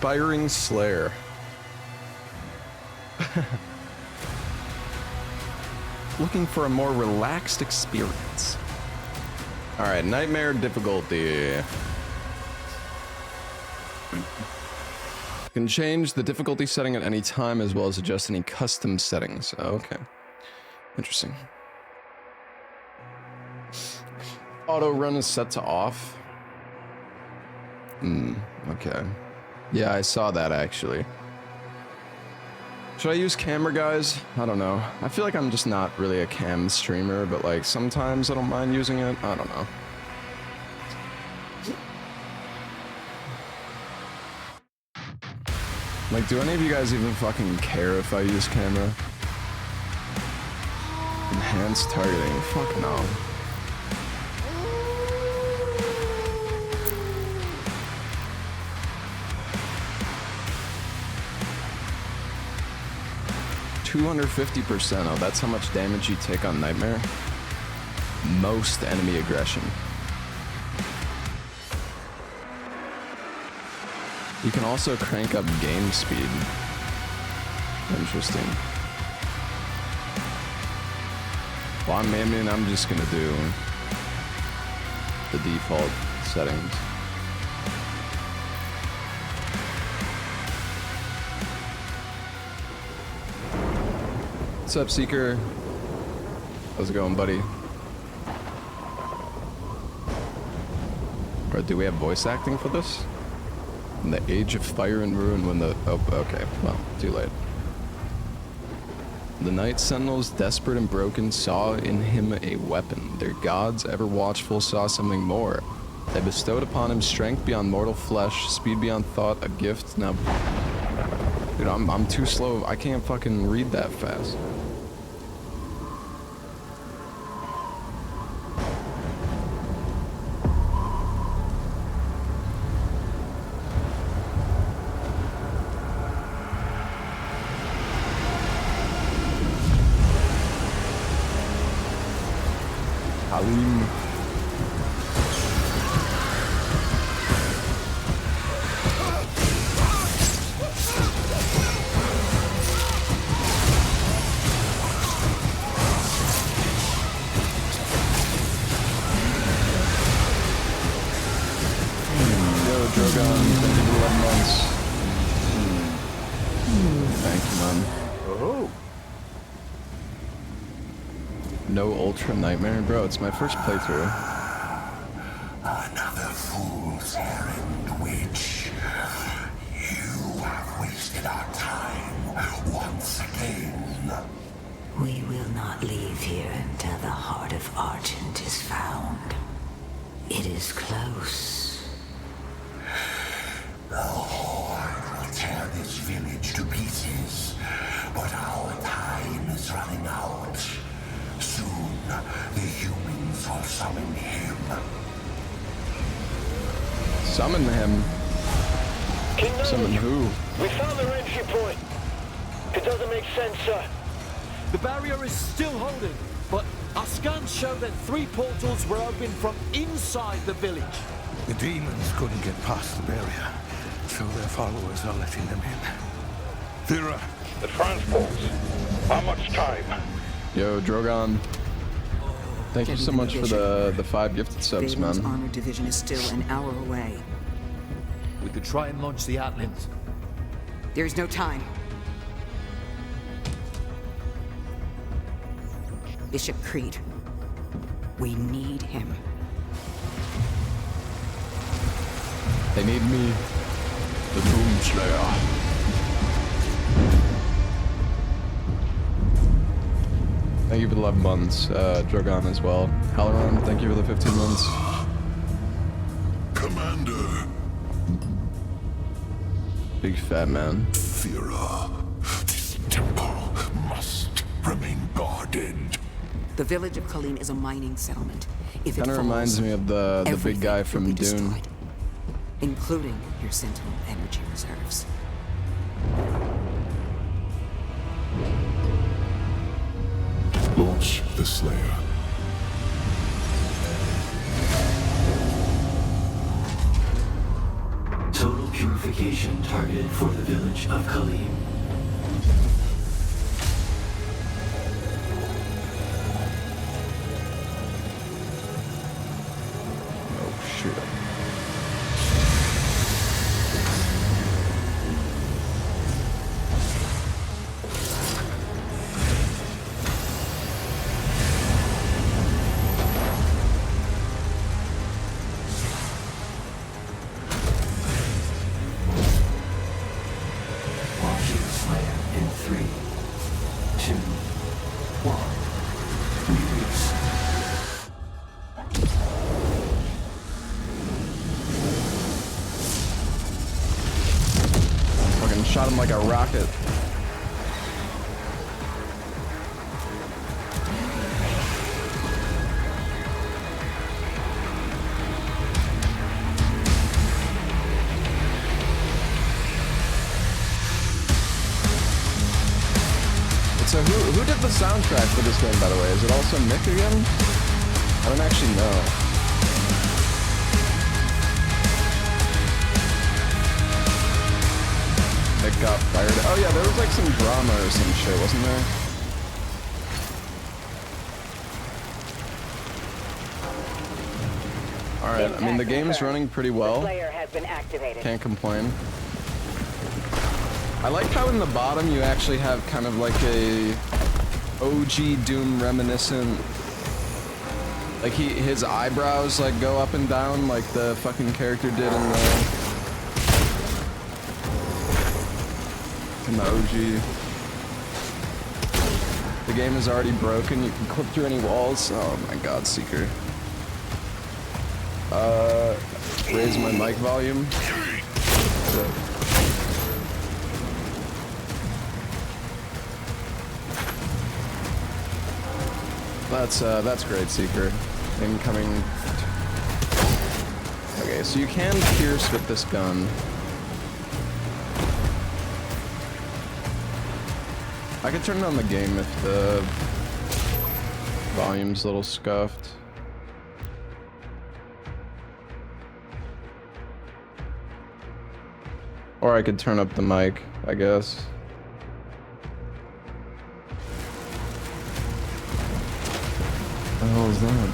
Inspiring Slayer. Looking for a more relaxed experience. Alright, Nightmare difficulty. Can change the difficulty setting at any time as well as adjust any custom settings. Oh, okay. Interesting. Auto run is set to off. Okay. Yeah, I saw that actually. Should I use camera, guys? I don't know. I feel like I'm just not really a cam streamer, but like sometimes I don't mind using it. I don't know. Like, do any of you guys even fucking care if I use camera? Enhanced targeting. Fuck no. $250%. Oh, that's how much damage you take on Nightmare. Most enemy aggression. You can also crank up game speed. Interesting. Well, I mean, I'm just gonna do the default settings. What's up, Seeker? How's it going, buddy? Or do we have voice acting for this? In the Age of Fire and Ruin when the... Oh, okay. Well, too late. The Night Sentinels, desperate and broken, saw in him a weapon. Their gods, ever watchful, saw something more. They bestowed upon him strength beyond mortal flesh, speed beyond thought, a gift. Now... Dude, I'm too slow. I can't fucking read that fast. Halim. Ultra Nightmare? Bro, it's my first playthrough. Another fool's errand, witch. You have wasted our time once again. We will not leave here until the heart of Argent is found. It is close. The Horde will tear this village to pieces, but our time is running out. Soon, the humans will summon him. Summon him? Summon who? We found their entry point. It doesn't make sense, sir. The barrier is still holding, but our scans show that 3 portals were opened from inside the village. The demons couldn't get past the barrier, so their followers are letting them in. Thera. The transports. How much time? Yo, Drogon. Thank you so much for the 5 gifted subs, man. Vaden's armored division is still an hour away. We could try and launch the Atlands. There's no time. Bishop Creed. We need him. They need me. The Doomslayer. Thank you for the 11 months, Drogon as well. Halloran, thank you for the 15 months. Commander. Big fat man. Thera, this temple must remain guarded. The village of Khalim is a mining settlement. If it Kind of falls, reminds me of the big guy from will be Dune. destroyed, including your Sentinel energy reserves. Launch the Slayer. Total purification target for the village of Kalim. Oh, shit. Launching Slayer in 3, 2, 1. Release. Fucking shot him like a rocket. So who did the soundtrack for this game, by the way? Is it also Mick again? I don't actually know. Mick got fired. Oh yeah, there was like some drama or some shit, wasn't there? Alright, I mean the game's running pretty well. Can't complain. I like how in the bottom you actually have kind of like a OG Doom reminiscent. Like his eyebrows like go up and down like the fucking character did in the OG. The game is already broken. You can clip through any walls. Oh my god, Seeker. Raise my mic volume. That's great, Seeker. Incoming. Okay, so you can pierce with this gun. I could turn on the game if the volume's a little scuffed. Or I could turn up the mic, I guess. What the hell is that?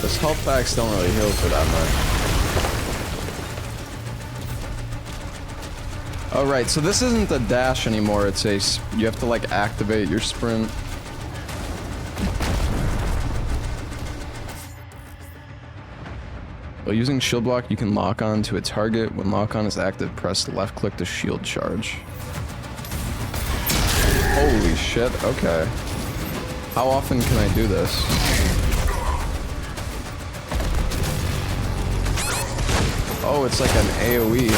Those health packs don't really heal for that much. Oh right, so this isn't a dash anymore, it's a... you have to like activate your sprint. While using shield block, you can lock on to a target. When lock on is active, press left click to shield charge. Holy shit, okay. How often can I do this? Oh, it's like an AoE.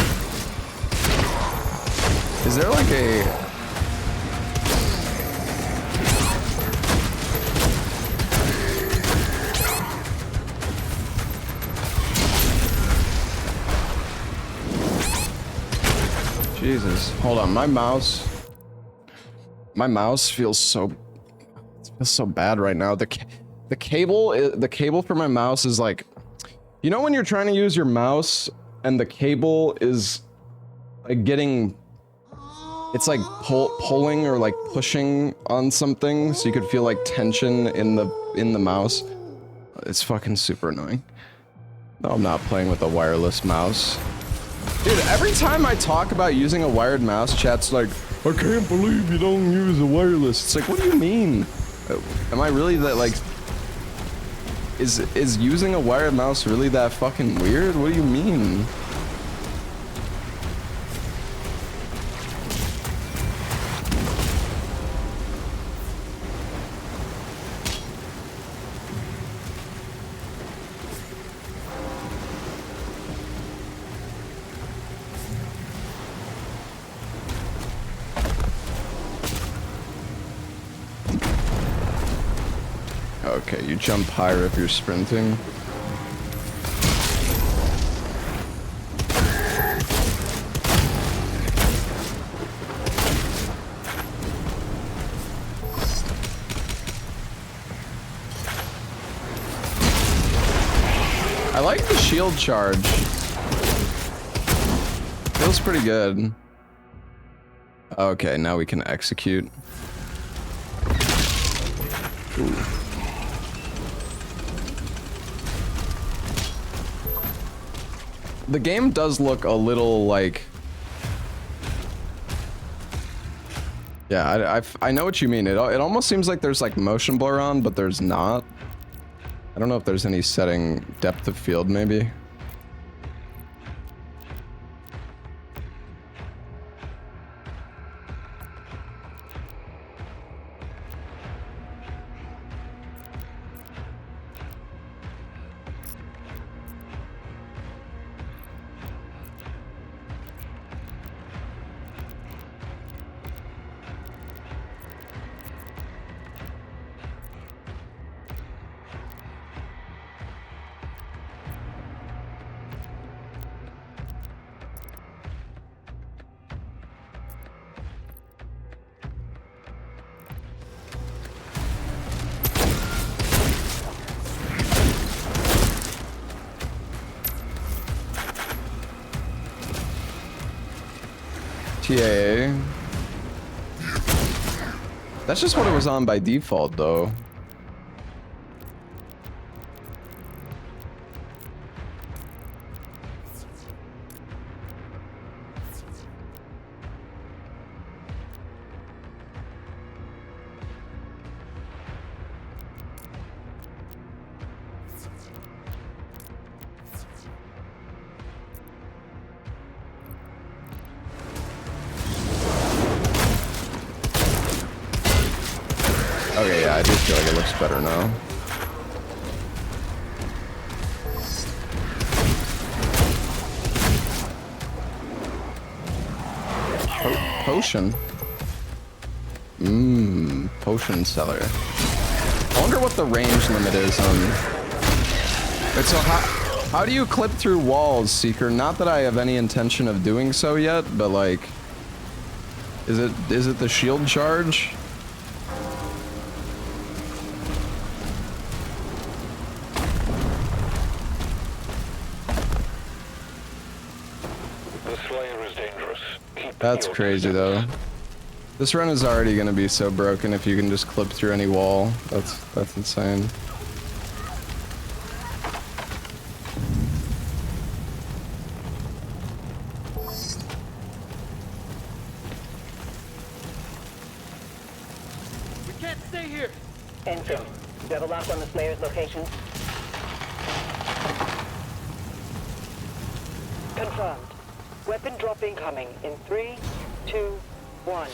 Is there like a... Jesus, hold on, my mouse feels so bad right now. The cable for my mouse is like, you know when you're trying to use your mouse and the cable is like getting, it's like pulling or like pushing on something, so you could feel like tension in the mouse. It's fucking super annoying. No, I'm not playing with a wireless mouse. Dude, every time I talk about using a wired mouse, chat's like, I can't believe you don't use a wireless. It's like, what do you mean? Am I really that, like... Is using a wired mouse really that fucking weird? What do you mean? Okay, you jump higher if you're sprinting. like the shield charge. Feels pretty good. Okay, now we can execute. Ooh. The game does look a little like... Yeah, I know what you mean. It almost seems like there's like motion blur on, but there's not. I don't know if there's any setting depth of field, maybe. TAA. That's just what it was on by default, though. Okay, yeah, I do feel like it looks better now. Potion. Potion seller. I wonder what the range limit is on... Wait, so how do you clip through walls, Seeker? Not that I have any intention of doing so yet, but like... Is it the shield charge? That's crazy though. This run is already gonna be so broken if you can just clip through any wall. That's insane. We can't stay here. Ensign, do you have a lock on the Slayer's location? Confirmed. Weapon drop incoming in 3, 2, 1.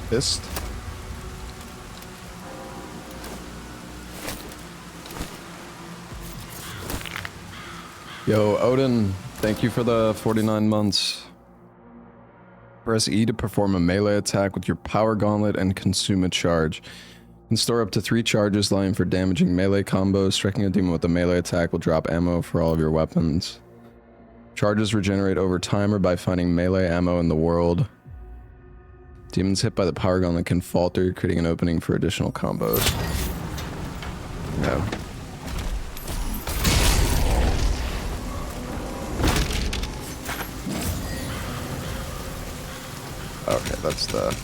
Fist. Yo, Odin, thank you for the 49 months. Press E to perform a melee attack with your power gauntlet and consume a charge. You can store up to 3 charges, allowing for damaging melee combos. Striking a demon with a melee attack will drop ammo for all of your weapons. Charges regenerate over time or by finding melee ammo in the world. Demons hit by the power gauntlet can falter, creating an opening for additional combos. Yeah. Okay, that's the...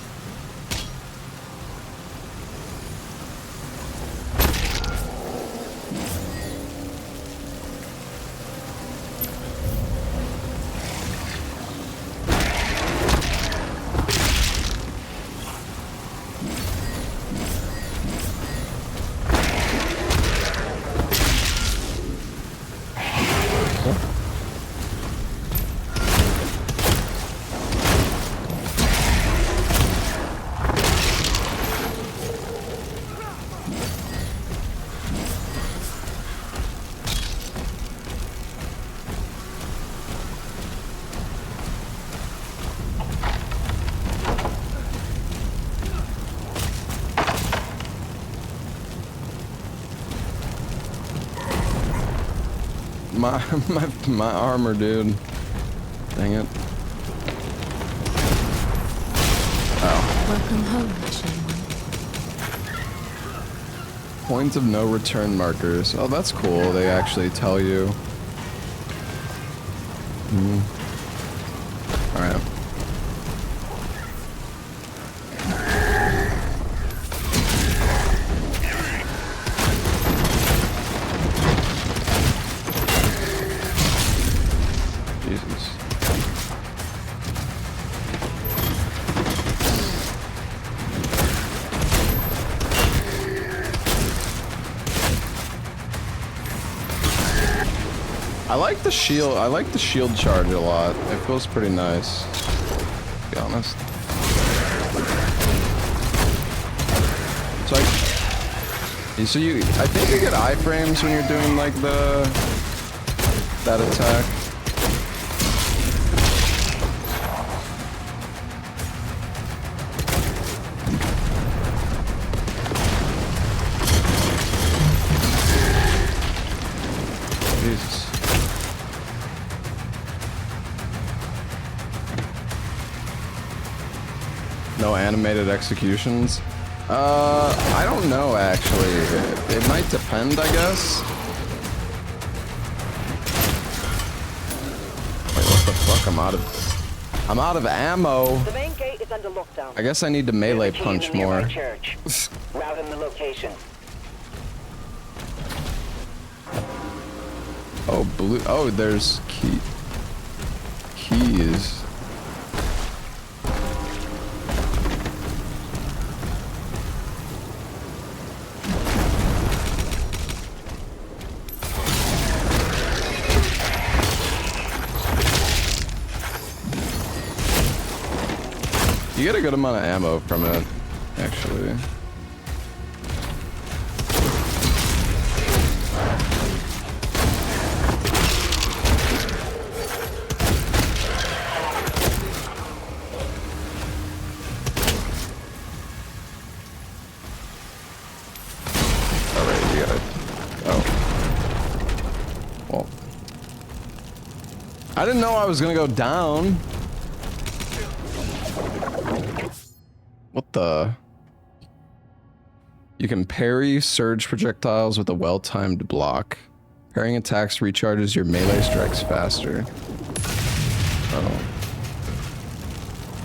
My armor, dude. Dang it. Welcome home, Mission One. Points of no return markers. Oh, that's cool. They actually tell you. Alright. Jesus. I like the shield. I like the shield charge a lot. It feels pretty nice, to be honest. So I think you get iframes when you're doing like that attack. Jesus. No animated executions? I don't know actually. It might depend, I guess. Wait, what the fuck? I'm out of ammo. The main gate is under lockdown. I guess I need to melee punch more. Church. Route in the location. Oh, blue. Oh, there's keys. You get a good amount of ammo from it, actually. I didn't know I was gonna go down. What the? You can parry surge projectiles with a well-timed block. Parrying attacks recharges your melee strikes faster. Oh.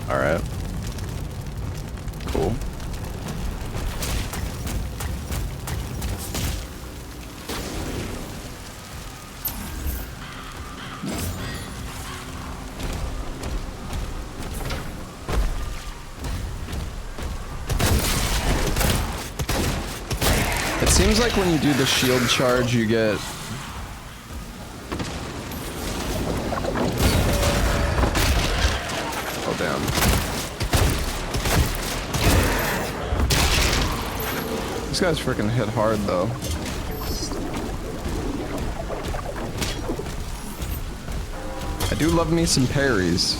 Alright. Cool. It seems like when you do the shield charge, you get... Oh, damn. This guy's freaking hit hard, though. I do love me some parries.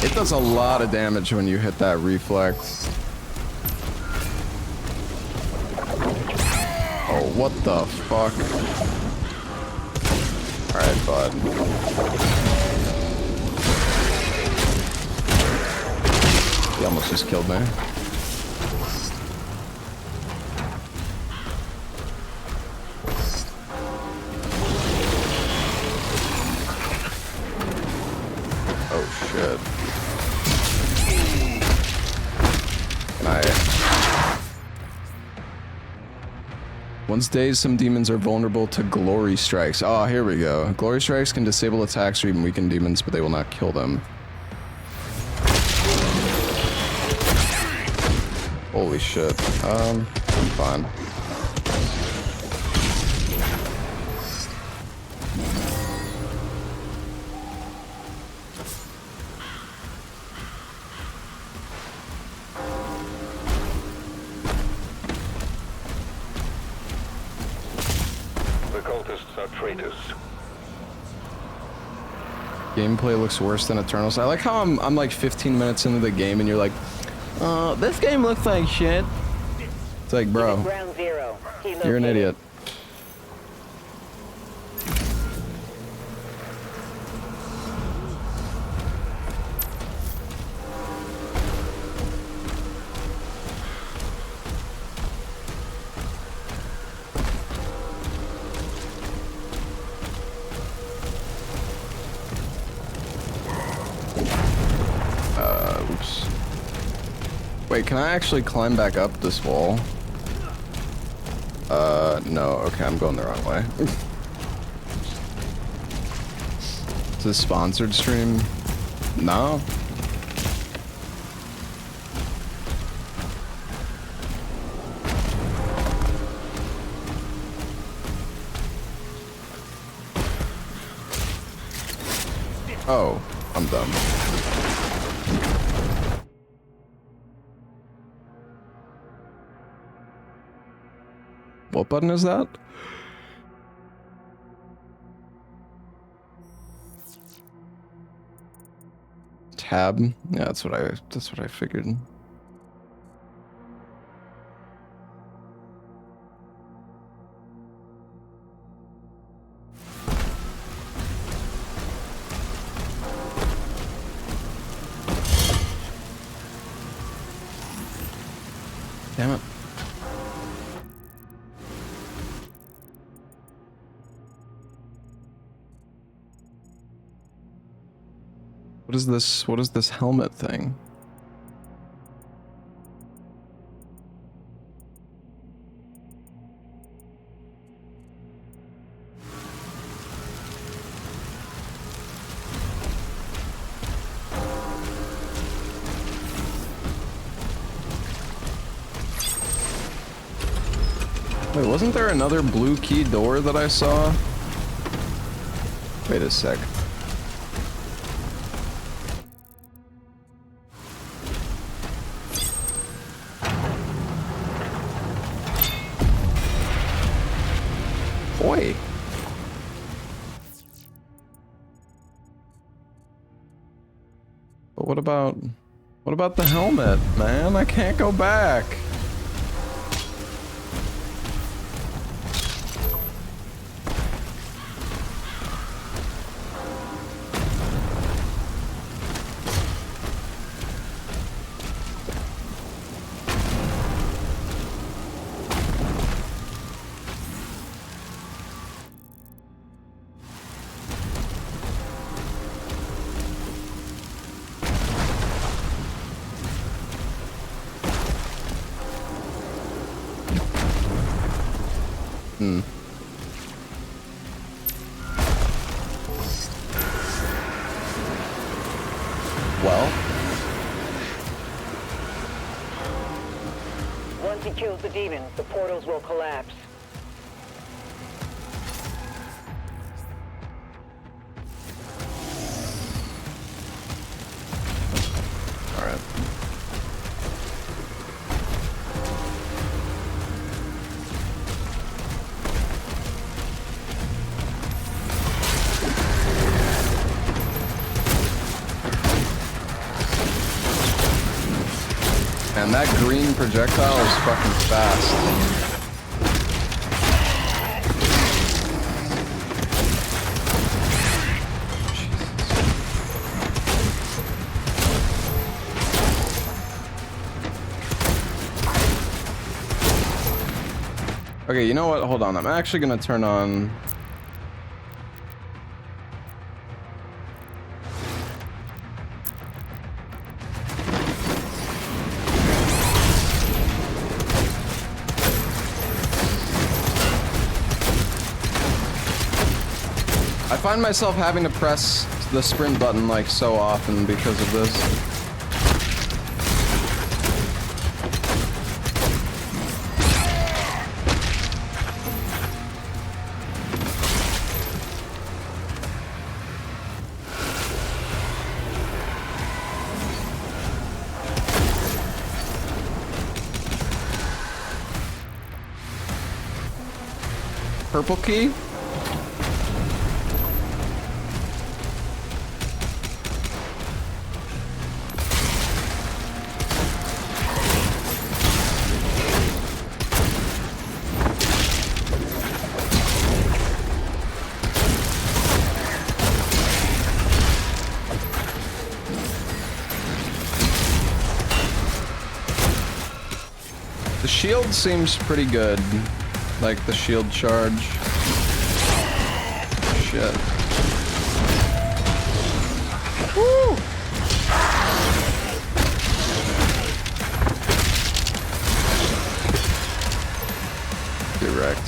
It does a lot of damage when you hit that reflex. Oh, what the fuck? Alright, bud. He almost just killed me. Oh, shit. Can I... Once dazed, some demons are vulnerable to glory strikes. Oh, here we go. Glory strikes can disable attacks or even weaken demons, but they will not kill them. Holy shit. I'm fine. Gameplay looks worse than Eternals. I like how I'm like 15 minutes into the game and you're like, this game looks like shit. It's like, bro, you're an idiot. Wait, can I actually climb back up this wall? No. Okay, I'm going the wrong way. Is this sponsored stream? No. Oh, I'm dumb. What button is that? Tab? Yeah, that's what I figured. Damn it. What is this helmet thing? Wait, wasn't there another blue key door that I saw? Wait a sec. Boy. But what about the helmet, man? I can't go back. Well, Once he kills the demons, the portals will collapse. all right. And that green projectile is fucking fast. Okay, you know what? Hold on. I'm actually gonna turn on... I find myself having to press the sprint button like so often because of this. Purple key? The shield seems pretty good. Like the shield charge. Shit. Woo! wrecked.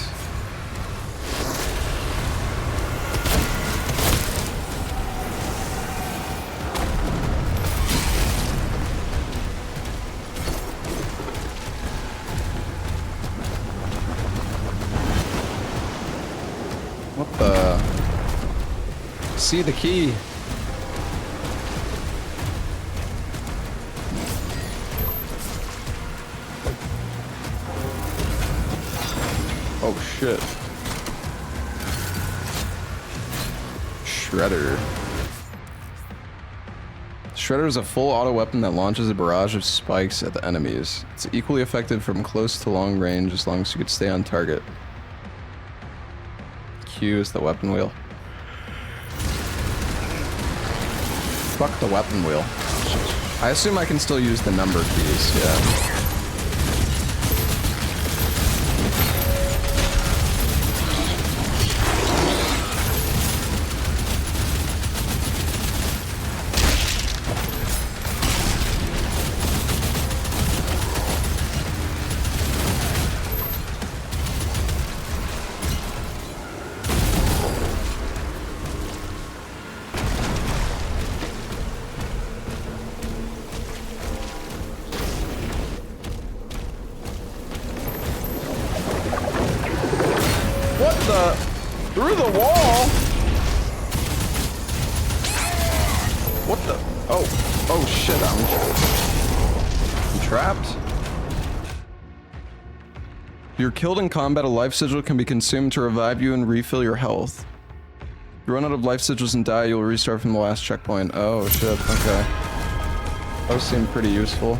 What the? See the key. Oh shit. Shredder. Shredder is a full auto weapon that launches a barrage of spikes at the enemies. It's equally effective from close to long range as long as you can stay on target. Q is the weapon wheel. Fuck the weapon wheel. I assume I can still use the number keys, yeah. Through the wall? What the? Oh shit, I'm trapped. If you're killed in combat, a life sigil can be consumed to revive you and refill your health. If you run out of life sigils and die, you'll restart from the last checkpoint. Oh shit, okay. Those seem pretty useful.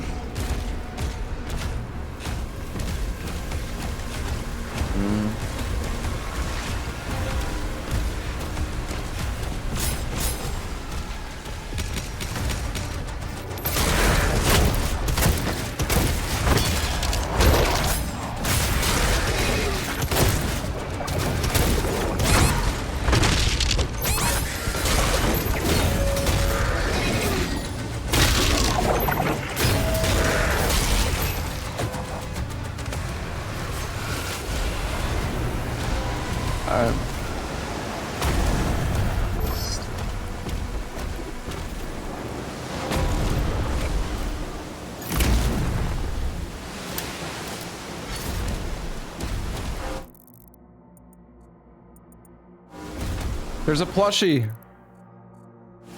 There's a plushie.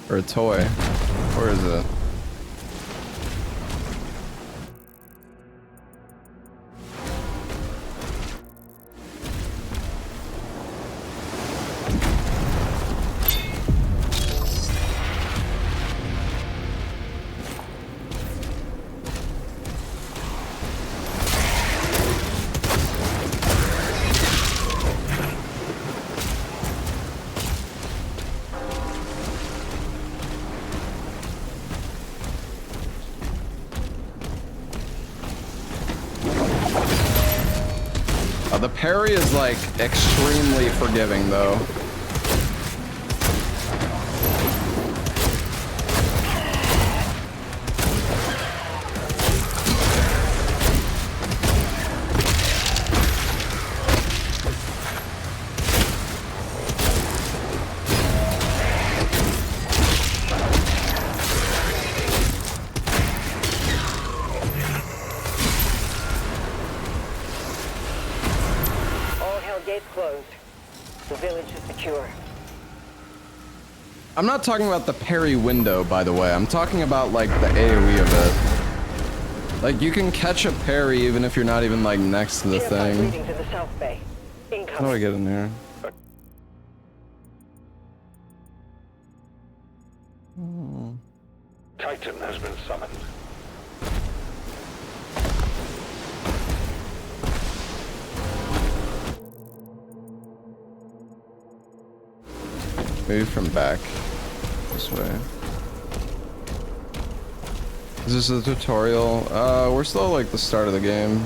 Or a toy. Where is it? The parry is like extremely forgiving though. I'm not talking about the parry window, by the way. I'm talking about, like, the AoE of it. Like, you can catch a parry even if you're not even, like, next to the thing. How do I get in here? Titan has been summoned. Maybe from back this way. Is this a tutorial? We're still at, like, the start of the game.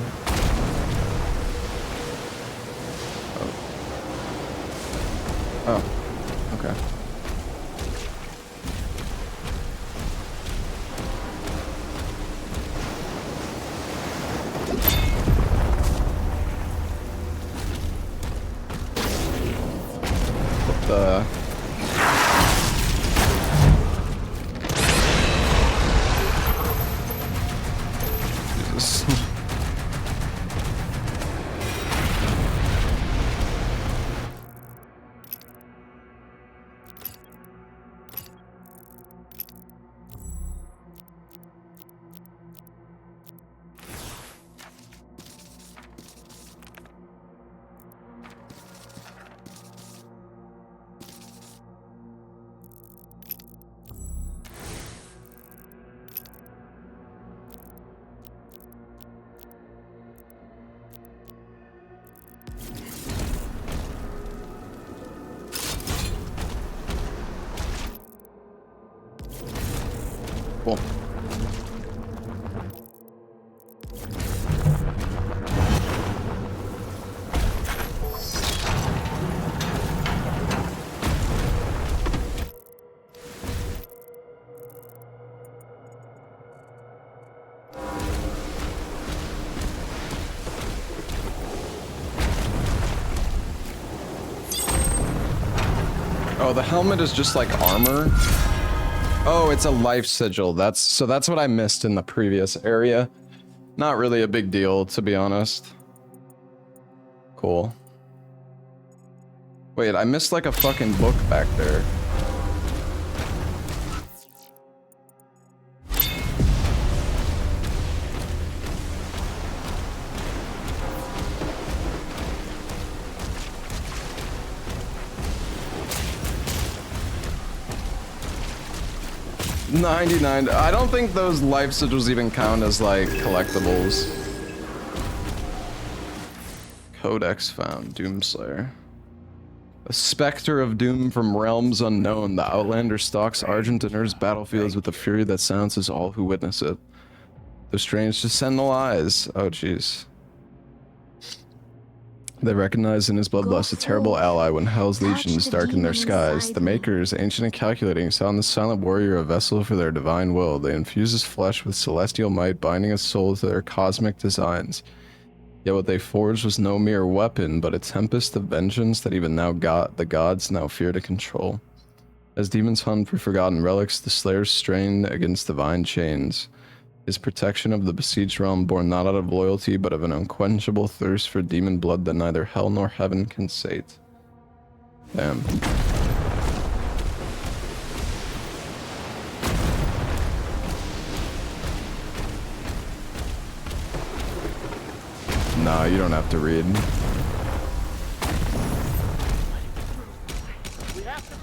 Oh, okay. Jesus. Cool. Oh, the helmet is just like armor. Oh, it's a life sigil. That's what I missed in the previous area. Not really a big deal, to be honest. Cool. Wait, I missed like a fucking book back there. $99. I don't think those life sigils even count as like collectibles. Codex found. Doomslayer. A specter of doom from realms unknown. The Outlander stalks Argent and Earth's battlefields with a fury that silences all who witness it. Those strange to sentinel eyes. Oh jeez. They recognize in his bloodlust a terrible ally when Hell's legions darken their skies. The Makers, ancient and calculating, saw in the silent warrior a vessel for their divine will. They infuse his flesh with celestial might, binding his soul to their cosmic designs. Yet what they forged was no mere weapon, but a tempest of vengeance that even now the gods now fear to control. As demons hunt for forgotten relics, the Slayers strain against divine chains. His protection of the besieged realm born not out of loyalty, but of an unquenchable thirst for demon blood that neither hell nor heaven can sate. Damn. Nah, you don't have to read.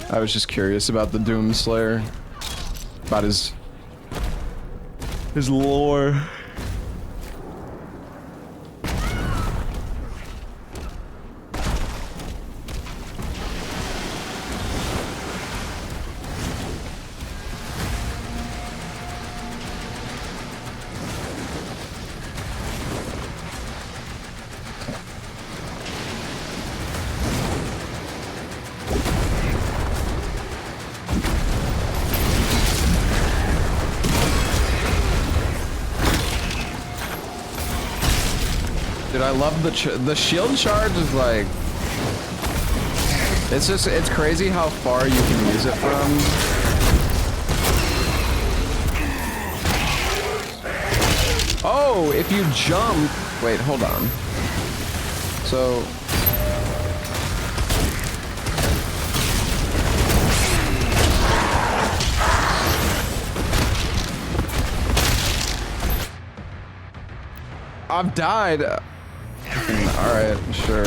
I was just curious about the Doomslayer. About his lore. Dude, I love the shield charge is like, it's crazy how far you can use it from. Oh, if you jump, wait, hold on. So I've died. Alright, sure.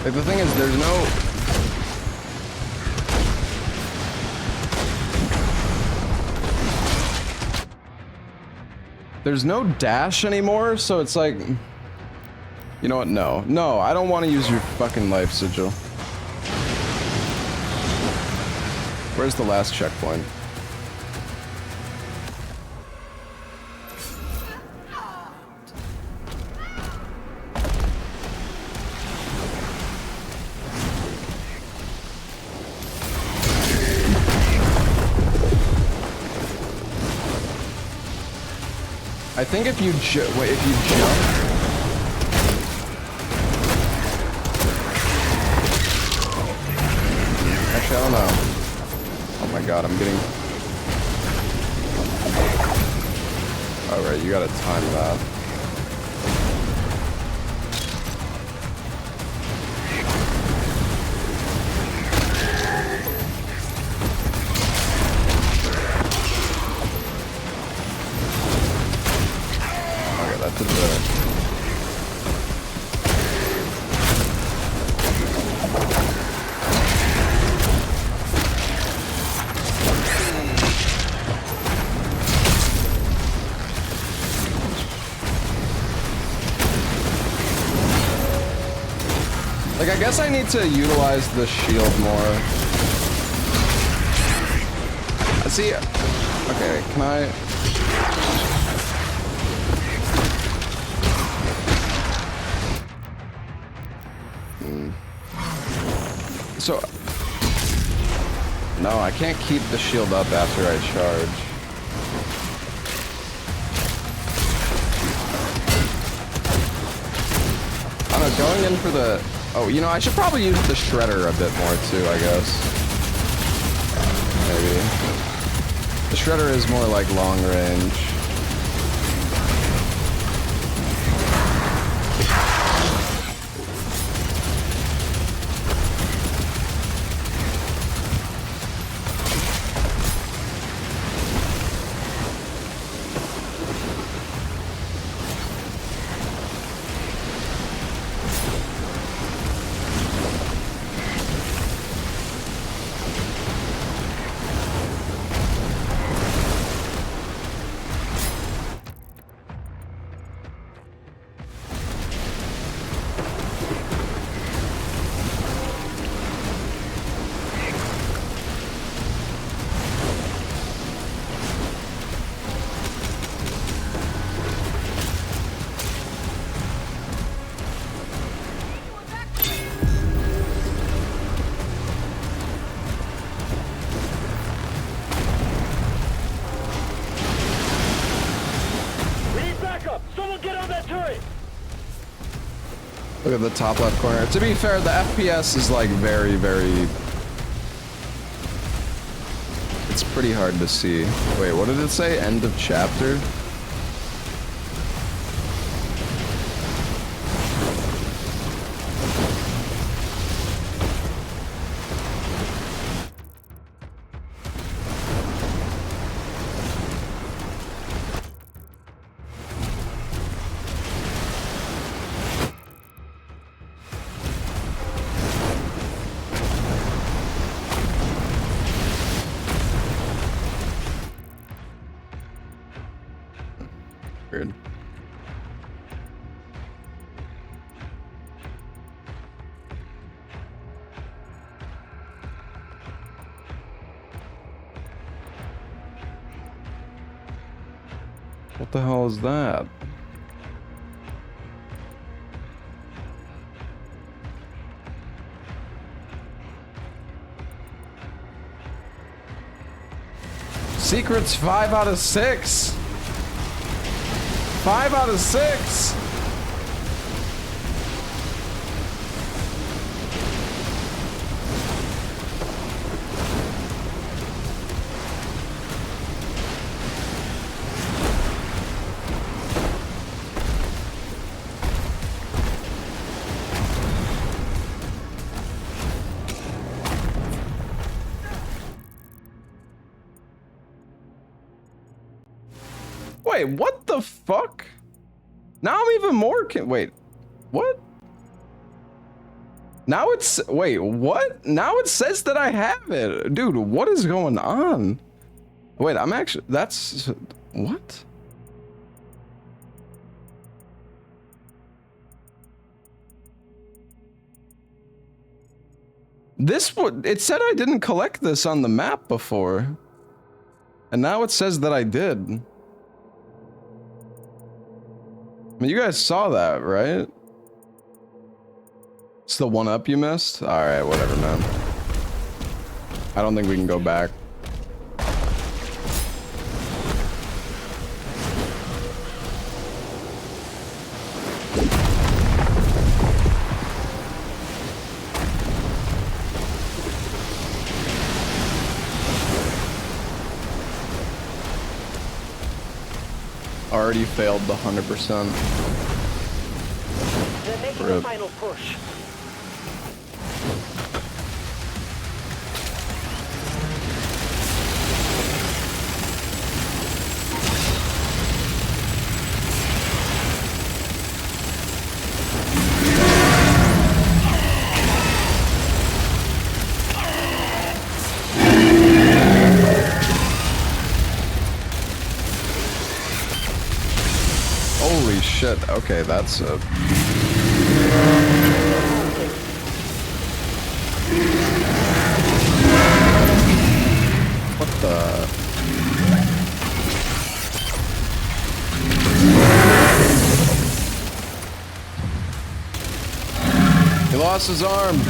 Like, the thing is, there's no... There's no dash anymore, so it's like... You know what? No. No, I don't want to use your fucking life sigil. Where's the last checkpoint? I think if you wait, if you jump. Actually, I don't know. Oh my god, I'm getting. Alright, you gotta time that. Okay, that did better. Like, I guess I need to utilize the shield more. See, okay, can I? So, no, I can't keep the shield up after I charge. I don't know, going in for the... Oh, you know, I should probably use the Shredder a bit more too, I guess. Maybe. The Shredder is more like long range. Look at the top left corner. To be fair, the FPS is like very, very... It's pretty hard to see. Wait, what did it say? End of chapter? Weird. What the hell is that? Secrets 5 out of 6. 5 out of 6. Wait, what the fuck? Now I'm even more wait, what? Now it's, wait, what? Now it says that I have it. Dude, what is going on? Wait, I'm actually, that's, what? This would, it said I didn't collect this on the map before. And now it says that I did. I mean, you guys saw that, right? It's the one up you missed? Alright, whatever, man. I don't think we can go back. already failed the 100%. They're making Rip. a final push. Holy shit. Okay, that's a... What the... He lost his arm.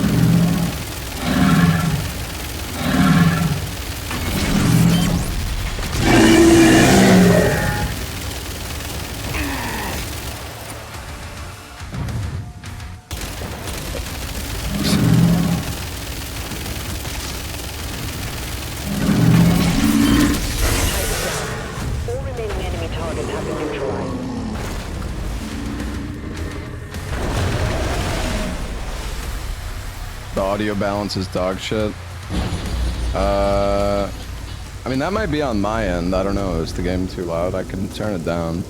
All remaining enemy targets have been neutralized. The audio balance is dog shit. I mean, that might be on my end. I don't know. Is the game too loud? I can turn it down.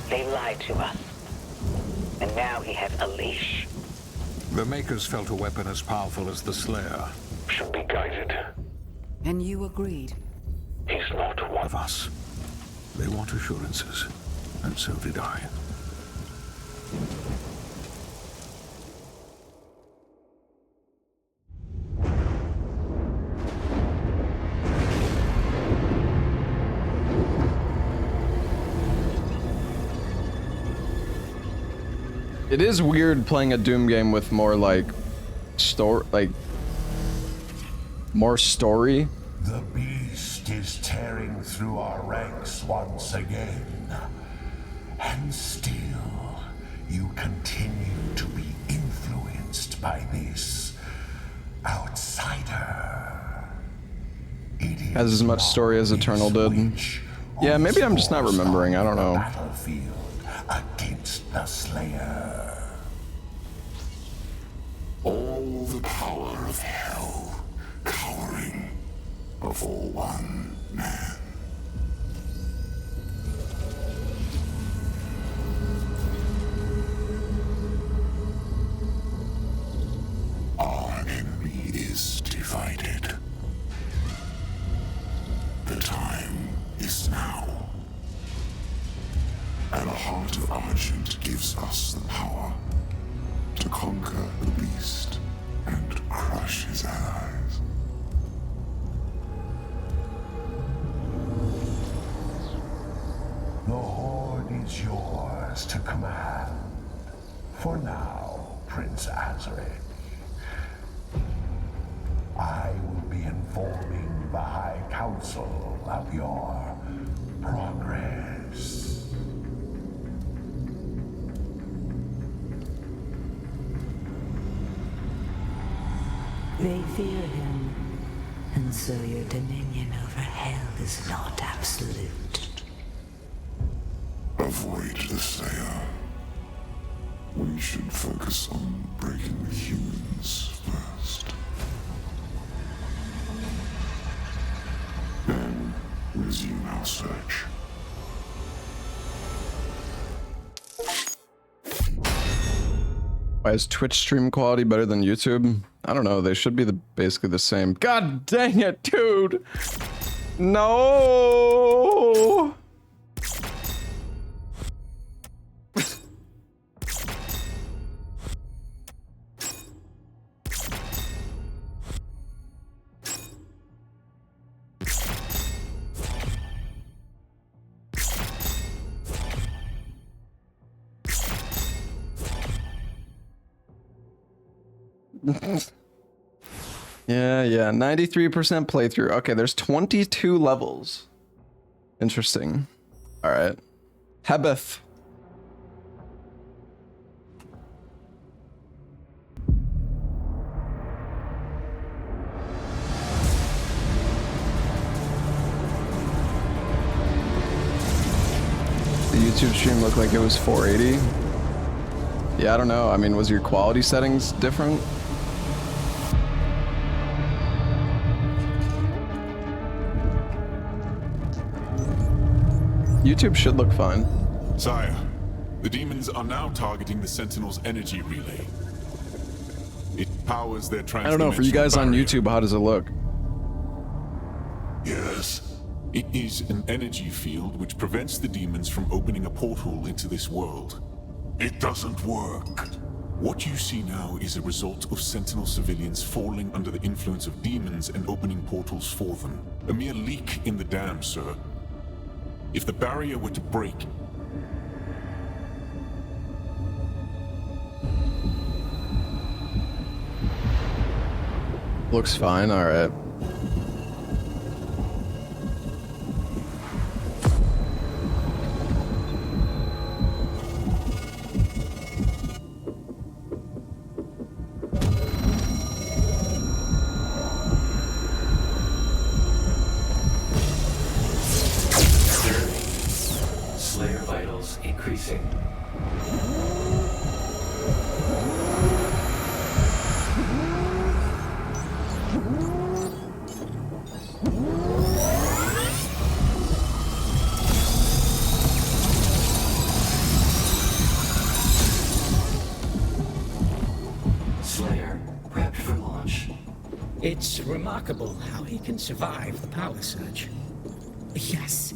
They lied to us. And now he has a leash. The Makers felt a weapon as powerful as the Slayer. Should be guided. And you agreed. He's not one Of us. They want assurances. And so did I. It is weird playing a Doom game with more like more story. The beast is tearing through our ranks once again. And still, you continue to be influenced by this outsider. It is Has as much story as Eternal did. Witch Yeah, who maybe I'm just not forced remembering, I don't on the know. Battlefield against the Slayer. All the power of hell cowering before one man. Our enemy is divided. The time is now. And the heart of Argent gives us the power to conquer the beast and crush his allies. The Horde is yours to command. For now, Prince Azaric. I will be informing the High Council of your progress. They fear him, and so your dominion over hell is not absolute. Avoid the Slayer. We should focus on breaking the humans first. Then resume our search. Why is Twitch stream quality better than YouTube? I don't know. They should be basically the same. God dang it, dude! No! Yeah, 93% playthrough. Okay, there's 22 levels. Interesting. Alright. Hebeth. The YouTube stream looked like it was 480. Yeah, I don't know. I mean, was your quality settings different? YouTube should look fine. Sire, the demons are now targeting the Sentinel's energy relay. It powers their I don't know, for you guys on YouTube, how does it look? Yes. It is an energy field which prevents the demons from opening a portal into this world. It doesn't work. What you see now is a result of Sentinel civilians falling under the influence of demons and opening portals for them. A mere leak in the dam, sir. If the barrier were to break, Looks fine, alright. Slayer vitals increasing. Slayer prepped for launch. It's remarkable how he can survive the power surge. Yes.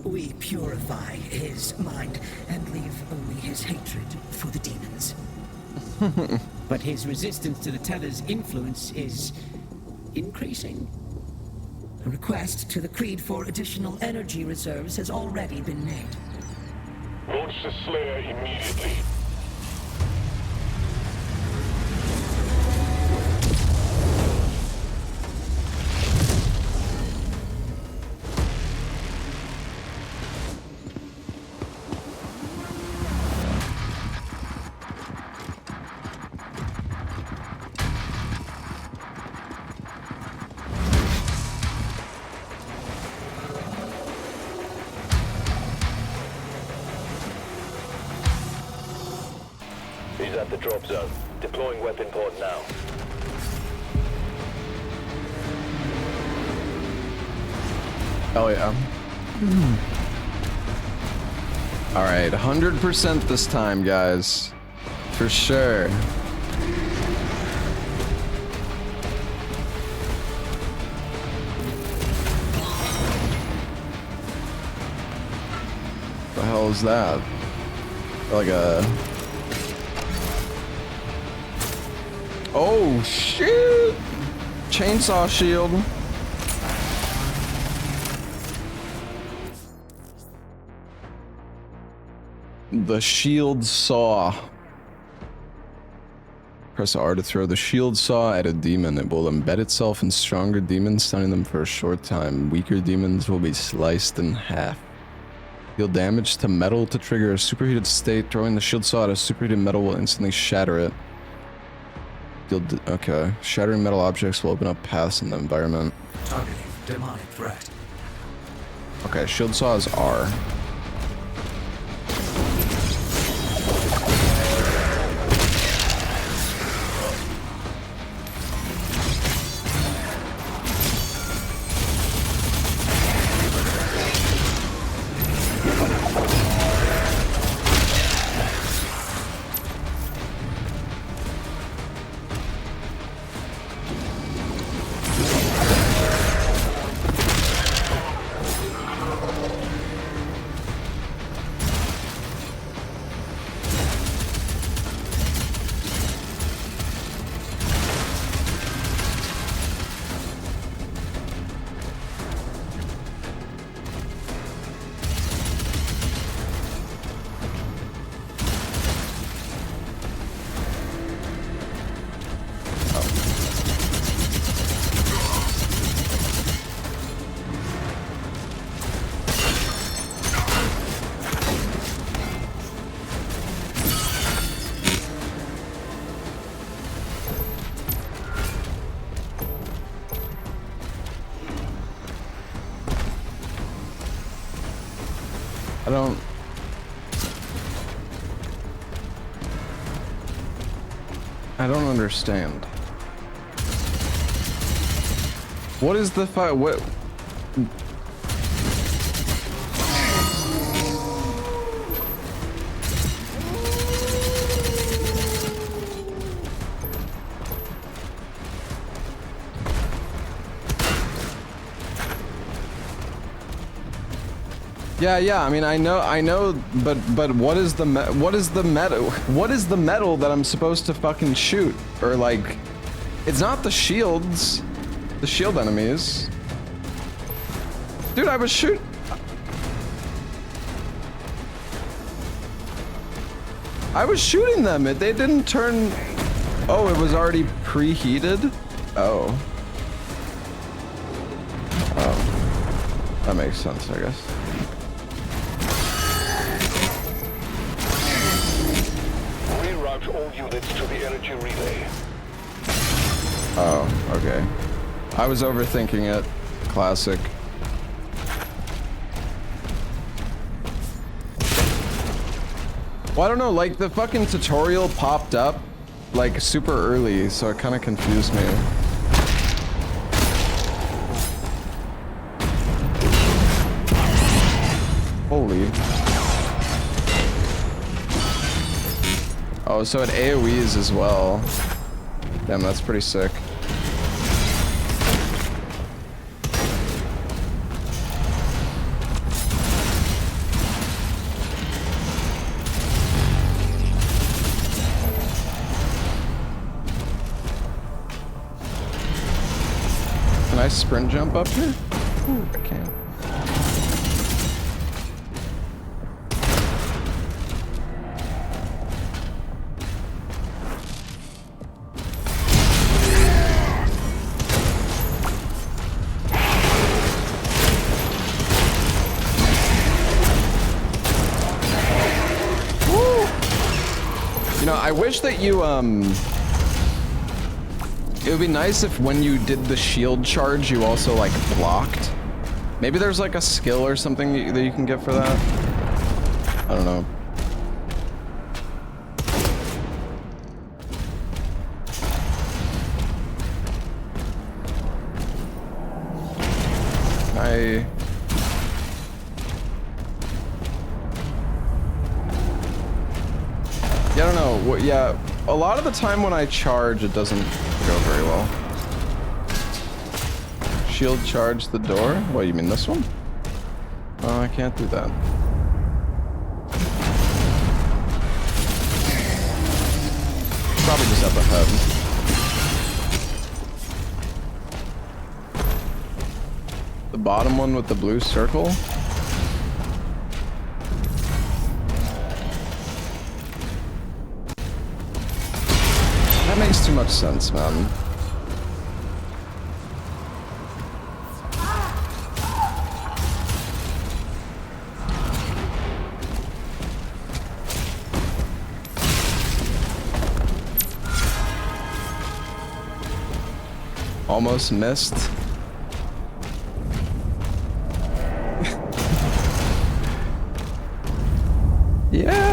We purify his mind and leave only his hatred for the demons. But his resistance to the Tether's influence is increasing. A request to the Creed for additional energy reserves has already been made. Launch the Slayer immediately. He's at the drop zone. Deploying weapon pod now. Hell yeah. Alright, 100% this time, guys. For sure. The hell is that? Like a... Oh, shit! Chainsaw shield. The shield saw. Press R to throw the shield saw at a demon. It will embed itself in stronger demons, stunning them for a short time. Weaker demons will be sliced in half. Deal damage to metal to trigger a superheated state. Throwing the shield saw at a superheated metal will instantly shatter it. Okay. Shattering metal objects will open up paths in the environment. Targeting demonic threat. Okay, shield saw is R. I don't understand. What is the fight? What? Yeah. I mean, I know, but what is the metal that I'm supposed to fucking shoot? Or like, it's not the shields, the shield enemies. Dude, I was shooting them. They didn't turn. Oh, it was already preheated. Oh, that makes sense, I guess. All units to the energy relay. Oh, okay. I was overthinking it. Classic. Well, I don't know, like the fucking tutorial popped up like super early, so it kind of confused me. Holy. Oh, so it AoEs as well. Damn, that's pretty sick. Can I sprint jump up here? Ooh, I can. I wish that you, it would be nice if when you did the shield charge, you also, like, blocked. Maybe there's, like, a skill or something that you can get for that. I don't know. Yeah, I don't know. Yeah, a lot of the time when I charge, it doesn't go very well. Shield charge the door? What, you mean this one? Oh, I can't do that. Probably just up ahead. The bottom one with the blue circle? That makes too much sense, man. Almost missed. Yeah.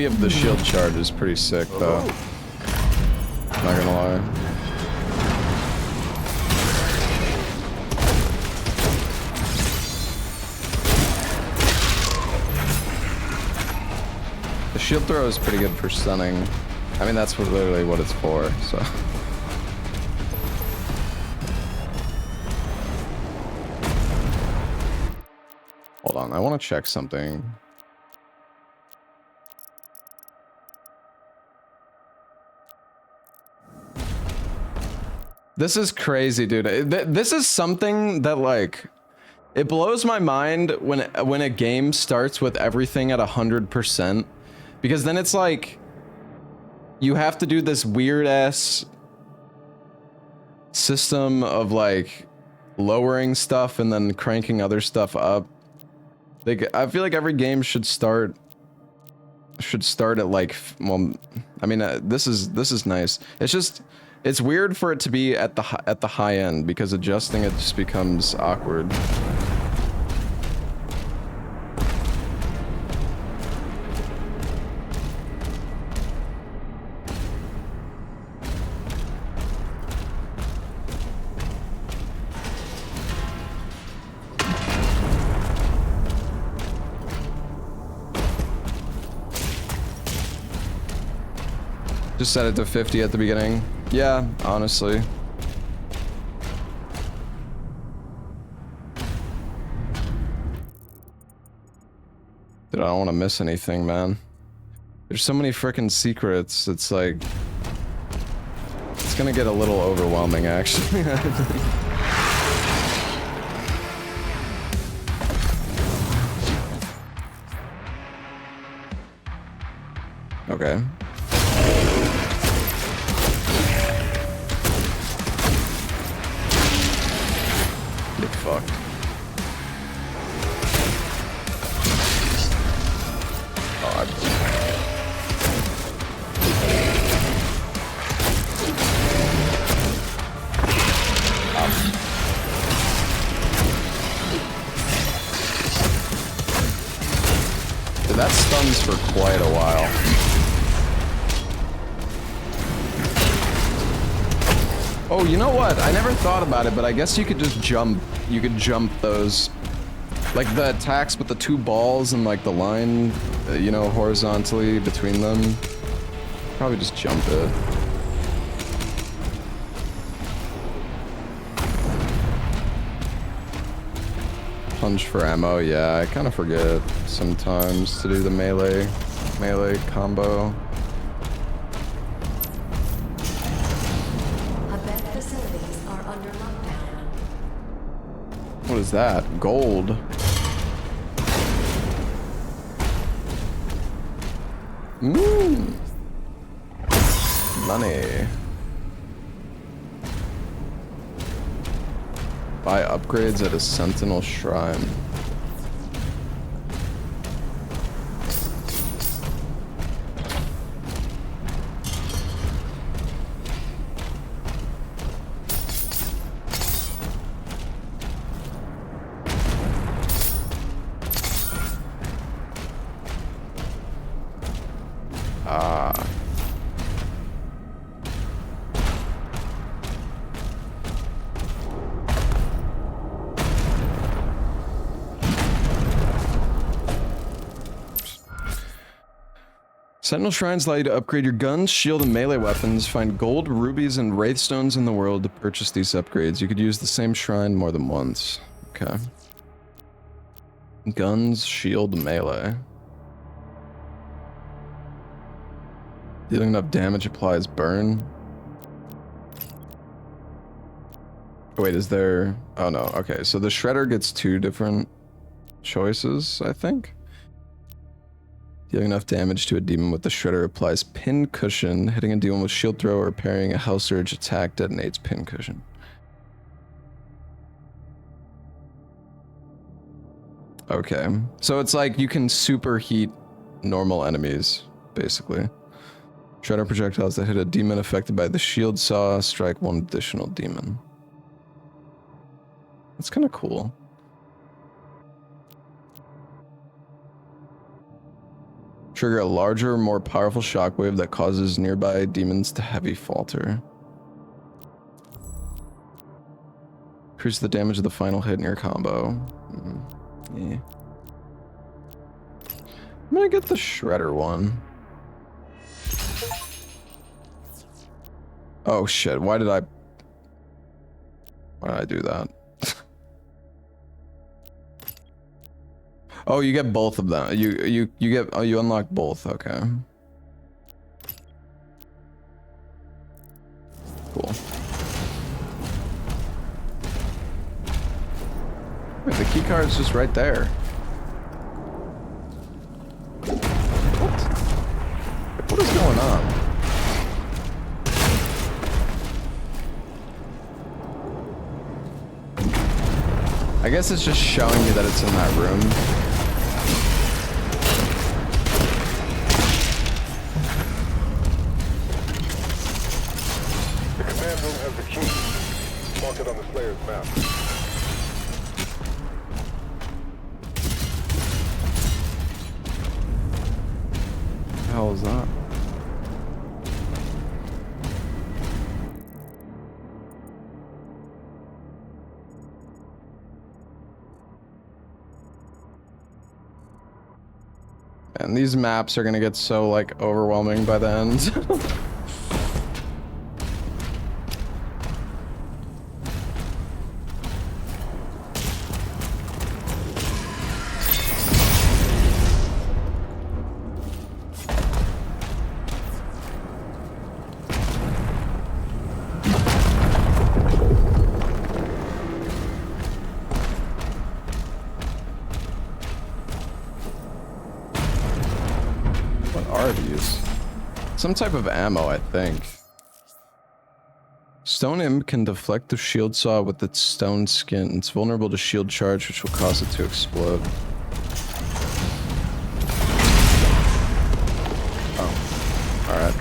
AoE of the shield charge is pretty sick, though. Not gonna lie. The shield throw is pretty good for stunning. I mean, that's literally what it's for, so. Hold on, I want to check something. This is crazy, dude. This is something that, like, it blows my mind when a game starts with everything at 100%, because then it's like you have to do this weird ass system of like lowering stuff and then cranking other stuff up. Like, I feel like every game should start at like, well, I mean, this is nice. It's just, it's weird for it to be at the high end, because adjusting it just becomes awkward. Just set it to 50 at the beginning. Yeah, honestly. Dude, I don't want to miss anything, man. There's so many freaking secrets. It's like, it's gonna get a little overwhelming, actually. Okay. Get fucked. Oh, Dude, that stuns for quite a while. Oh, you know what? I never thought about it, but I guess you could just jump. You could jump those. Like the attacks with the two balls and like the line, you know, horizontally between them. Probably just jump it. Punch for ammo, yeah, I kind of forget sometimes to do the melee combo. What is that? Gold. Money. Buy upgrades at a Sentinel Shrine. Sentinel Shrines allow you to upgrade your guns, shield, and melee weapons. Find gold, rubies, and wraithstones in the world to purchase these upgrades. You could use the same shrine more than once. Okay. Guns, shield, melee. Dealing enough damage applies burn. Oh, wait, is there... Oh, no. Okay, so the Shredder gets 2 different choices, I think. Dealing enough damage to a demon with the Shredder applies pin cushion. Hitting a demon with shield throw or parrying a Hell Surge attack detonates pin cushion. Okay. So it's like you can superheat normal enemies, basically. Shredder projectiles that hit a demon affected by the shield saw strike 1 additional demon. That's kind of cool. Trigger a larger, more powerful shockwave that causes nearby demons to heavy falter. Increase the damage of the final hit in your combo. Yeah. I'm gonna get the Shredder one. Oh shit, why did I do that? Oh, you get both of them. You get, oh, you unlock both, okay. Cool. Wait, the key card's just right there. What is going on? I guess it's just showing me that it's in that room. The command room has the key. Mark it on the Slayer's map. What the hell is that? And these maps are gonna get so, like, overwhelming by the end. Some type of ammo, I think. Stone Imp can deflect the shield saw with its stone skin. It's vulnerable to shield charge, which will cause it to explode. Oh, alright.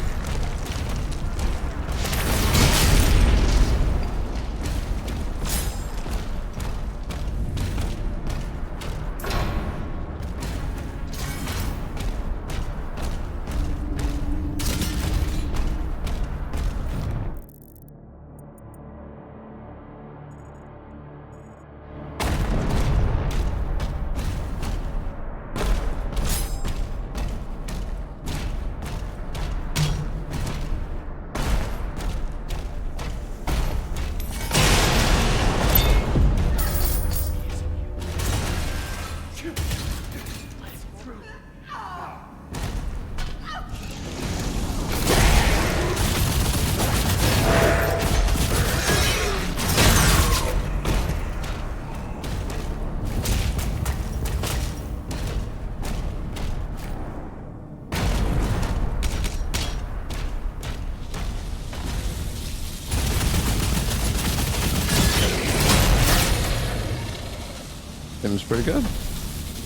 Seems pretty good.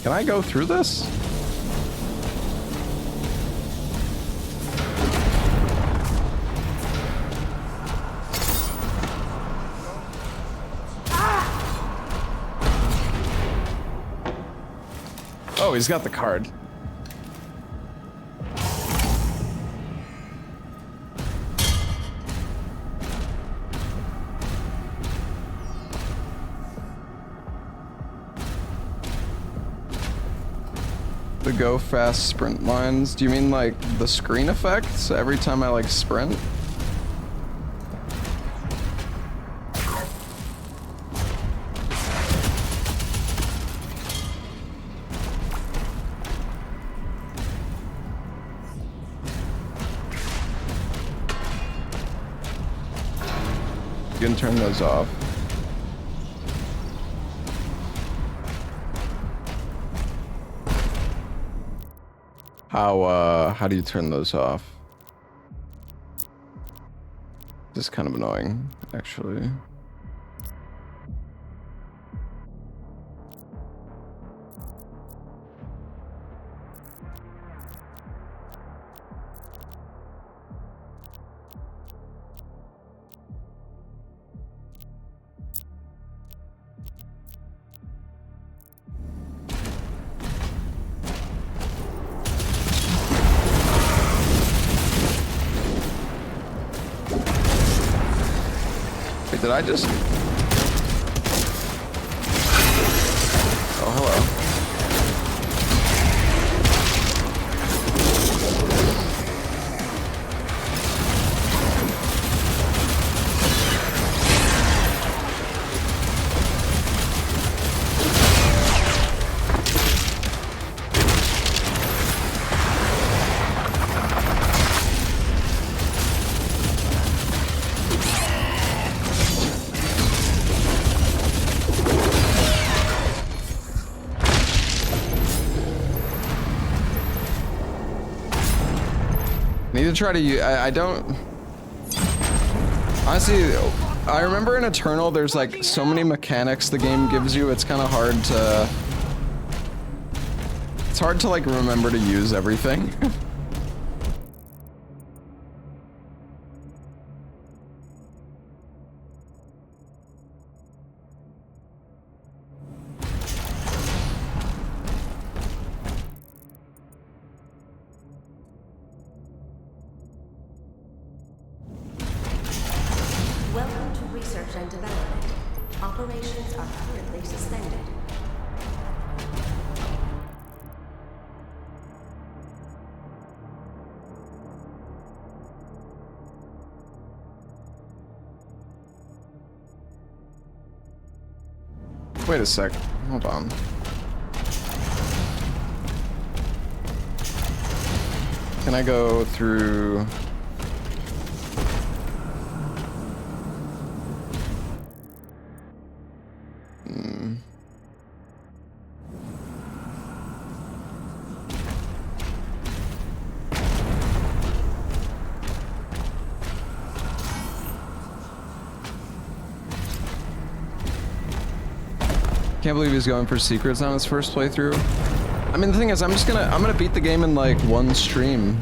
Can I go through this? Oh, he's got the card. The go fast sprint lines. Do you mean like the screen effects every time I like sprint? You can turn those off. How do you turn those off? This is kind of annoying, actually. Did I just... Oh, hello. Need to try to use, I don't, honestly, I remember in Eternal there's like so many mechanics the game gives you, it's kind of hard to like remember to use everything. Welcome to research and development. Operations are currently suspended. Wait a sec, hold on. Can I go through? Can't believe he's going for secrets on his first playthrough. I mean, the thing is, I'm gonna beat the game in like one stream.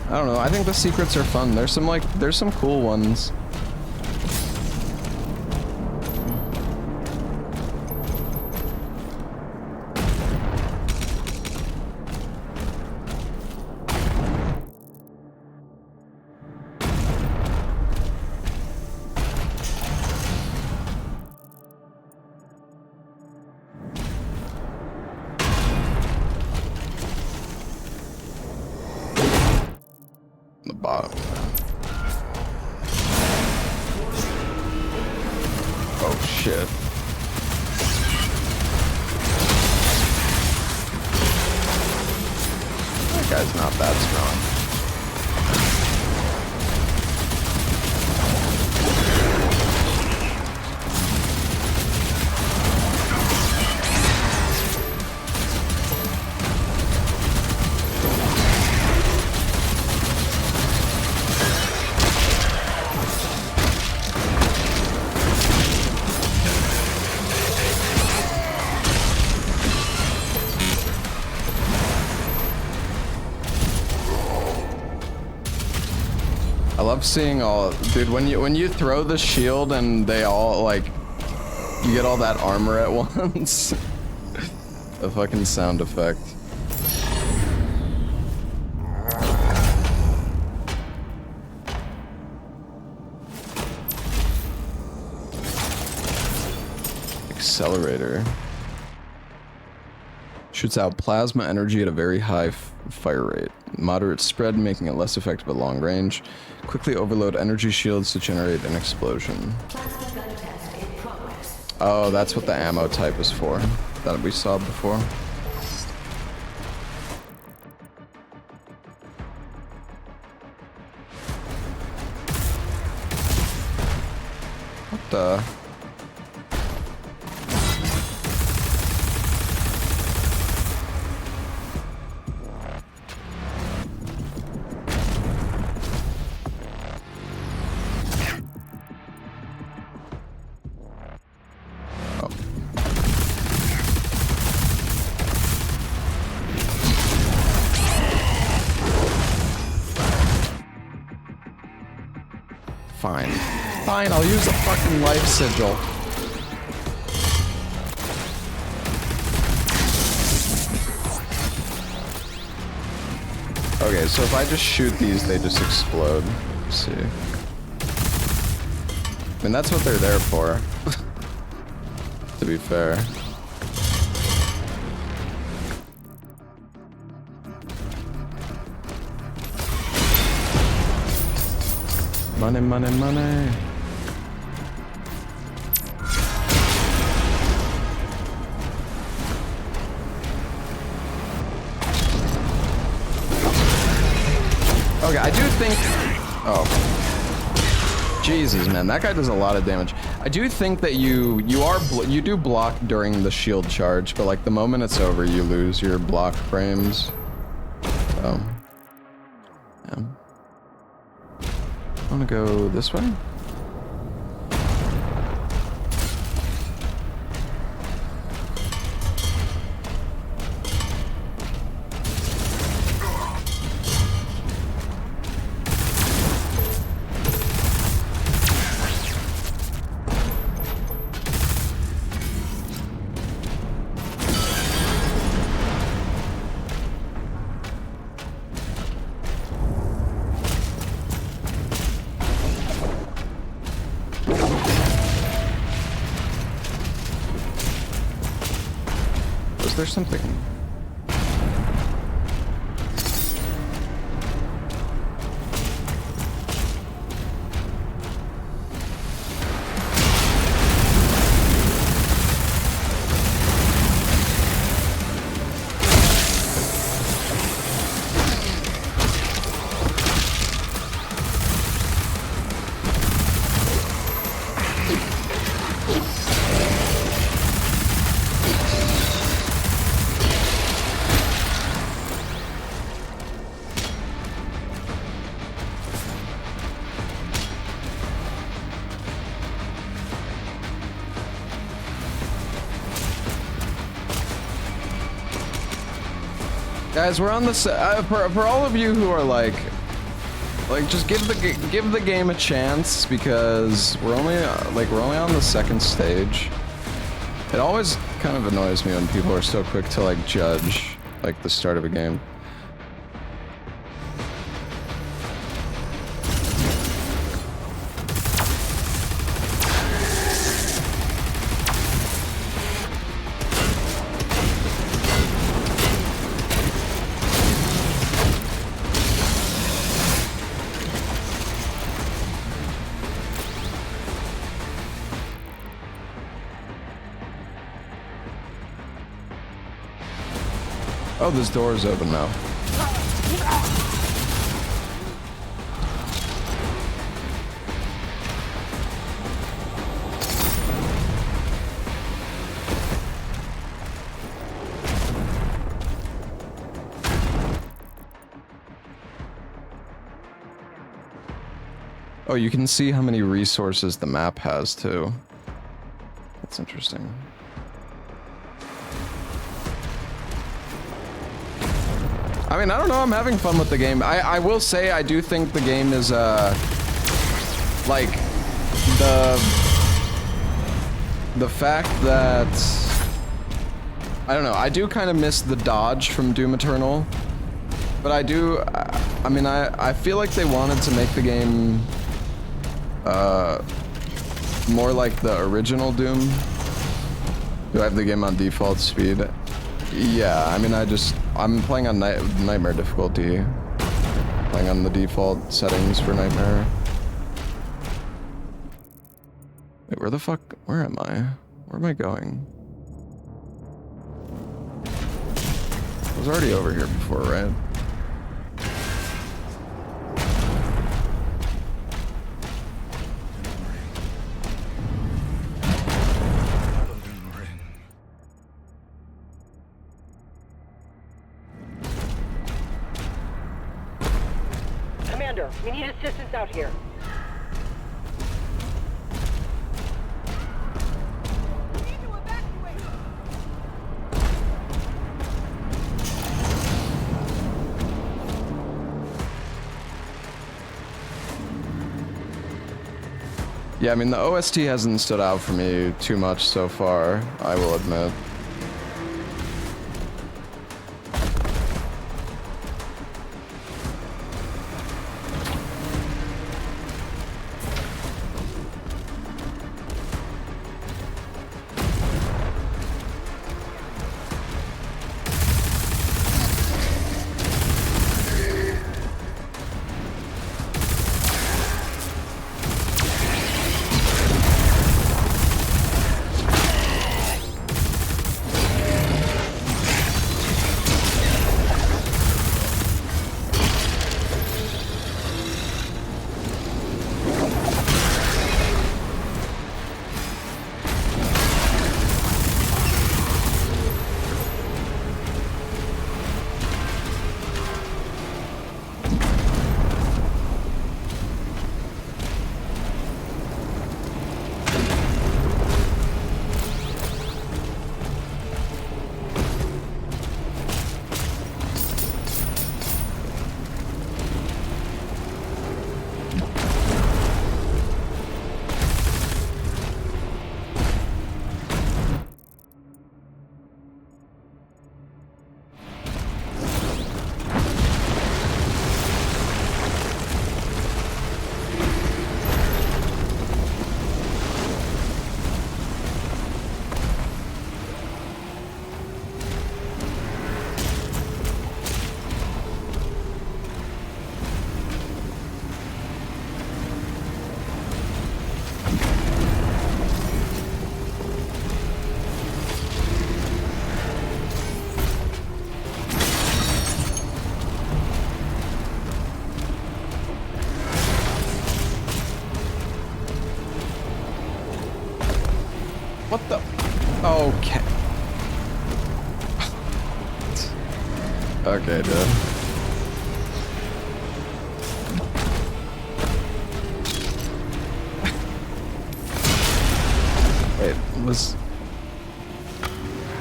I don't know. I think the secrets are fun. There's some cool ones. The bottom. Oh shit. That guy's not that strong. I love seeing all, dude, when you throw the shield and they all like, you get all that armor at once. The fucking sound effect. Accelerator. Shoots out plasma energy at a very high fire rate. Moderate spread, making it less effective at long range. Quickly overload energy shields to generate an explosion. Oh, that's what the ammo type is for. That we saw before. What the? Fine. Fine, I'll use a fucking life sigil. Okay, so if I just shoot these, they just explode. Let's see. I mean, that's what they're there for. To be fair. Money, money, money. Okay, I do think... Oh. Jesus, man, that guy does a lot of damage. I do think that you do block during the shield charge, but like the moment it's over, you lose your block frames. So, yeah. I want to go this way. There's something. Guys, we're on the for all of you who are like just give the game a chance, because we're only on the second stage. It always kind of annoys me when people are so quick to like judge like the start of a game. Oh, this door is open now. Oh, you can see how many resources the map has too. That's interesting. I mean, I don't know, I'm having fun with the game. I will say I do think the game is, like, the fact that, I don't know, I do kind of miss the dodge from Doom Eternal, but I do, I mean, I feel like they wanted to make the game, more like the original Doom. Do I have the game on default speed? Yeah, I mean, I'm playing on Nightmare difficulty. Playing on the default settings for Nightmare. Wait, where am I? Where am I going? I was already over here before, right? We need assistance out here. Yeah, I mean, the OST hasn't stood out for me too much so far, I will admit. What the? Okay. Okay, dude. Wait, was...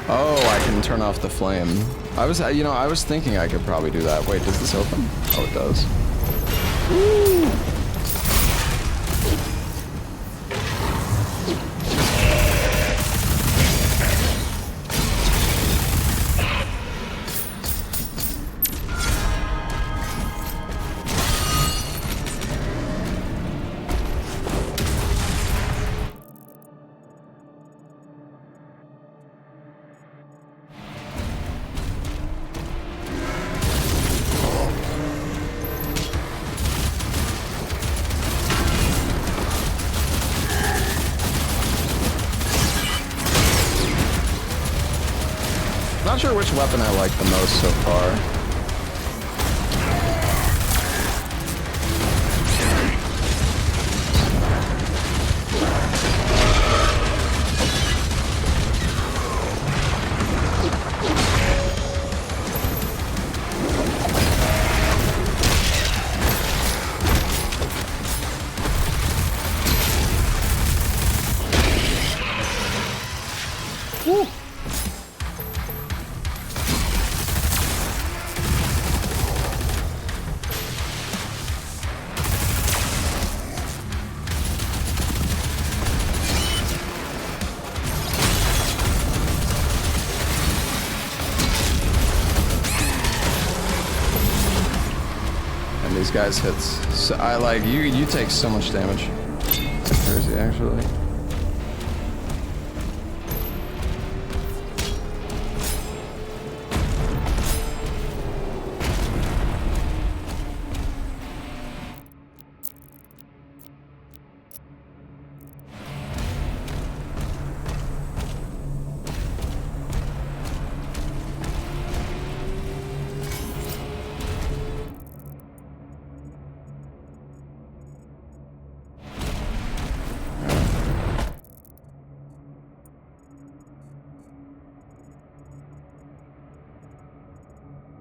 Oh, I can turn off the flame. I was thinking I could probably do that. Wait, does this open? Oh, it does. Woo! Not sure which weapon I like the most so far. Woo! These guys hits. So I like you take so much damage. Where is he actually?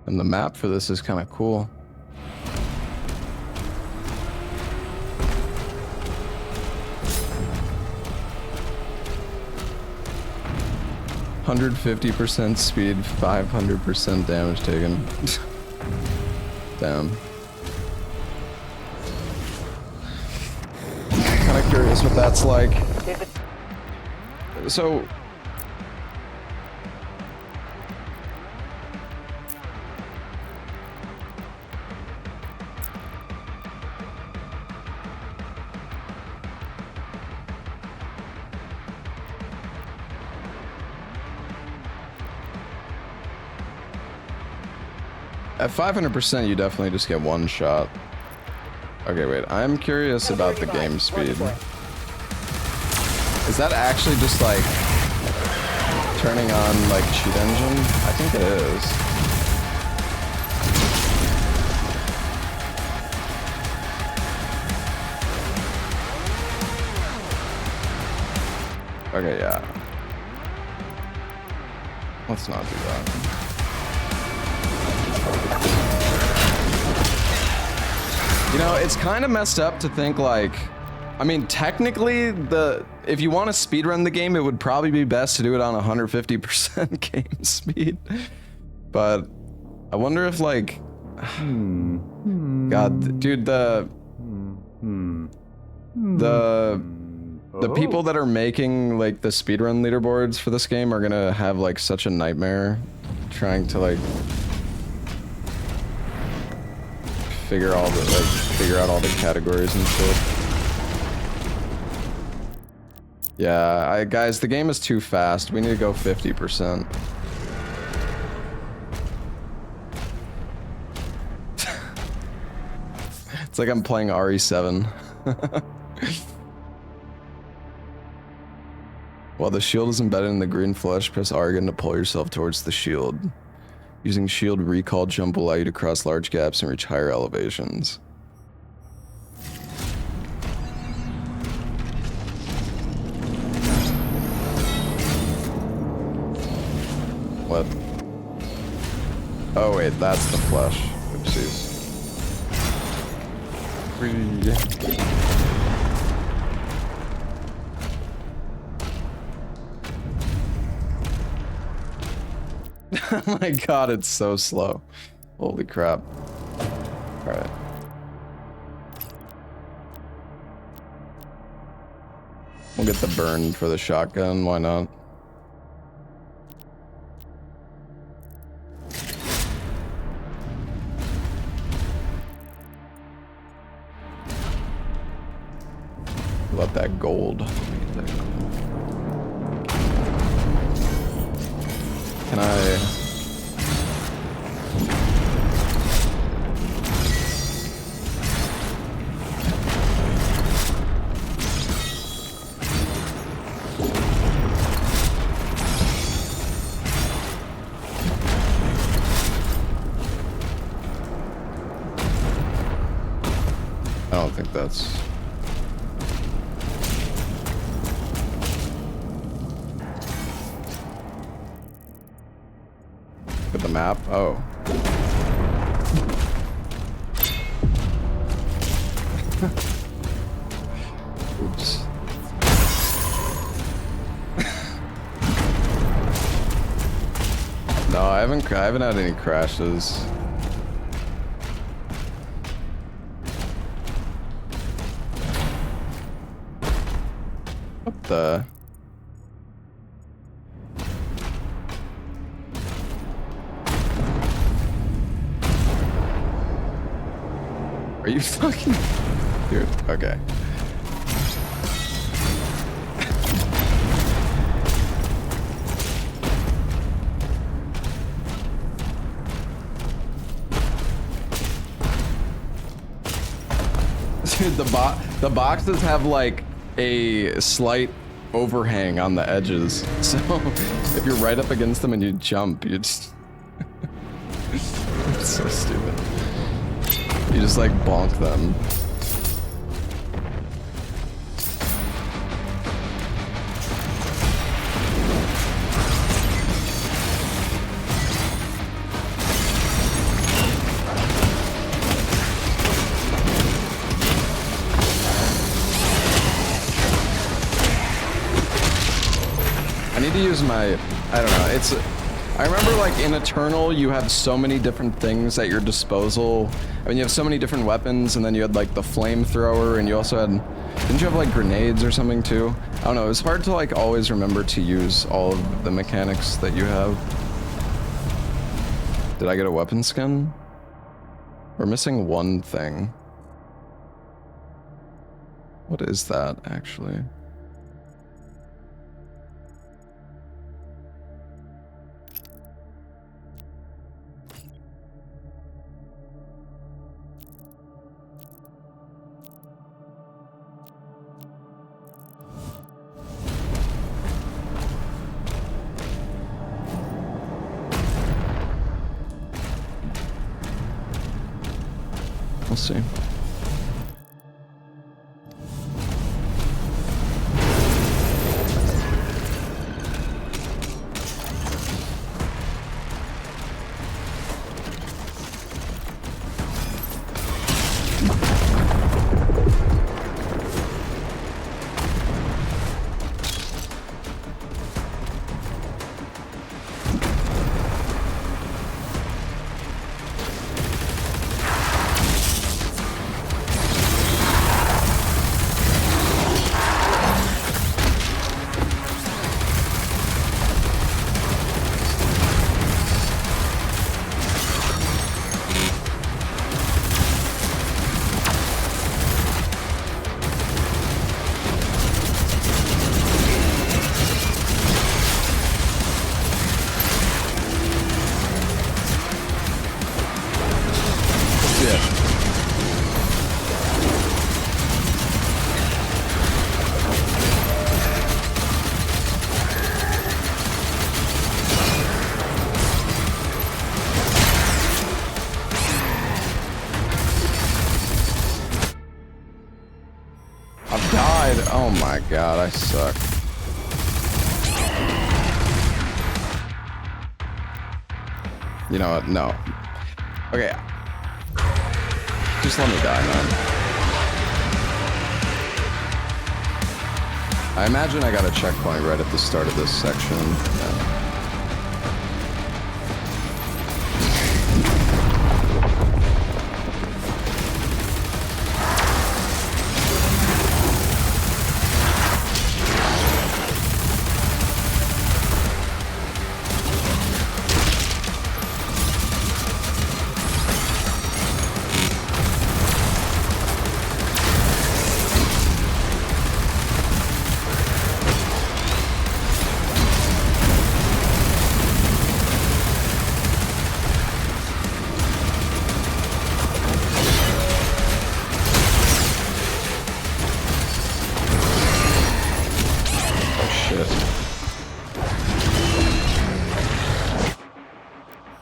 And the map for this is kind of cool. %150% speed, 500% damage taken. Damn. Kind of curious what that's like. So. At 500%, you definitely just get one shot. Okay, wait. I'm curious about the game speed. Is that actually just like turning on like cheat engine? I think it is. Okay, yeah. Let's not do that. You know, it's kind of messed up to think like, I mean, technically, if you want to speedrun the game, it would probably be best to do it on 150% game speed. But I wonder if like, God, dude, the people that are making like the speedrun leaderboards for this game are gonna have like such a nightmare trying to like figure out all the categories and shit. Yeah, guys, the game is too fast. We need to go 50%. It's like I'm playing RE7. While the shield is embedded in the green flesh, press R again to pull yourself towards the shield. Using shield recall jump will allow you to cross large gaps and reach higher elevations. wait, that's the flesh. Oopsies. Oh my god, it's so slow. Holy crap. Alright. We'll get the burn for the shotgun, why not? Let that gold. Can I... I don't think that's... Look at the map. Oh. Oops. No, I haven't had any crashes. What the? Are you fucking... Dude, okay. Dude, the boxes have like a slight overhang on the edges. So if you're right up against them and you jump, you just... It's so stupid. You just like bonk them. I need to use my, I don't know, it's, I remember like in Eternal you had so many different things at your disposal. I mean, you have so many different weapons, and then you had like the flamethrower, and you also had, didn't you have like grenades or something too? I don't know, it's hard to like always remember to use all of the mechanics that you have. Did I get a weapon skin? We're missing one thing. What is that actually? We'll see. Oh my god, I suck. You know what? No. Okay. Just let me die, man. I imagine I got a checkpoint right at the start of this section. Yeah.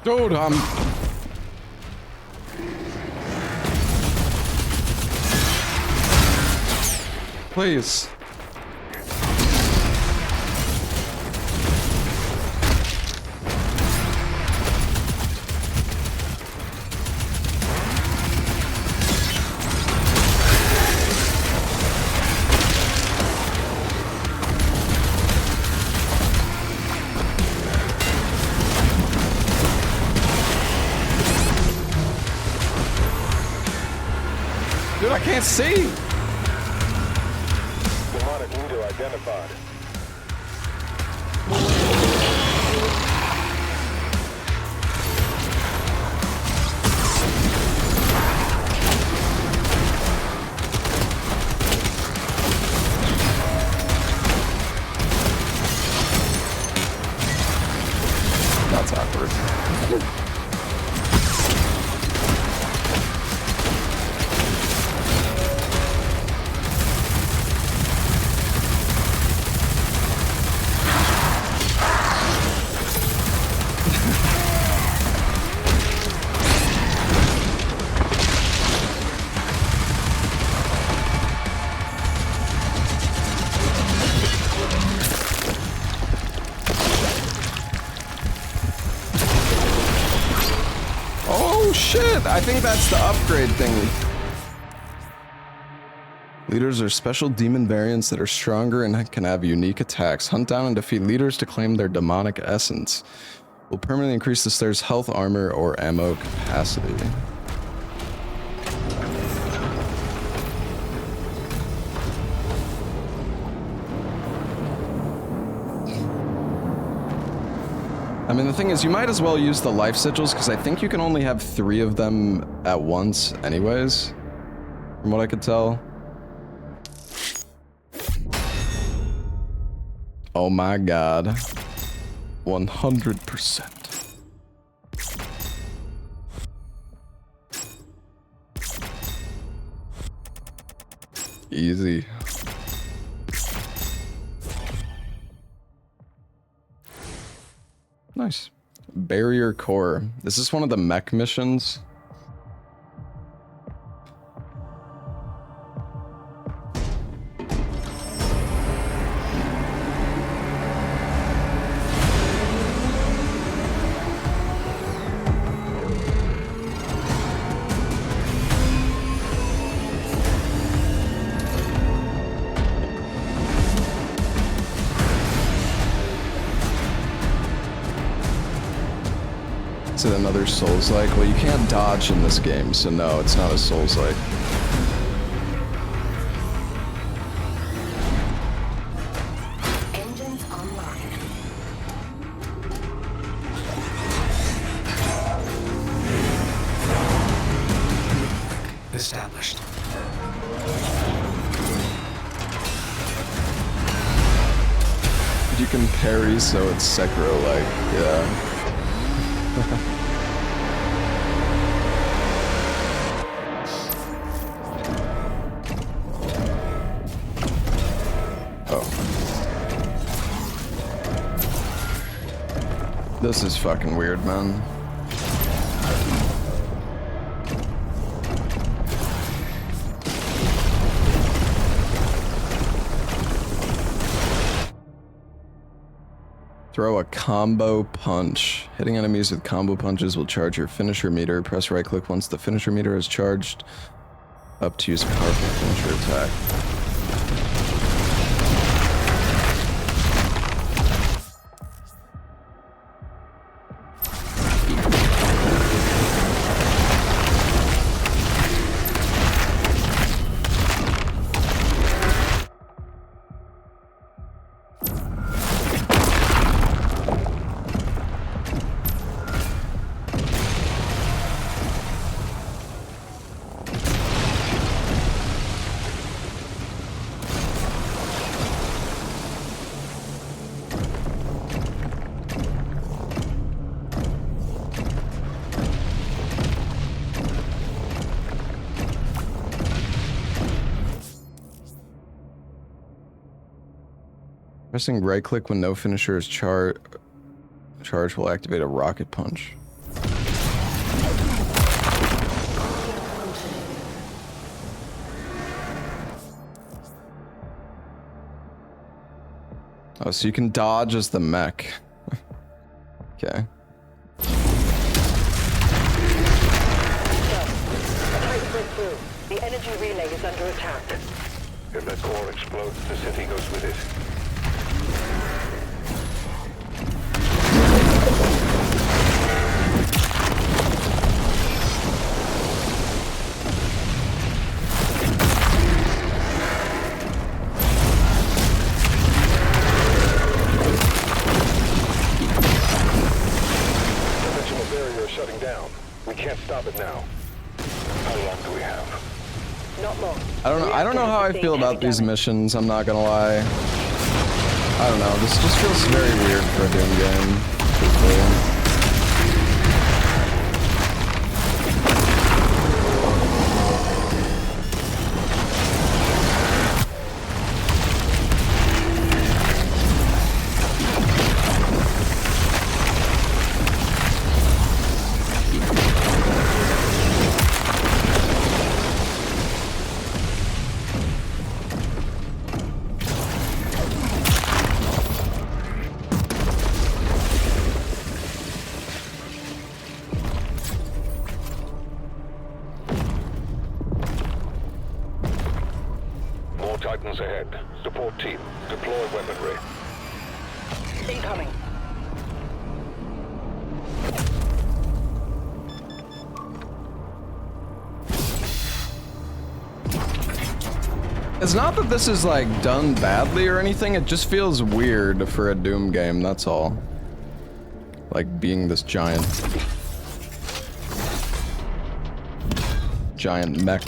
Dude, please. Dude, I can't see. Demonic leader identified. That's awkward. Oh shit, I think that's the upgrade thingy. Leaders are special demon variants that are stronger and can have unique attacks. Hunt down and defeat leaders to claim their demonic essence. Will permanently increase the Slayer's health, armor, or ammo capacity. I mean, the thing is, you might as well use the life sigils, because I think you can only have 3 of them at once anyways, from what I could tell. Oh my god. 100%. Easy. Nice. Barrier Core. Is this one of the mech missions? Is it another Souls-like? Well, you can't dodge in this game, so no, it's not a Souls-like. Engines online. Established. You can parry, so it's Sekiro-like, yeah. Oh. This is fucking weird, man. Throw a combo punch. Hitting enemies with combo punches will charge your finisher meter. Press right click once the finisher meter is charged up to use a powerful finisher attack. Pressing right click when no finisher is charged will activate a rocket punch. Oh, so you can dodge as the mech. Okay. The energy relay is under attack. If that core explodes, the city goes with it. Dimensional barrier is shutting down. We can't stop it now. How long do we have? Not long. I don't know how I feel about these missions, I'm not gonna lie. I don't know, this just feels very weird for a Doom game. Truthfully. Titans ahead. Support team, deploy weaponry. Incoming. It's not that this is like done badly or anything, it just feels weird for a Doom game, that's all. Like being this giant mech.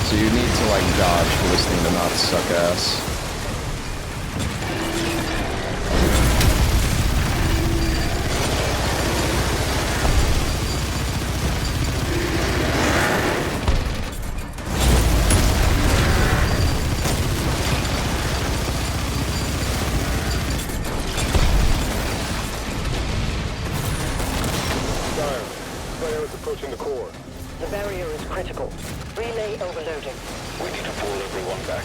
So you need to like dodge for this thing to not suck ass. Slayer is approaching the core. The barrier is critical. Relay overloading. We need to pull everyone back.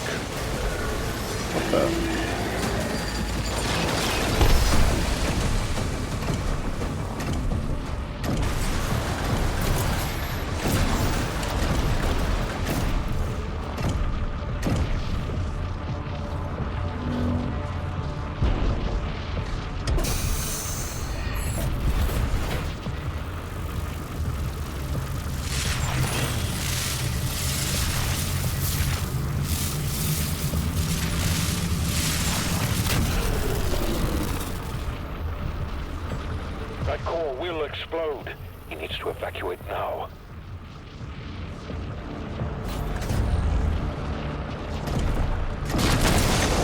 That core will explode. He needs to evacuate now.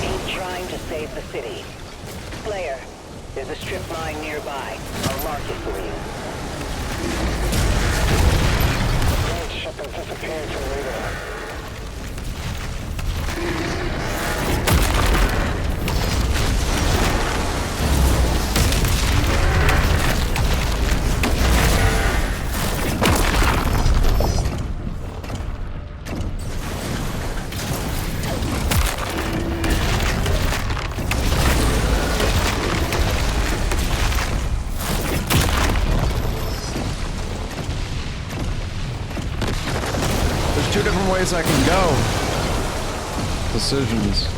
He's trying to save the city. Slayer, there's a strip mine nearby. I'll mark it for you. That ship has disappeared from radar. ways I can go. Decisions.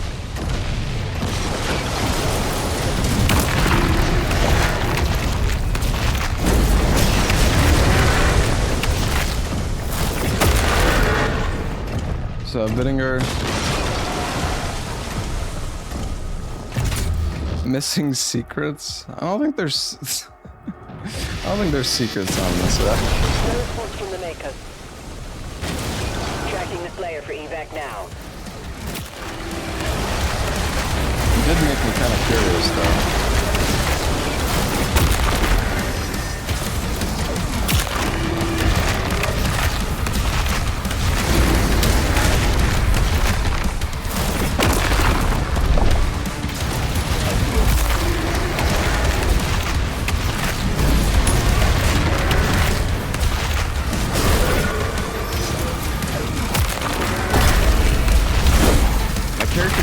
So, Bittinger. Missing secrets? I don't think there's secrets on this. No reports from the Makers. Tracking the Slayer for evac now. It did make me kind of curious, though.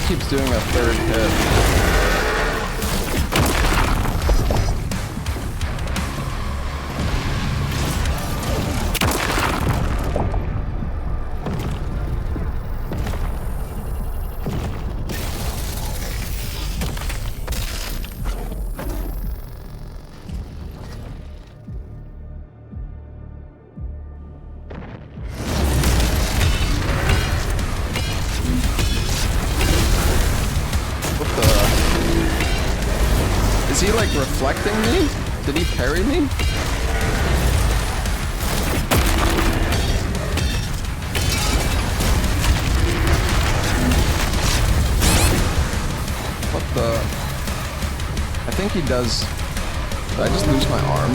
Keeps doing a third hit. Is he like reflecting me? Did he parry me? What the? I think he does. Did I just lose my arm?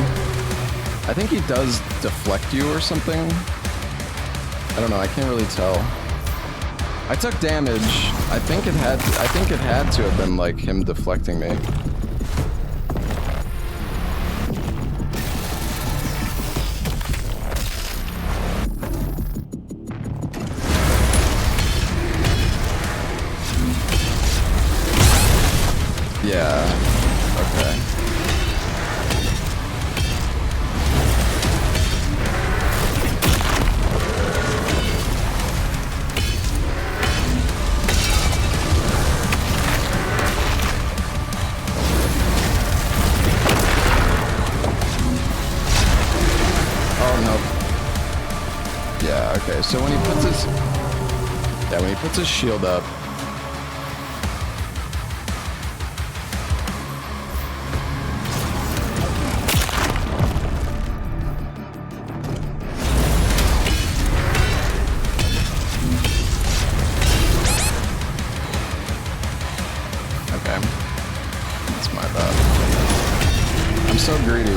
I think he does deflect you or something. I don't know, I can't really tell. I took damage. I think it had to have been like him deflecting me. Yeah, okay. Oh, no. Yeah, okay, so when he puts his shield up, so greedy.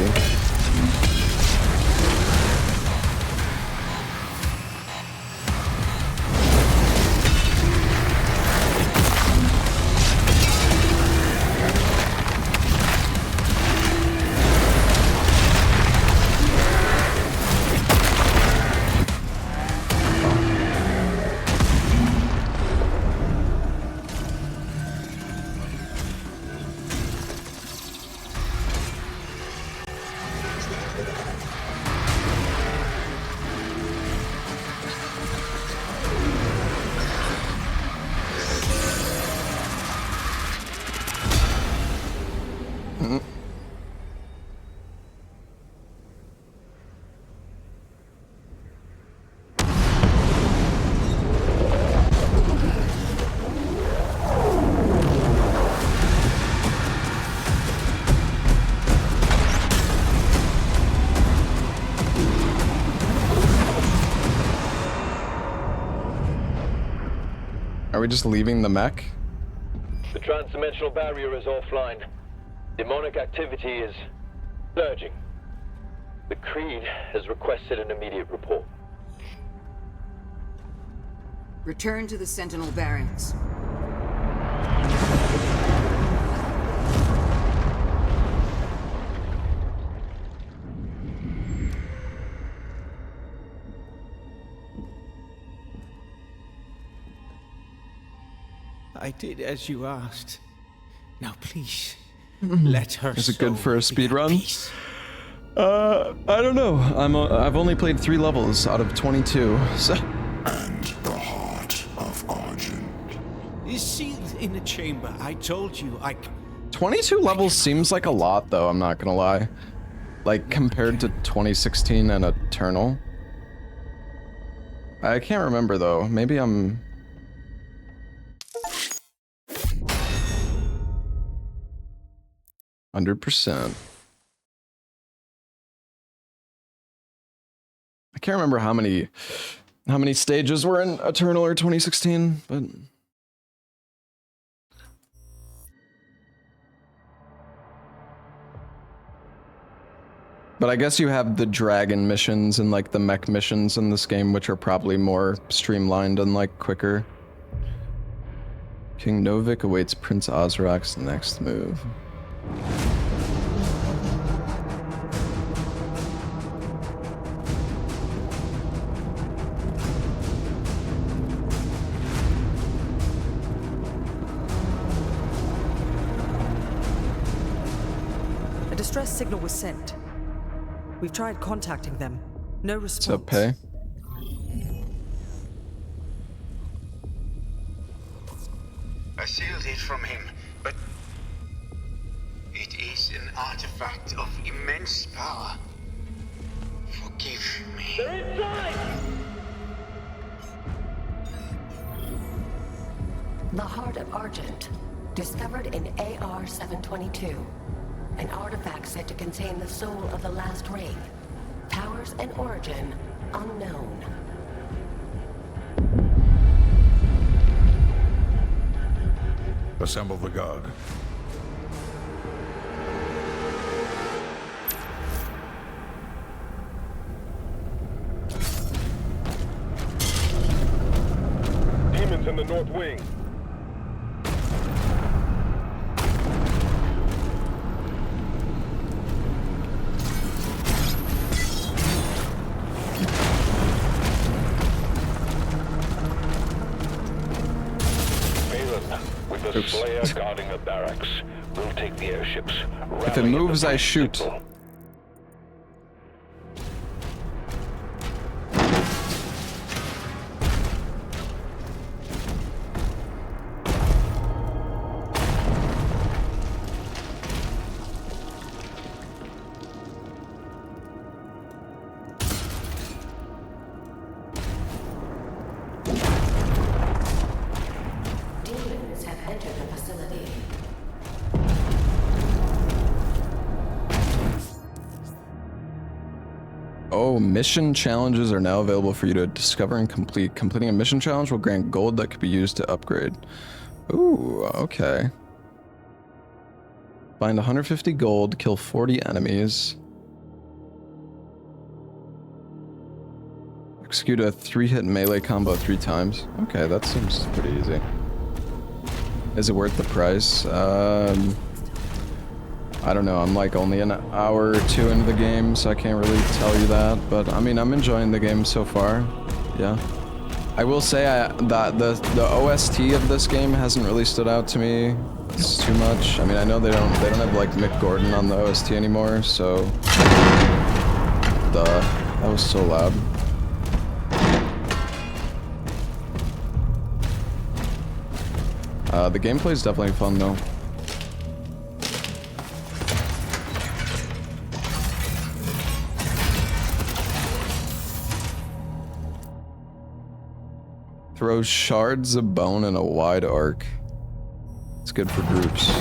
Are we just leaving the mech? The transdimensional barrier is offline. Demonic activity is surging. The Creed has requested an immediate report. Return to the Sentinel barracks. I did as you asked. Now please, let her. Is it good for a speed run? I don't know. I've only played 3 levels out of 22, so. And the is sealed in a chamber. I told you, 22 levels seems like a lot, though, I'm not gonna lie. Like, compared to 2016 and Eternal. I can't remember, though. Maybe I'm... %. I can't remember how many stages were in Eternal or 2016, but... But I guess you have the dragon missions and like the mech missions in this game, which are probably more streamlined and like quicker. King Novik awaits Prince Ozrak's next move. A distress signal was sent. We've tried contacting them. No response. What's up, Pay? I sealed it from him, but it is an artifact of immense power. Forgive me. They're inside! The Heart of Argent, discovered in AR-722. An artifact said to contain the soul of the last wraith. Powers and origin unknown. Assemble the guard. Demons in the north wing. The Slayer guarding the barracks. We'll take the airships. If it moves, I shoot. Oh, mission challenges are now available for you to discover and complete. Completing a mission challenge will grant gold that could be used to upgrade. Ooh, okay. Find 150 gold, kill 40 enemies. Execute a 3-hit melee combo 3 times. Okay, that seems pretty easy. Is it worth the price? I don't know, I'm like only an hour or 2 into the game, so I can't really tell you that, but I mean, I'm enjoying the game so far, yeah. I will say that the OST of this game hasn't really stood out to me too much. I mean, I know they don't have like Mick Gordon on the OST anymore, so... that was so loud. The gameplay is definitely fun though. Throws shards of bone in a wide arc. It's good for groups.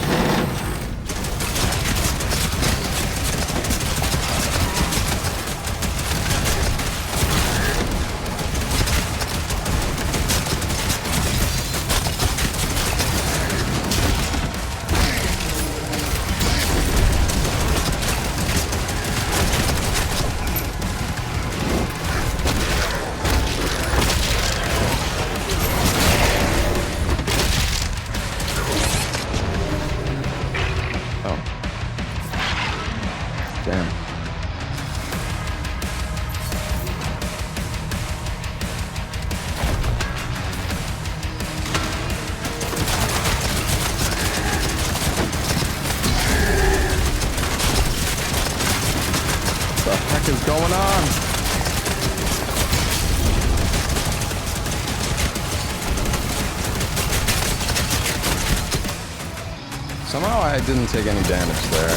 Somehow I didn't take any damage there.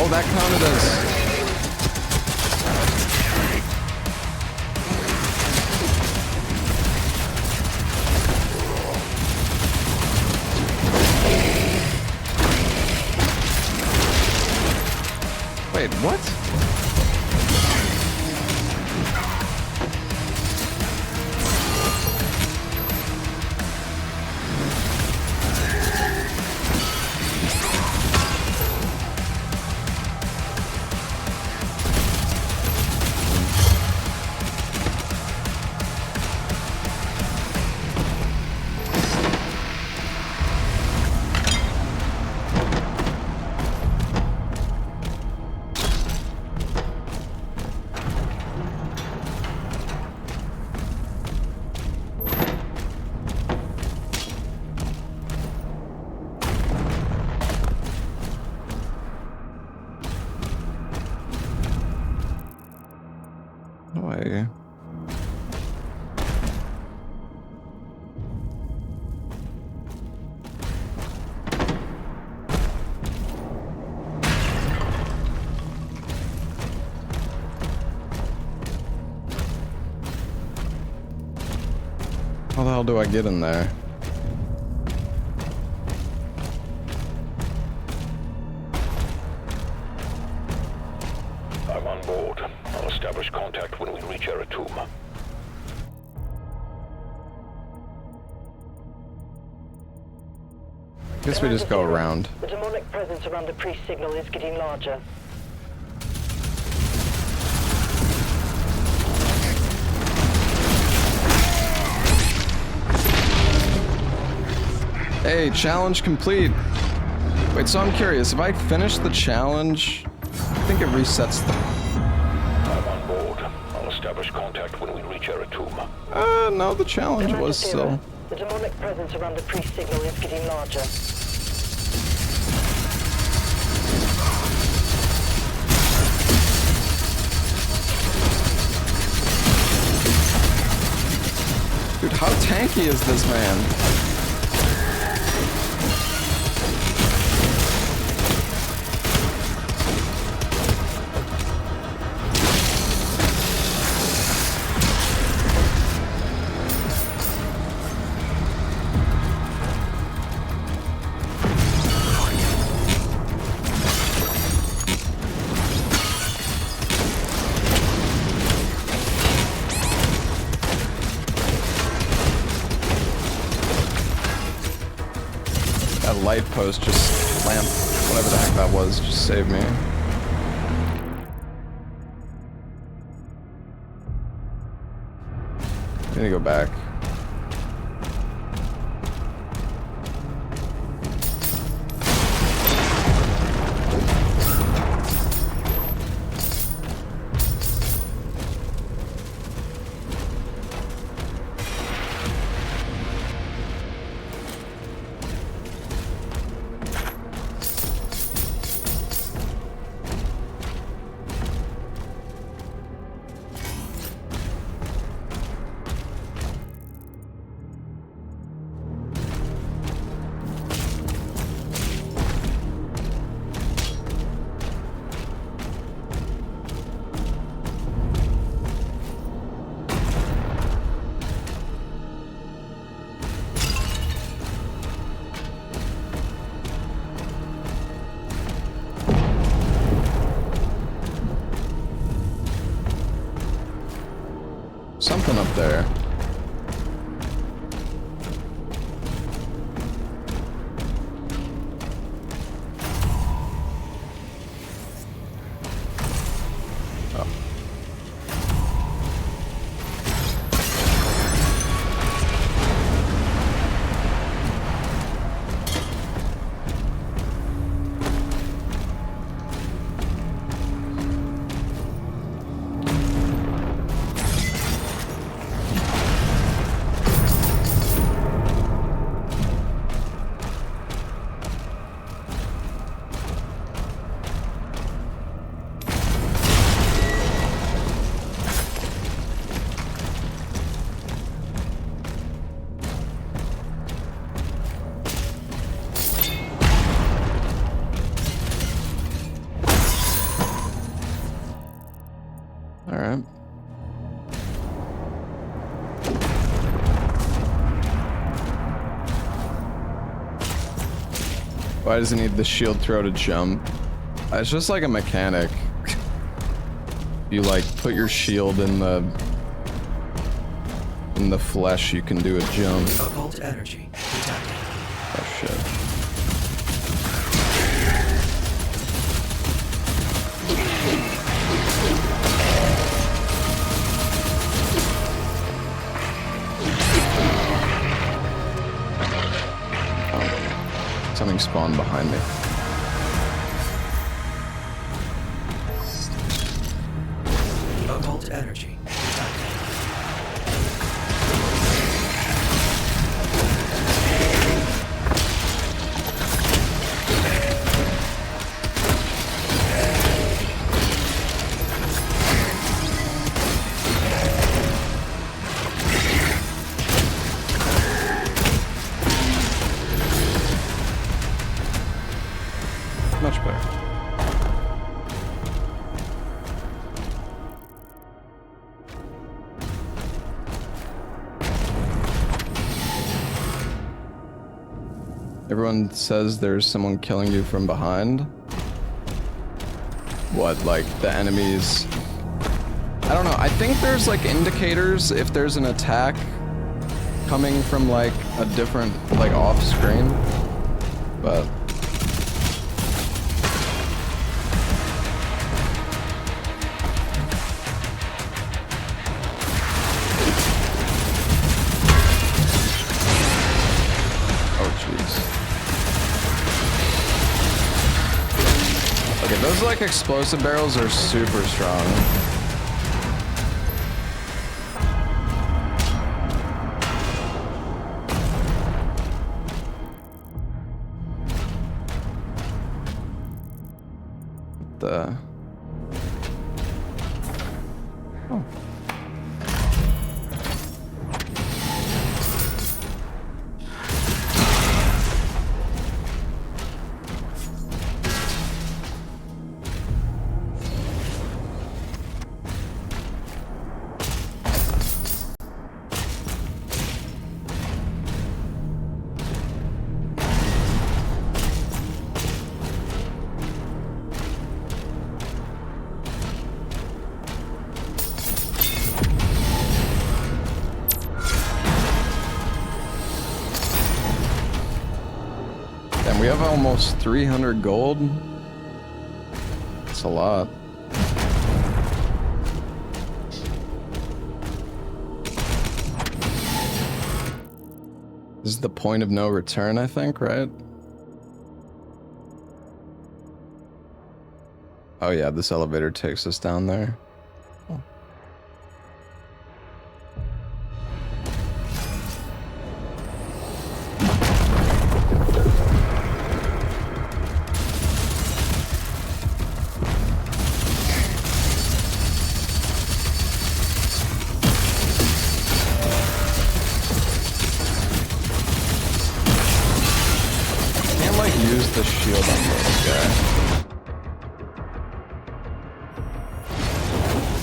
Oh, that counted as... Wait, what? Why? How the hell do I get in there? I'm on board. I'll establish contact when we reach Eratum. Guess we just go around. The demonic presence around the priest signal is getting larger. Hey, challenge complete. Wait, so I'm curious, if I finish the challenge, I think it resets the... I'm on board. I'll establish contact when we reach Eratum. No, the challenge was still... The demonic presence around the priest signal is getting larger. Dude, how tanky is this man? That light post just lamp, whatever the heck that was, just saved me. I need to go back. Something up there. Alright. Why does it need the shield throw to jump? It's just like a mechanic. You like put your shield in the flesh, you can do a jump. Occult energy detected. Oh shit. Oh. Something spawned behind me. Occult energy detected. Much better. Everyone says there's someone killing you from behind. What, like the enemies? I don't know. I think there's like indicators if there's an attack coming from like a different, like off screen. But those like explosive barrels are super strong. Oh. We have almost 300 gold. That's a lot. This is the point of no return, I think, right? Oh yeah, this elevator takes us down there. Use the shield on this guy.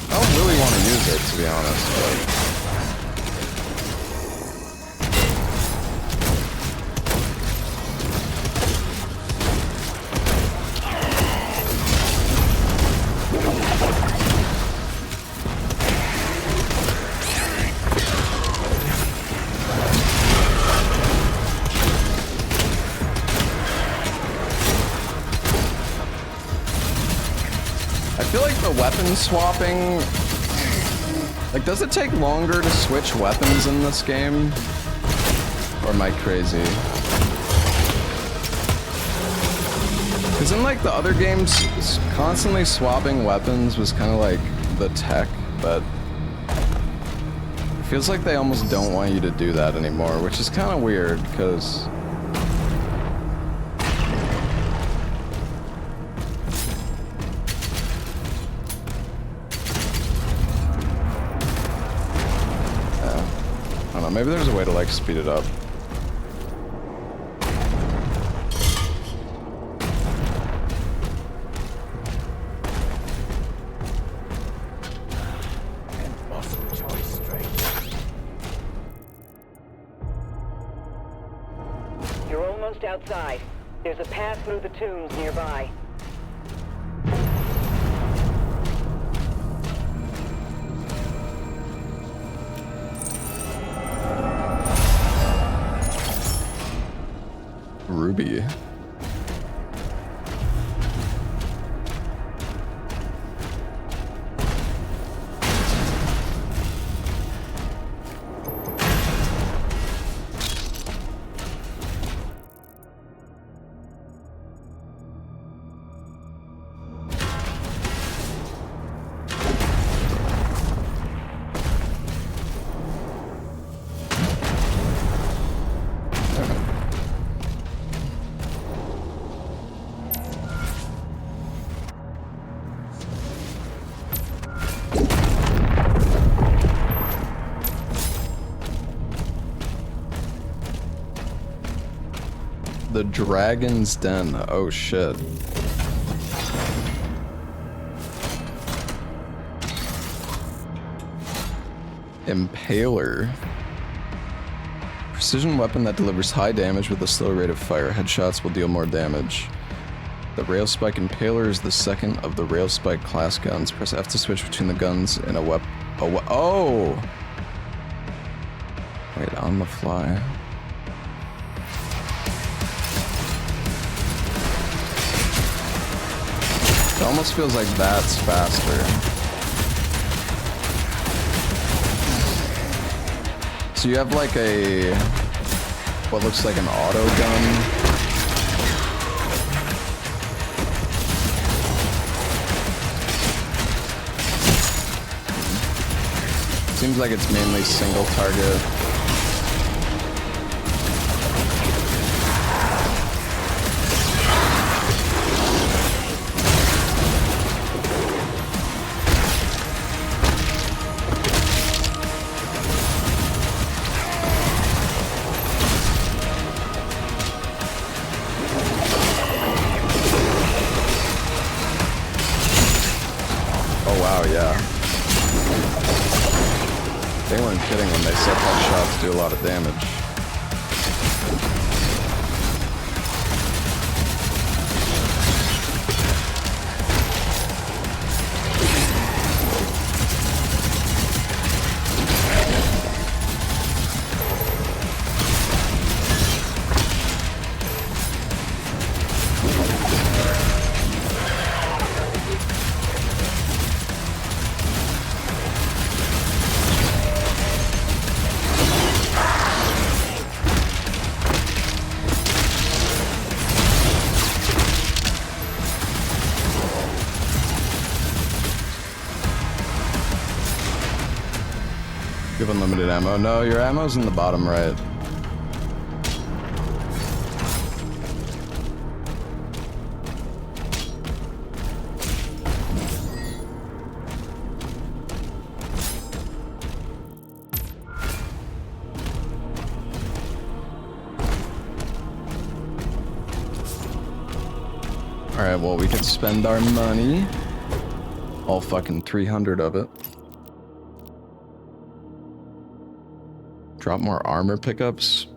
I don't really want to use it, to be honest, but I feel like the weapon swapping, like, does it take longer to switch weapons in this game? Or am I crazy? Because in like the other games, constantly swapping weapons was kind of like the tech, but it feels like they almost don't want you to do that anymore, which is kind of weird, because maybe there's a way to like speed it up. almost outside. There's a path through the tombs nearby. Ruby. The Dragon's Den. Oh shit. Impaler. Precision weapon that delivers high damage with a slow rate of fire. Headshots will deal more damage. The Railspike Impaler is the second of the Railspike class guns. Press F to switch between the guns in a weapon. Oh! Wait, on the fly. It almost feels like that's faster. So you have like a, what looks like an auto gun. Seems like it's mainly single target. They weren't kidding when they said headshots do a lot of damage. You have unlimited ammo. No, your ammo's in the bottom right. Alright, well, we could spend our money. All fucking 300 of it. Drop more armor pickups.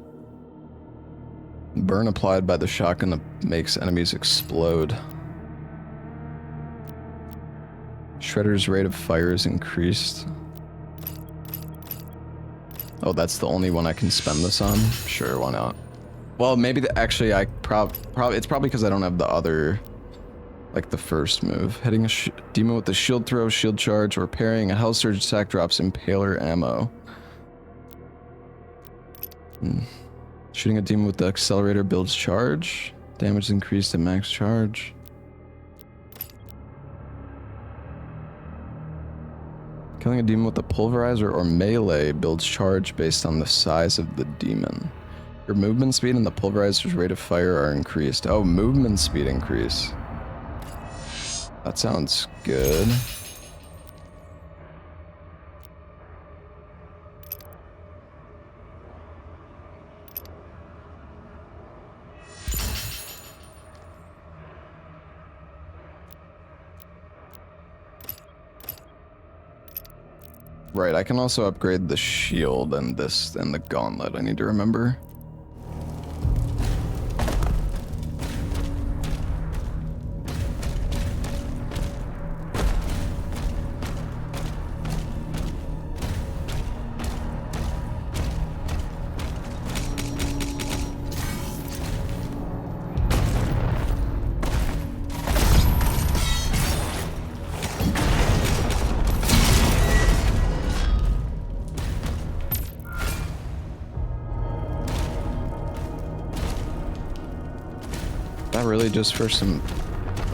Burn applied by the shotgun that makes enemies explode. Shredder's rate of fire is increased. Oh, that's the only one I can spend this on? Sure, why not? Well, maybe actually I it's probably because I don't have the other, like the first move. Hitting a demon with a shield throw, shield charge, or parrying a hell surge attack drops impaler ammo. Shooting a demon with the accelerator builds charge. Damage increased at max charge. Killing a demon with a pulverizer or melee builds charge based on the size of the demon. Your movement speed and the pulverizer's rate of fire are increased. Oh, movement speed increase. That sounds good. Right, I can also upgrade the shield and this and the gauntlet. I need to remember. really just for some,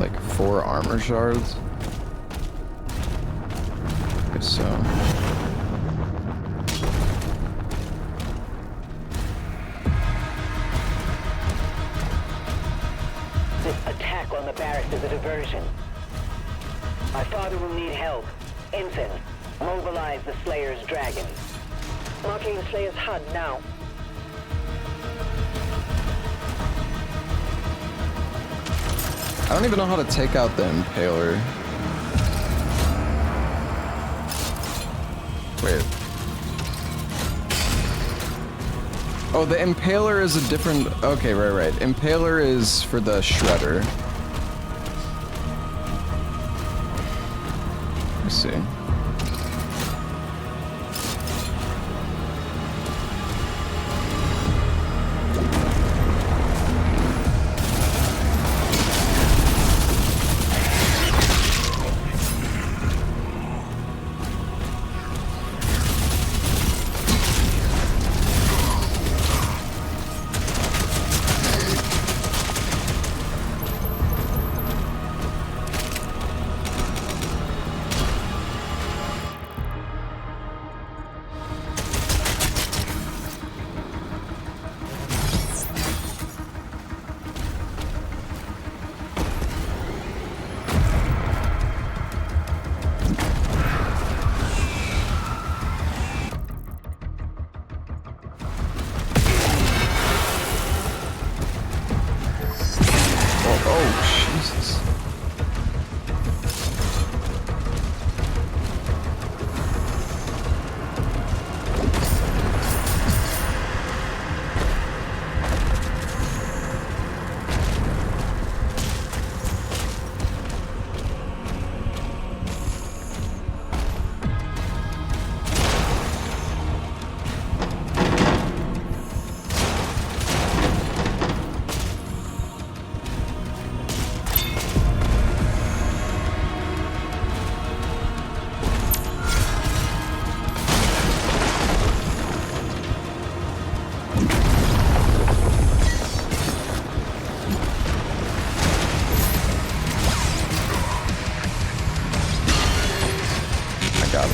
like, 4 armor shards? I guess so. This attack on the barracks is a diversion. My father will need help. Ensign, mobilize the Slayer's dragon. Marking the Slayer's HUD now. I don't even know how to take out the Impaler. Wait. Oh, the Impaler is a different... Okay, right. Impaler is for the Shredder. Let's see.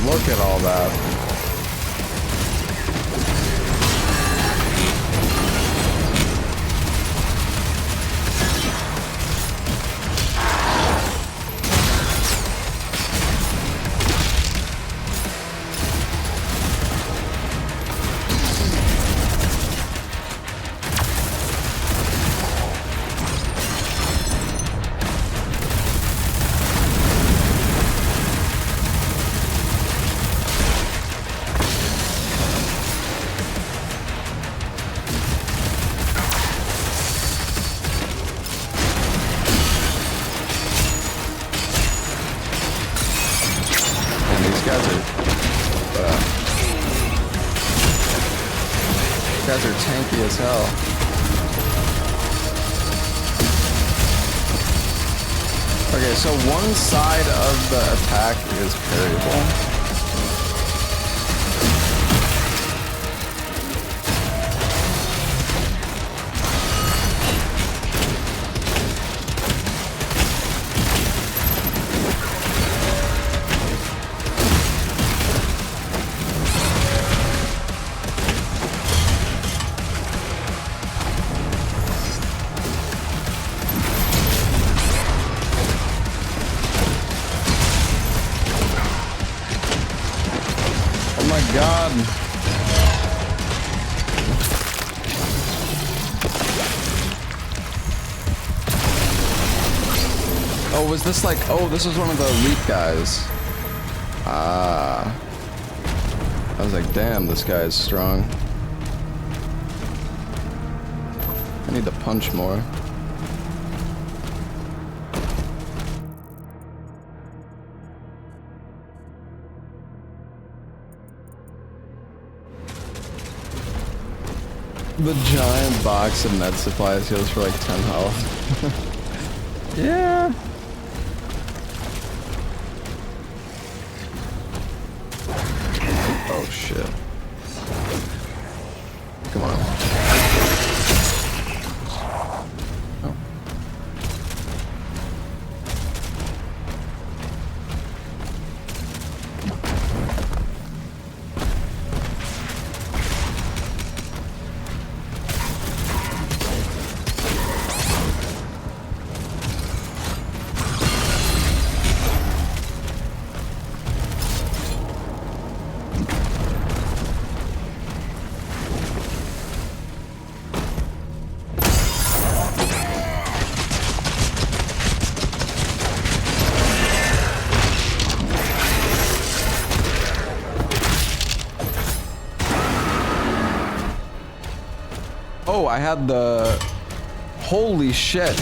Look at all that. Guys are tanky as hell. Okay, so one side of the attack is parryable. God. Oh, was this like, oh, this was one of the elite guys. Ah. I was like, damn, this guy is strong. I need to punch more. The giant box of med supplies heals for like 10 health. Yeah. Oh shit. Come on. Oh. Oh, I had the... Holy shit.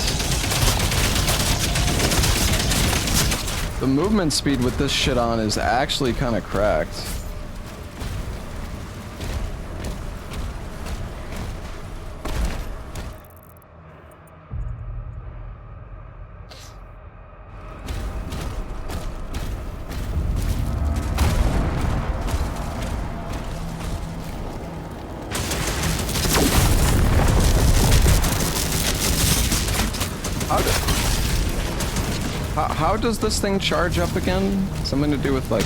The movement speed with this shit on is actually kind of cracked. How does this thing charge up again? Something to do with like...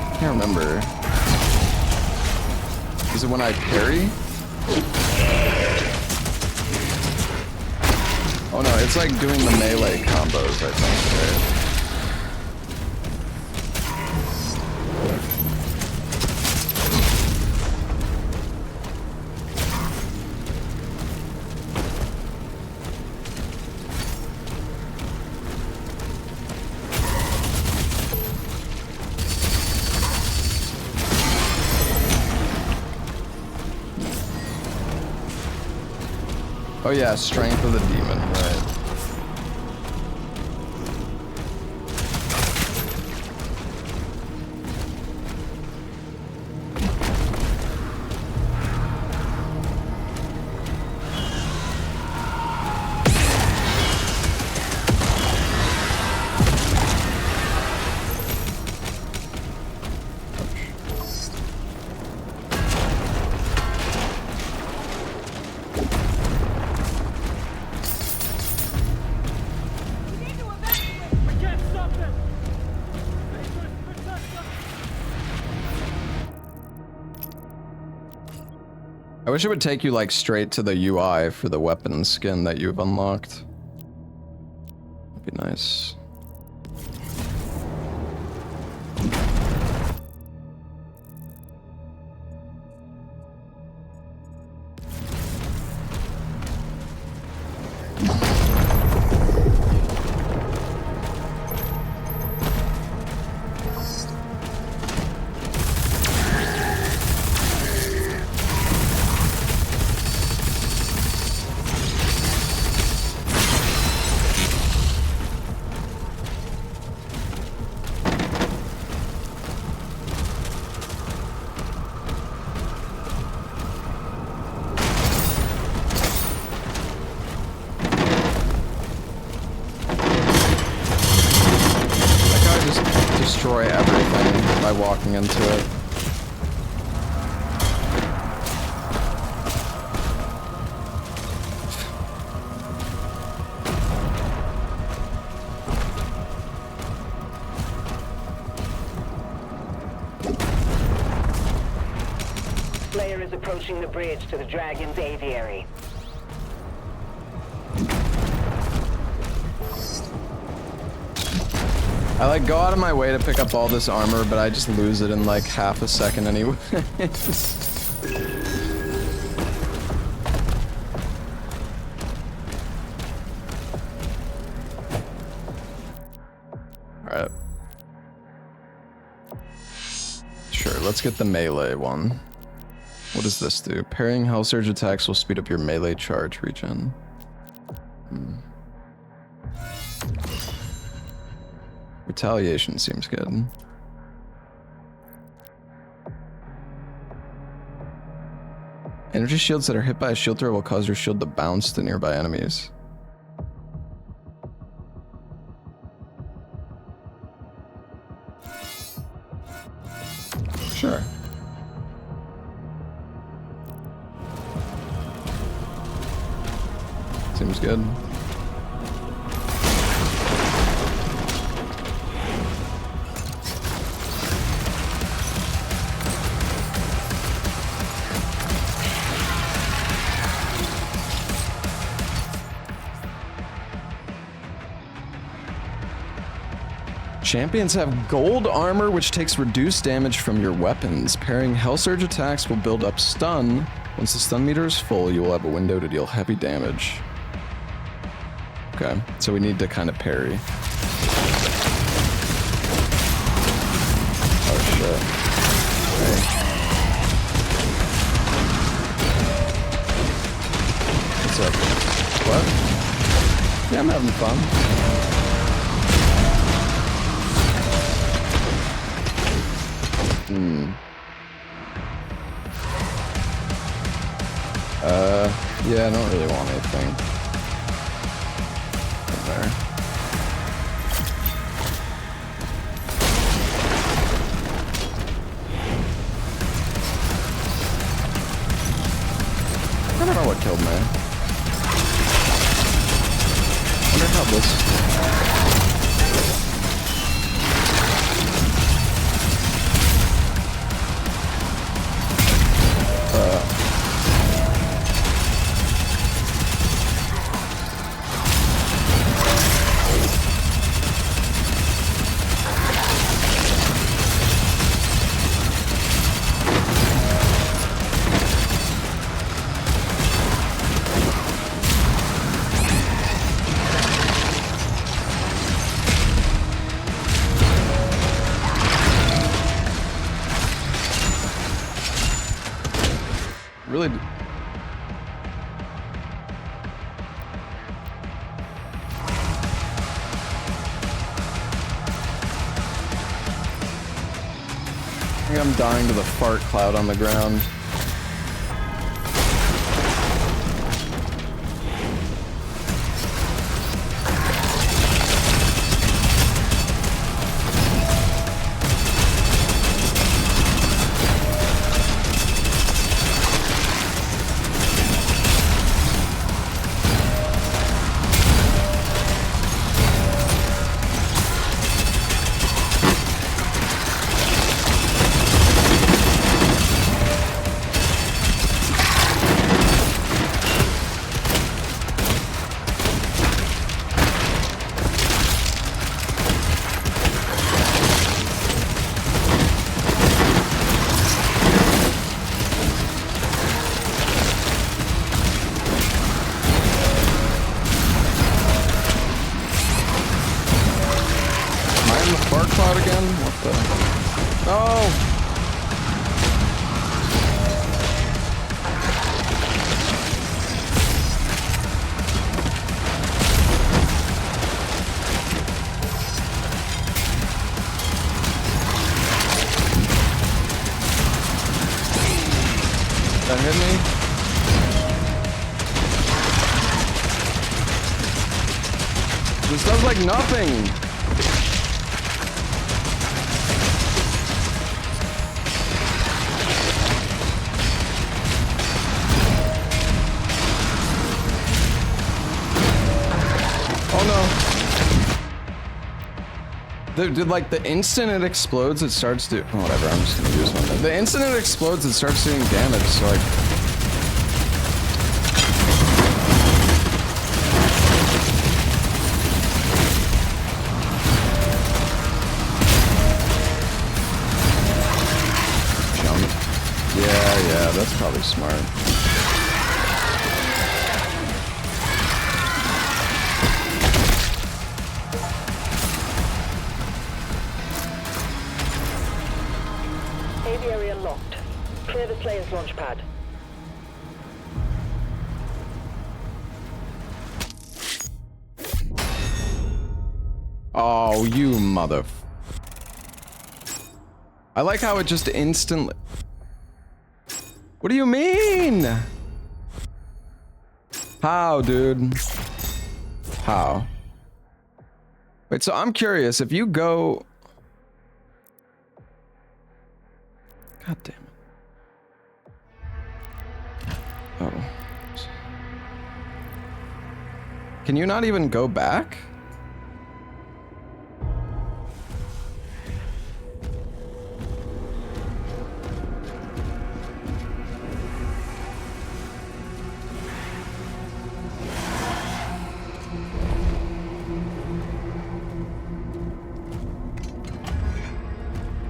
I can't remember. Is it when I parry? Oh no, it's like doing the melee combos, I think, right? Oh yeah, strength of the demon, right. I wish it would take you like straight to the UI for the weapon skin that you've unlocked. That'd be nice. Destroy everything by walking into it. Slayer is approaching the bridge to the Dragon's aviary. I like go out of my way to pick up all this armor, but I just lose it in like half a second anyway. Alright. Sure, let's get the melee one. What does this do? Parrying Hell Surge attacks will speed up your melee charge regen. Retaliation seems good. Energy shields that are hit by a shield throw will cause your shield to bounce to nearby enemies. Sure. Seems good. Champions have gold armor, which takes reduced damage from your weapons. Parrying Hell Surge attacks will build up stun. Once the stun meter is full, you will have a window to deal heavy damage. Okay, so we need to kind of parry. Oh shit. Okay. I'm having fun. Yeah, I don't really want anything in there. I don't know what killed me. I wonder how this... really... I think I'm dying to the fart cloud on the ground. That hit me? This does like nothing! Oh no. Did like the instant it explodes, it starts to... Oh, whatever, I'm just gonna use one. The instant it explodes, it starts doing damage, so like... Jump. Yeah, that's probably smart. Area locked. Clear the Slayer's launch pad. Oh, you mother... I like how it just instantly... What do you mean? How, dude? How? Wait, so I'm curious, if you go... God damn it. Oh. Can you not even go back?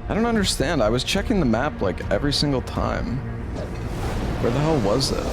I don't understand. I was checking the map like every single time. Where the hell was it?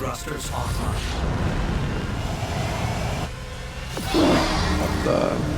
Thrusters online. What the?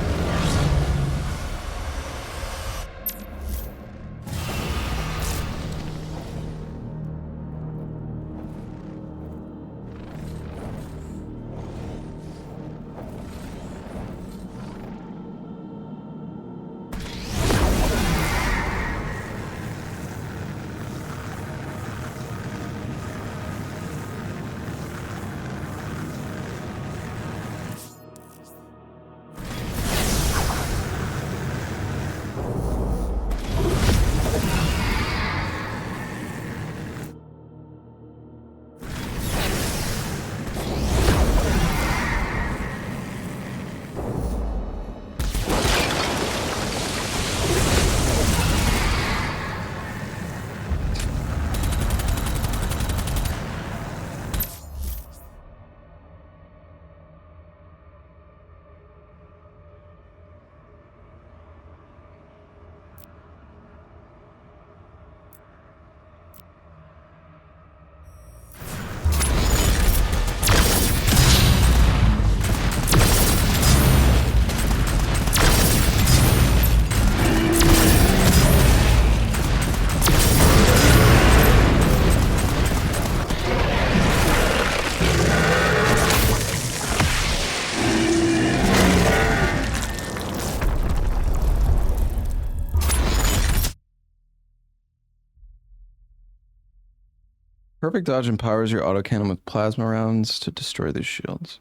Perfect dodge empowers your autocannon with plasma rounds to destroy these shields.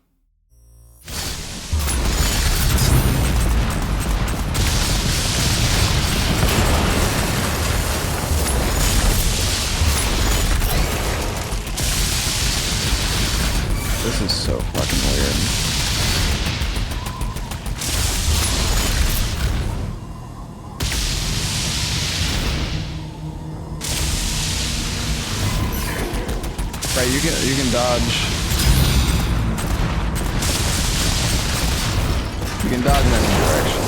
This is so fucking weird. Right, you can dodge. You can dodge in any direction.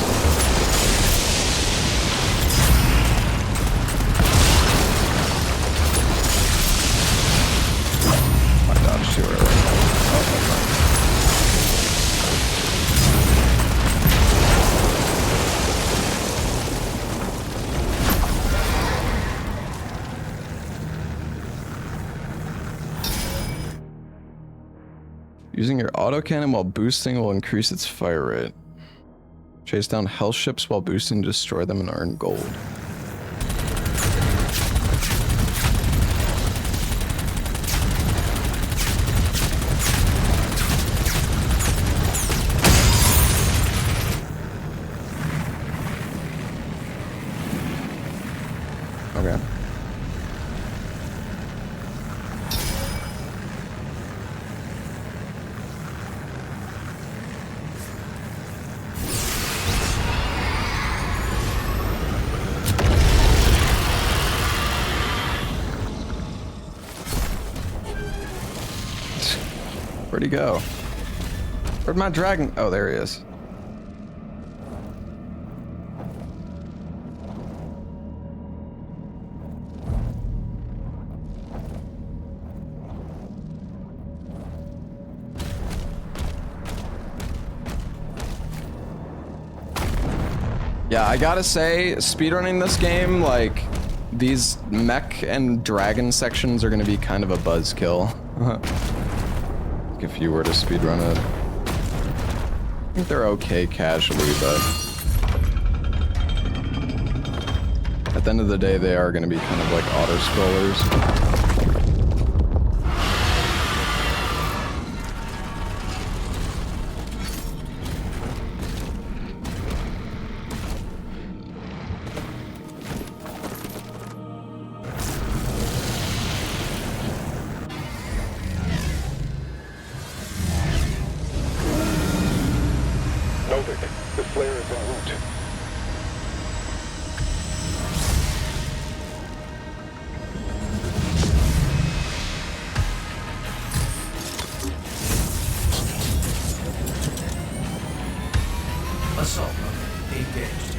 I dodged too early. Oh, that's fine. Using your autocannon while boosting will increase its fire rate. Chase down hell ships while boosting to destroy them and earn gold. Okay. Where'd he go? Where'd my dragon? Oh, there he is. Yeah, I gotta say, speedrunning this game, like, these mech and dragon sections are gonna be kind of a buzzkill. If you were to speedrun it. I think they're okay casually, but at the end of the day, they are going to be kind of like auto-scrollers. Assault mode engaged.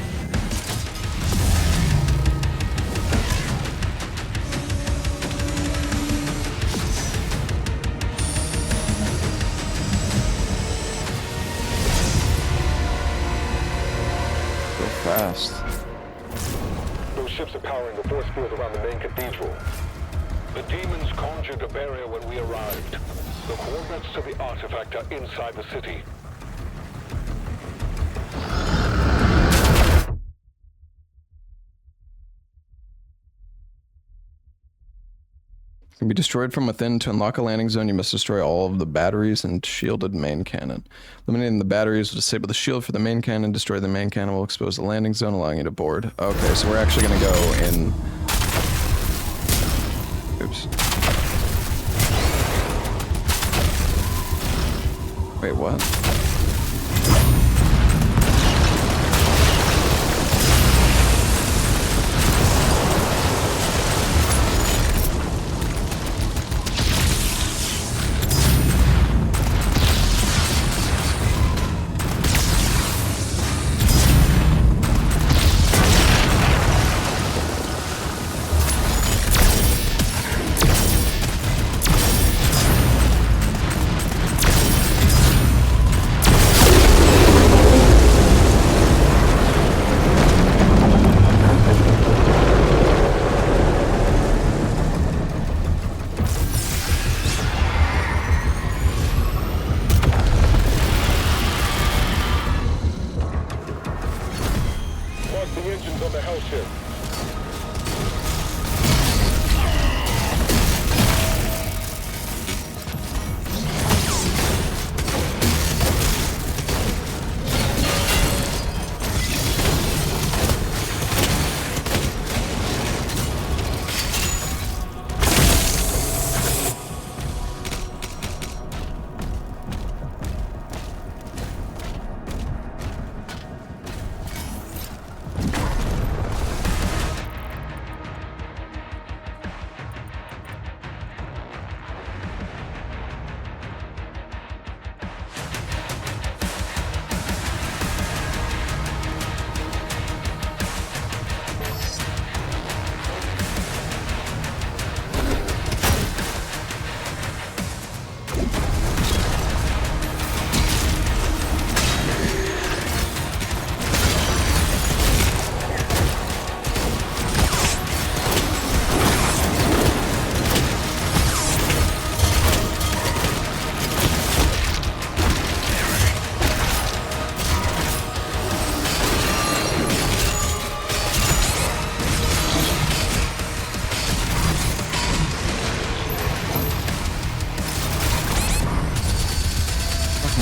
fast. Those ships are powering the force field around the main cathedral. The demons conjured a barrier when we arrived. The coordinates to the artifact are inside the city. Can be destroyed from within. To unlock a landing zone, you must destroy all of the batteries and shielded main cannon. Eliminating the batteries will disable the shield for the main cannon. Destroy the main cannon will expose the landing zone, allowing you to board. Okay, so we're actually gonna go in... Oops. Wait, what?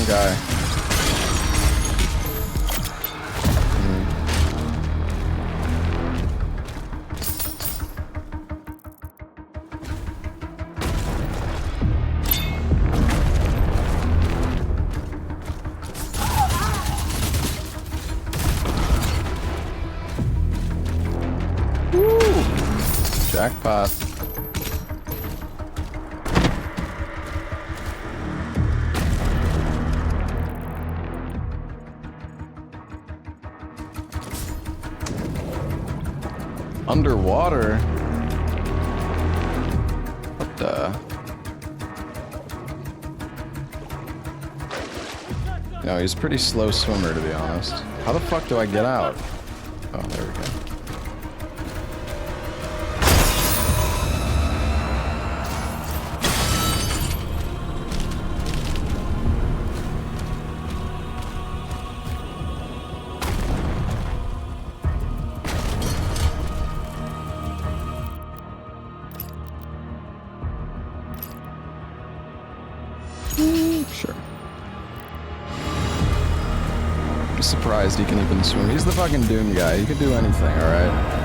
Guy. Woo! Jackpot. Underwater? What the? No, he's a pretty slow swimmer, to be honest. How the fuck do I get out? Oh, there we go. Sure. I'm surprised he can even swim. He's the fucking Doom guy. He could do anything, alright?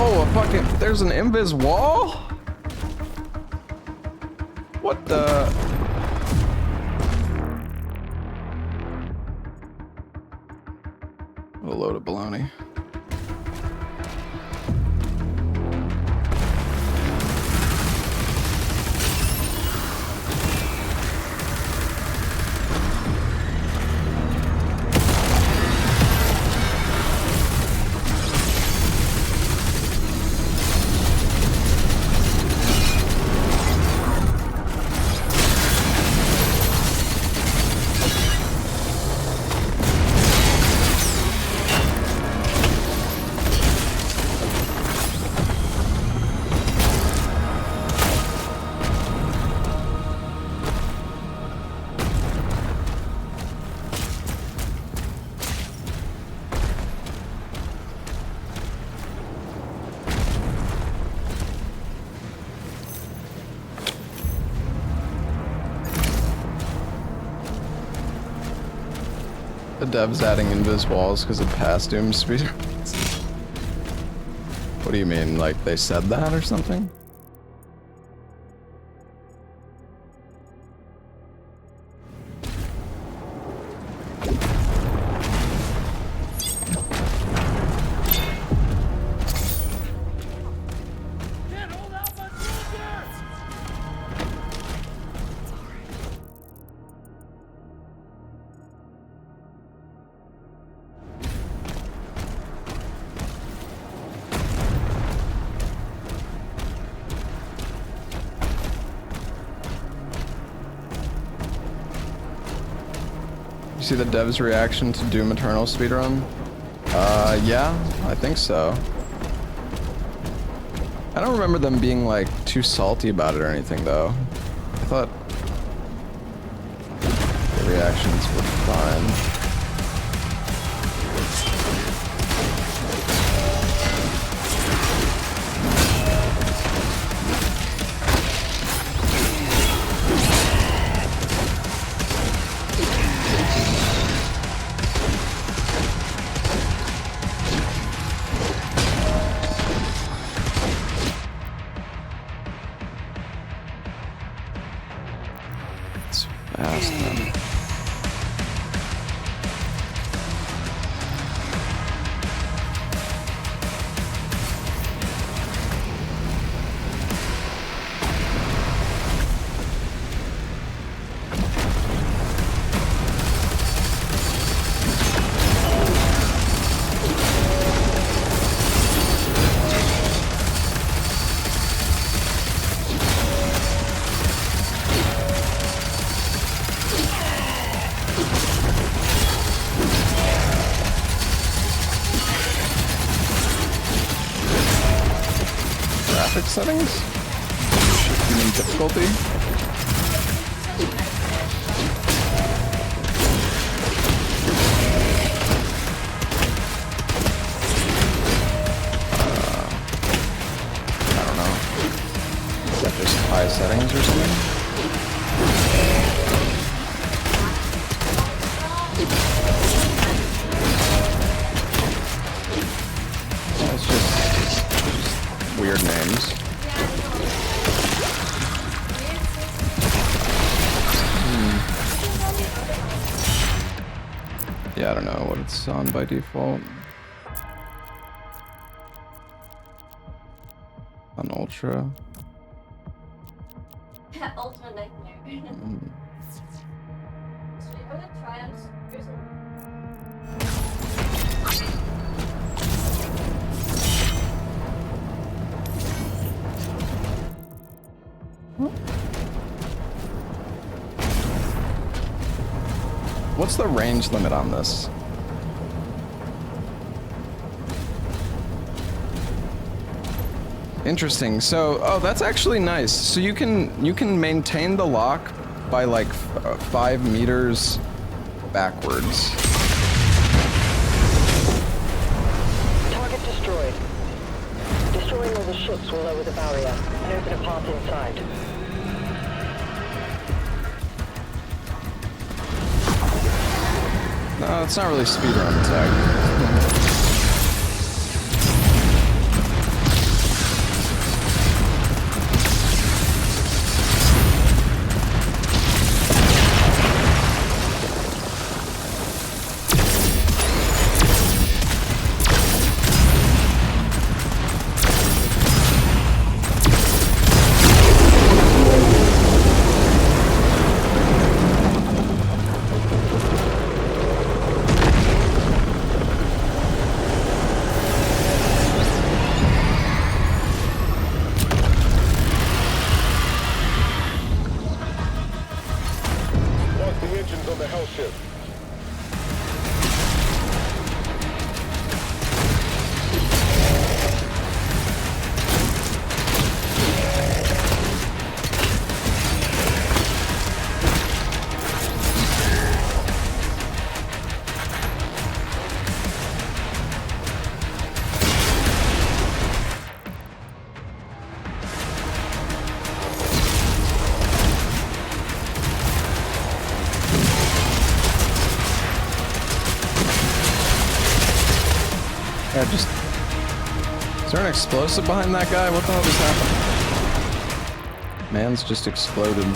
Oh, a fucking... There's an invis wall? What the... What a load of baloney. The devs adding invis walls because of past Doom speedruns. What do you mean? Like they said that or something? See the devs' reaction to Doom Eternal speedrun? Yeah, I think so. I don't remember them being like too salty about it or anything though. I thought the reactions were fine. Settings? You mean difficulty? I don't know. Is that just high settings or something? It's just weird names. Yeah, I don't know what it's on by default. On Ultra. Ultra Nightmare. So we're gonna try on What's the range limit on this? Interesting. So, oh, that's actually nice. So you can maintain the lock by like 5 meters backwards. Target destroyed. Destroying all the ships will lower the barrier and open a path inside. No, it's not really speedrun tech. engines on the Hellship. Yeah, just... Is there an explosive behind that guy? What the hell just happened? Man's just exploded.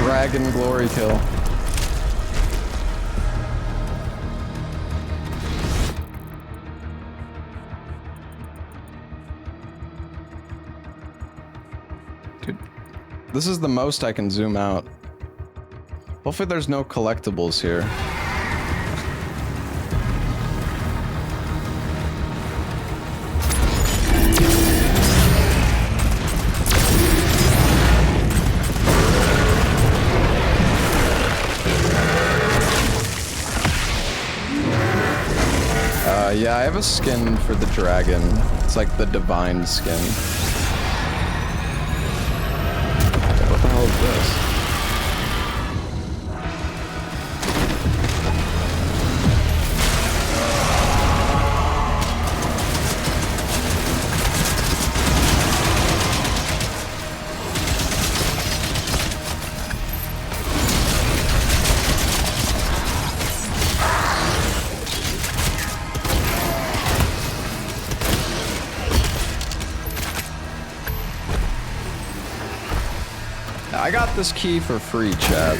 Dragon glory kill. Dude, this is the most I can zoom out. Hopefully there's no collectibles here. Yeah, I have a skin for the dragon. It's like the divine skin. What the hell is this? I got this key for free, chat.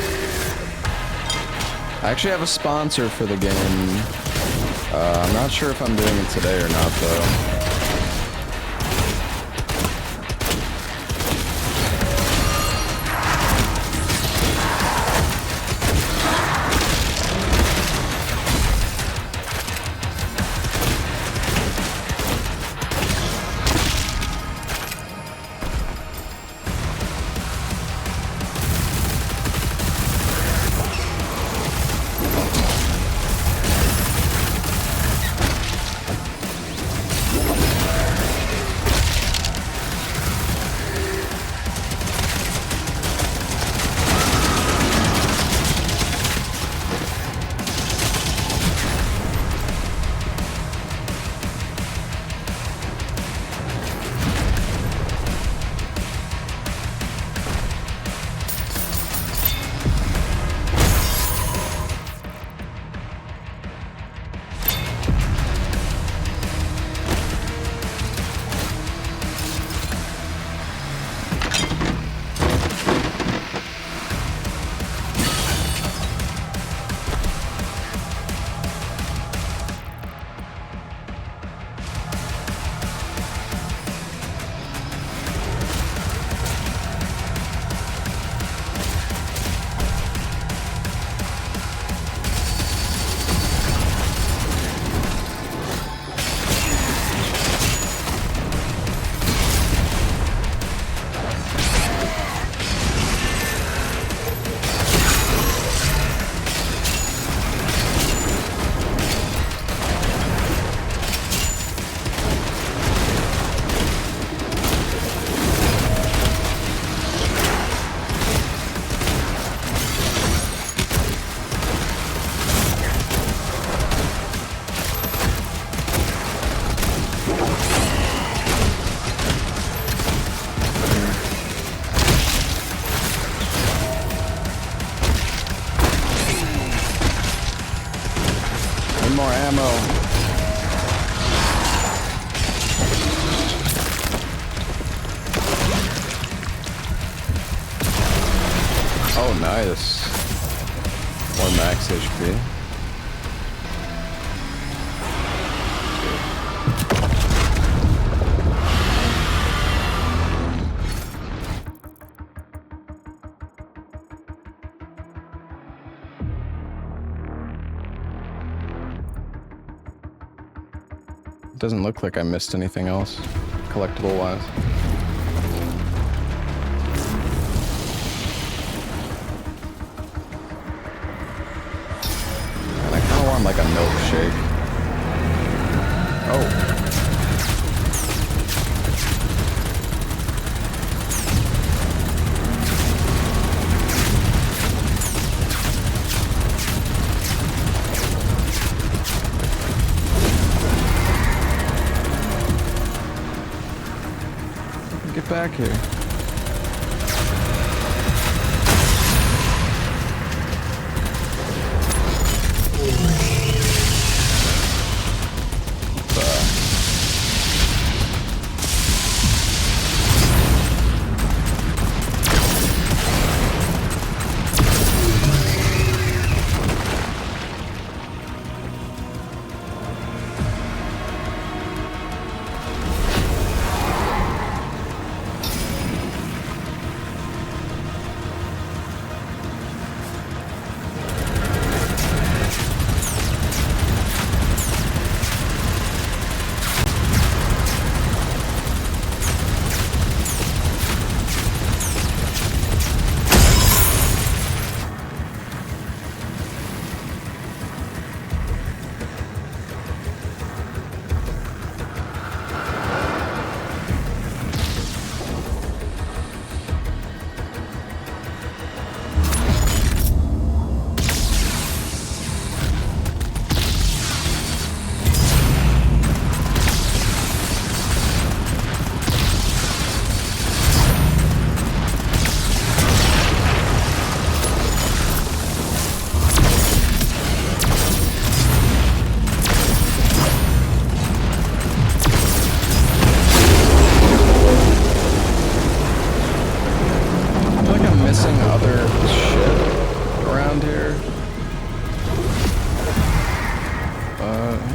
I actually have a sponsor for the game. I'm not sure if I'm doing it today or not, though. ammo. Oh, nice. More max HP. Doesn't look like I missed anything else, collectible wise. And I kinda want like a milkshake. Oh. Get back here.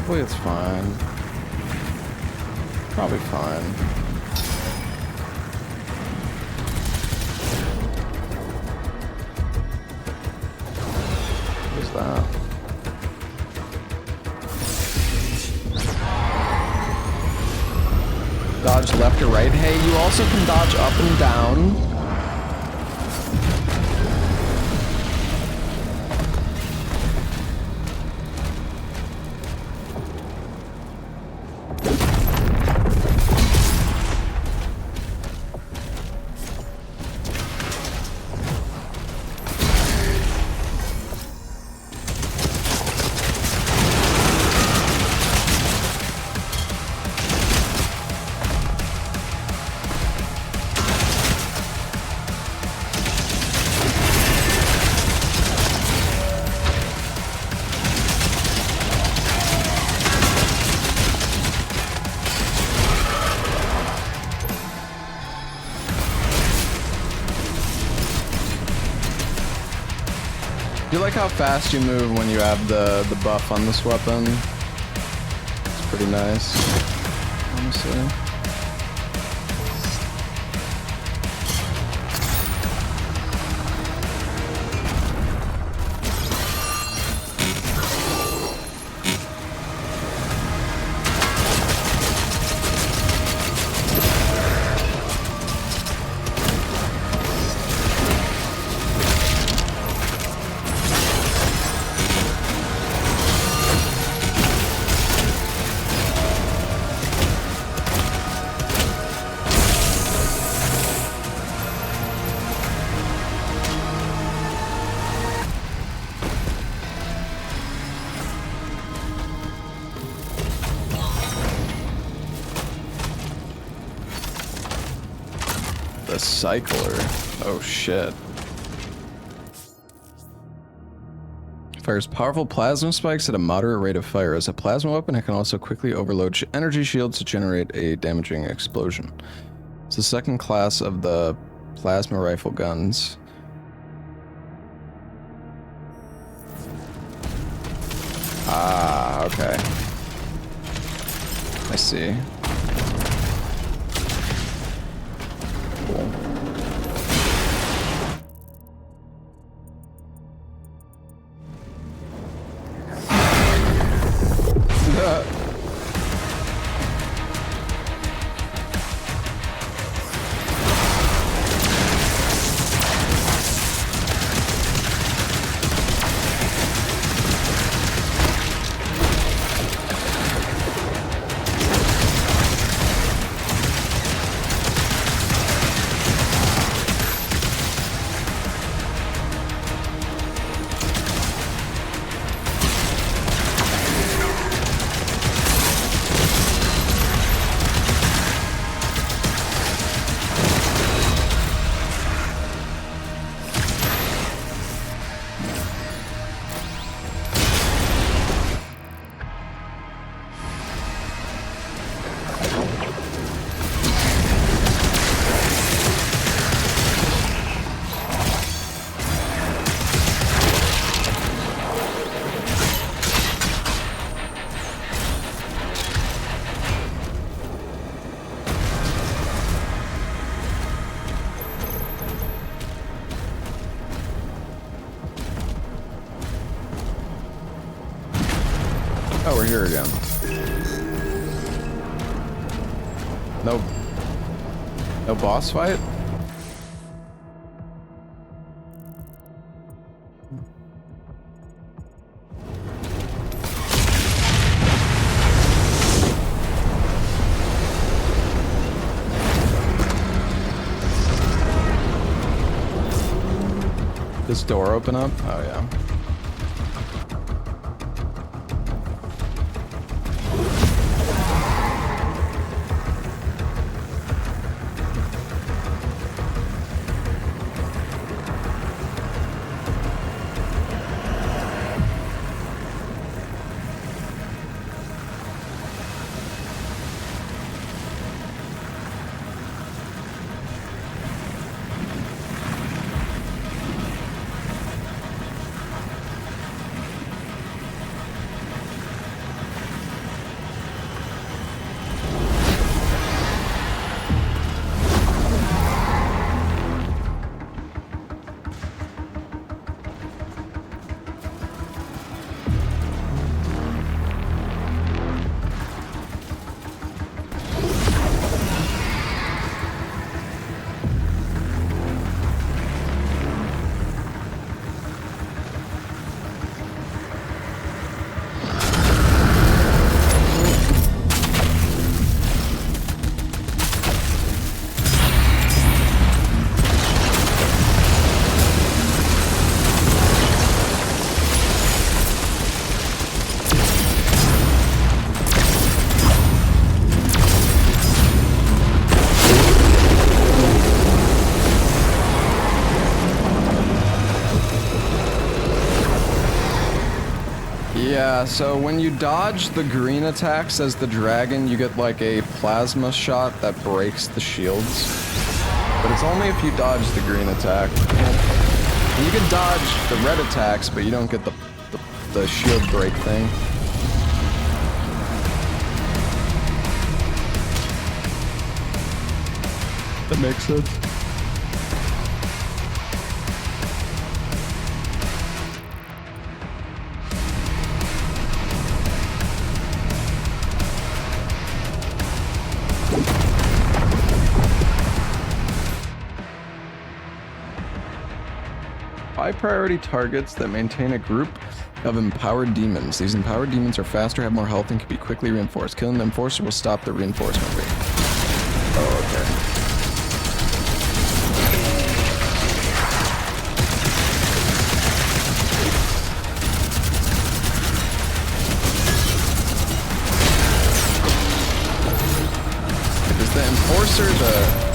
Hopefully it's fine. Probably fine. What is that? Dodge left or right. Hey, you also can dodge up and down. Do you like how fast you move when you have the buff on this weapon? It's pretty nice, honestly. The cycler. Oh shit. Fires powerful plasma spikes at a moderate rate of fire. As a plasma weapon, it can also quickly overload energy shields to generate a damaging explosion. It's the second class of the plasma rifle guns. Ah, okay. I see. Cool. Oh, we're here again. No boss fight? This door open up? Oh yeah. Yeah, so when you dodge the green attacks as the dragon, you get like a plasma shot that breaks the shields. But it's only if you dodge the green attack. And you can dodge the red attacks, but you don't get the shield break thing. That makes sense. High priority targets that maintain a group of empowered demons. These empowered demons are faster, have more health, and can be quickly reinforced. Killing the enforcer will stop the reinforcement rate. Oh, okay. Is the enforcer the...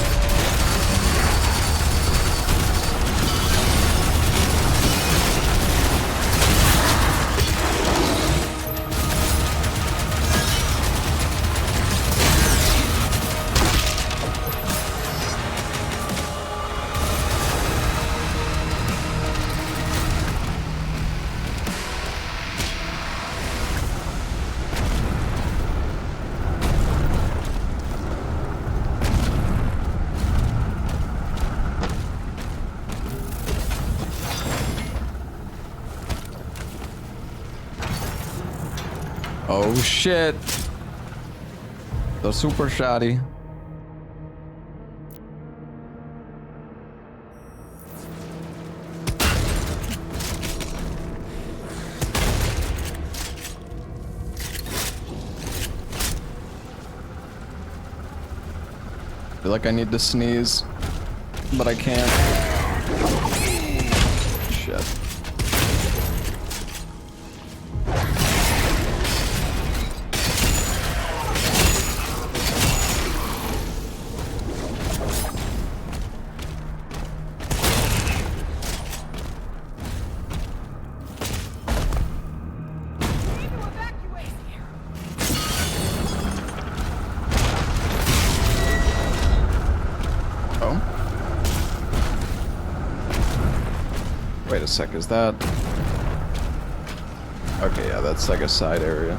Oh shit. The super shoddy. I feel like I need to sneeze, but I can't. Shit. Wait a sec, is that... Okay, yeah, that's like a side area.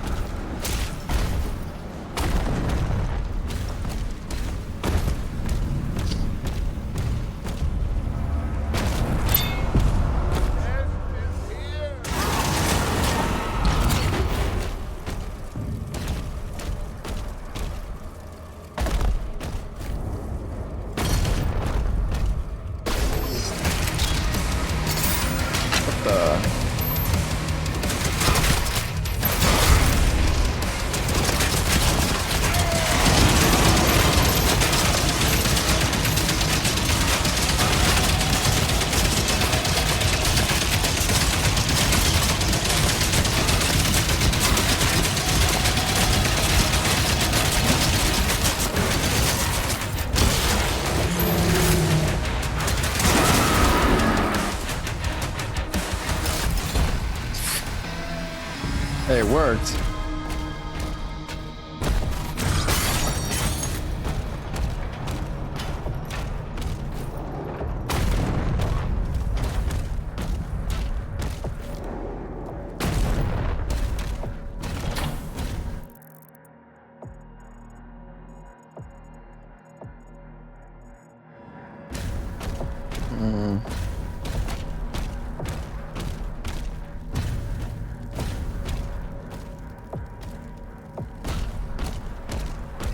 Hey, it worked.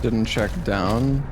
Didn't check down.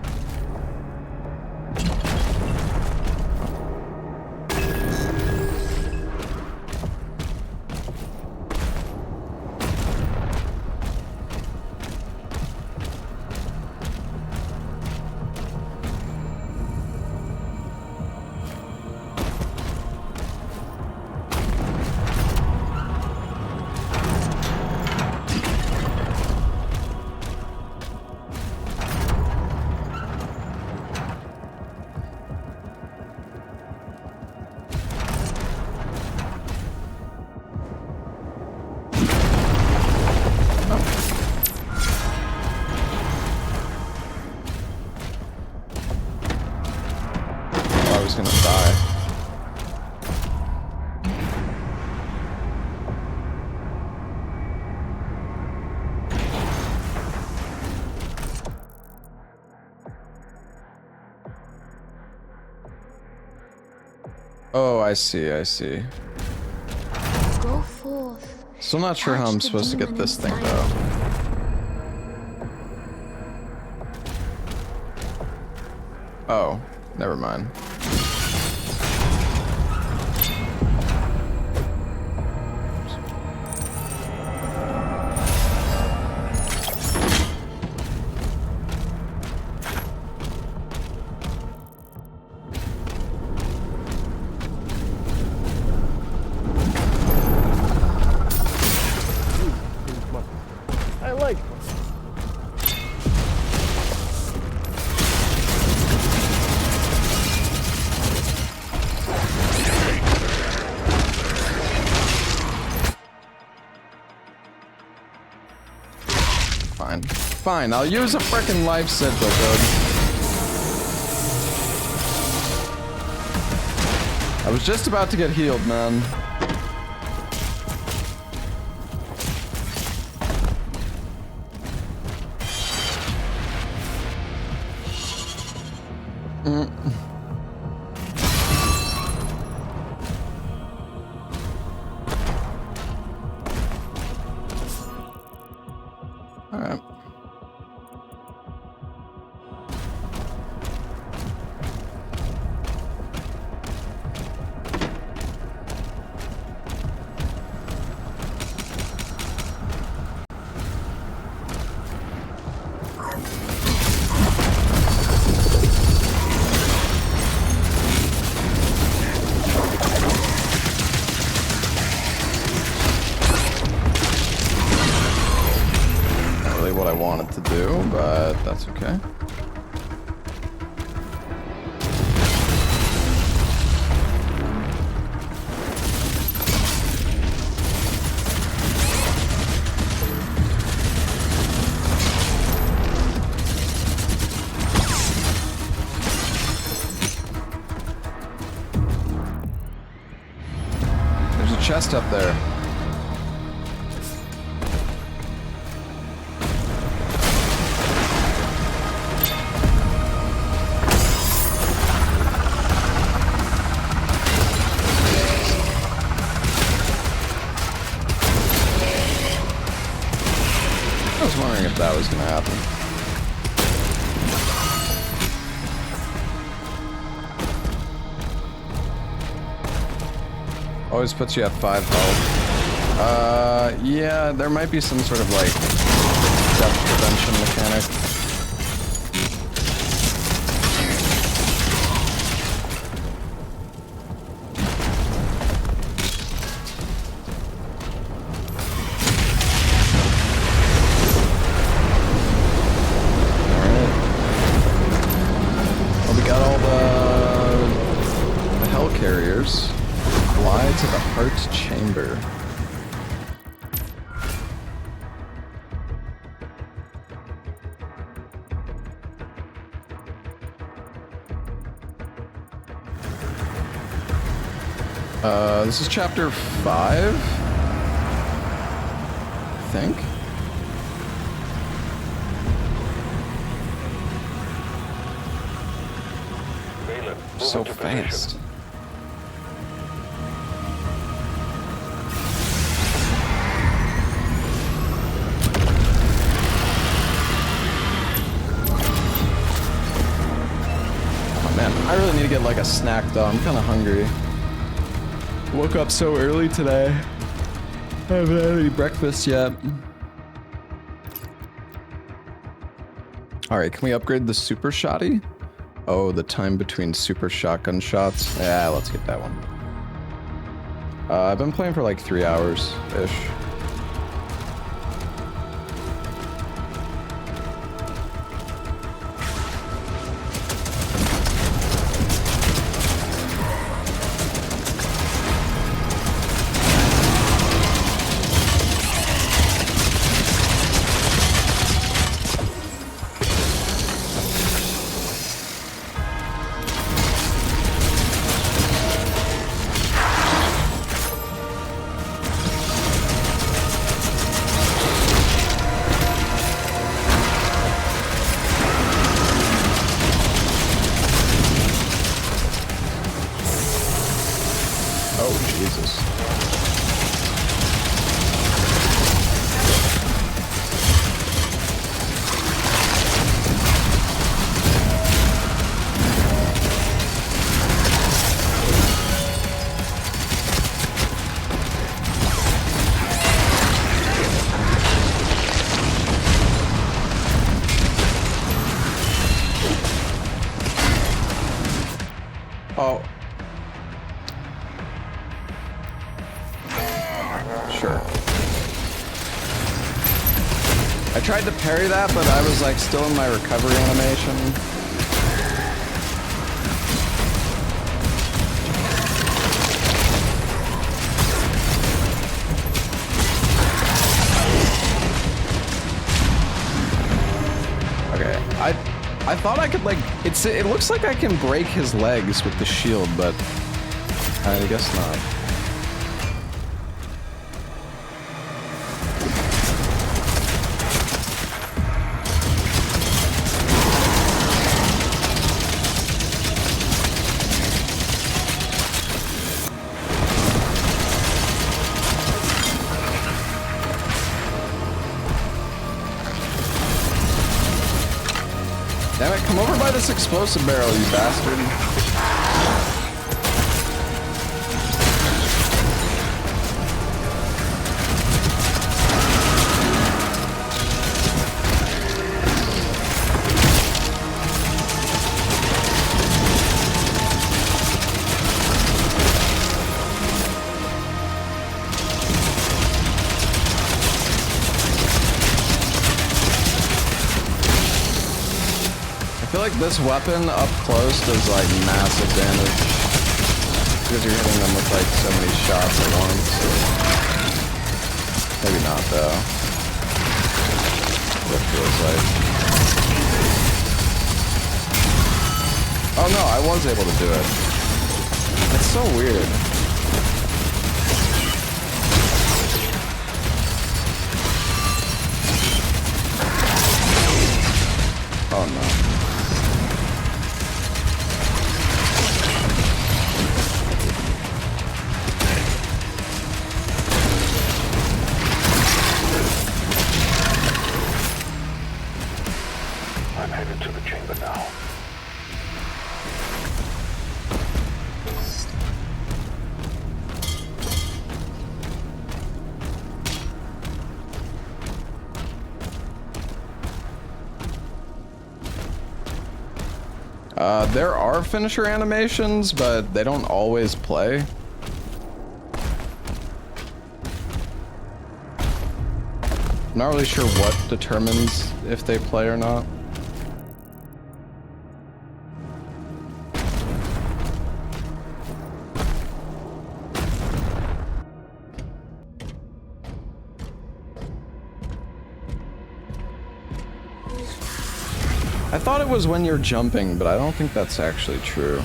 I was gonna die. Oh, I see, I see. Go forth. Still not sure how I'm supposed to get this thing though. Oh, never mind. I like Fine. Fine, I'll use a frickin' life sigil, dude. I was just about to get healed, man. Alright. What I wanted to do, but that's okay. There's a chest up there. I was wondering if that was gonna happen. Always puts you at 5 health. Yeah, there might be some sort of like death prevention mechanic. Fly to the heart chamber. This is chapter 5, I think. So fast. I really need to get like a snack though. I'm kind of hungry. Woke up so early today. I haven't had any breakfast yet. Alright, can we upgrade the super shotty? Oh, the time between super shotgun shots. Yeah, let's get that one. I've been playing for like 3 hours-ish. Oh. Sure. I tried to parry that, but I was like still in my recovery animation. Okay, I thought I could like, it looks like I can break his legs with the shield, but I guess not. Come over by this explosive barrel, you bastard. I feel like this weapon up close does like massive damage because you're hitting them with like so many shots at once. Maybe not though. What it feels like. Oh no, I was able to do it. It's so weird. Oh no. I'm headed to the chamber now. There are finisher animations, but they don't always play. I'm not really sure what determines if they play or not. I thought it was when you're jumping, but I don't think that's actually true.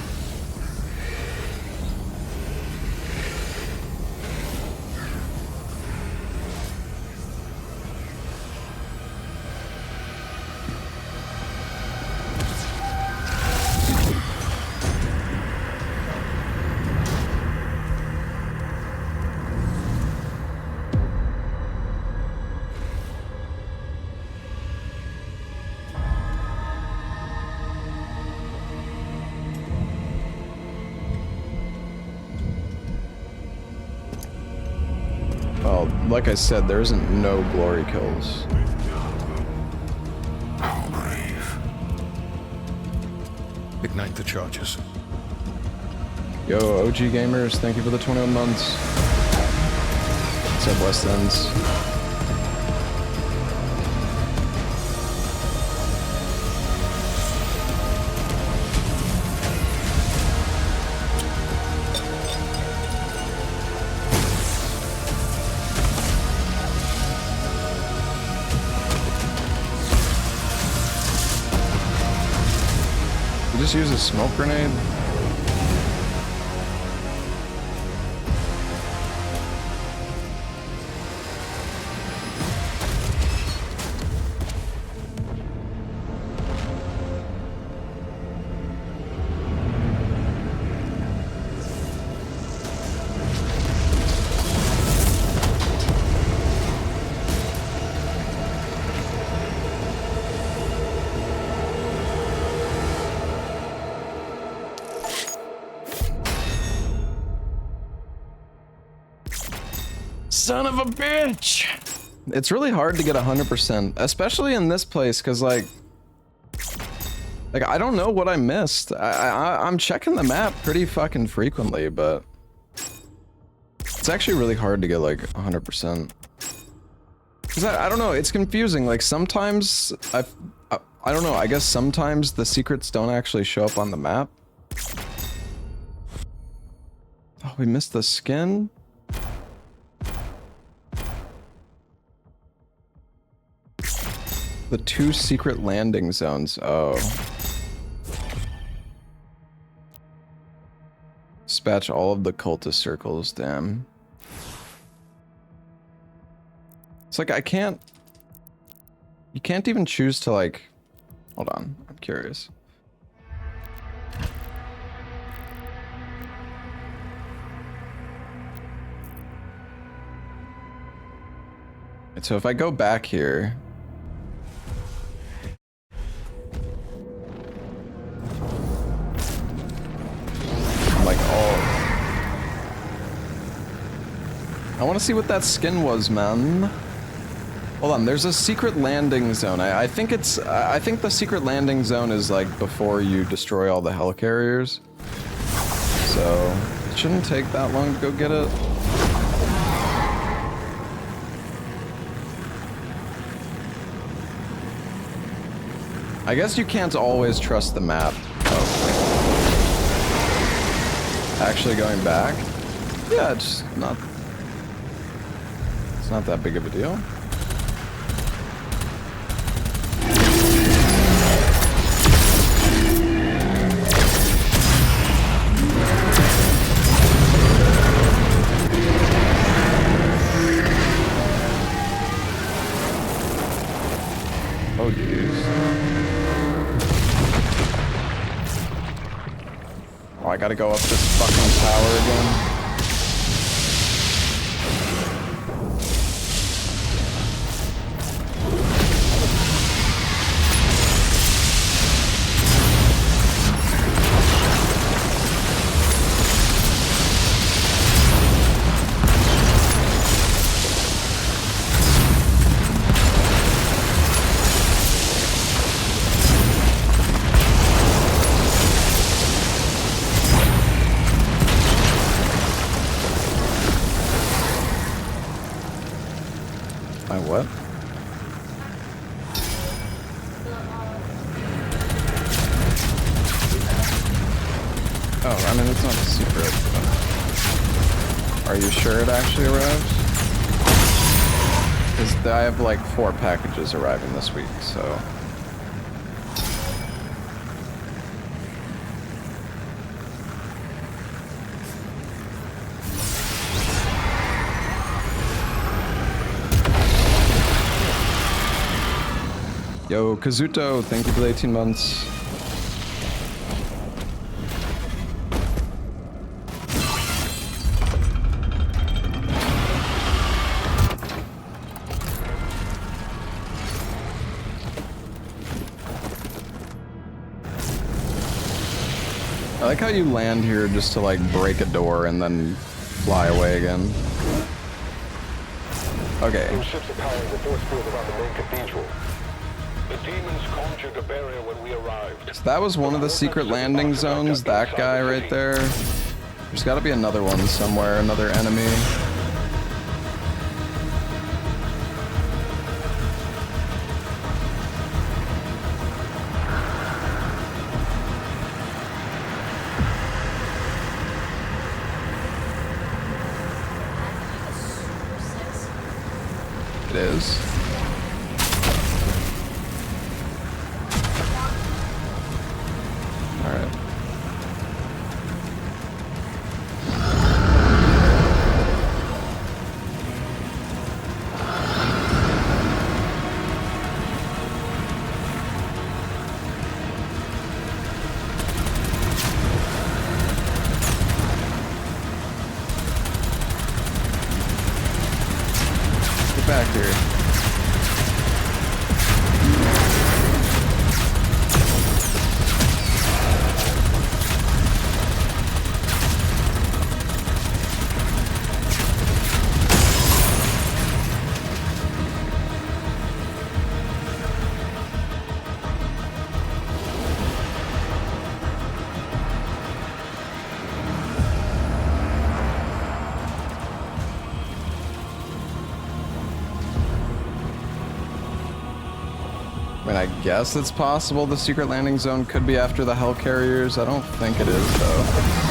Well, like I said, there isn't no glory kills. How brave. Ignite the charges. Yo, OG gamers, thank you for the 21 months. What's up, West Ends? Just use a smoke grenade. Son of a bitch! It's really hard to get 100%, especially in this place, because like I don't know what I missed. I'm checking the map pretty fucking frequently, but it's actually really hard to get like 100%. Because I don't know, it's confusing. Like sometimes I don't know, I guess sometimes the secrets don't actually show up on the map. Oh, we missed the skin? The 2 secret landing zones. Oh. Dispatch all of the cultist circles, damn. It's like I can't... You can't even choose to like... Hold on, I'm curious. And so if I go back here... I want to see what that skin was, man. Hold on, there's a secret landing zone. I think it's... I think the secret landing zone is, like, before you destroy all the helicarriers. So, it shouldn't take that long to go get it. I guess you can't always trust the map. Oh. Actually going back? Yeah, it's not that big of a deal. Oh, geez. Oh, I gotta go up this fucking tower again. What? Oh, I mean, it's not a secret. Are you sure it actually arrives? Because I have like 4 packages arriving this week, so... Yo, Kazuto, thank you for the 18 months. I like how you land here just to like break a door and then fly away again. Okay. Those ships are powering the force field around the main cathedral. The demons conjured a barrier when we arrived. So that was one of the secret landing zones, that guy right there. There's gotta be another one somewhere, another enemy. It is. Alright. Get back here. I mean, I guess it's possible the secret landing zone could be after the helicarriers. I don't think it is, though.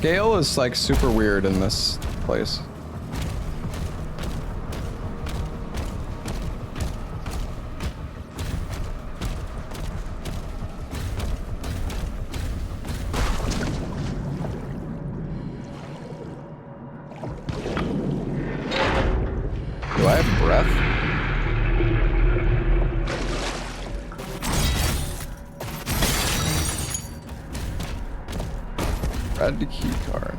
scale is like super weird in this place. Do I have breath? Add the key card.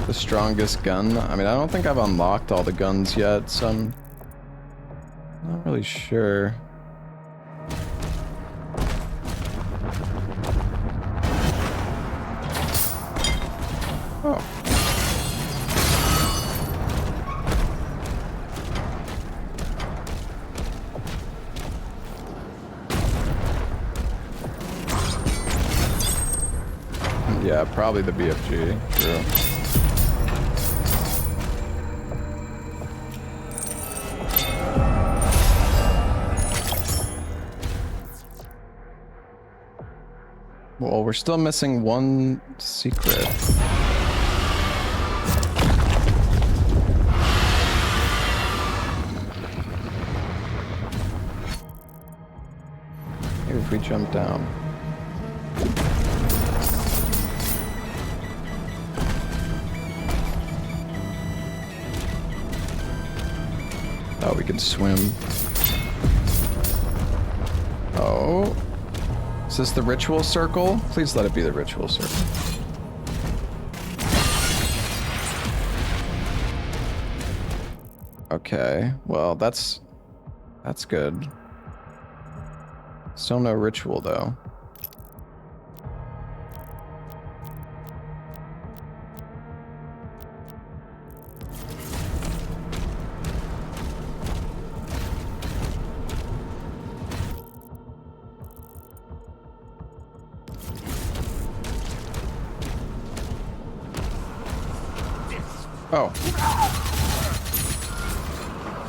The strongest gun? I mean, I don't think I've unlocked all the guns yet, so I'm not really sure. Oh. Yeah, probably the BFG. True. Well, we're still missing one secret. Maybe if we jump down. Oh, we can swim. Oh. Is this the ritual circle? Please let it be the ritual circle. Okay, well, that's good. Still no ritual, though. Oh.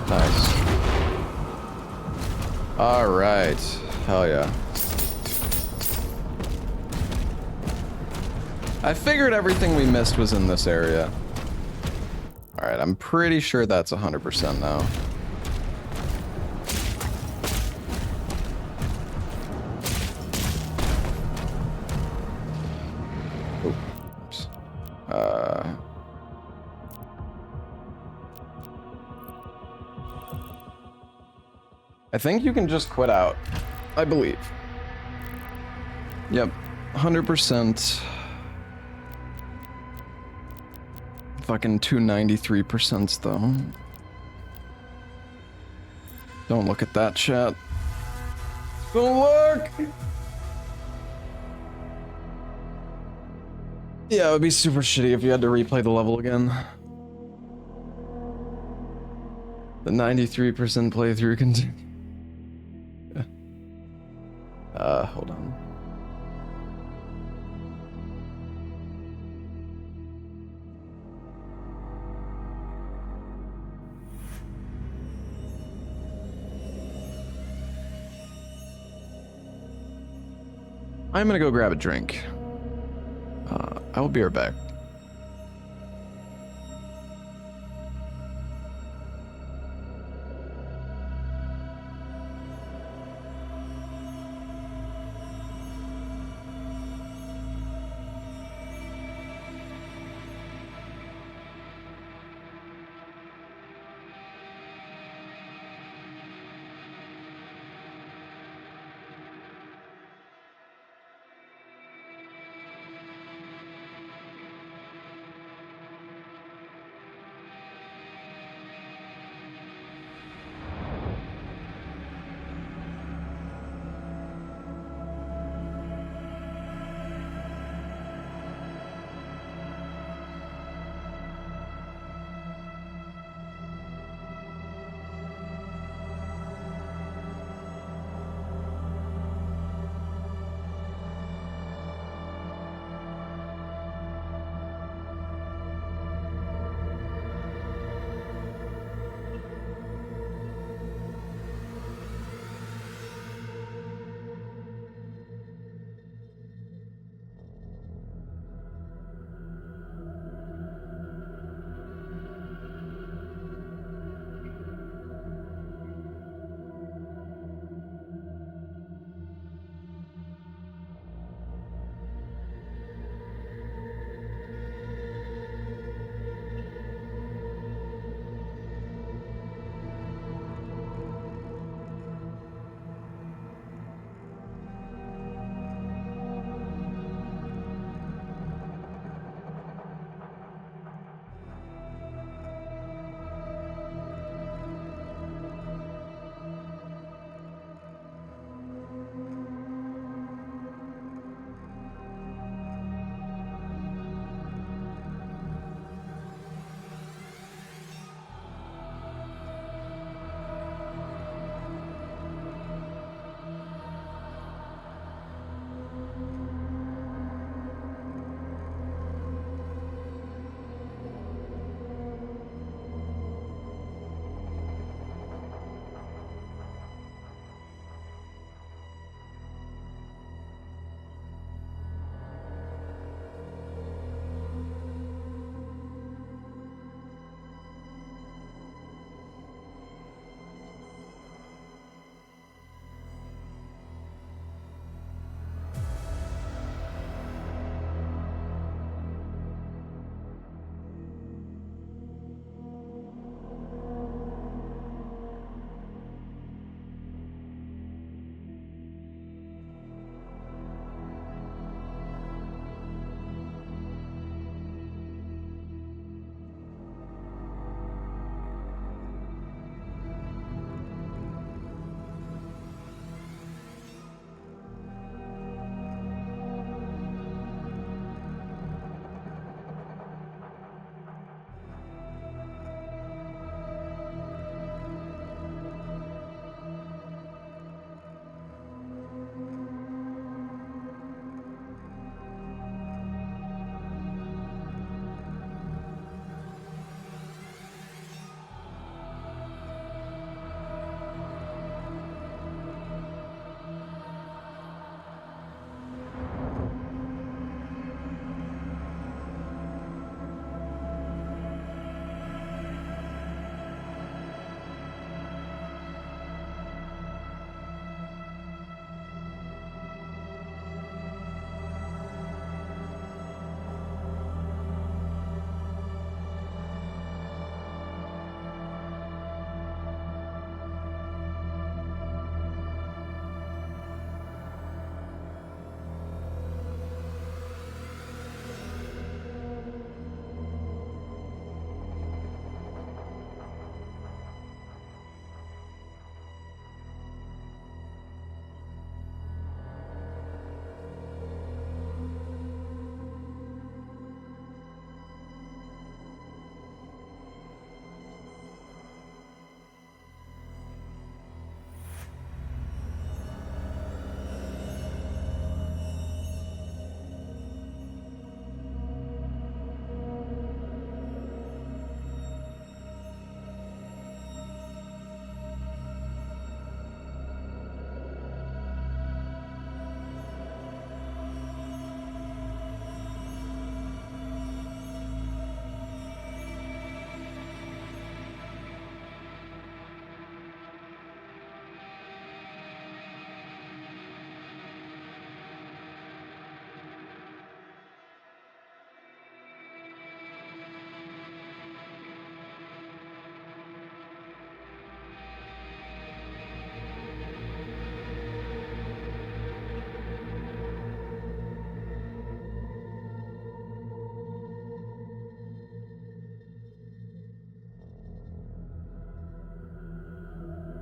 Nice. All right. Hell yeah. I figured everything we missed was in this area. All right, I'm pretty sure that's 100% now. Oops. I think you can just quit out. I believe. Yep. 100%. Fucking 293% though. Don't look at that, chat. Don't look! Yeah, it would be super shitty if you had to replay the level again. The 93% playthrough continue. Hold on. I'm gonna go grab a drink. I will be right back.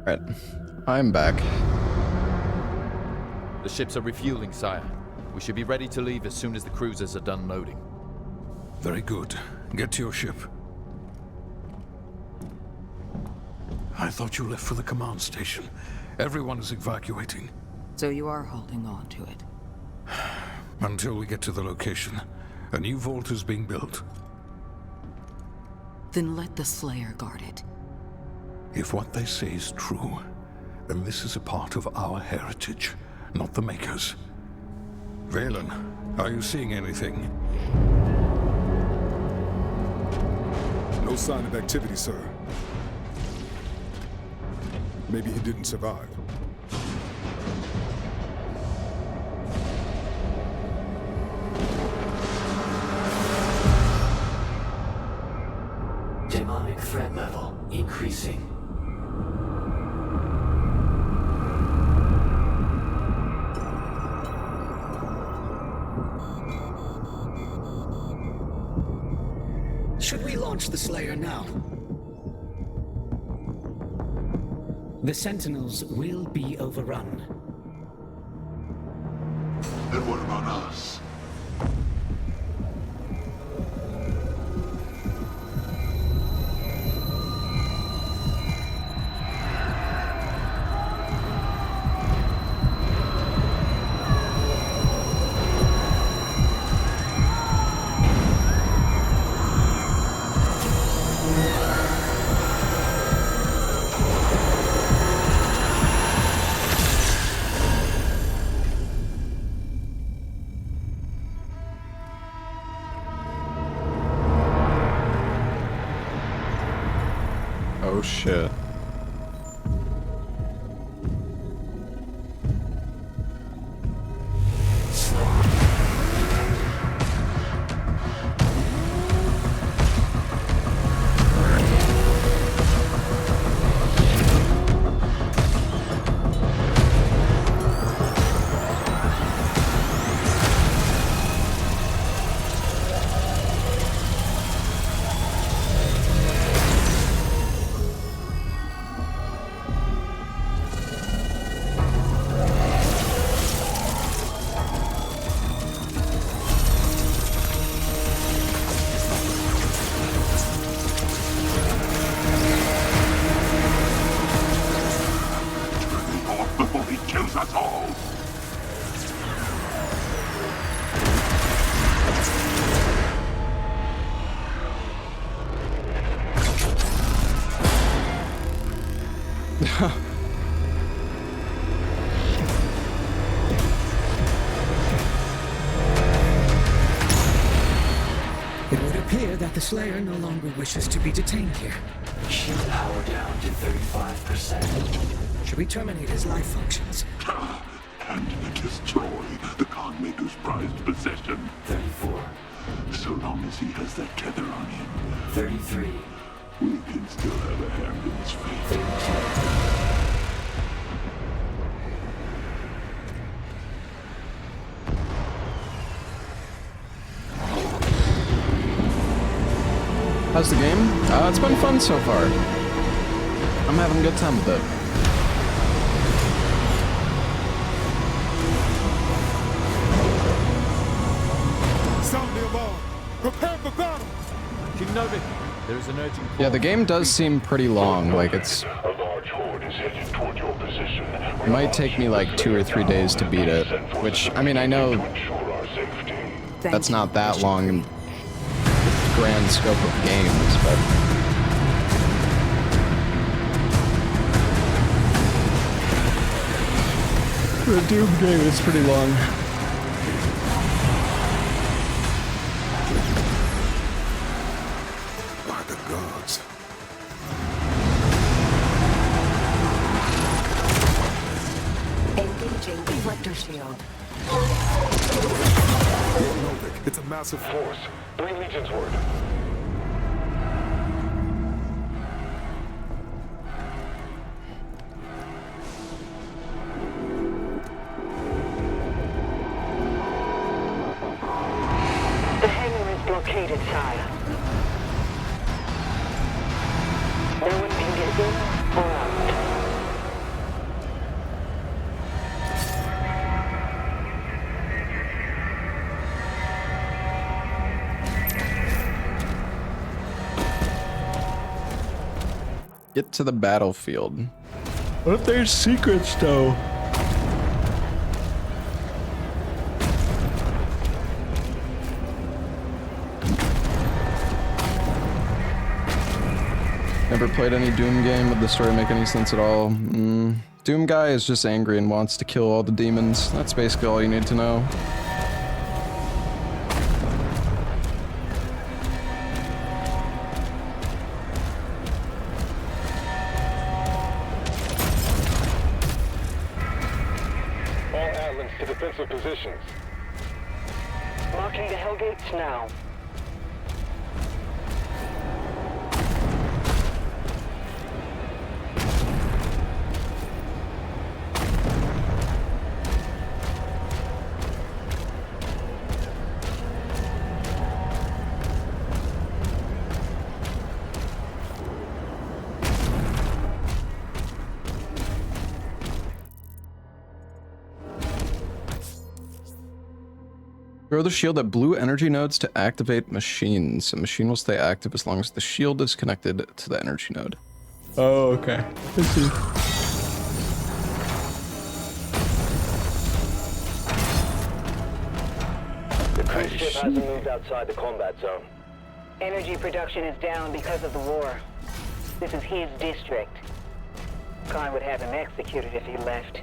Right. I'm back. The ships are refueling, sire. We should be ready to leave as soon as the cruisers are done loading. Very good. Get to your ship. I thought you left for the command station. Everyone is evacuating. So you are holding on to it? Until we get to the location. A new vault is being built. Then let the Slayer guard it. If what they say is true, then this is a part of our heritage, not the Makers. Valen, are you seeing anything? No sign of activity, sir. Maybe he didn't survive. Demonic threat level increasing. Should we launch the Slayer now? The Sentinels will be overrun. Then what about us? Oh shit. It would appear that the Slayer no longer wishes to be detained here. Ship power down to 35%. Should we terminate his life functions? And destroy the Conmaker's prized possession. 34. So long as he has that tether on him. 33. We can still have a hand in his fate. 32. How's the game? It's been fun so far. I'm having a good time with it. Sound the alarm! Prepare for battle! King Novi, there is an urgent call. Yeah, the game does seem pretty long. Like, it's... A large horde is headed toward your position. It might take me like 2 or 3 days to beat it. Which, I mean, I know that's not that long in the grand scope of games, but... For a Doom game, it's pretty long. By the gods. Engaging deflector shield. Novik, it's a massive force. 3 legions word. The hangar is blockaded, sire. No one can get in or out. Get to the battlefield. What if there's secrets though? Never played any Doom game. Would the story make any sense at all? Doom guy is just angry and wants to kill all the demons. That's basically all you need to know. All Atlas to defensive positions. Marking the Hellgates now. Throw the shield at blue energy nodes to activate machines. A machine will stay active as long as the shield is connected to the energy node. Oh, okay. I see. The cruise ship hasn't moved outside the combat zone. Energy production is down because of the war. This is his district. Khan would have him executed if he left.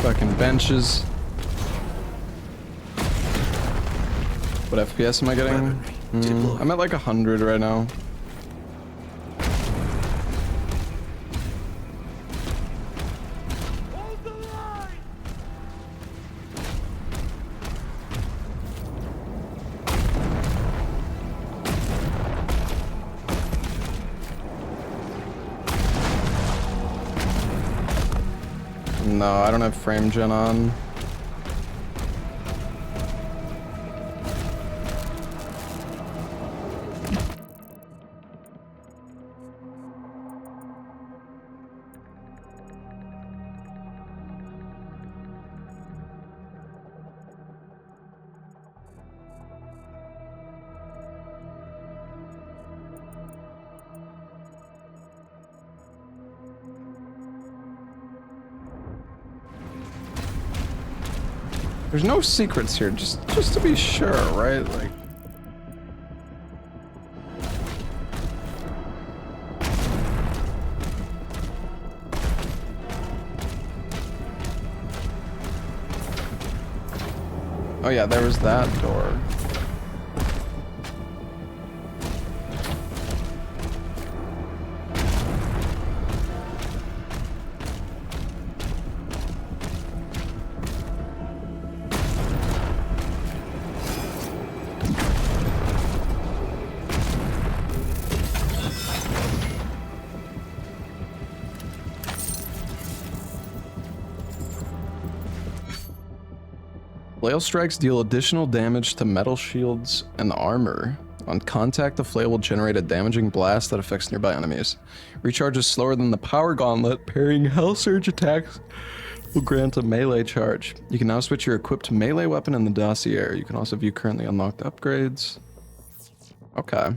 Fucking benches. What FPS am I getting? I'm at like 100 right now. No, I don't have frame gen on. There's no secrets here, just to be sure, right? Like, oh yeah, there was that door. Flail strikes deal additional damage to metal shields and armor. On contact, the flail will generate a damaging blast that affects nearby enemies. Recharge is slower than the power gauntlet. Parrying Hell Surge attacks will grant a melee charge. You can now switch your equipped melee weapon in the dossier. You can also view currently unlocked upgrades. Okay.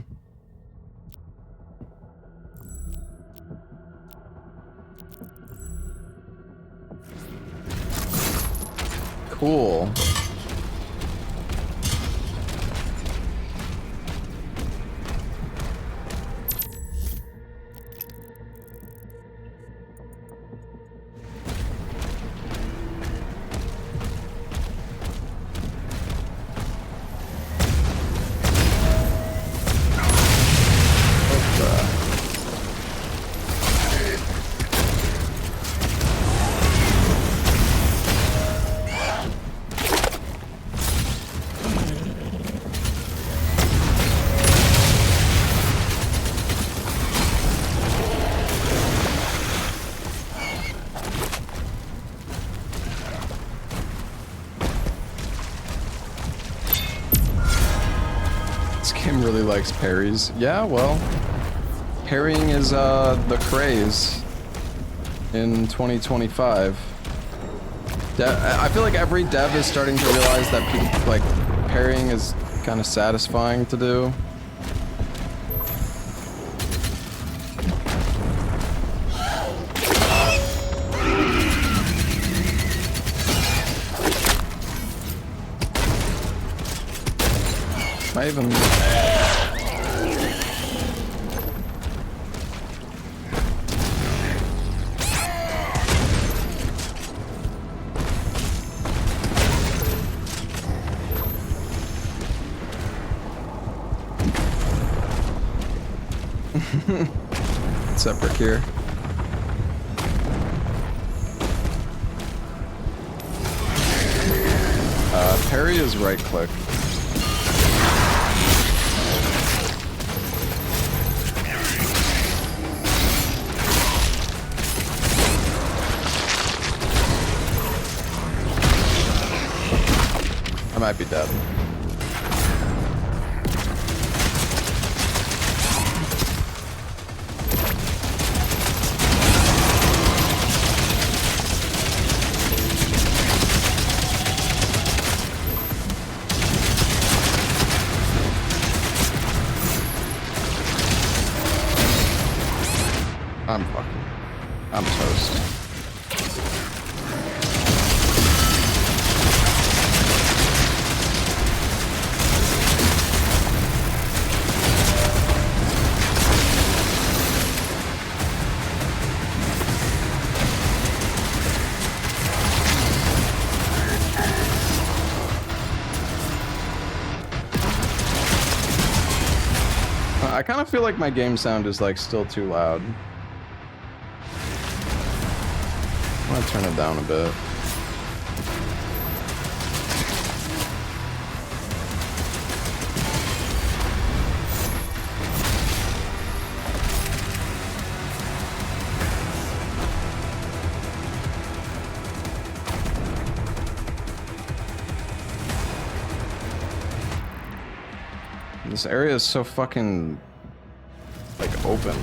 Cool. Team really likes parries. Yeah, well, parrying is the craze in 2025. I feel like every dev is starting to realize that like parrying is kind of satisfying to do. I even... What's up, Rick here? Parry is right click. I might be dead. I'm toast. I kind of feel like my game sound is like still too loud. I'm gonna turn it down a bit. This area is so fucking like open.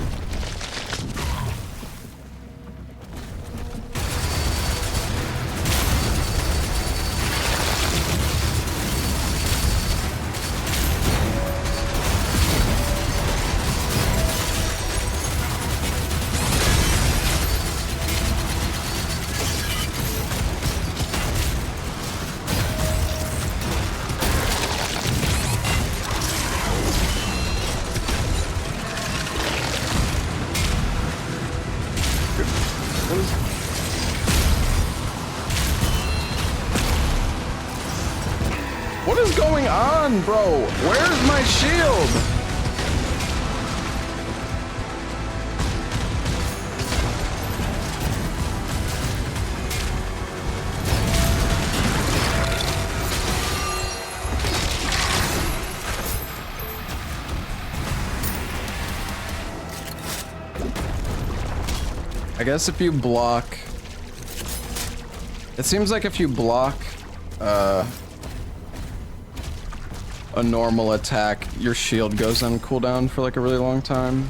What is going on, bro? Where's my shield? I guess if you block... It seems like if you block, a normal attack, your shield goes on cooldown for like a really long time.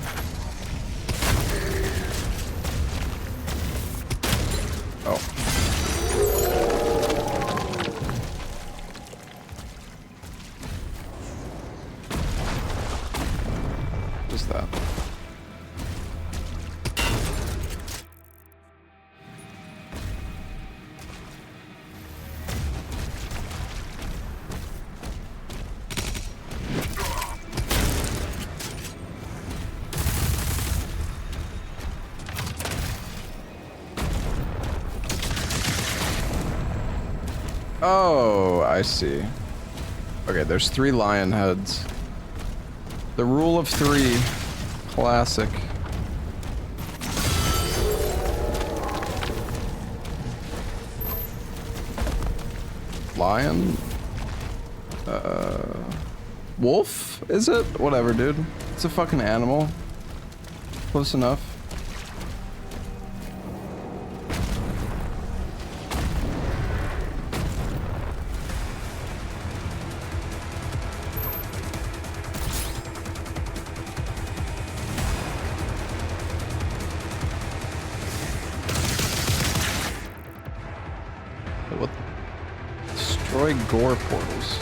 Oh. What's that? Oh, I see. Okay, there's 3 lion heads. The rule of 3. Classic. Lion? Wolf? Is it? Whatever, dude. It's a fucking animal. Close enough. Destroy gore portals.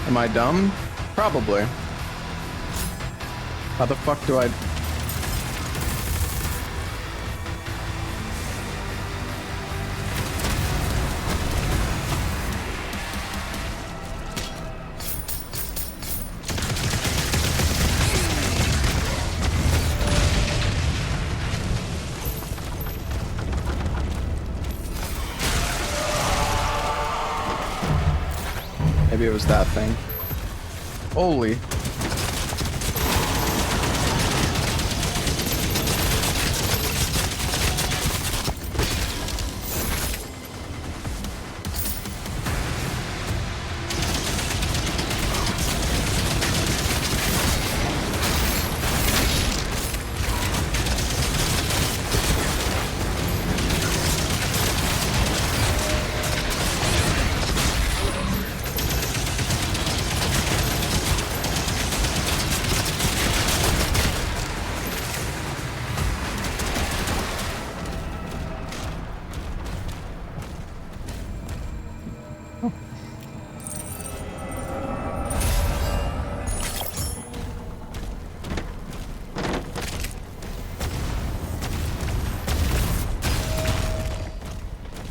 Am I dumb? Probably. How the fuck do I... Maybe it was that thing. Holy.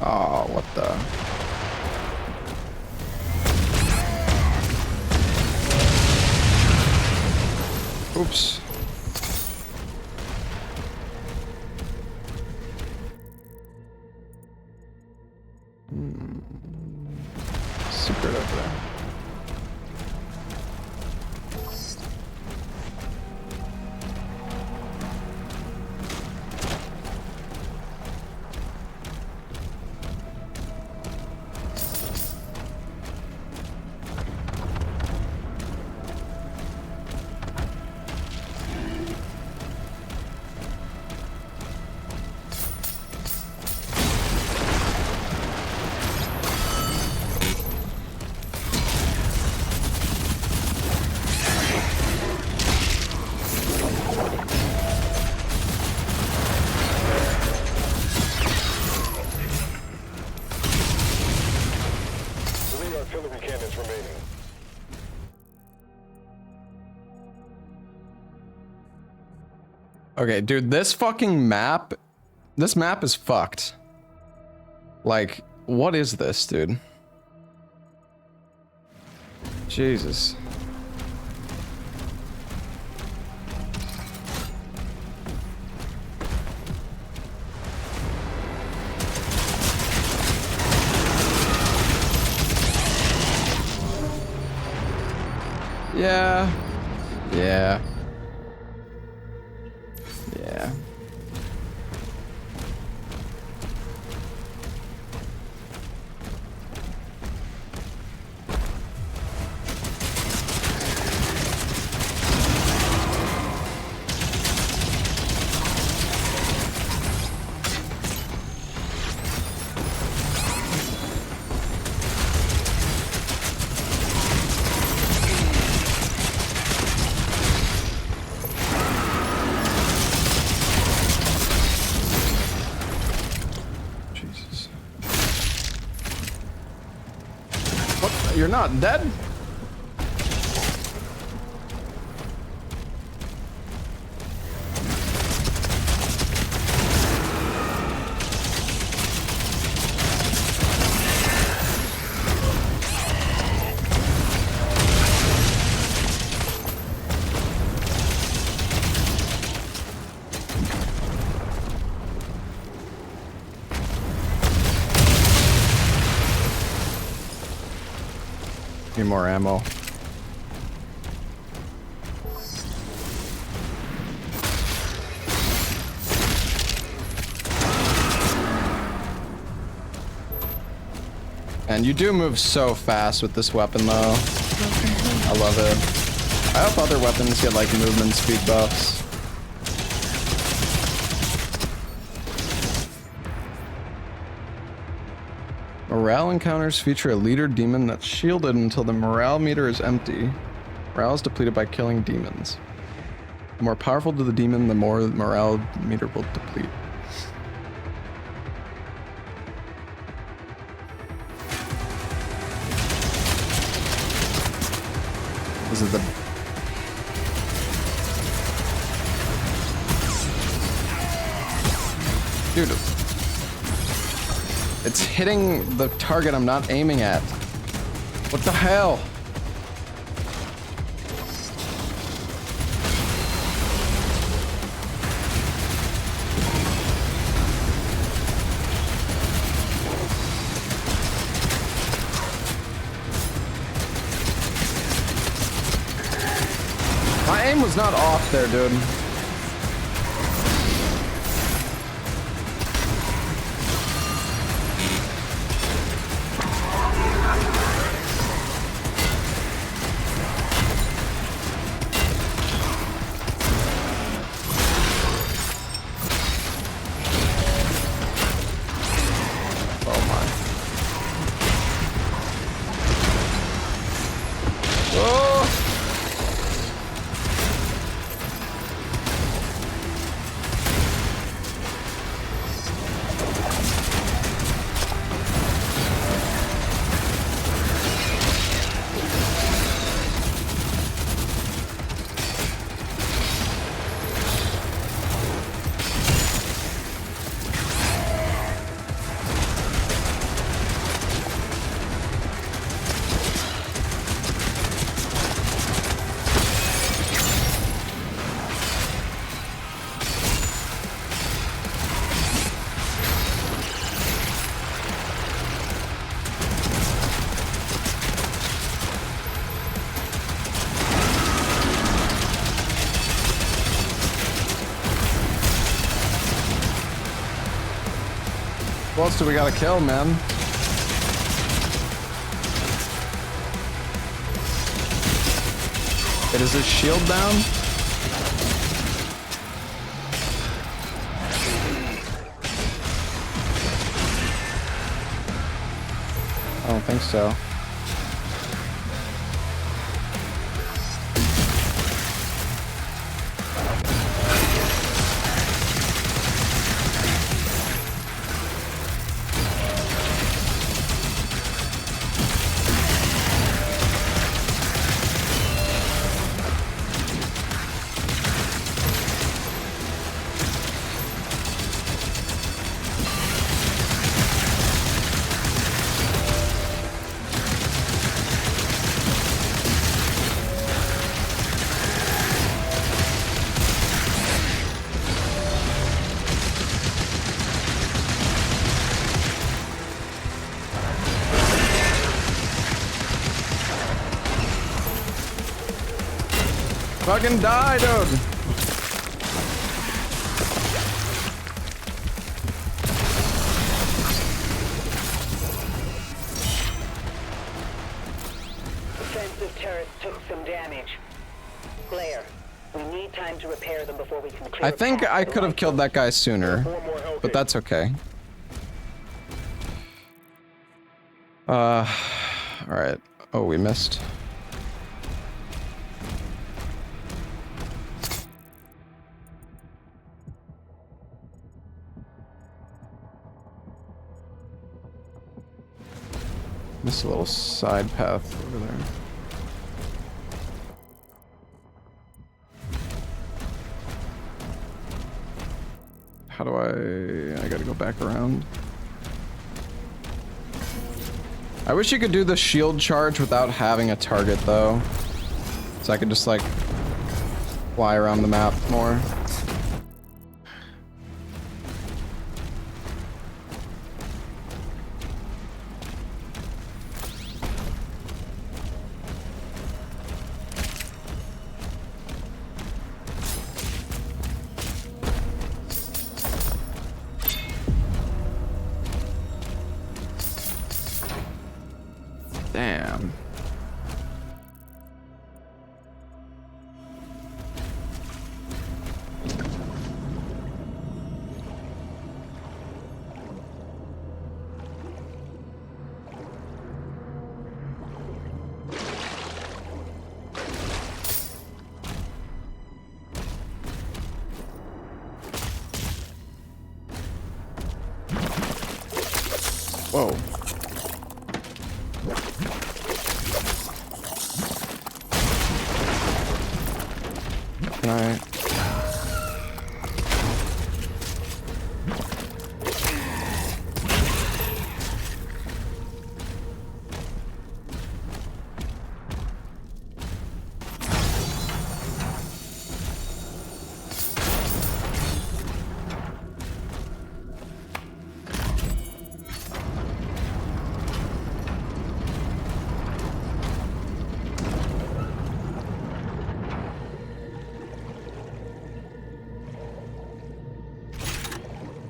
Oh, what the? Oops. Secret over there. Okay, dude, this fucking map, this map is fucked. Like, what is this, dude? Jesus. Yeah. Yeah. Yeah. You're not dead? Need more ammo. And you do move so fast with this weapon though. I love it. I hope other weapons get like movement speed buffs. Morale encounters feature a leader demon that's shielded until the morale meter is empty. Morale is depleted by killing demons. The more powerful to the demon, the more the morale meter will deplete. This is the... Dude. It's hitting the target I'm not aiming at. What the hell? My aim was not off there, dude. Who else do we gotta kill, man? It is his shield down? I don't think so. Fucking die, dude! Defensive turrets took some damage. Claire, we need time to repair them before we can clear. I think I could have killed that guy sooner, but that's okay. Alright. Oh, we missed. Missed a little side path over there. How do I gotta go back around. I wish you could do the shield charge without having a target though. So I could just like fly around the map more. Damn. Whoa. Can I?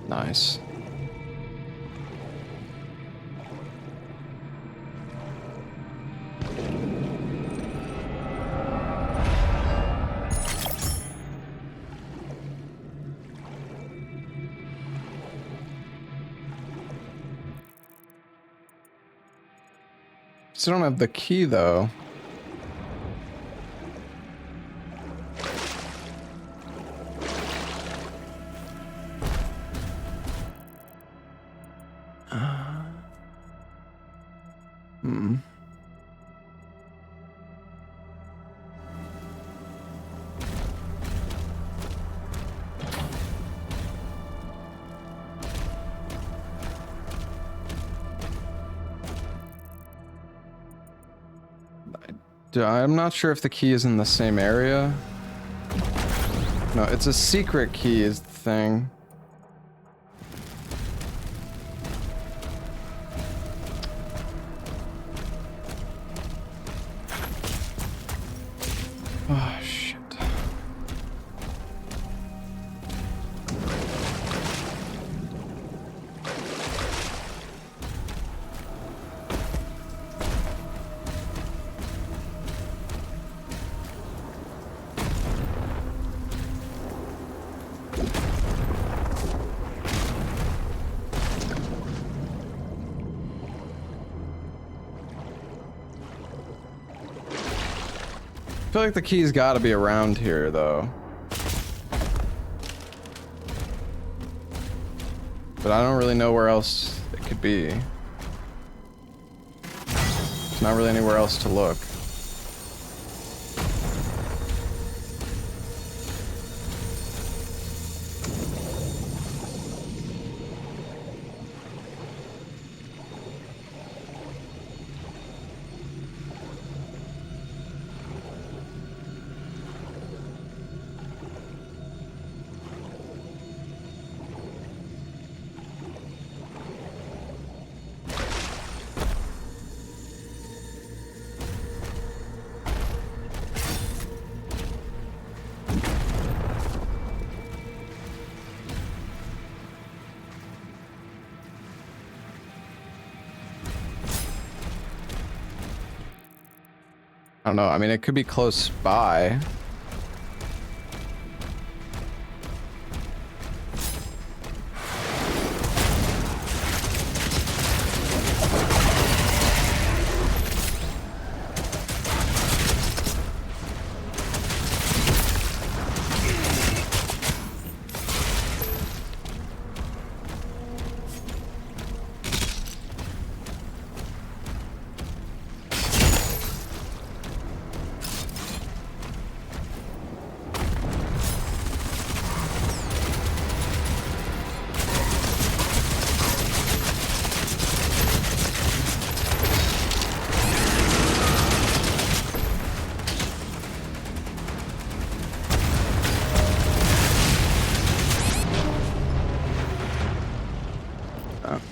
Nice. Still don't have the key though. I'm not sure if the key is in the same area. No, it's a secret key is the thing. Oh, shit. I feel like the key's got to be around here, though. But I don't really know where else it could be. There's not really anywhere else to look. I don't know. I mean, it could be close by.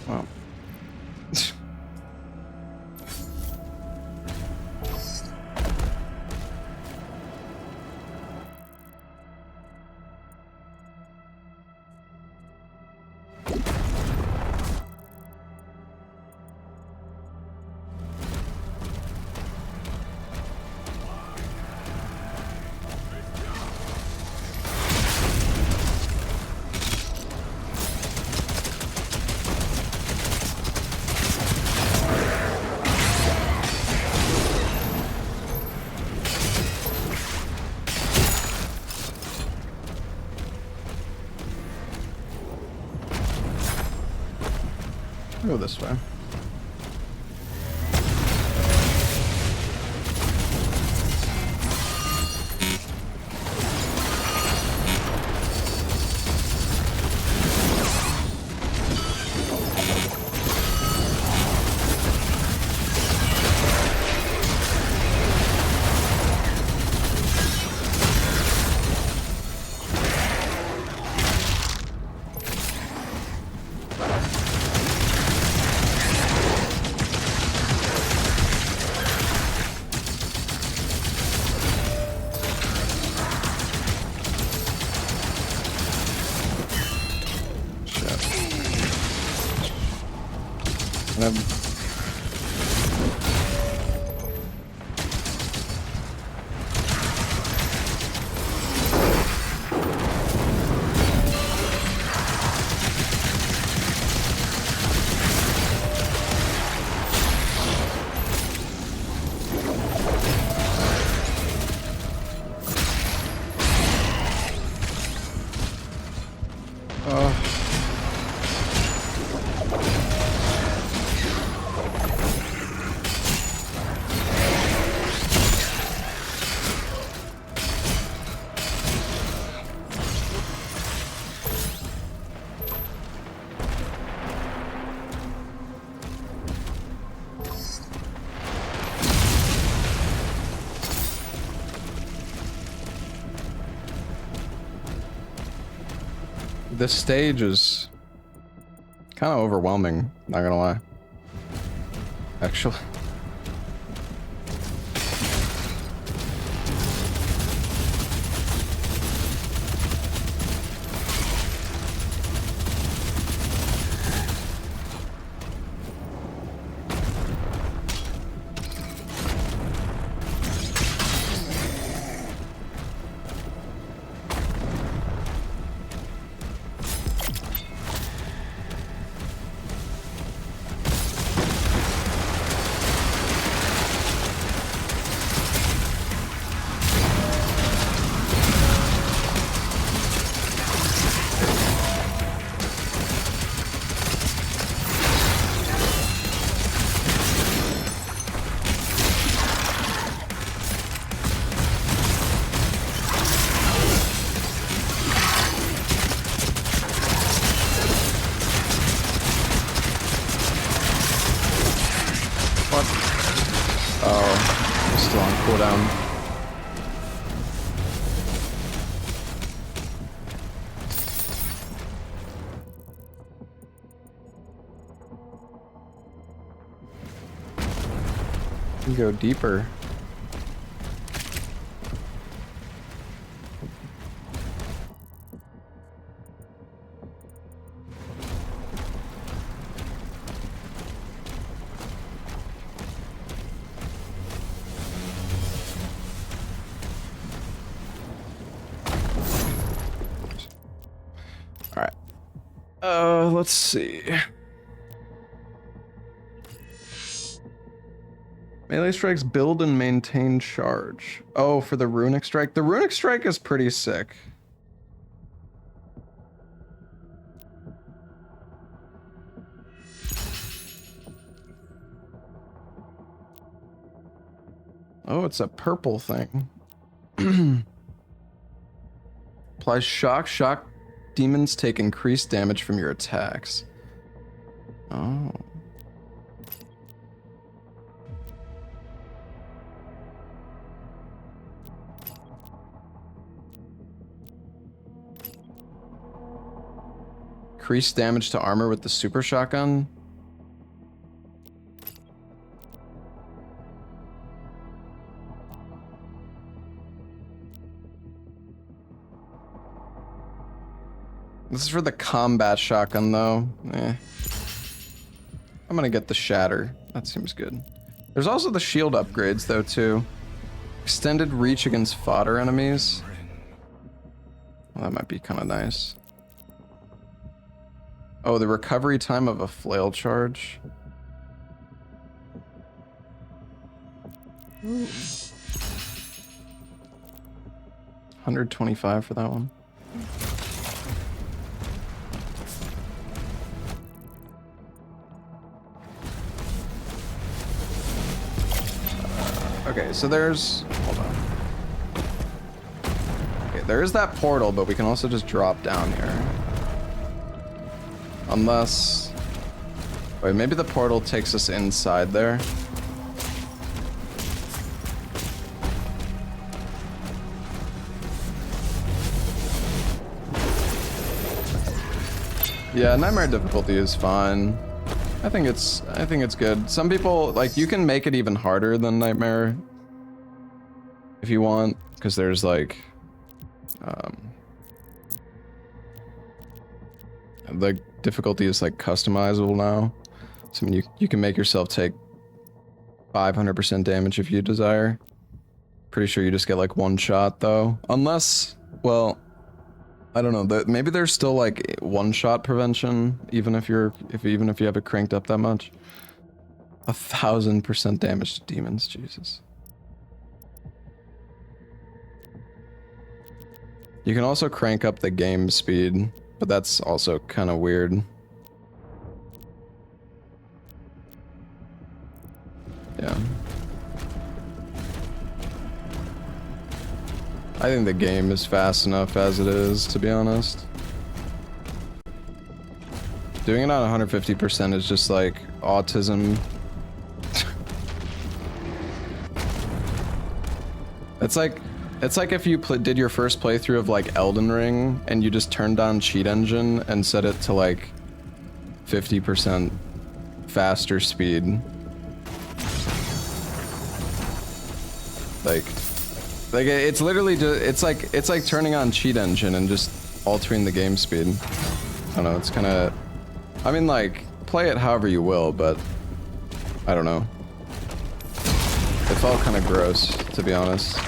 Well. Go this way. This stage is kind of overwhelming, not gonna lie. Actually. Go deeper. All right. Let's see. Melee strikes build and maintain charge. Oh, for the runic strike? The runic strike is pretty sick. Oh, it's a purple thing. Applies shock. Shock demons take increased damage from your attacks. Oh. Increase damage to armor with the super shotgun. This is for the combat shotgun though. I'm gonna get the shatter. That seems good. There's also the shield upgrades though too. Extended reach against fodder enemies. Well, that might be kind of nice. Oh, the recovery time of a flail charge. Ooh. 125 for that one. Okay, so there's... Hold on. Okay, there's that portal, but we can also just drop down here. Unless... Wait, maybe the portal takes us inside there. Yeah, Nightmare difficulty is fine. I think it's good. Some people, like, you can make it even harder than Nightmare if you want, because there's like the difficulty is like customizable now. I mean, you can make yourself take 500% damage if you desire. Pretty sure you just get like one shot though. Unless, well, I don't know. Maybe there's still like one shot prevention, even if you have it cranked up that much. 1000% damage to demons, Jesus. You can also crank up the game speed, but that's also kind of weird. Yeah. I think the game is fast enough as it is, to be honest. Doing it on 150% is just like autism. It's like if you did your first playthrough of like Elden Ring and you just turned on Cheat Engine and set it to like 50% faster speed. Like it's literally just it's like turning on Cheat Engine and just altering the game speed. I don't know, it's kind of, I mean, like, play it however you will, but I don't know. It felt kind of gross, to be honest.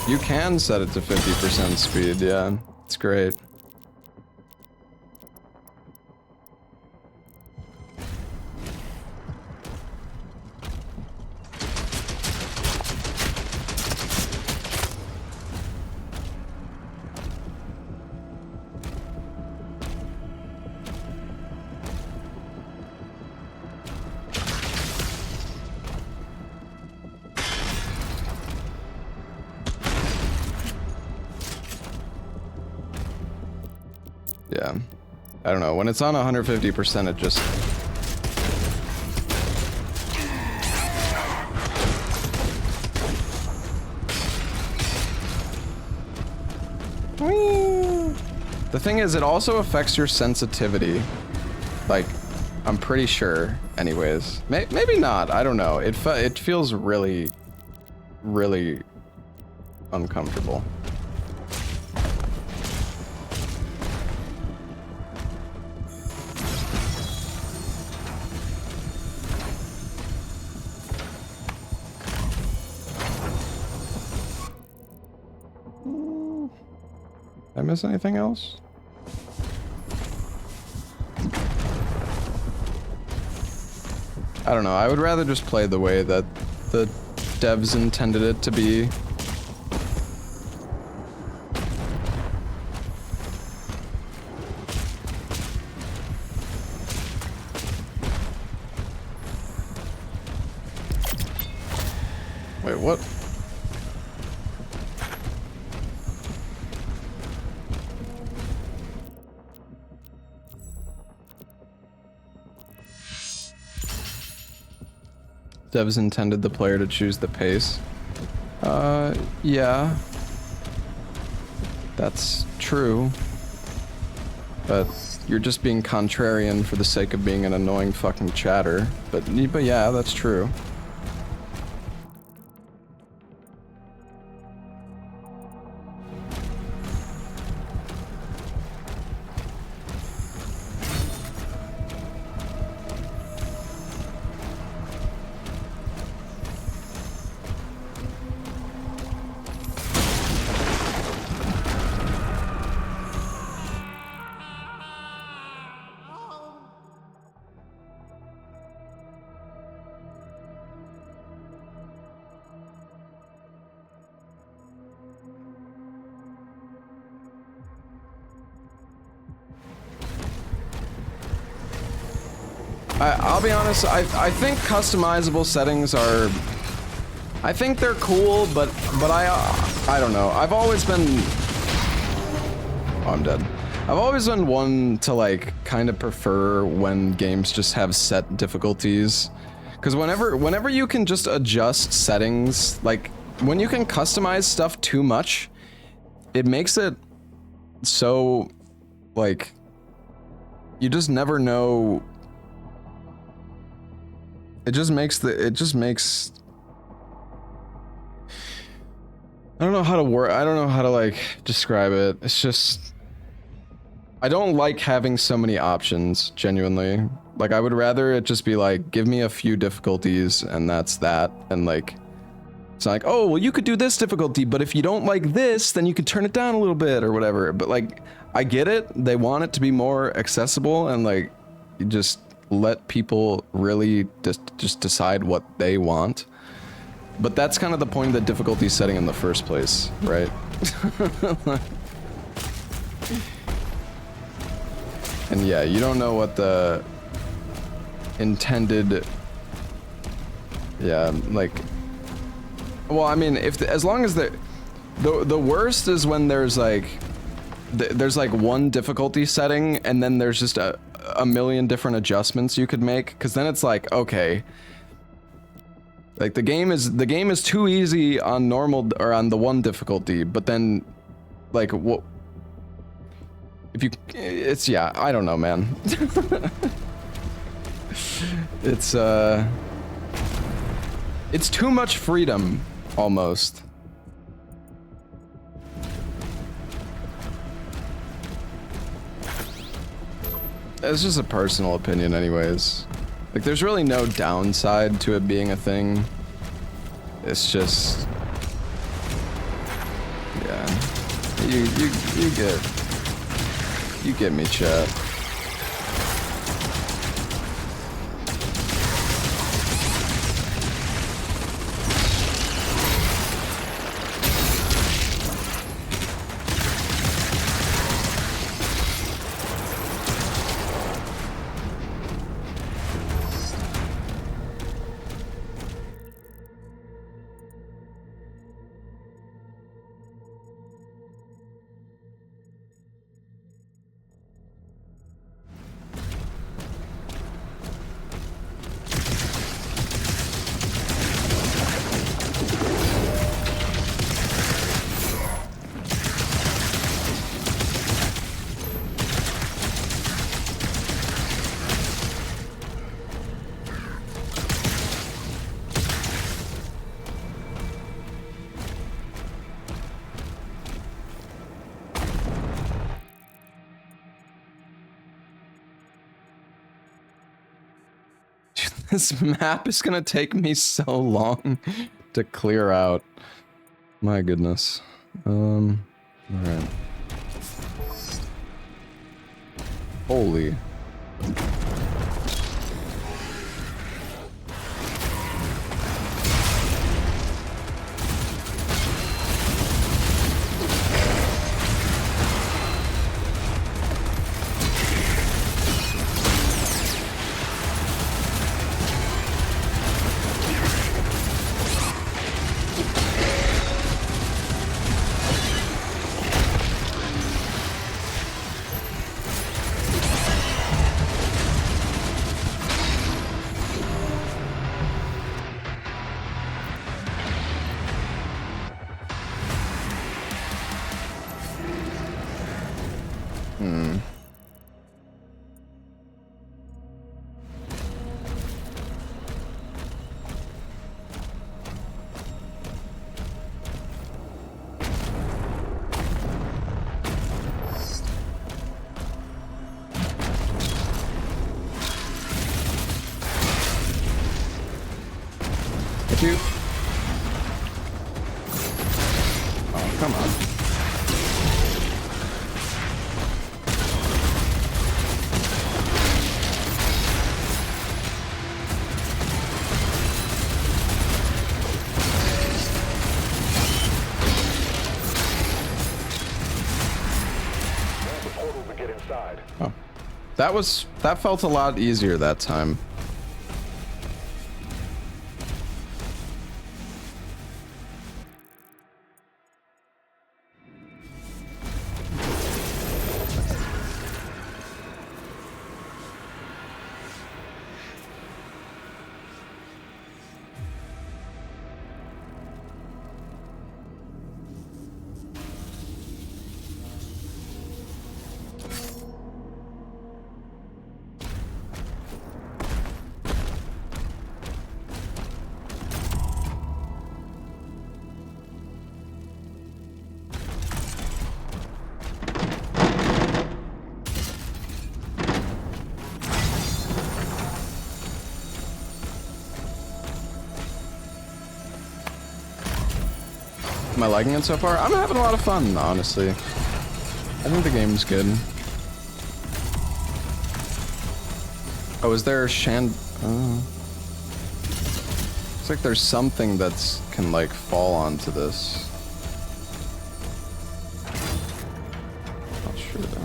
You can set it to 50% speed, yeah. It's great. Yeah. I don't know. When it's on 150%, it just... The thing is, it also affects your sensitivity. Like, I'm pretty sure, anyways. Maybe not, I don't know. It feels really, really uncomfortable. Did I miss anything else? I don't know, I would rather just play the way that the devs intended it to be. Wait, what? Devs intended the player to choose the pace. Yeah. That's true. But you're just being contrarian for the sake of being an annoying fucking chatter. But yeah, that's true. I'll be honest, I think customizable settings are... I think they're cool, but I don't know. I've always been... Oh, I'm dead. I've always been one to, like, kind of prefer when games just have set difficulties. Because whenever you can just adjust settings, like, when you can customize stuff too much, it makes it so like, you just never know. It just makes I don't know how to like describe it. It's just, I don't like having so many options, genuinely. Like, I would rather it just be like, give me a few difficulties and that's that. And like, it's like, oh, well, you could do this difficulty, but if you don't like this, then you could turn it down a little bit or whatever. But like, I get it. They want it to be more accessible, and like, you just let people really just decide what they want. But that's kind of the point of the difficulty setting in the first place, right? And yeah, you don't know what the intended, yeah, like, well, I mean, if as long as the worst is when there's like one difficulty setting and then there's just a million different adjustments you could make, because then it's like, okay, like the game is too easy on normal or on the one difficulty, but then like what if you, it's, yeah, I don't know, man. It's too much freedom almost. It's just a personal opinion anyways. Like, there's really no downside to it being a thing. It's just, yeah, you get me, chat. This map is gonna take me so long to clear out. My goodness. Alright. Holy. Oh, come on. Oh. That felt a lot easier that time. Am I liking it so far? I'm having a lot of fun, honestly. I think the game's good. Oh, is there Looks like there's something that's can like fall onto this. Not sure though.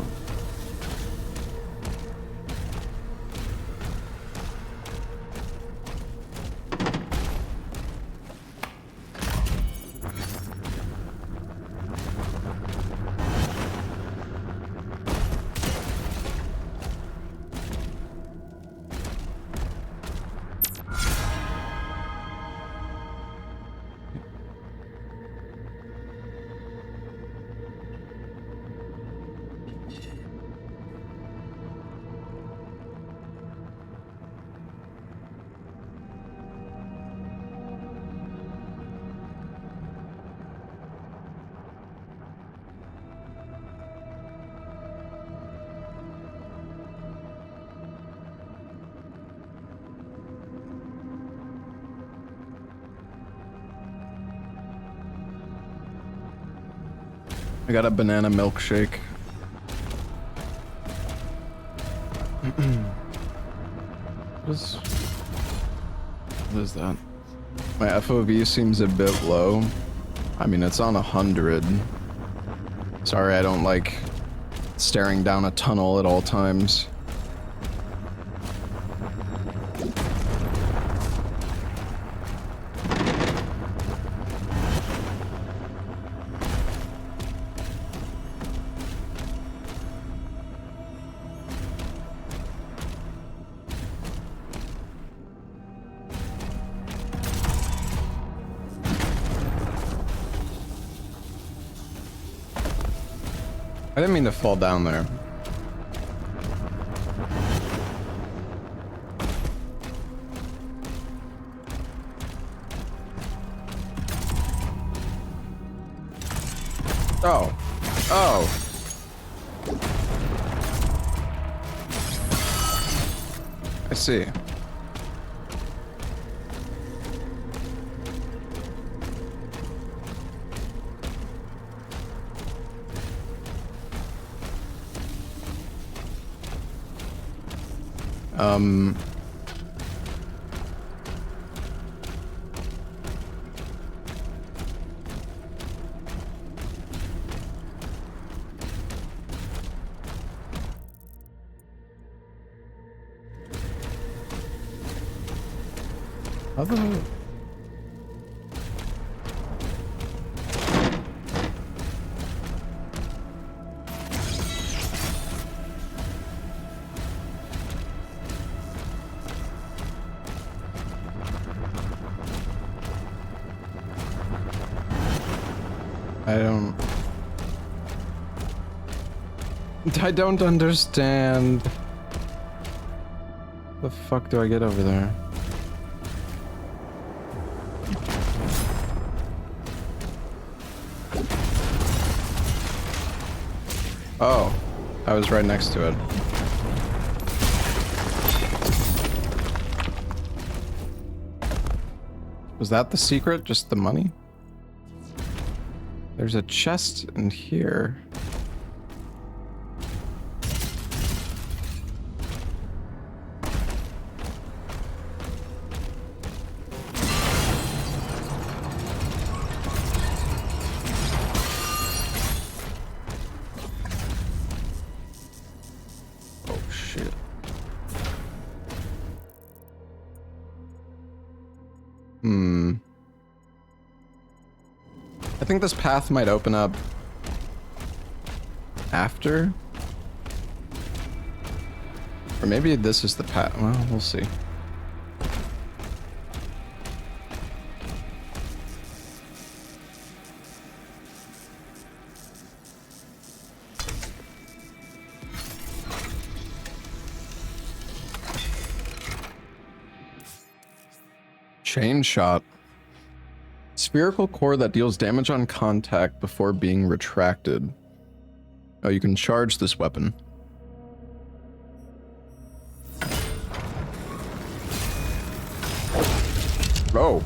I got a banana milkshake. What is that? My FOV seems a bit low. I mean, it's on 100. Sorry, I don't like staring down a tunnel at all times. I didn't mean to fall down there. Oh. Oh. I see. Other. I don't understand. The fuck do I get over there? Oh, I was right next to it. Was that the secret? Just the money? There's a chest in here. I think this path might open up after. Or maybe this is the path. Well, we'll see. Chain shot. Spherical core that deals damage on contact before being retracted. Oh, you can charge this weapon. Oh.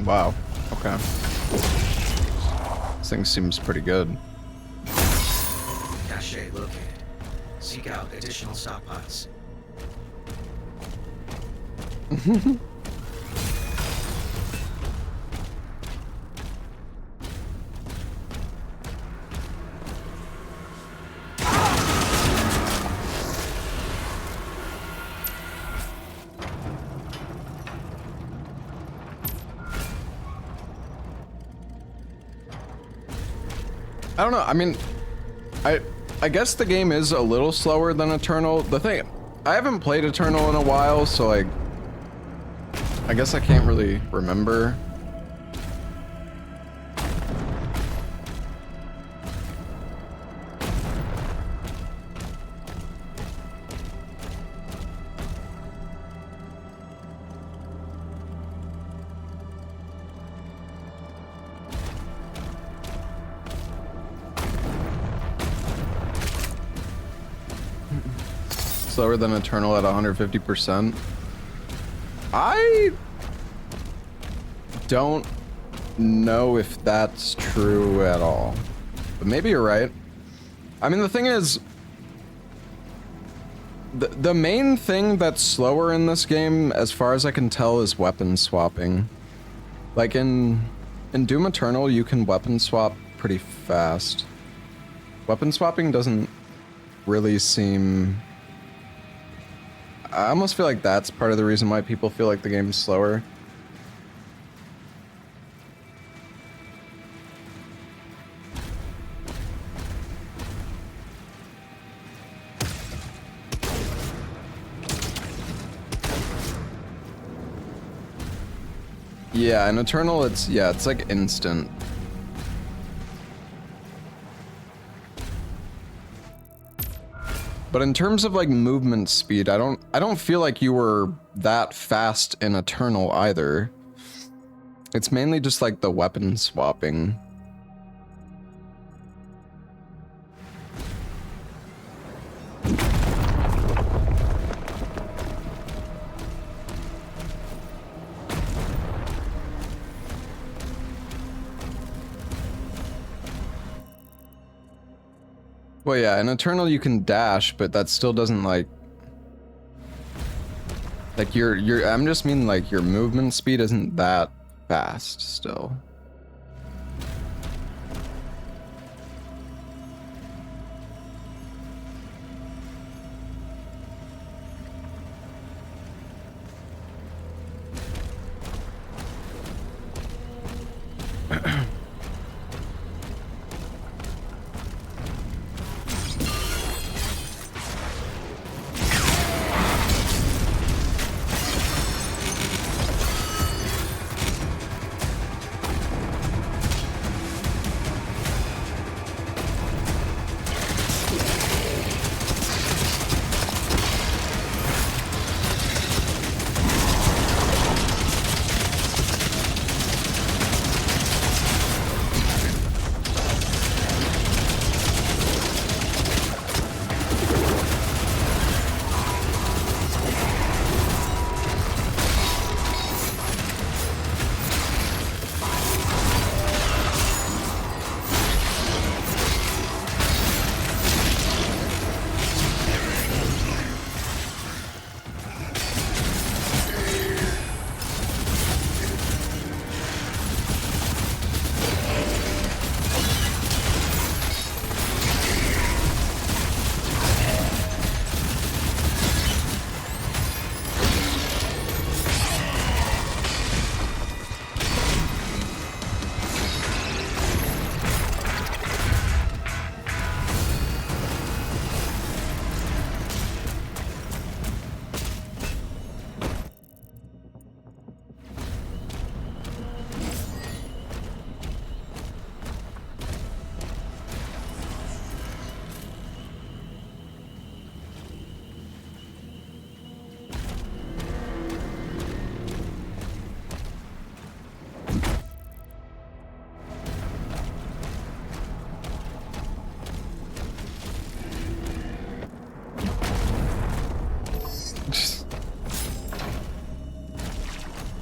Wow. Okay. Okay. This thing seems pretty good. Cache located. Seek out additional stockpiles. I don't know. I mean, I guess the game is a little slower than Eternal. The thing, I haven't played Eternal in a while, so like, I guess I can't really remember. Slower than Eternal at 150%. I don't know if that's true at all, but maybe you're right. I mean, the thing is, the main thing that's slower in this game, as far as I can tell, is weapon swapping. Like in Doom Eternal, you can weapon swap pretty fast. Weapon swapping doesn't really seem... I almost feel like that's part of the reason why people feel like the game's slower. Yeah, in Eternal, it's like instant. But in terms of like movement speed, I don't feel like you were that fast in Eternal either. It's mainly just like the weapon swapping. Well, yeah, in Eternal you can dash, but that still doesn't like I'm just mean like your movement speed isn't that fast still.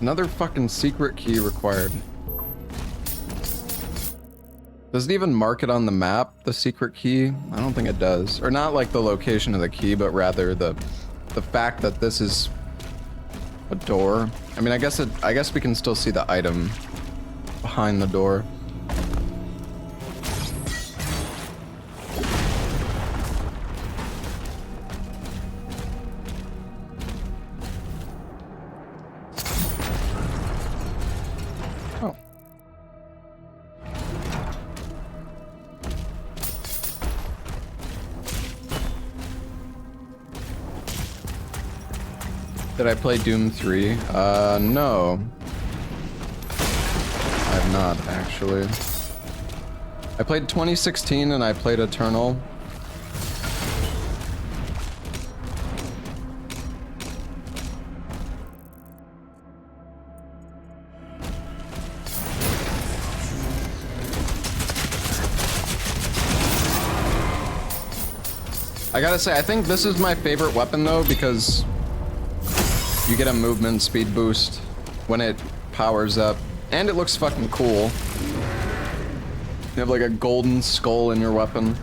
Another fucking secret key required. Does it even mark it on the map, the secret key? I don't think it does. Or not like the location of the key, but rather the fact that this is a door. I mean, I guess we can still see the item behind the door. Oh. Did I play Doom 3? No. I have not, actually. I played 2016 and I played Eternal. I gotta say, I think this is my favorite weapon though, because you get a movement speed boost when it powers up, and it looks fucking cool. You have like a golden skull in your weapon.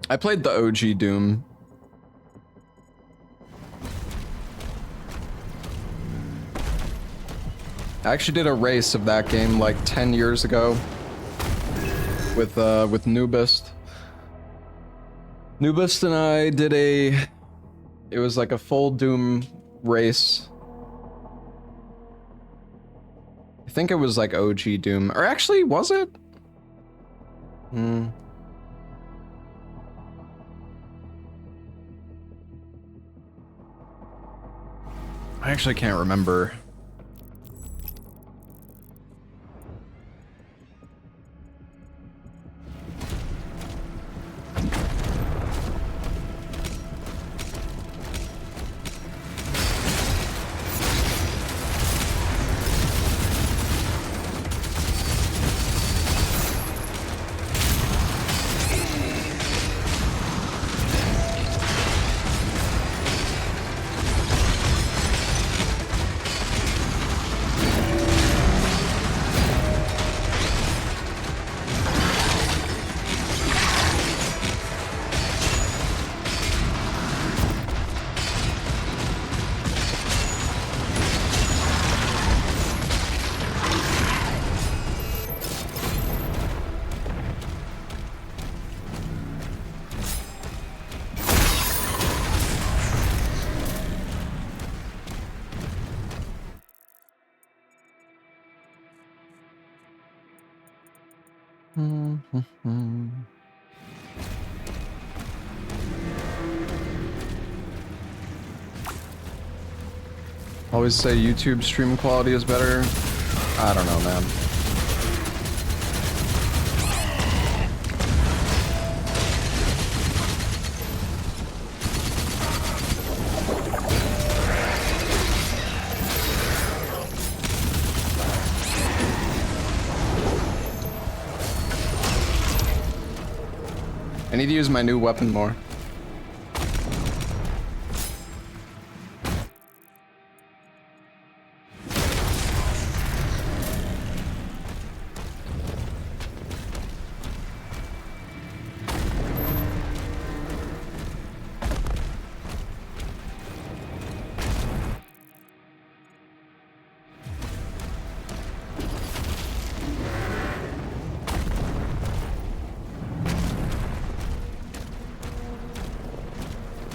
I played the OG Doom. I actually did a race of that game like 10 years ago with Nubist. Nubist and I did it was like a full Doom race. I think it was like OG Doom, or actually, was it? I actually can't remember. Always say YouTube stream quality is better. I don't know, man. I need to use my new weapon more.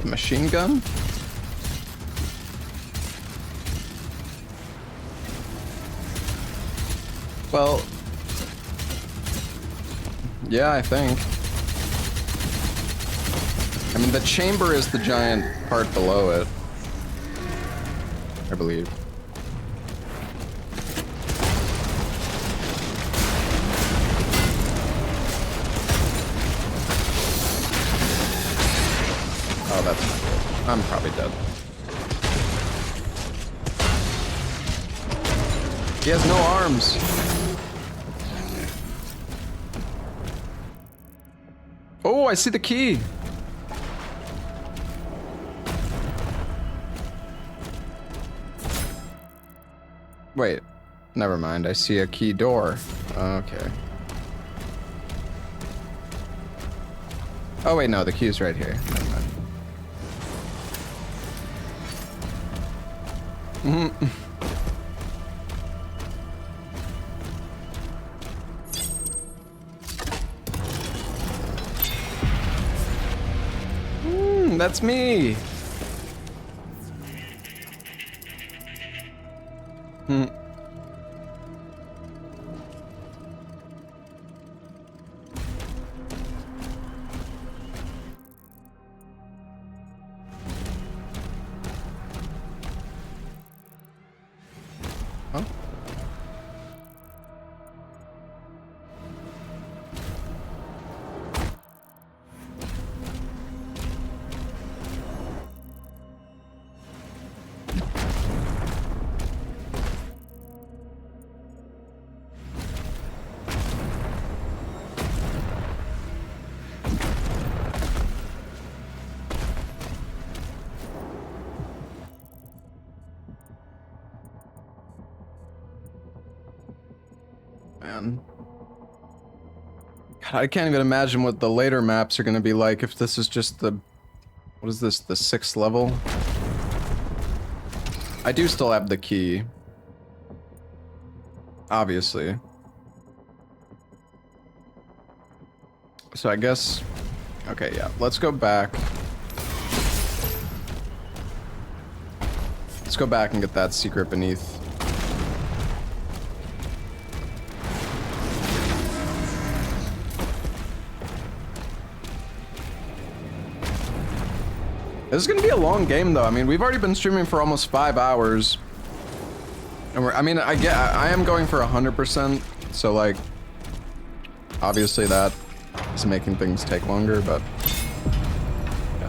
Machine gun? Well, yeah, I think. I mean, the chamber is the giant part below it, I believe. Oh, that's not good. I'm probably dead. He has no arms. Oh, I see the key. Wait, never mind. I see a key door. Okay. Oh wait, no, the key's right here. That's me. Man. God, I can't even imagine what the later maps are going to be like if this is just the... What is this? The 6th level? I do still have the key. Obviously. So I guess... Okay, yeah. Let's go back. Let's go back and get that secret beneath. This is gonna be a long game, though. I mean, we've already been streaming for almost 5 hours, and I mean, I am going for 100%. So, like, obviously that is making things take longer, but yeah.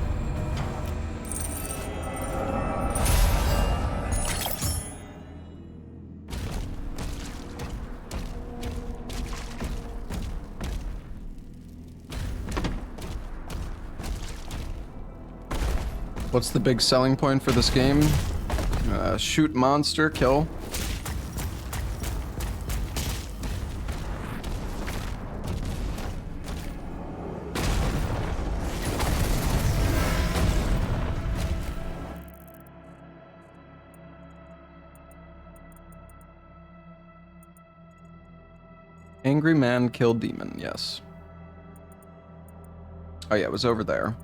What's the big selling point for this game? Shoot monster, kill. Angry man killed demon, yes. Oh yeah, it was over there.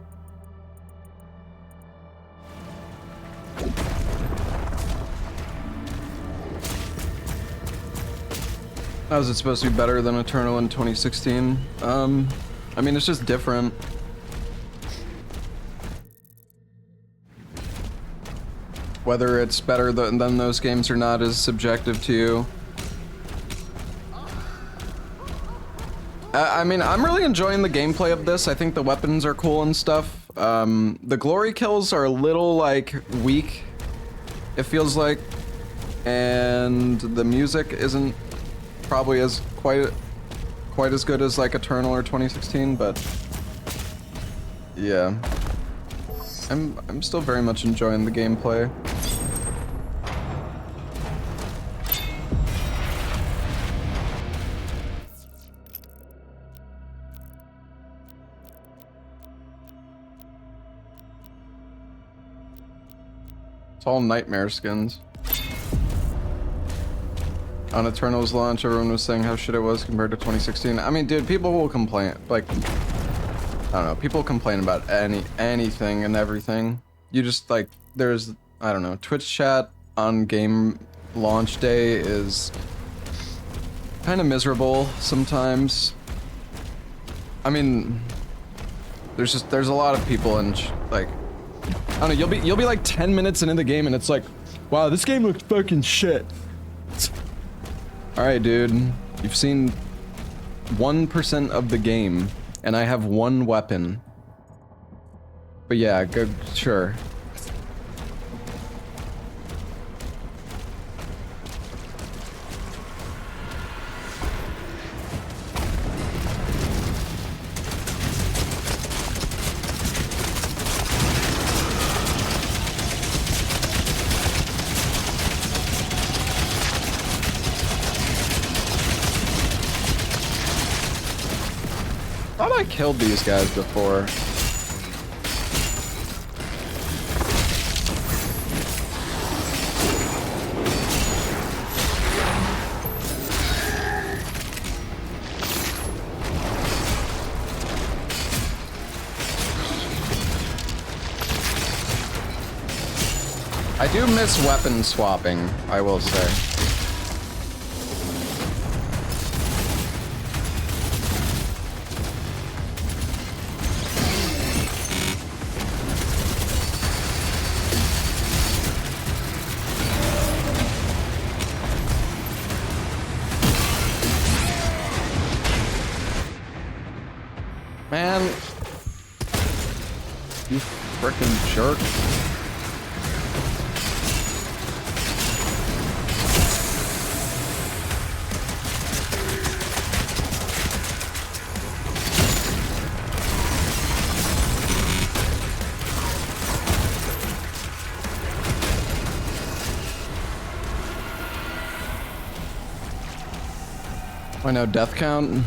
How is it supposed to be better than Eternal in 2016? I mean, it's just different. Whether it's better than those games or not is subjective to you. I mean, I'm really enjoying the gameplay of this. I think the weapons are cool and stuff. The glory kills are a little, like, weak, it feels like. And the music isn't probably as quite as good as, like, Eternal or 2016, but yeah. I'm still very much enjoying the gameplay. It's all nightmare skins. On Eternal's launch, everyone was saying how shit it was compared to 2016. I mean, dude, people will complain. Like, I don't know. People complain about anything and everything. You just, like, there's, I don't know, Twitch chat on game launch day is kind of miserable sometimes. I mean, there's a lot of people and, like, I don't know, you'll be like 10 minutes into the game and it's like, wow, this game looks fucking shit. Alright, dude. You've seen 1% of the game, and I have one weapon. But yeah, good, sure. thought I killed these guys before. I do miss weapon swapping, I will say. Man, you frickin' jerk. Why no death count?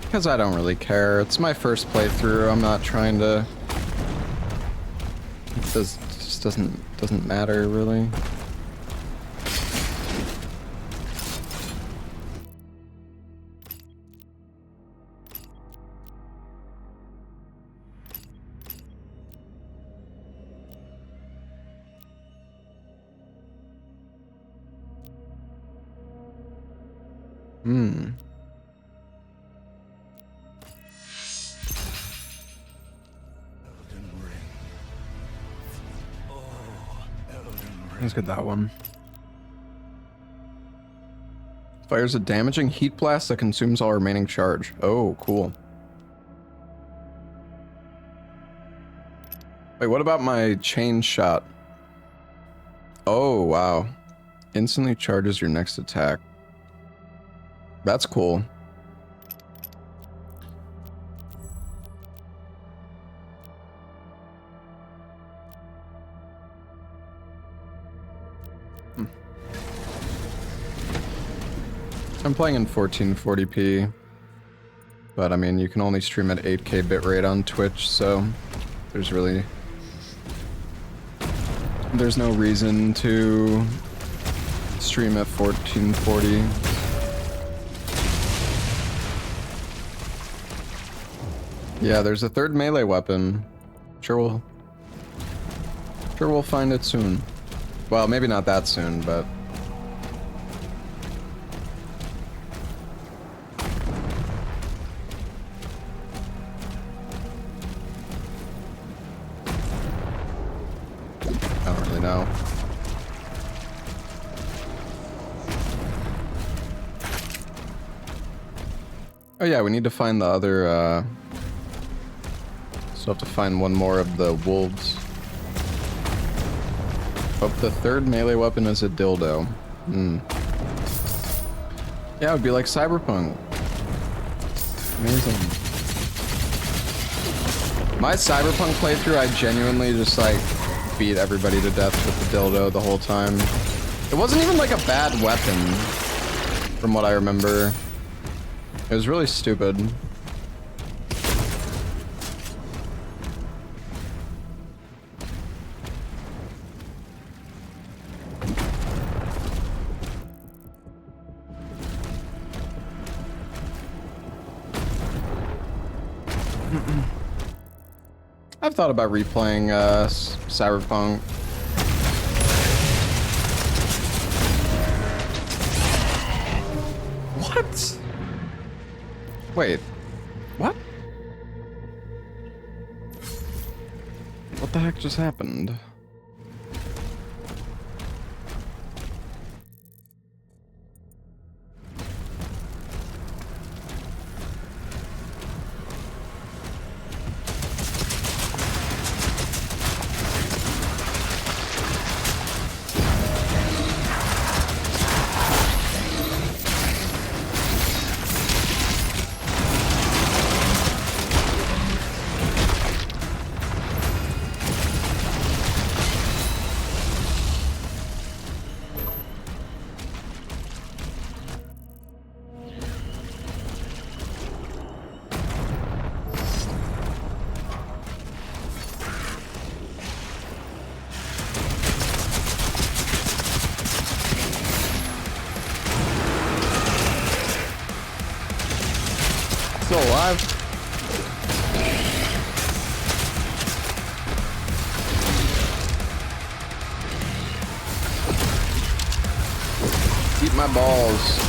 Because I don't really care. It's my first playthrough. I'm not trying to. It just doesn't matter really. Let's get that one. Fires a damaging heat blast that consumes all remaining charge. Oh, cool. Wait, what about my chain shot? Oh, wow. Instantly charges your next attack. That's cool. I'm playing in 1440p, but I mean, you can only stream at 8K bitrate on Twitch, so there's no reason to stream at 1440. Yeah, there's a third melee weapon. Sure we'll find it soon. Well, maybe not that soon, but I don't really know. Oh yeah, we need to find the other, still have to find one more of the wolves. Oh, the third melee weapon is a dildo. Yeah, it would be like Cyberpunk. Amazing. My Cyberpunk playthrough, I genuinely just like beat everybody to death with the dildo the whole time. It wasn't even like a bad weapon, from what I remember. It was really stupid. I've thought about replaying Cyberpunk. What? Wait. What? What the heck just happened? Eat my balls.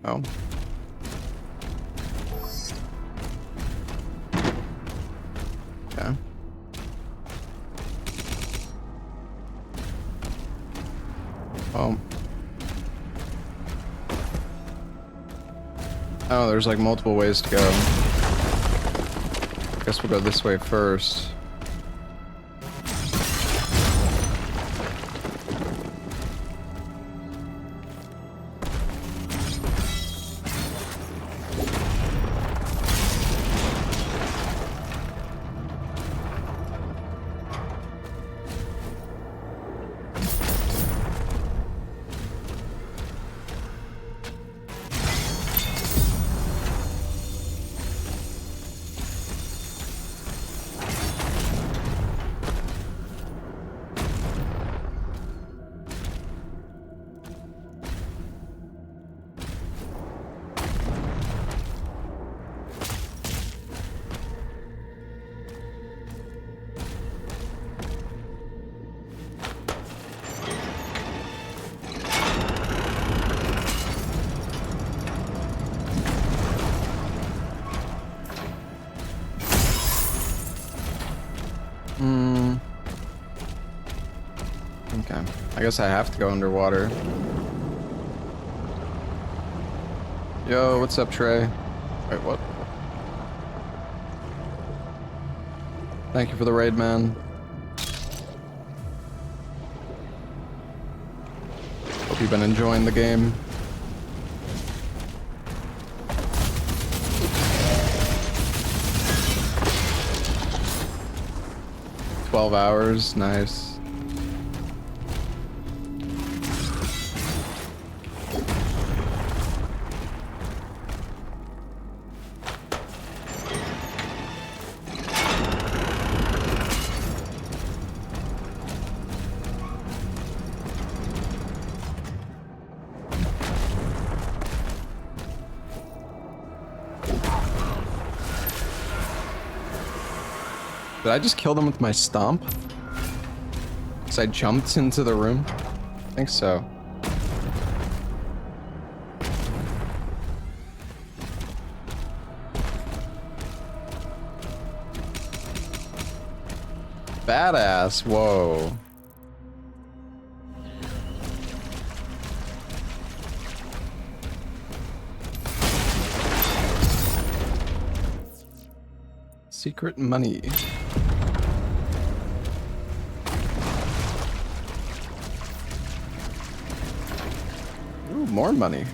Oh. Okay. Oh. Oh, there's like multiple ways to go. Guess we'll go this way first. Okay. I guess I have to go underwater. Yo, what's up, Trey? Wait, what? Thank you for the raid, man. Hope you've been enjoying the game. $12, nice. Did I just kill them with my stomp? Because I jumped into the room? I think so. Badass, whoa. Secret money. Ooh, more money.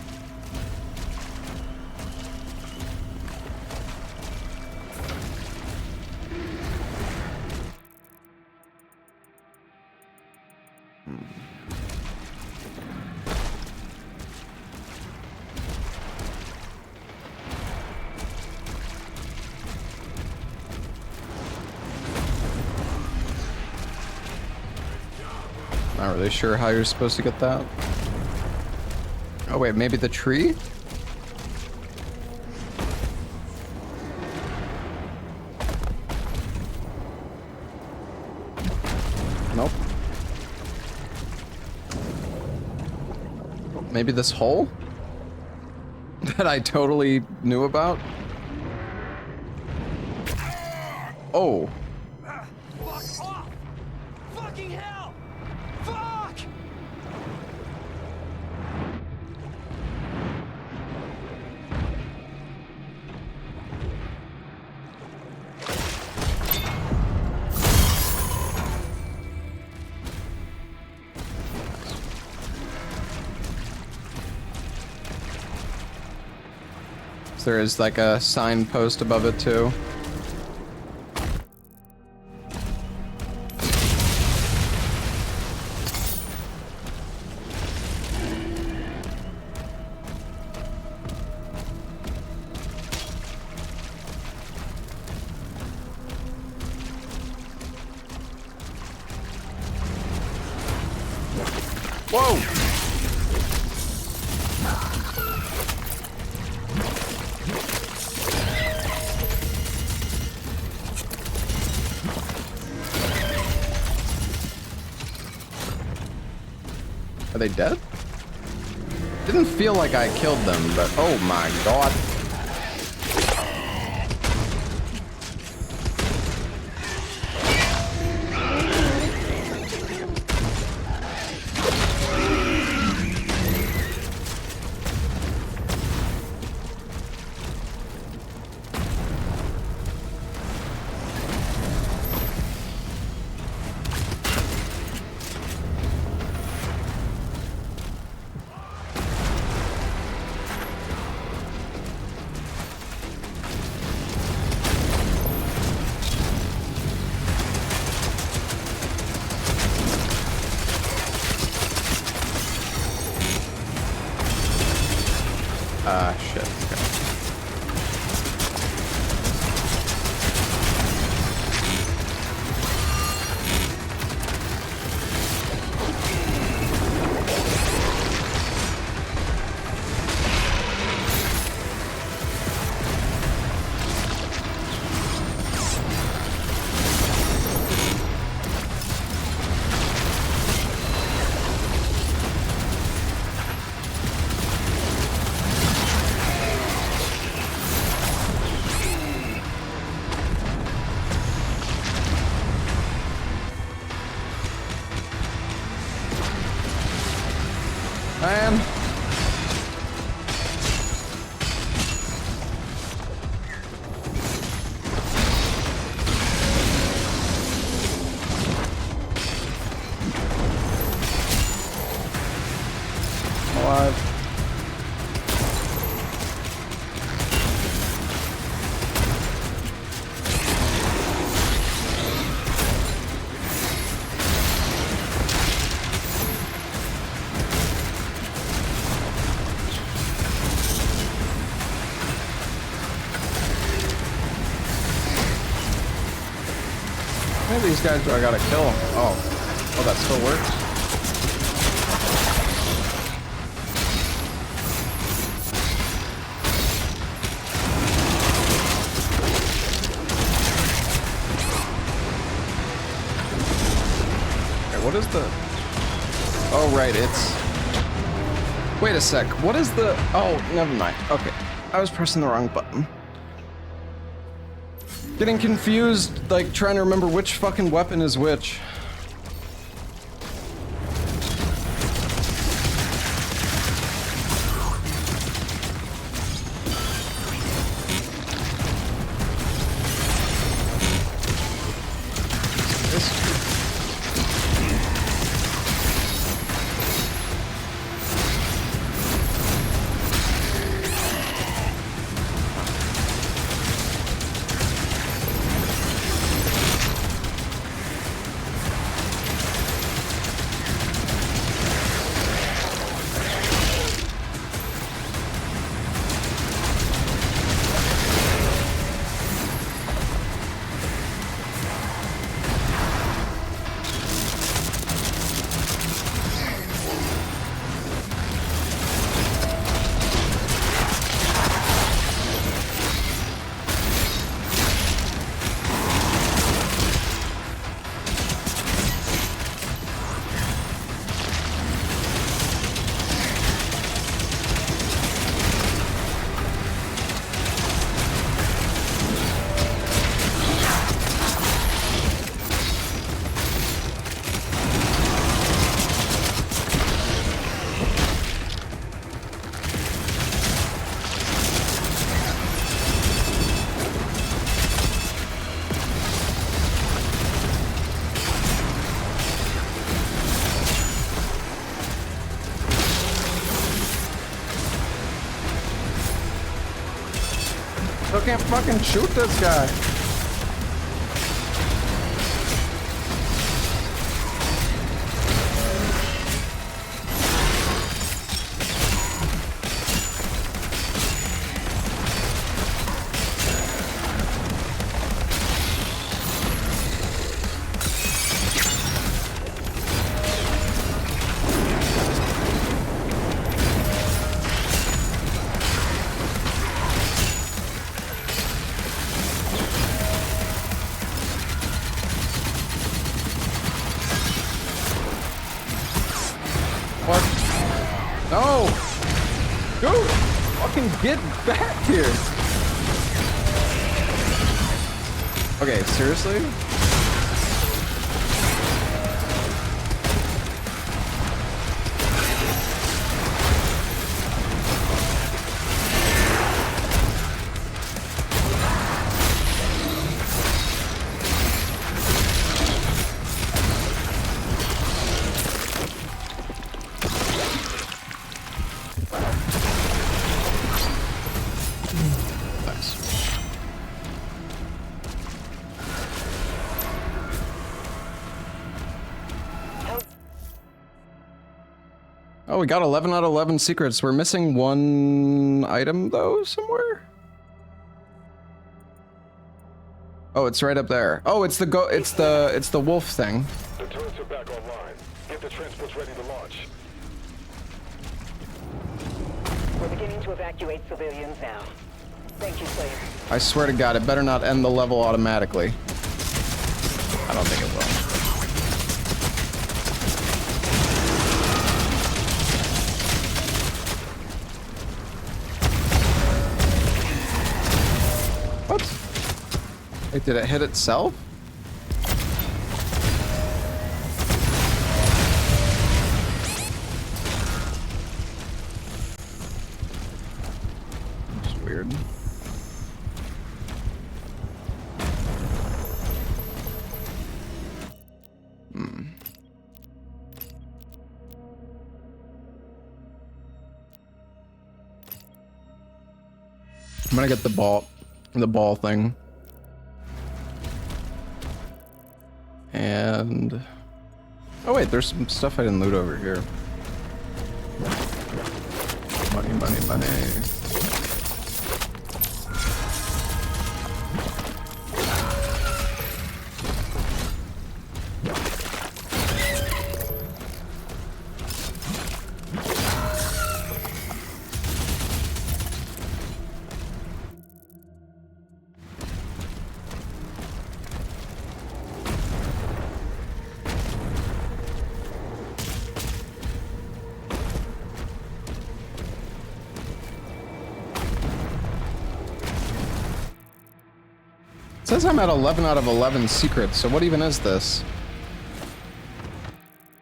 Not really sure how you're supposed to get that. Oh wait, maybe the tree? Nope. Maybe this hole? That I totally knew about? Oh. Fuck off! Fucking hell! Fuck! So there is like a signpost above it too. Whoa! Are they dead? Didn't feel like I killed them, but oh my god. Shit. Okay. Man. Alive. How many of these guys do I gotta kill? Oh, that still works? Okay, what is the... Oh, right, it's... Wait a sec, what is the... Oh, never mind. Okay, I was pressing the wrong button. Getting confused, like trying to remember which fucking weapon is which. Still can't fucking shoot this guy. Get back here! Okay, seriously? Oh, we got 11 out of 11 secrets. We're missing one item though somewhere. Oh, it's right up there. Oh, it's the wolf thing. The turrets are back online. Get the transports ready to launch. We're beginning to evacuate civilians now. Thank you, Slayer. I swear to God, it better not end the level automatically. I don't think it will. What? Wait, did it hit itself? That's weird. I'm gonna get the ball thing. And oh wait, there's some stuff I didn't loot over here. Money, money, money. It says I'm at 11 out of 11 secrets, so what even is this?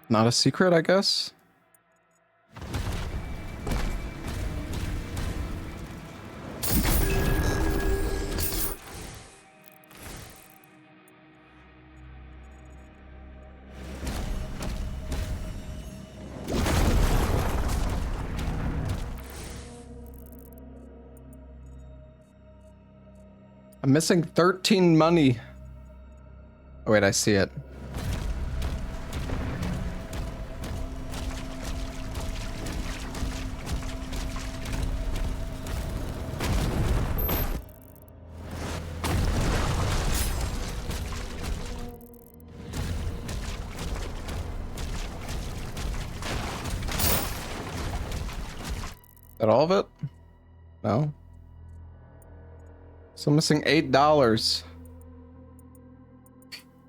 Not a secret, I guess? I'm missing 13 money. Oh wait, I see it. Is that all of it? No. So I'm missing $8.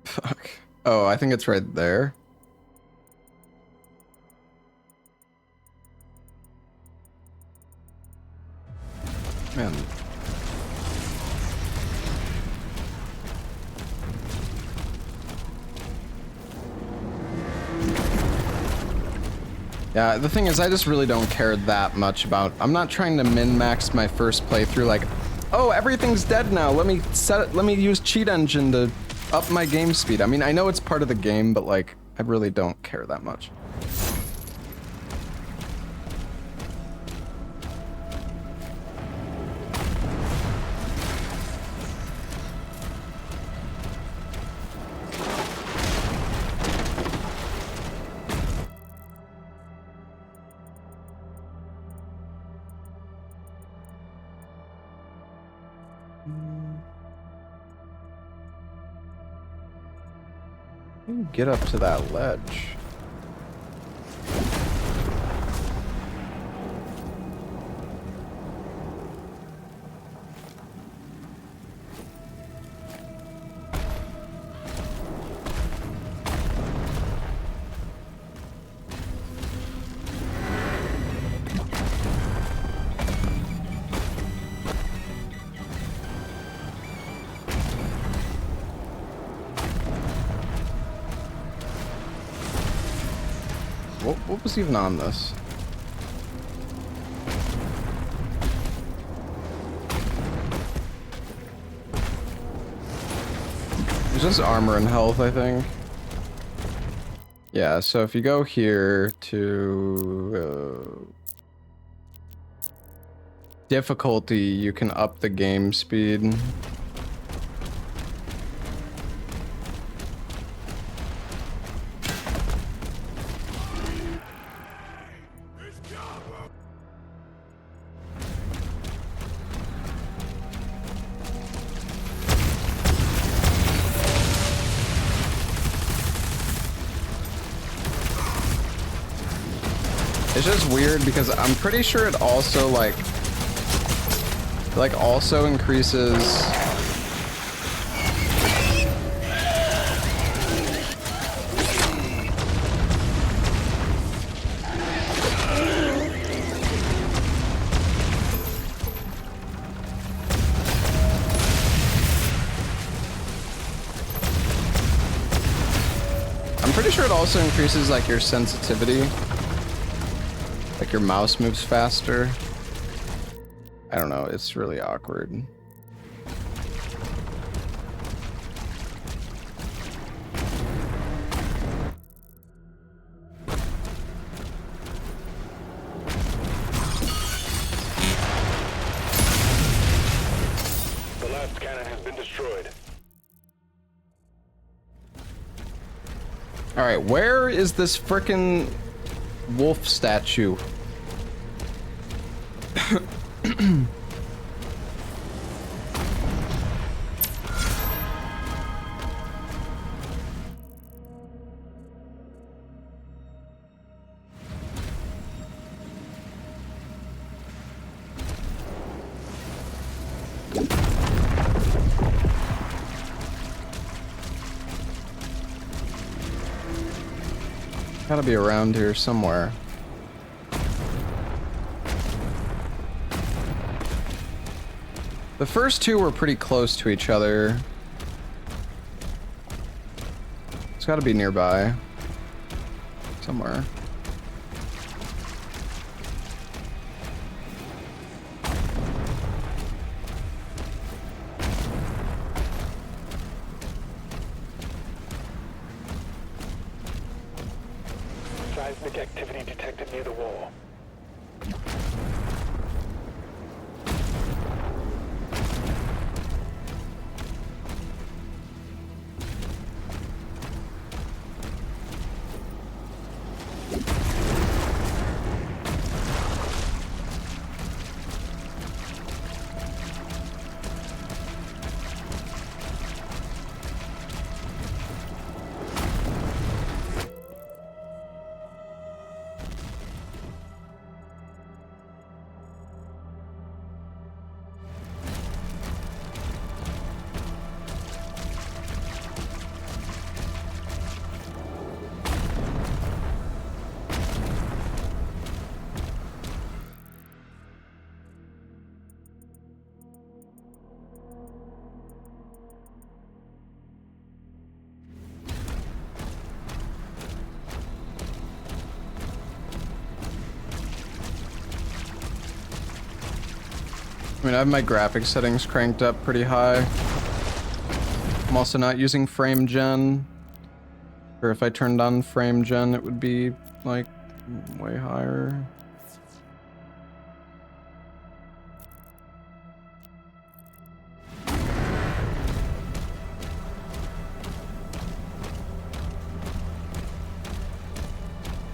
Fuck. Oh, I think it's right there. Man. Yeah, the thing is, I just really don't care that much about... I'm not trying to min-max my first playthrough, like... Oh, everything's dead now. Let me use Cheat Engine to up my game speed. I mean, I know it's part of the game, but like, I really don't care that much. Get up to that ledge. What was even on this? It's just armor and health, I think. Yeah, so if you go here to difficulty, you can up the game speed. It's just weird because I'm pretty sure it also like also increases I'm pretty sure it also increases like your sensitivity. Like your mouse moves faster. I don't know, it's really awkward. The last cannon has been destroyed. Alright, where is this frickin' wolf statue? Gotta be around here somewhere. The first two were pretty close to each other. It's gotta be nearby. Somewhere. Seismic activity detected near the wall. I mean, I have my graphics settings cranked up pretty high. I'm also not using frame gen. Or if I turned on frame gen, it would be like way higher.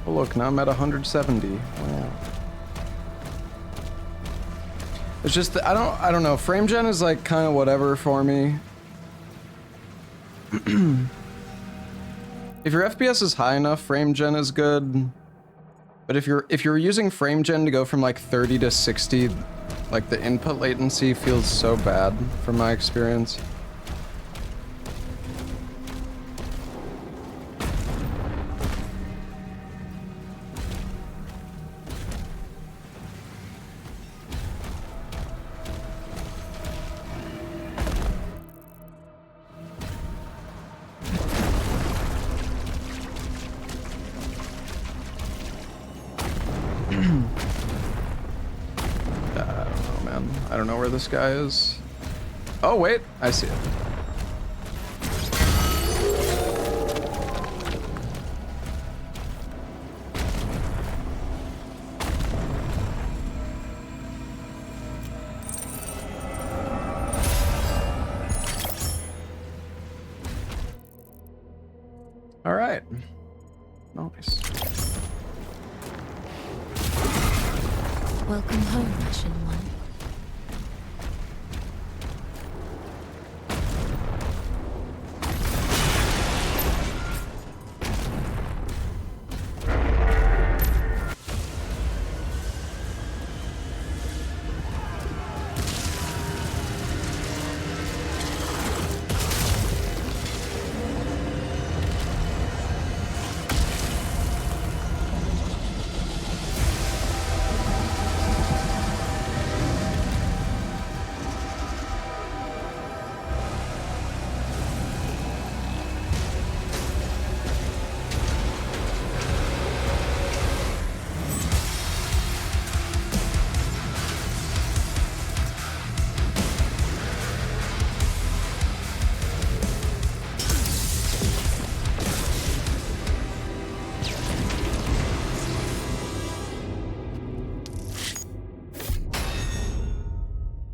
Oh look, now I'm at 170. Wow. It's just I don't know. Frame gen is like kind of whatever for me. If your FPS is high enough, frame gen is good. But if you're using frame gen to go from like 30 to 60, like the input latency feels so bad from my experience. I don't know where this guy is. Oh, wait, I see it. All right. Nice. Welcome home, Russian one.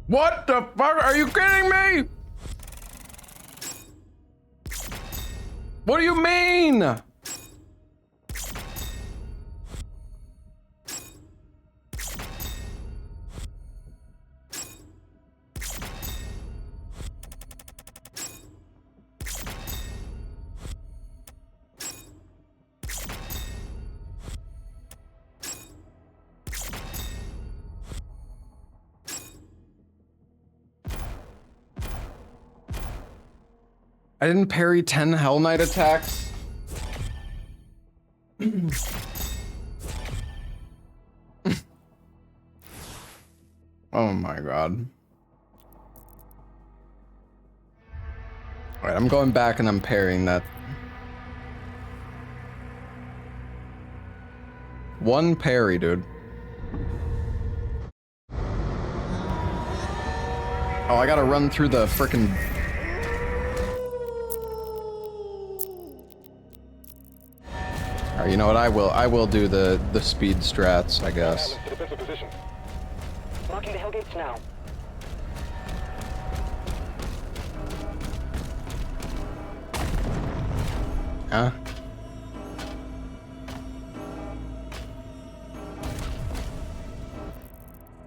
What the fuck? Are you kidding me? What do you mean? I didn't parry 10 Hell Knight attacks. Oh my god. Alright, I'm going back and I'm parrying that. One parry, dude. Oh, I gotta run through the frickin'... Alright, you know what? I will do the speed strats, I guess. Marking the Hellgates now. Huh?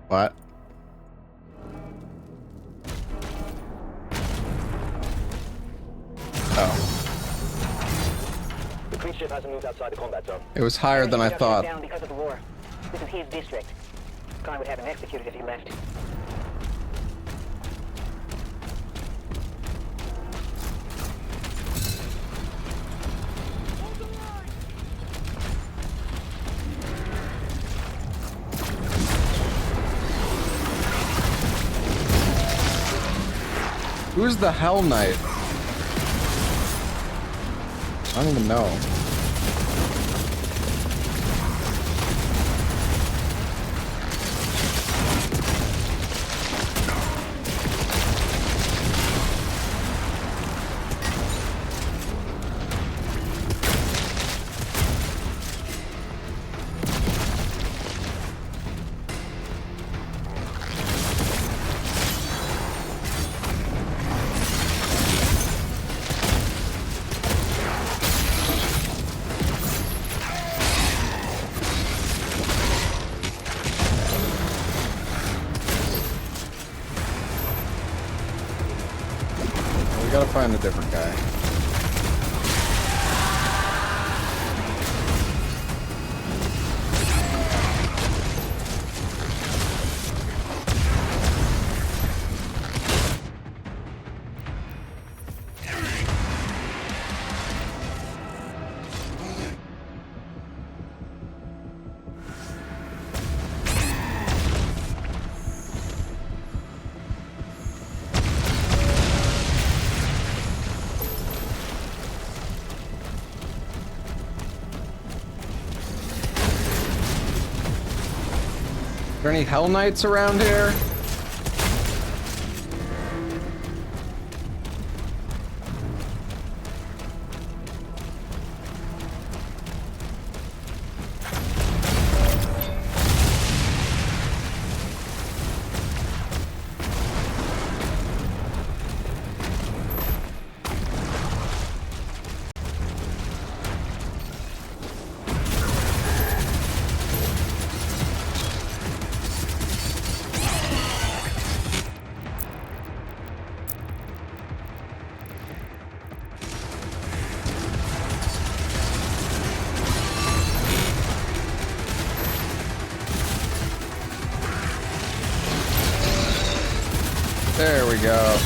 What? Oh. The Kree ship hasn't moved outside the combat zone. It was higher than I thought. Down because of the war. This is his district. Khan would have him executed if he left. Who's the Hell Knight? I don't even know. We gotta find a different guy. Are there any Hell Knights around here? There we go.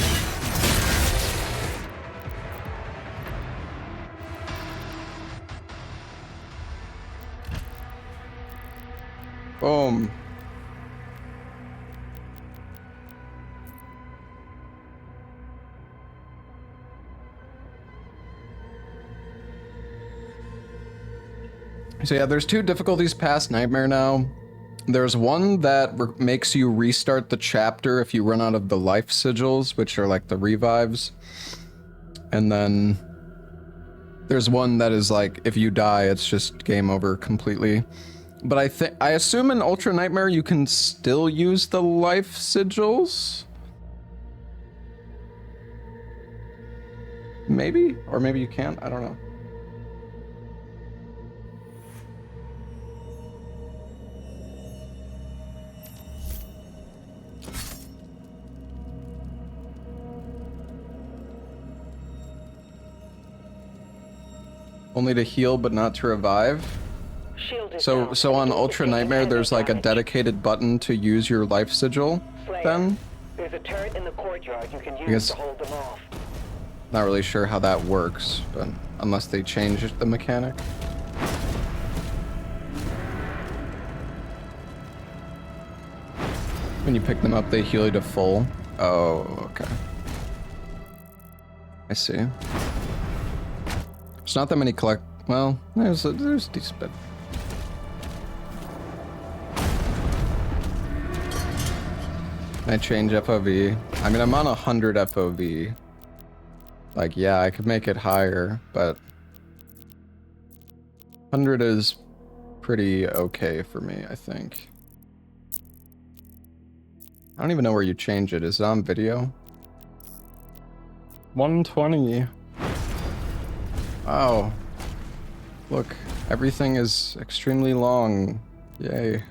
Boom. So yeah, there's 2 difficulties past Nightmare now. There's one that makes you restart the chapter if you run out of the life sigils, which are like the revives. And then there's one that is like, if you die, it's just game over completely. But I assume in Ultra Nightmare you can still use the life sigils? Maybe? Or maybe you can't? I don't know. Only to heal, but not to revive. So on Ultra Nightmare, there's like a dedicated button to use your life sigil. Then there's a turret in the courtyard you can use to hold them off. Not really sure how that works, but unless they change the mechanic. When you pick them up, they heal you to full. Oh, okay. I see. There's not that many collect. Well, there's a decent bit. I change FOV. I mean, I'm on 100 FOV. Like, yeah, I could make it higher, but 100 is pretty okay for me, I think. I don't even know where you change it. Is it on video? 120. Wow. Look, everything is extremely long. Yay.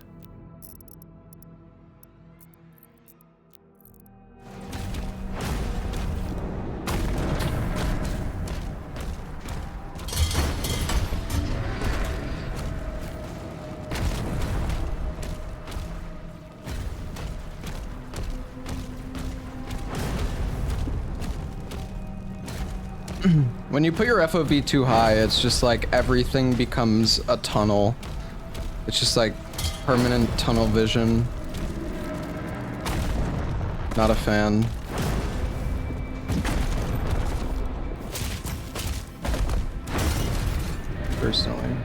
When you put your FOV too high, it's just like everything becomes a tunnel. It's just like permanent tunnel vision. Not a fan. Personally.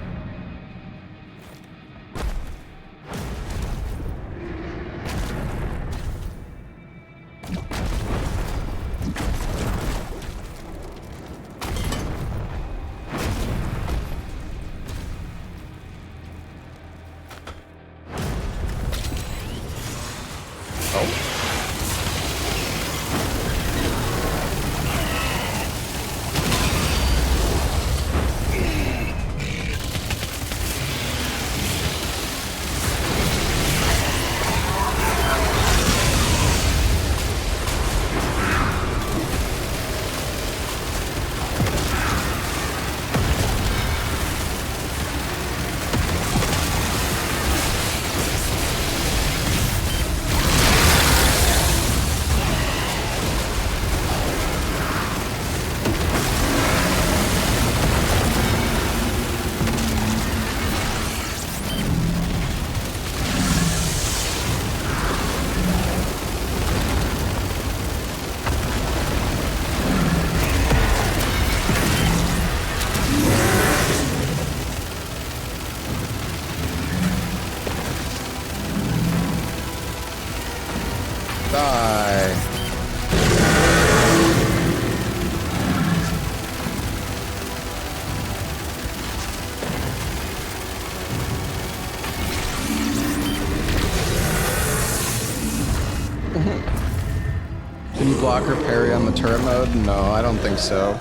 Can you block or parry on the turret mode? No, I don't think so.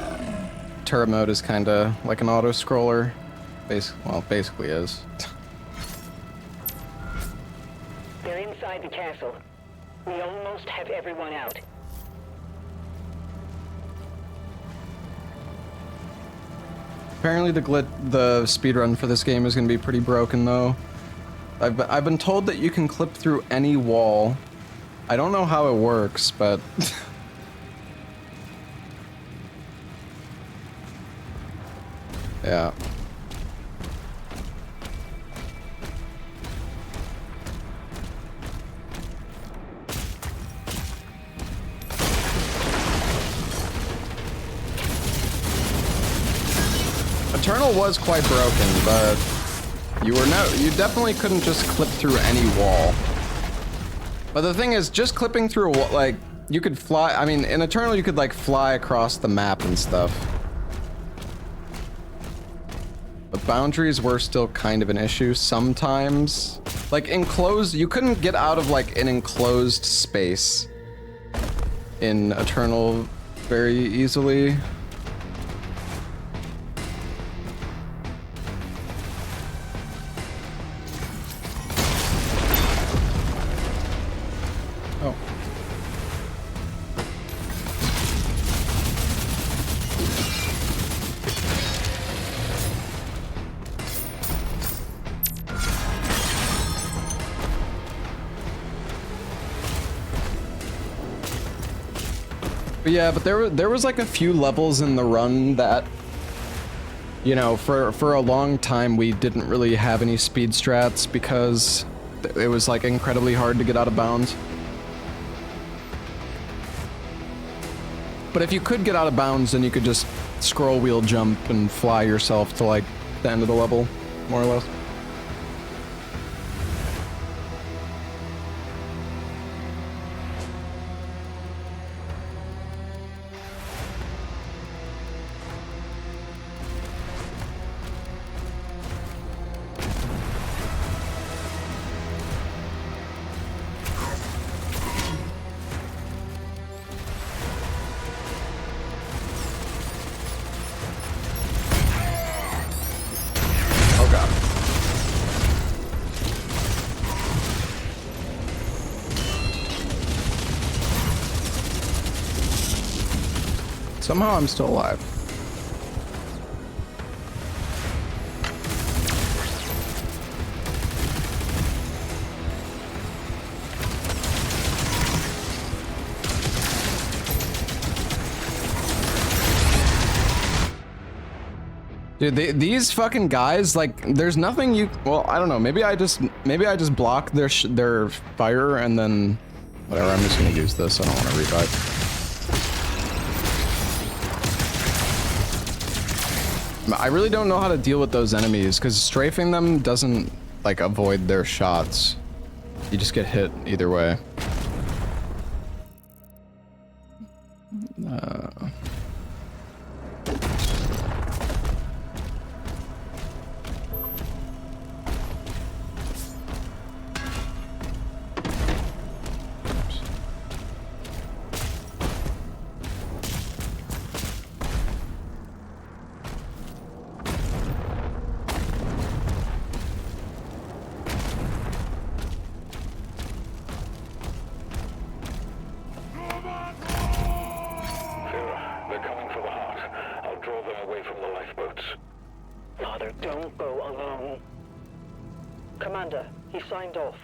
Turret mode is kind of like an auto-scroller. Basically is. They're inside the castle. We almost have everyone out. Apparently the speedrun for this game is going to be pretty broken though. I've been told that you can clip through any wall. I don't know how it works, but yeah. Eternal was quite broken, but you definitely couldn't just clip through any wall. But the thing is, just clipping through a wall, like, you could fly, I mean, in Eternal you could like fly across the map and stuff. But boundaries were still kind of an issue sometimes. Like enclosed, you couldn't get out of like an enclosed space in Eternal very easily. But yeah, but there was like a few levels in the run that, you know, for a long time we didn't really have any speed strats because it was like incredibly hard to get out of bounds. But if you could get out of bounds, then you could just scroll wheel jump and fly yourself to like the end of the level, more or less. Somehow I'm still alive. Dude, these fucking guys, like, there's nothing you, well, I don't know, maybe I just block their fire and then, whatever, I'm just gonna use this, I don't want to revive. I really don't know how to deal with those enemies, because strafing them doesn't, like, avoid their shots. You just get hit either way. Commander, he signed off.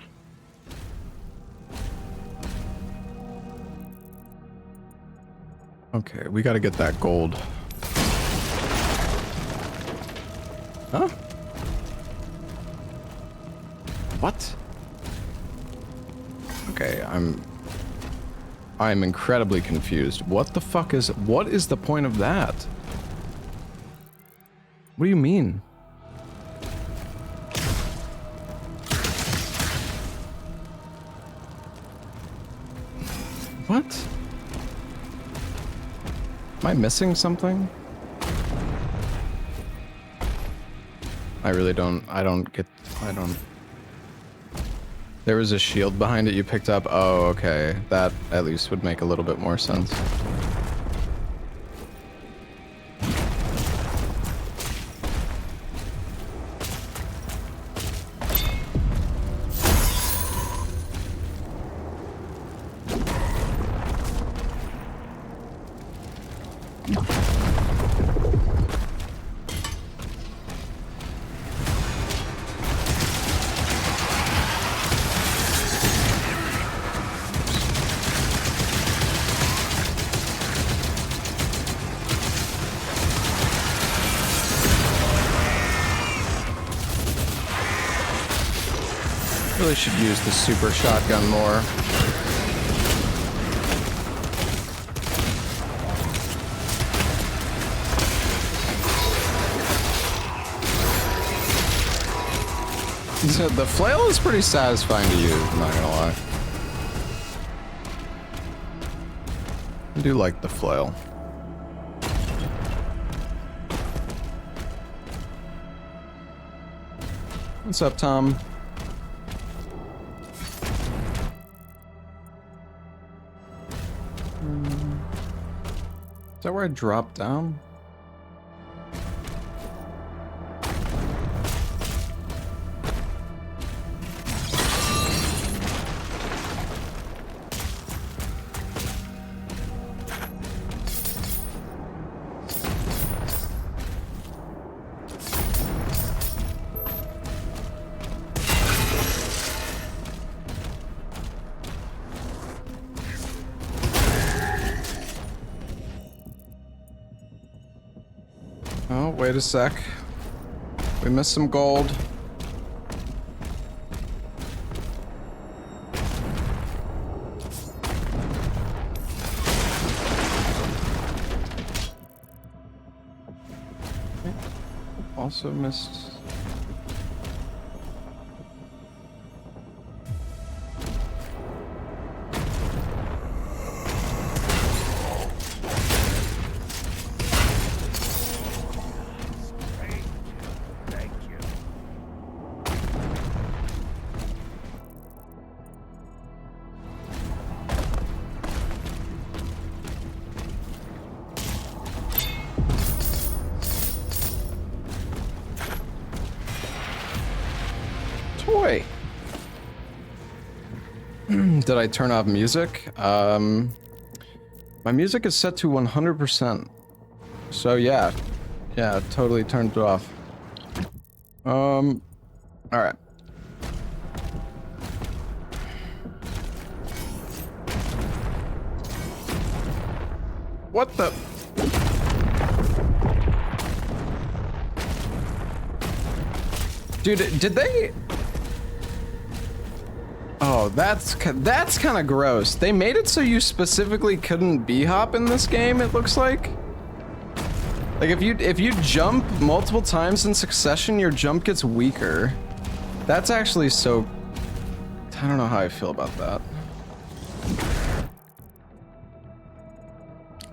Okay, we gotta get that gold. Huh? What? Okay, I'm incredibly confused. What the fuck is, what is the point of that? What do you mean? What? Am I missing something? I really don't, I don't. There was a shield behind it you picked up. Oh, okay. That at least would make a little bit more sense. Really should use the super shotgun more. So the flail is pretty satisfying to use, I'm not gonna lie. I do like the flail. What's up, Tom? Is that where I dropped down? Oh, wait a sec. We missed some gold. Also missed... Toy. Did I turn off music? My music is set to 100%. So yeah. Yeah, totally turned it off. Alright. What the? Dude, did they? Oh, that's kind of gross. They made it so you specifically couldn't b-hop in this game, it looks like. Like if you jump multiple times in succession, your jump gets weaker. That's actually so... I don't know how I feel about that.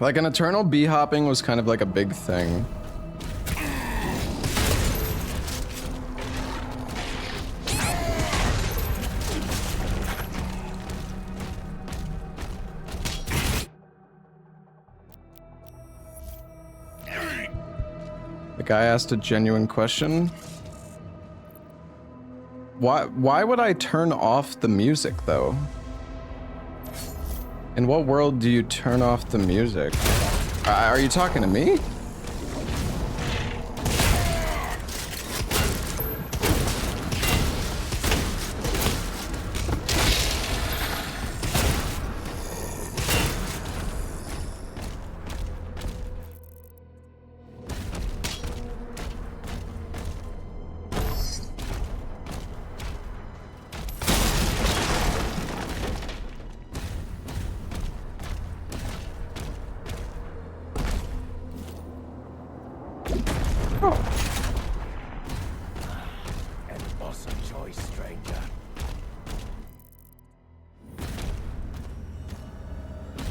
Like an eternal b-hopping was kind of like a big thing. The guy asked a genuine question. Why would I turn off the music though? In what world do you turn off the music? Are you talking to me?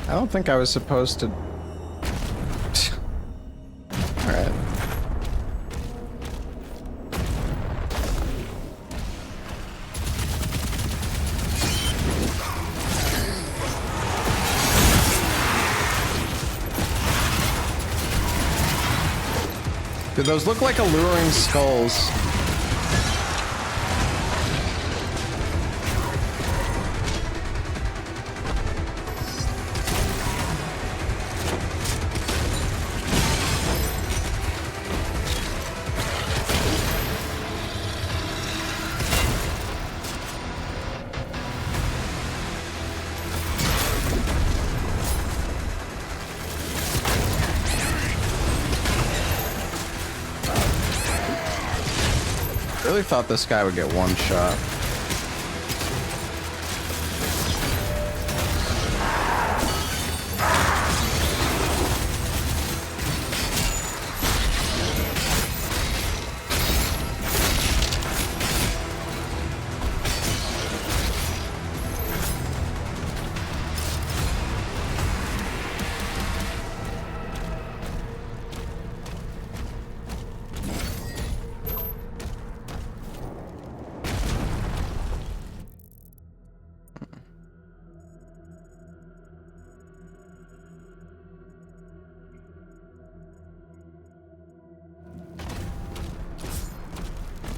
I don't think I was supposed to... Alright. Dude, those look like alluring skulls. I really thought this guy would get one shot.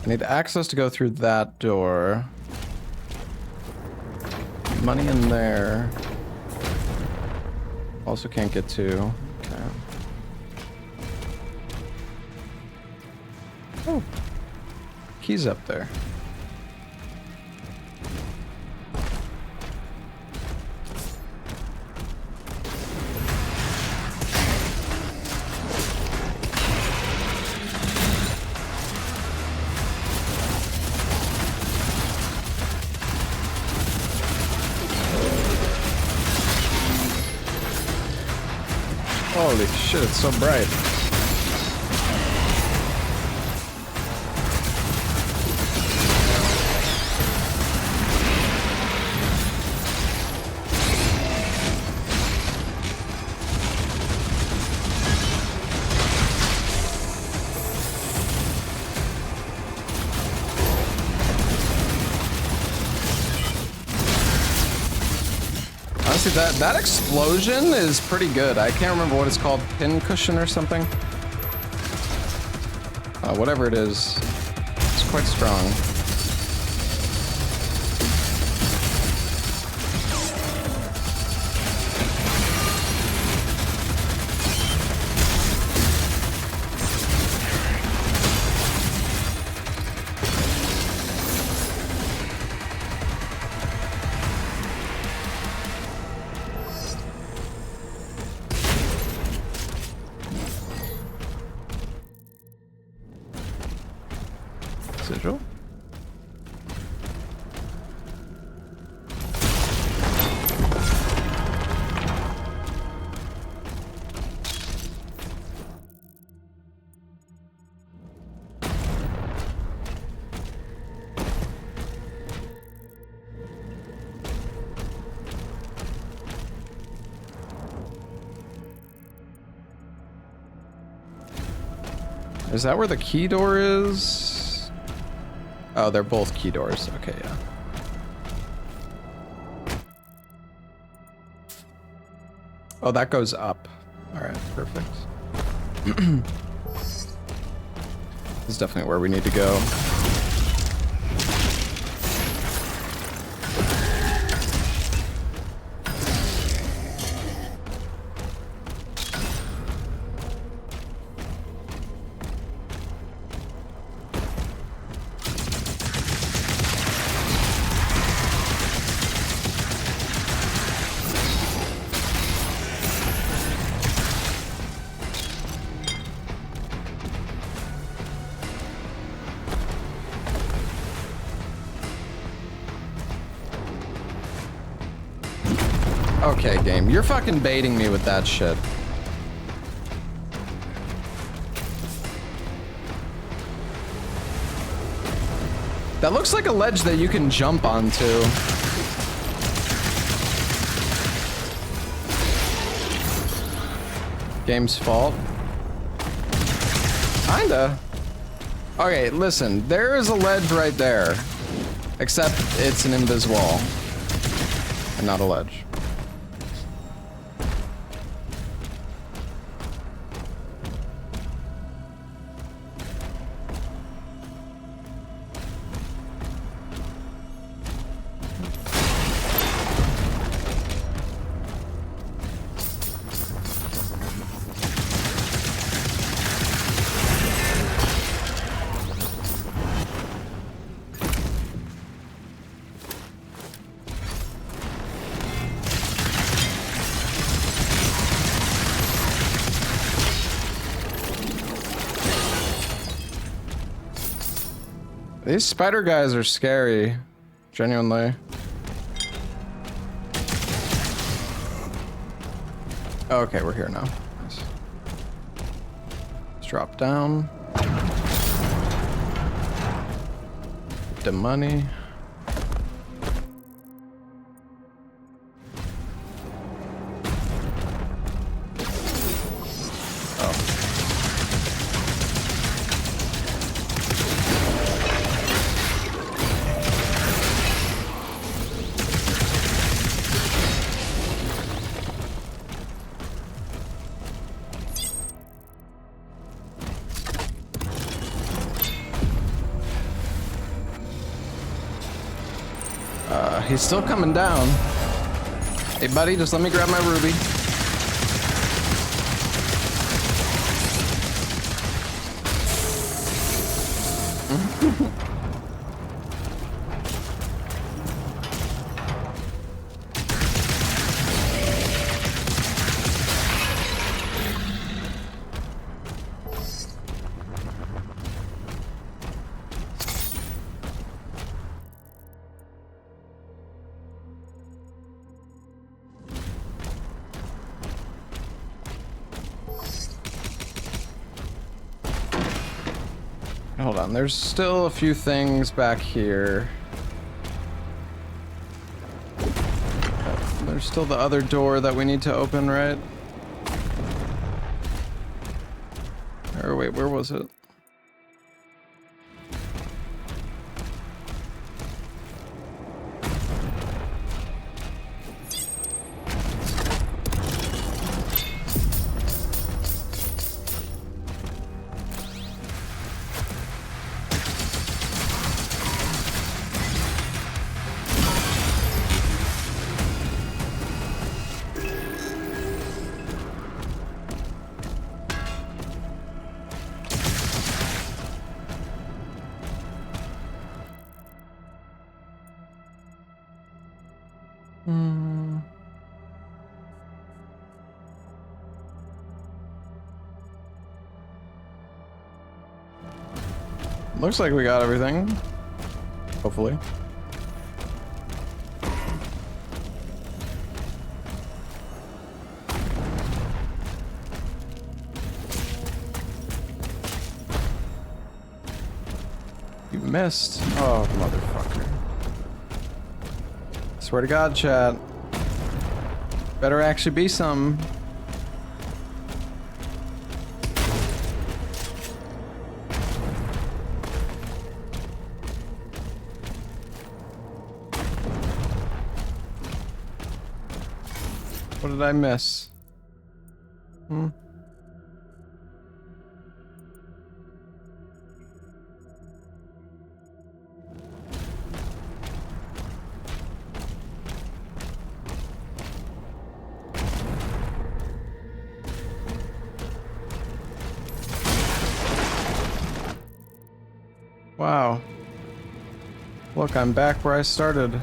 I need access to go through that door. Money in there. Also can't get to. Okay. Oh. Keys up there. Holy shit, it's so bright. Honestly, that explosion is pretty good. I can't remember what it's called, pin cushion or something. Whatever it is, it's quite strong. Sigil? Is that where the key door is? Oh, they're both key doors. Okay, yeah. Oh, that goes up. All right, perfect. This is definitely where we need to go. Okay, game. You're fucking baiting me with that shit. That looks like a ledge that you can jump onto. Game's fault. Kinda. Okay, listen. There is a ledge right there. Except it's an invis wall. And not a ledge. These spider guys are scary. Genuinely. Okay, we're here now. Nice. Let's drop down. The money. He's still coming down. Hey, buddy, just let me grab my ruby. Hold on, there's still a few things back here. There's still the other door that we need to open, right? Or wait, where was it? Looks like we got everything. Hopefully. You missed. Oh, motherfucker. Swear to God, chat. Better actually be some. What did I miss? Wow. Look, I'm back where I started.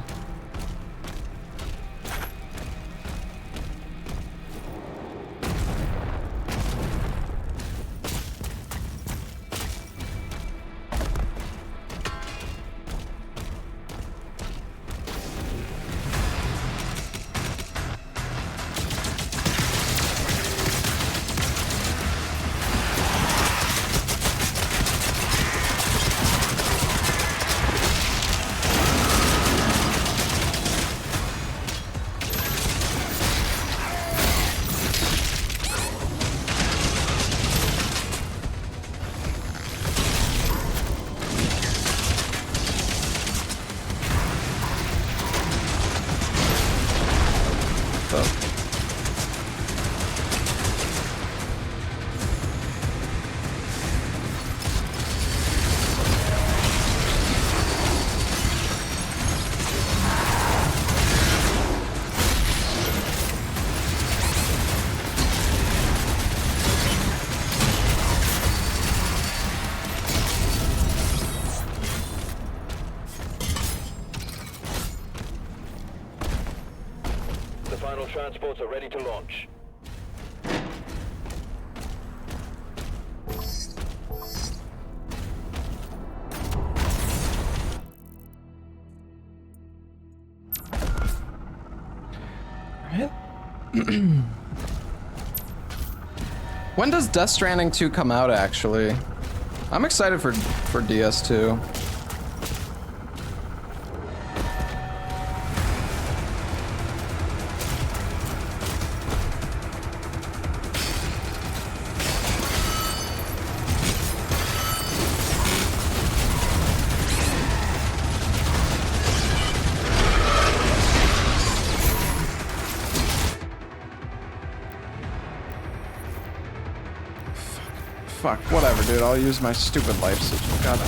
Transports are ready to launch. When does Death Stranding 2 come out, actually? I'm excited for DS2. Fuck, whatever, dude. I'll use my stupid life sigil. God.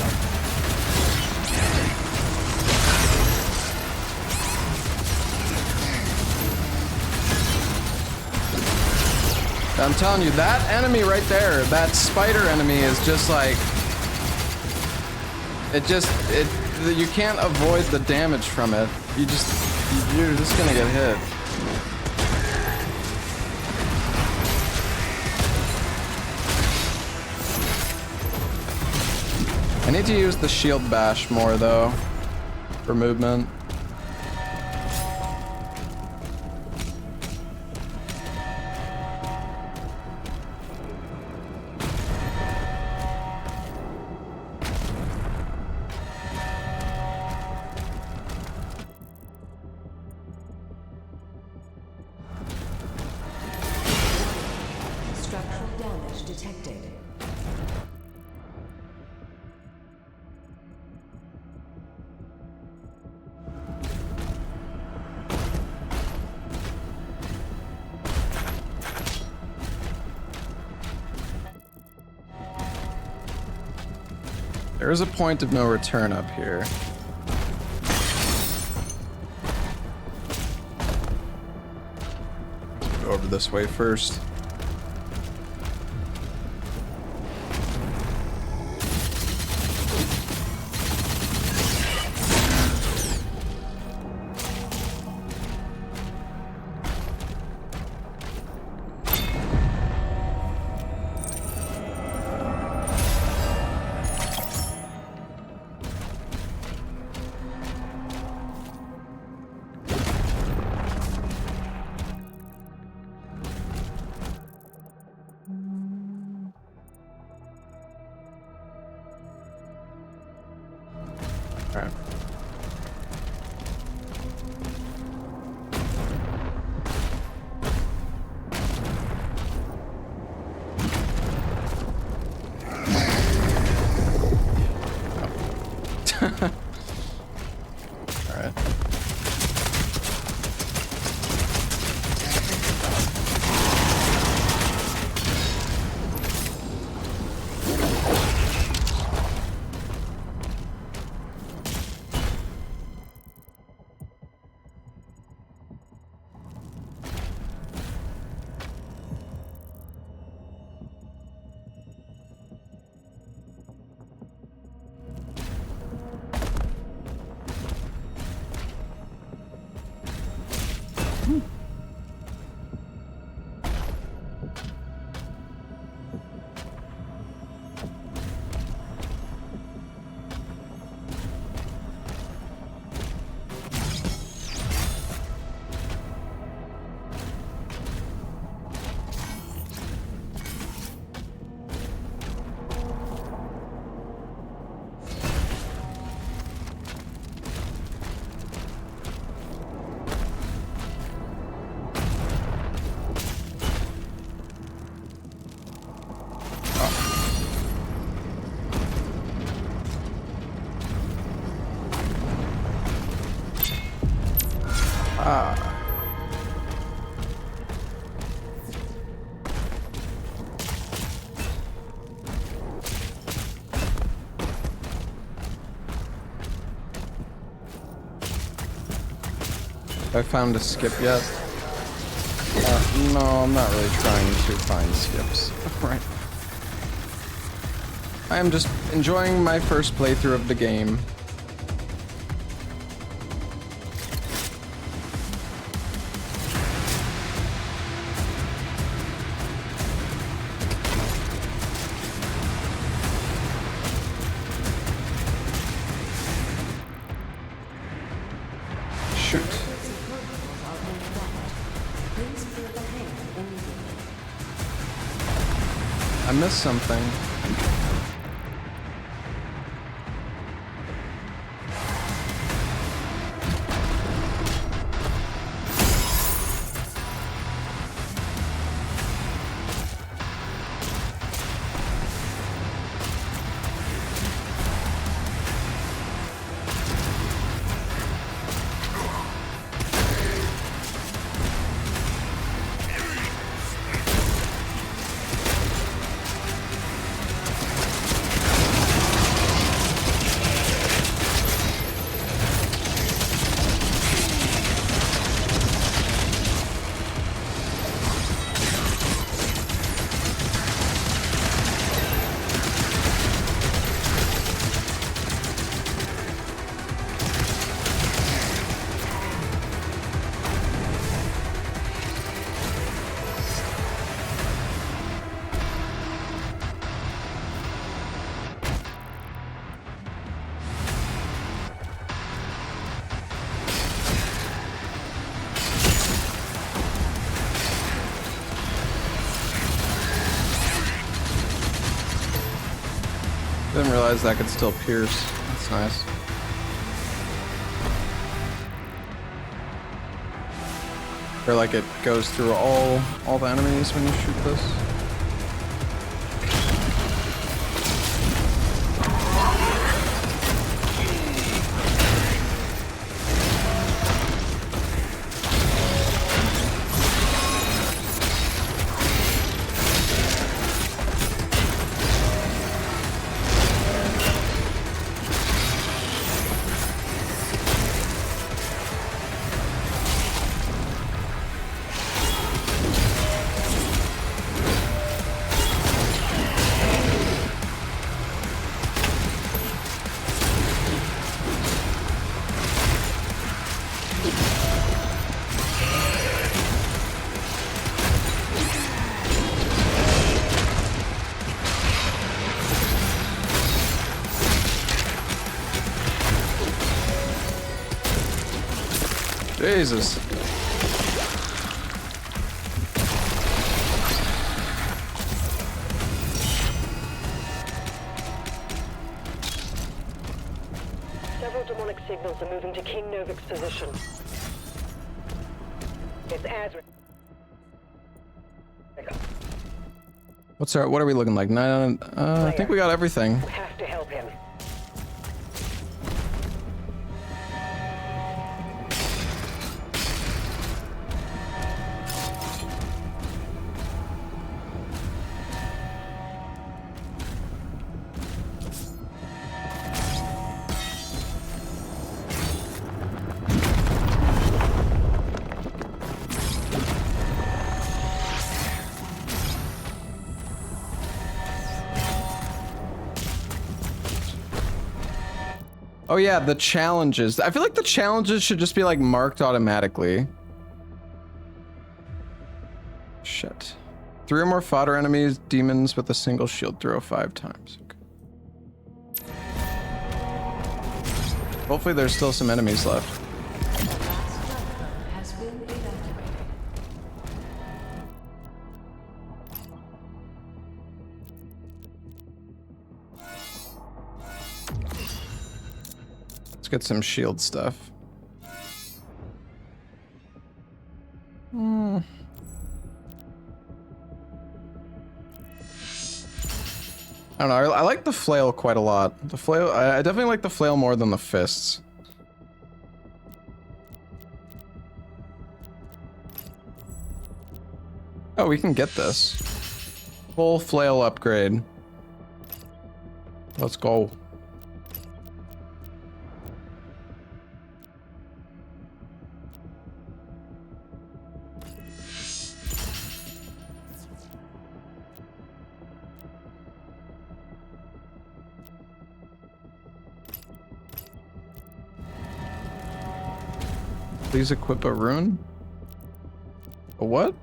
I'm telling you, that enemy right there, that spider enemy is just like... you can't avoid the damage from it. You're just gonna get hit. I need to use the shield bash more though, for movement. Structural damage detected. There is a point of no return up here. Go over this way first. Alright. Alright. Have I found a skip yet? No, I'm not really trying to find skips. Right. I am just enjoying my first playthrough of the game. Shoot. Please I missed something. Didn't realize that could still pierce. That's nice. Or like it goes through all the enemies when you shoot this. Jesus. Several demonic signals are moving to King Novik's position. It's Azra. What are we looking like? Nine. I think we got everything. We have to help him. Oh yeah, the challenges. I feel like the challenges should just be like marked automatically. Shit. 3 or more fodder enemies, demons with a single shield throw 5 times. Okay. Hopefully there's still some enemies left. Let's get some shield stuff. I don't know, I like the flail quite a lot. The flail, I definitely like the flail more than the fists. Oh, we can get this. Full flail upgrade. Let's go. Please equip a rune? A what?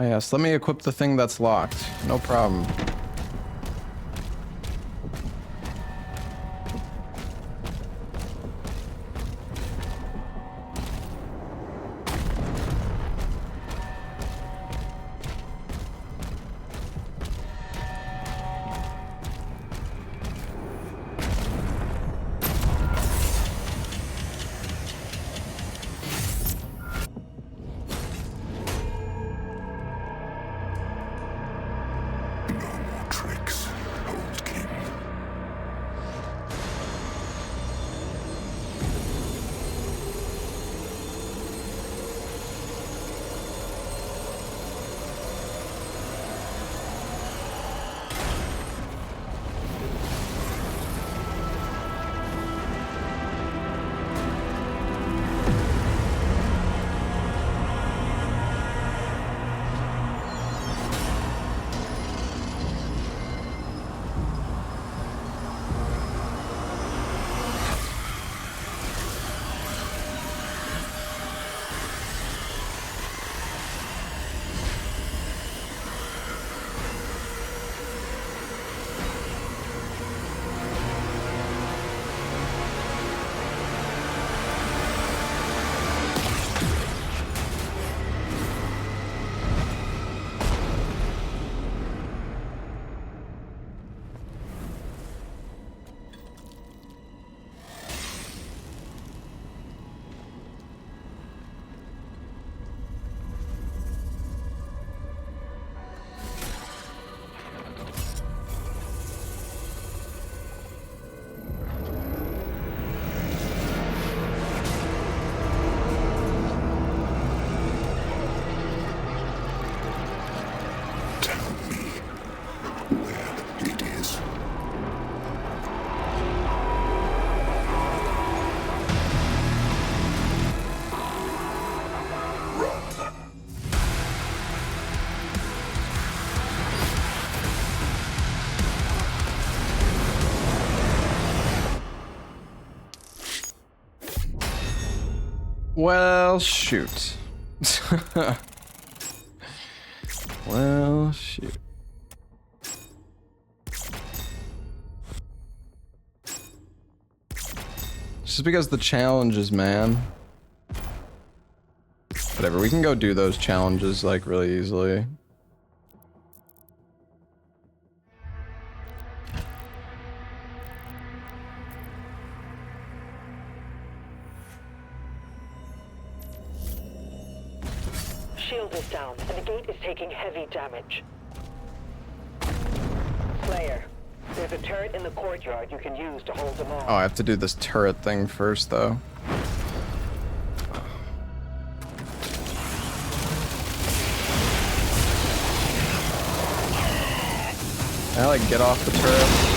Oh, yes, let me equip the thing that's locked. No problem. Well, shoot. Well, shoot. Just because the challenges, man. Whatever, we can go do those challenges, like, really easily. Shield is down, and the gate is taking heavy damage. Slayer, there's a turret in the courtyard you can use to hold them off. Oh, I have to do this turret thing first, though. Can I, like, get off the turret?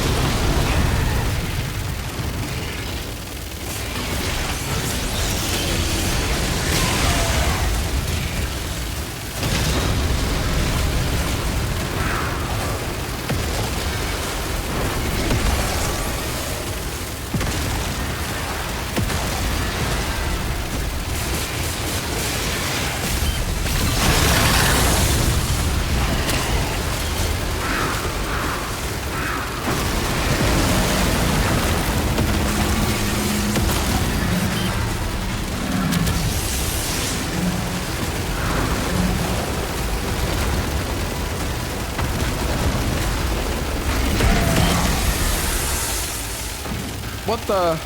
What the?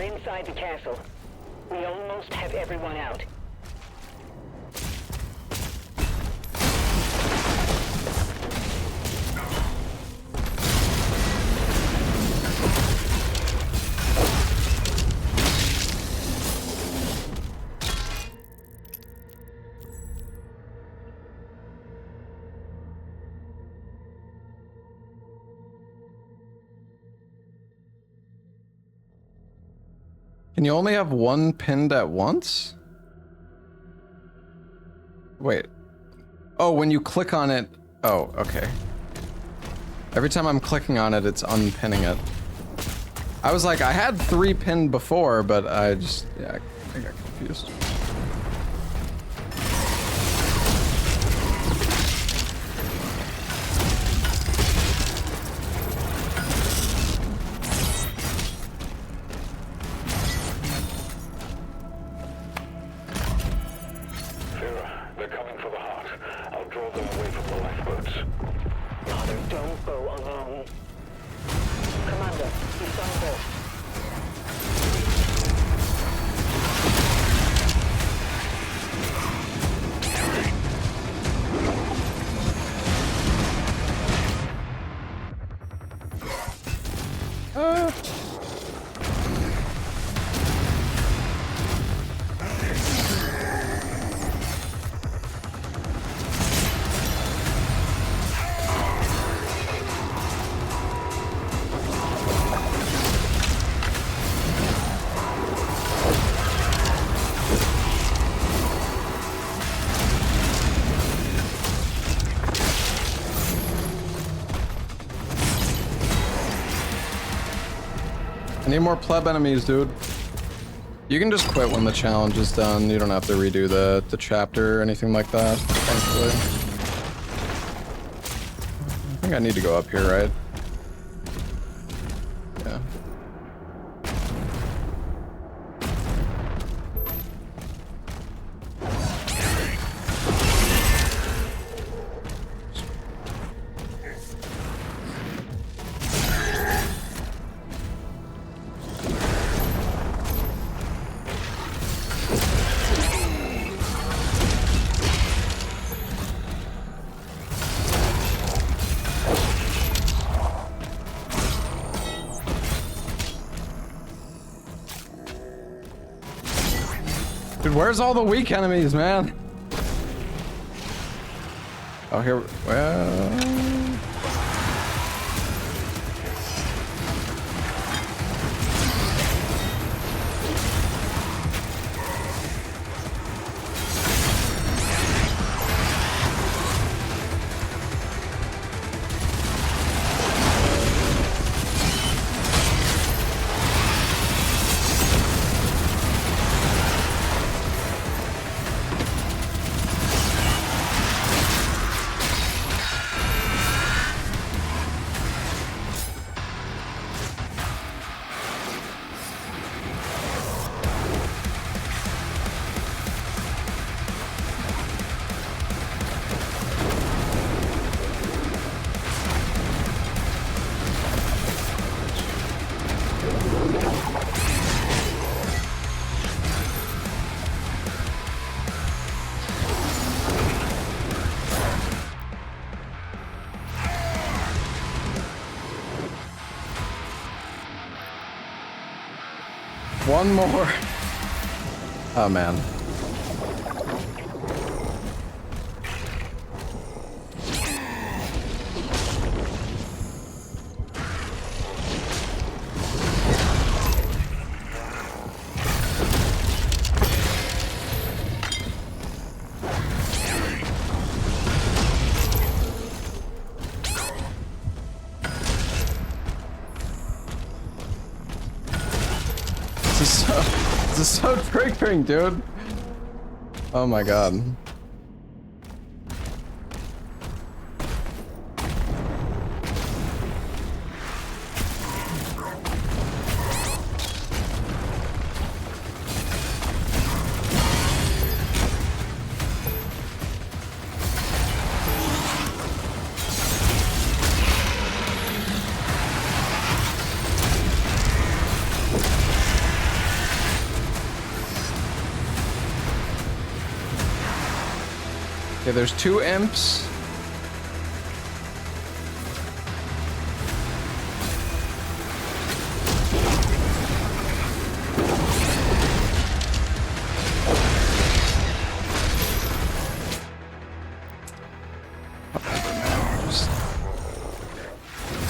Inside the castle. We almost have everyone out. Can you only have one pinned at once? Wait. Oh, when you click on it. Oh, okay. Every time I'm clicking on it, it's unpinning it. I was like, I had 3 pinned before, but I just, yeah, I got confused. They're coming for the heart. I'll draw them away from the lifeboats. Father, don't go alone. Commander, he's on board. I need more pleb enemies, dude. You can just quit when the challenge is done. You don't have to redo the chapter or anything like that, thankfully. I think I need to go up here, right? Yeah. Dude, where's all the weak enemies, man? Oh, here. Well. One more. Oh, man. This is so triggering, dude. Oh my god. Okay, there's 2 imps.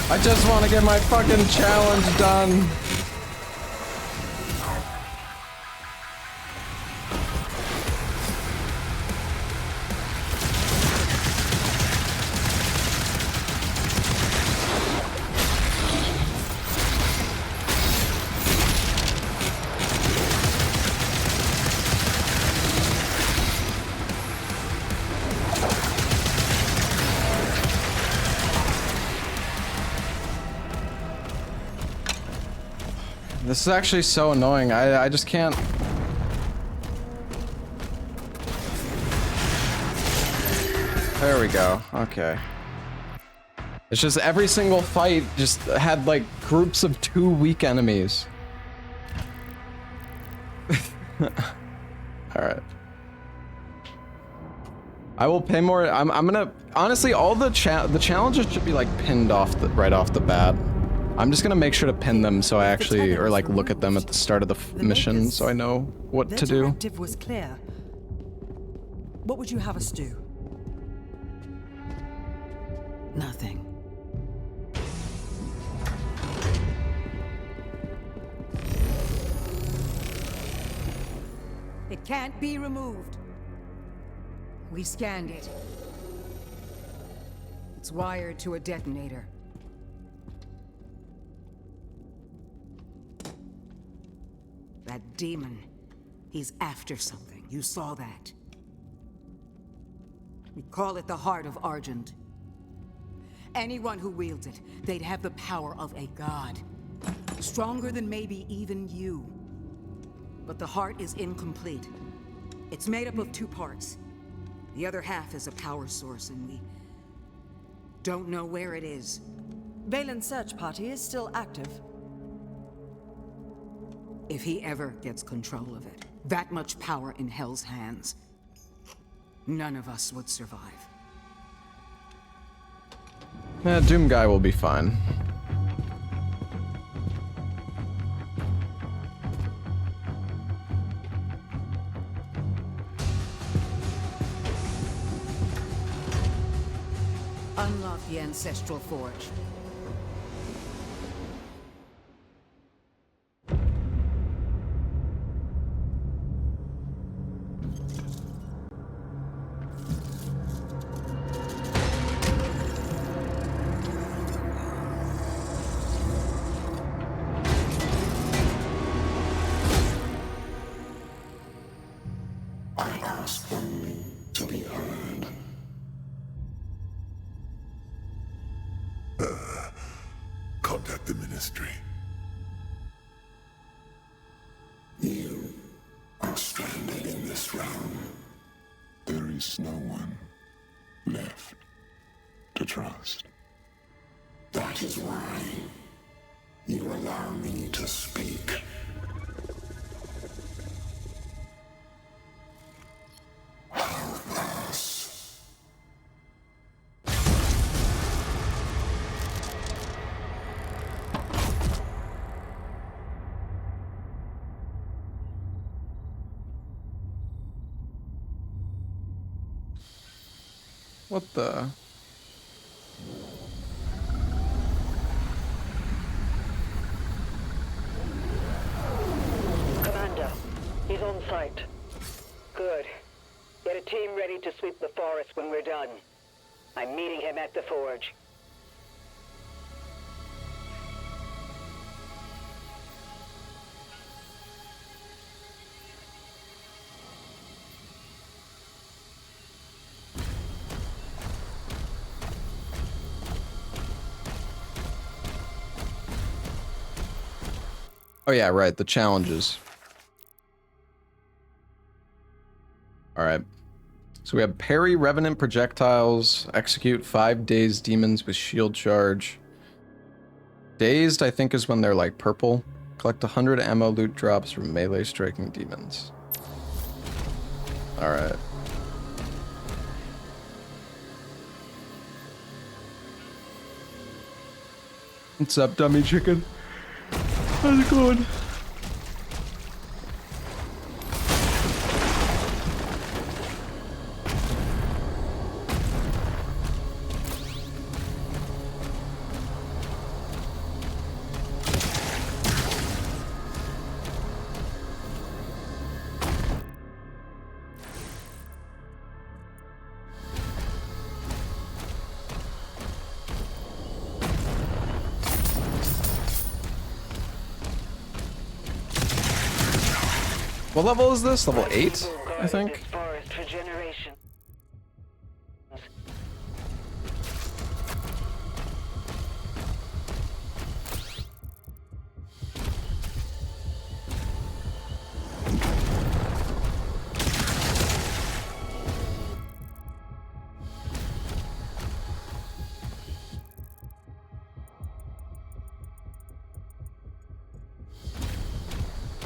I just want to get my fucking challenge done. This is actually so annoying. I just can't. There we go. Okay. It's just every single fight just had like groups of 2 weak enemies. Alright. I will pay more. I'm gonna honestly all the challenges should be like pinned off right off the bat. I'm just gonna make sure to pin them so I actually or like look at them at the start of the mission so I know what to do. Their directive was clear. What would you have us do? Nothing. It can't be removed. We scanned it. It's wired to a detonator. That demon, he's after something. You saw that. We call it the Heart of Argent. Anyone who wields it, they'd have the power of a god. Stronger than maybe even you. But the heart is incomplete. It's made up of 2 parts. The other half is a power source, and we don't know where it is. Valen's search party is still active. If he ever gets control of it, that much power in Hell's hands, none of us would survive. Doom guy will be fine. Unlock the Ancestral Forge. I ask only to be heard. Contact the Ministry. You are stranded in this realm. There is no one left to trust. That is why you allow me to speak. Help us. What the? Commander, he's on site. Good. Get a team ready to sweep the forest when we're done. I'm meeting him at the forge. Oh yeah, right, the challenges. Alright. So we have parry revenant projectiles, execute 5 dazed demons with shield charge. Dazed, I think, is when they're like purple. Collect 100 ammo loot drops from melee striking demons. Alright. What's up, dummy chicken? How's it going? What level is this? Level 8, I think? Forest for generations.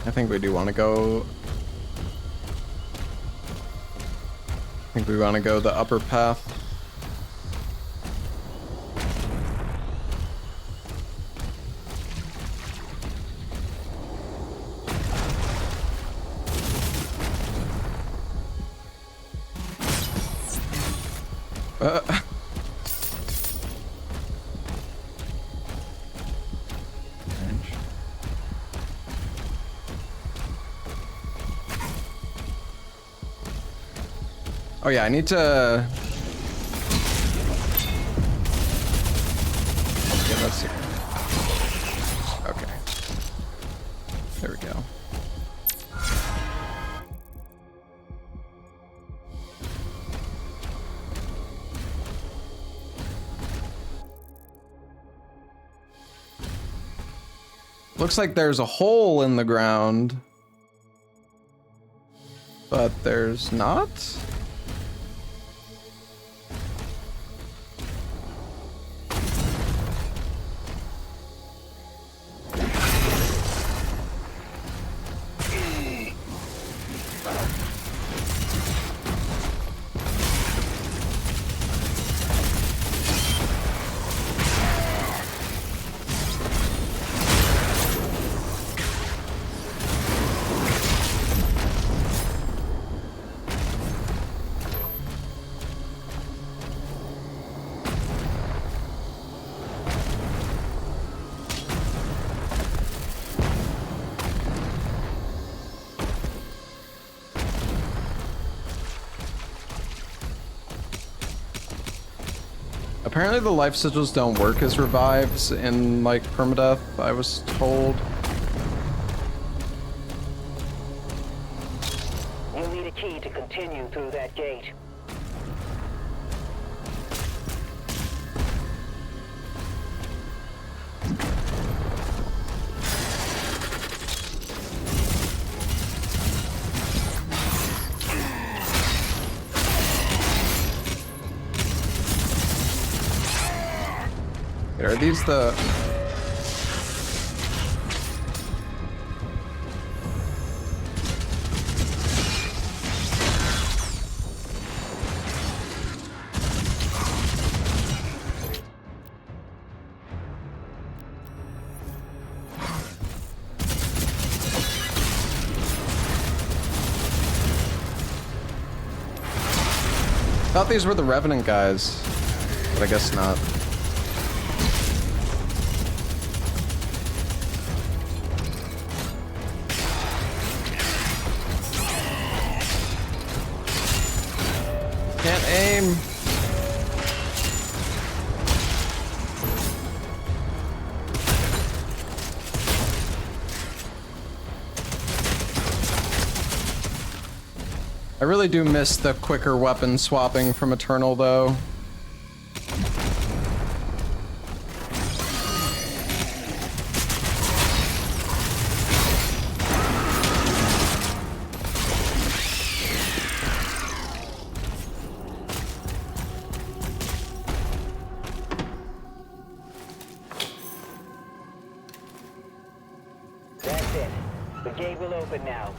I think we do want to go... I think we want to go the upper path. Oh yeah, I need to... Yeah, let's see. Okay. There we go. Looks like there's a hole in the ground, but there's not. Apparently the life sigils don't work as revives in, like, permadeath, I was told. You'll need a key to continue through that gate. Are these the... Thought these were the Revenant guys, but I guess not. Can't aim. I really do miss the quicker weapon swapping from Eternal, though. That's it. The gate will open now.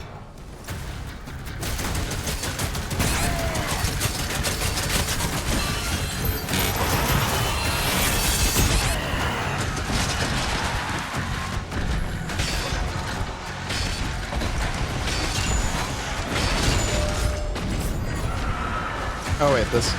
Oh wait, this...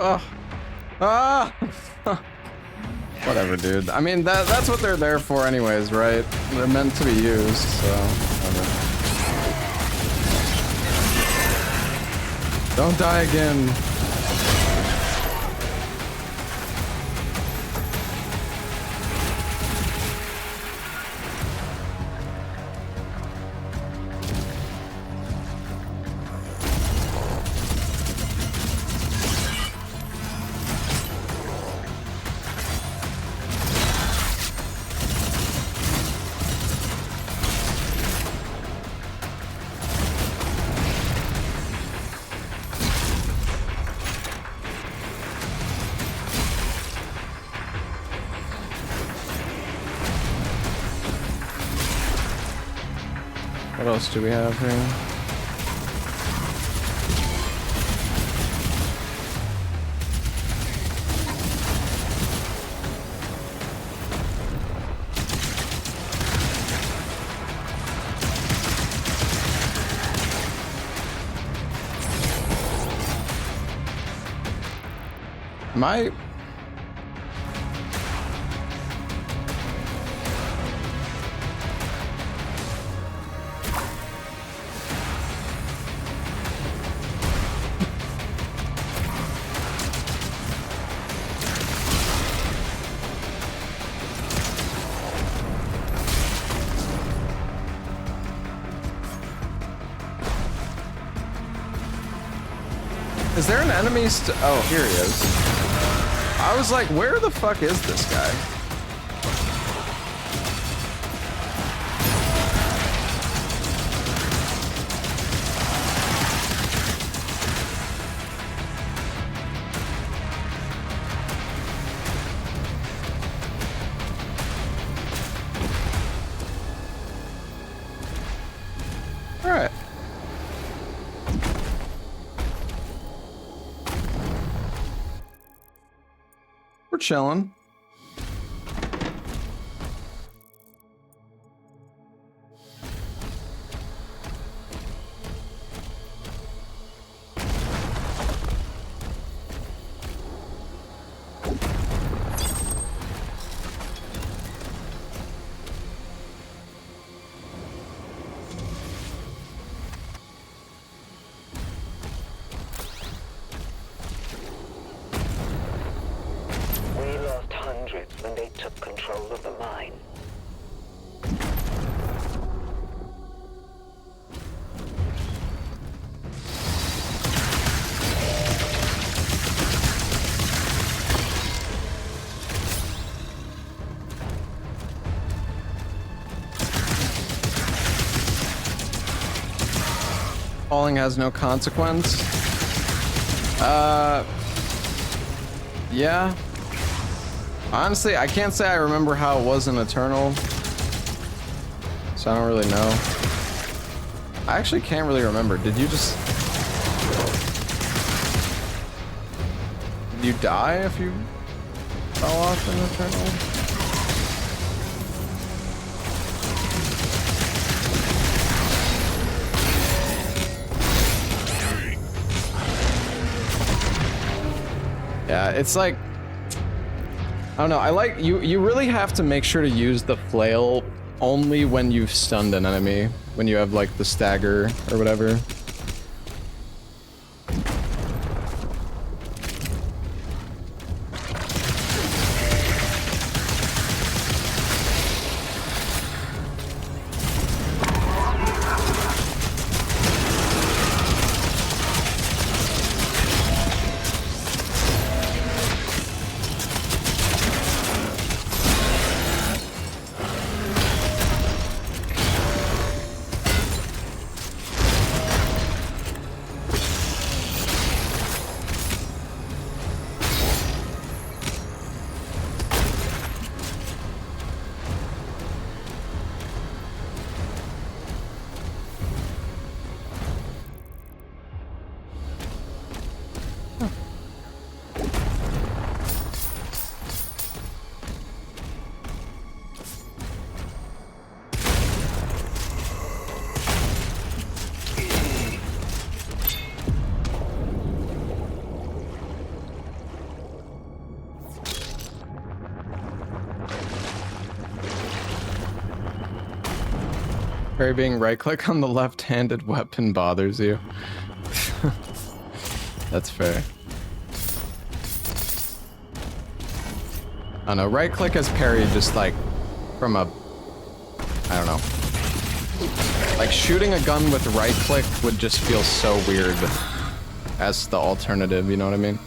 Oh. Ah! Whatever, dude. I mean, that's what they're there for anyways, right? They're meant to be used, so whatever. Don't die again. What else do we have here? My... Is there an enemy oh, here he is. I was like, where the fuck is this guy? All right. We're chilling. When they took control of the mine. Falling has no consequence. Yeah. Honestly, I can't say I remember how it was in Eternal, so I don't really know. I actually can't really remember. Did you just... Did you die if you fell off in Eternal? Yeah, it's like... I don't know, I like, you really have to make sure to use the flail only when you've stunned an enemy, when you have like the stagger or whatever. Barry, being right-click on the left-handed weapon bothers you. That's fair. I don't know, right-click as parry just like from a... I don't know. Like shooting a gun with right-click would just feel so weird as the alternative, you know what I mean?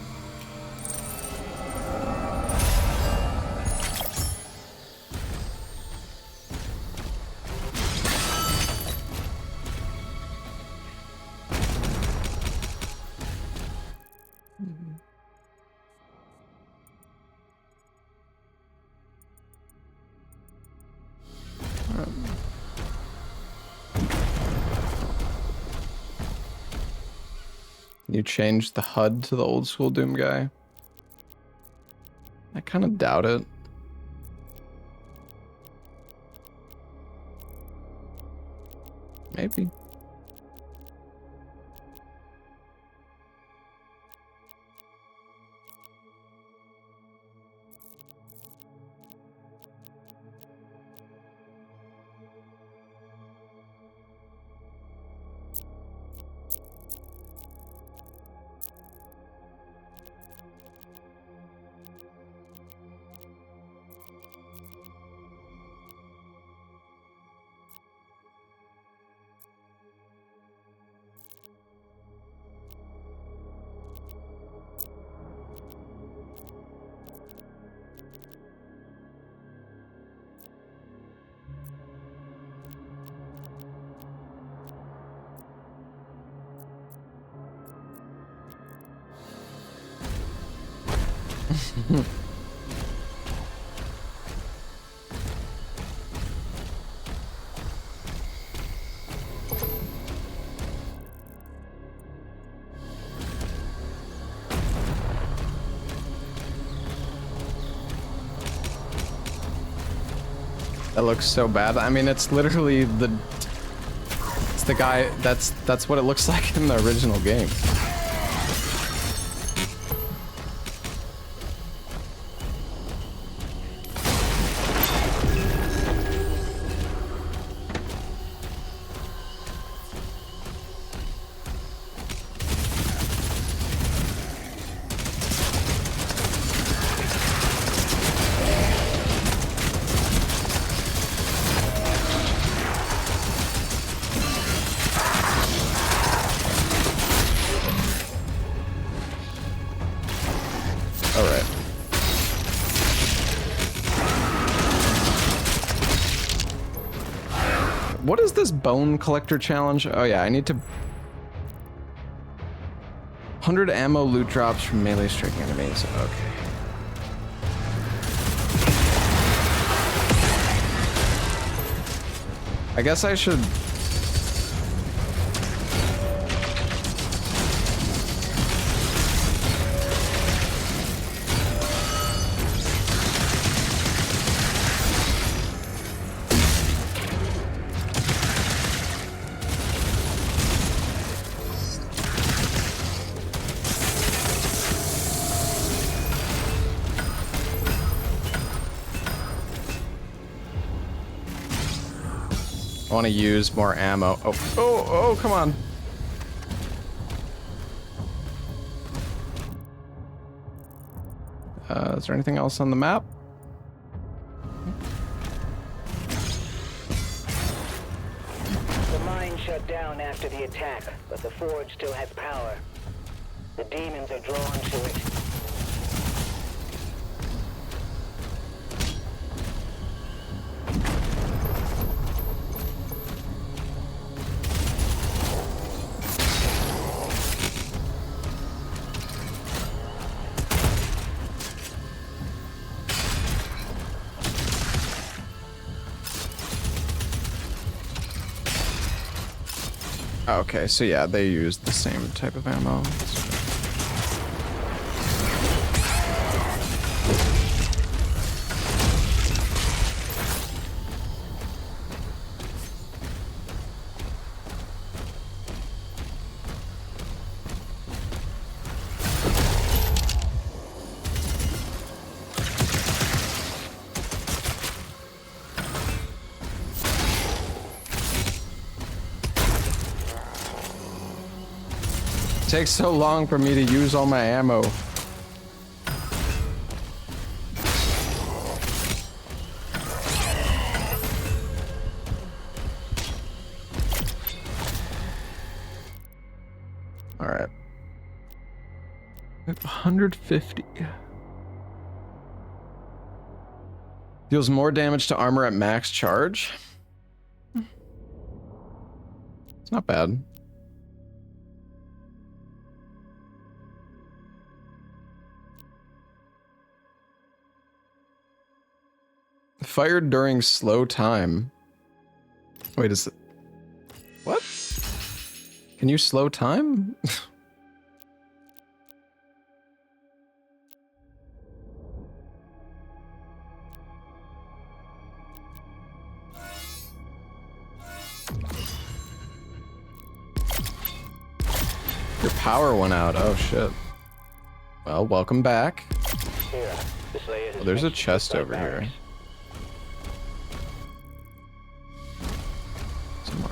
You changed the HUD to the old school Doom guy? I kind of doubt it. Maybe. That looks so bad. I mean, it's literally it's the guy, that's what it looks like in the original game. What is this bone collector challenge? Oh yeah, I need to... 100 ammo loot drops from melee striking enemies. Okay. I guess I should... I want to use more ammo. Oh, come on. Is there anything else on the map? The mine shut down after the attack, but the forge still has power. The demons are drawn to it. Okay, so yeah, they use the same type of ammo. takes so long for me to use all my ammo. All right. 150. Deals more damage to armor at max charge. It's not bad. Fired during slow time. Wait, is it... What? Can you slow time? Your power went out. Oh shit. Well, welcome back. Oh, there's a chest over here. Somewhere.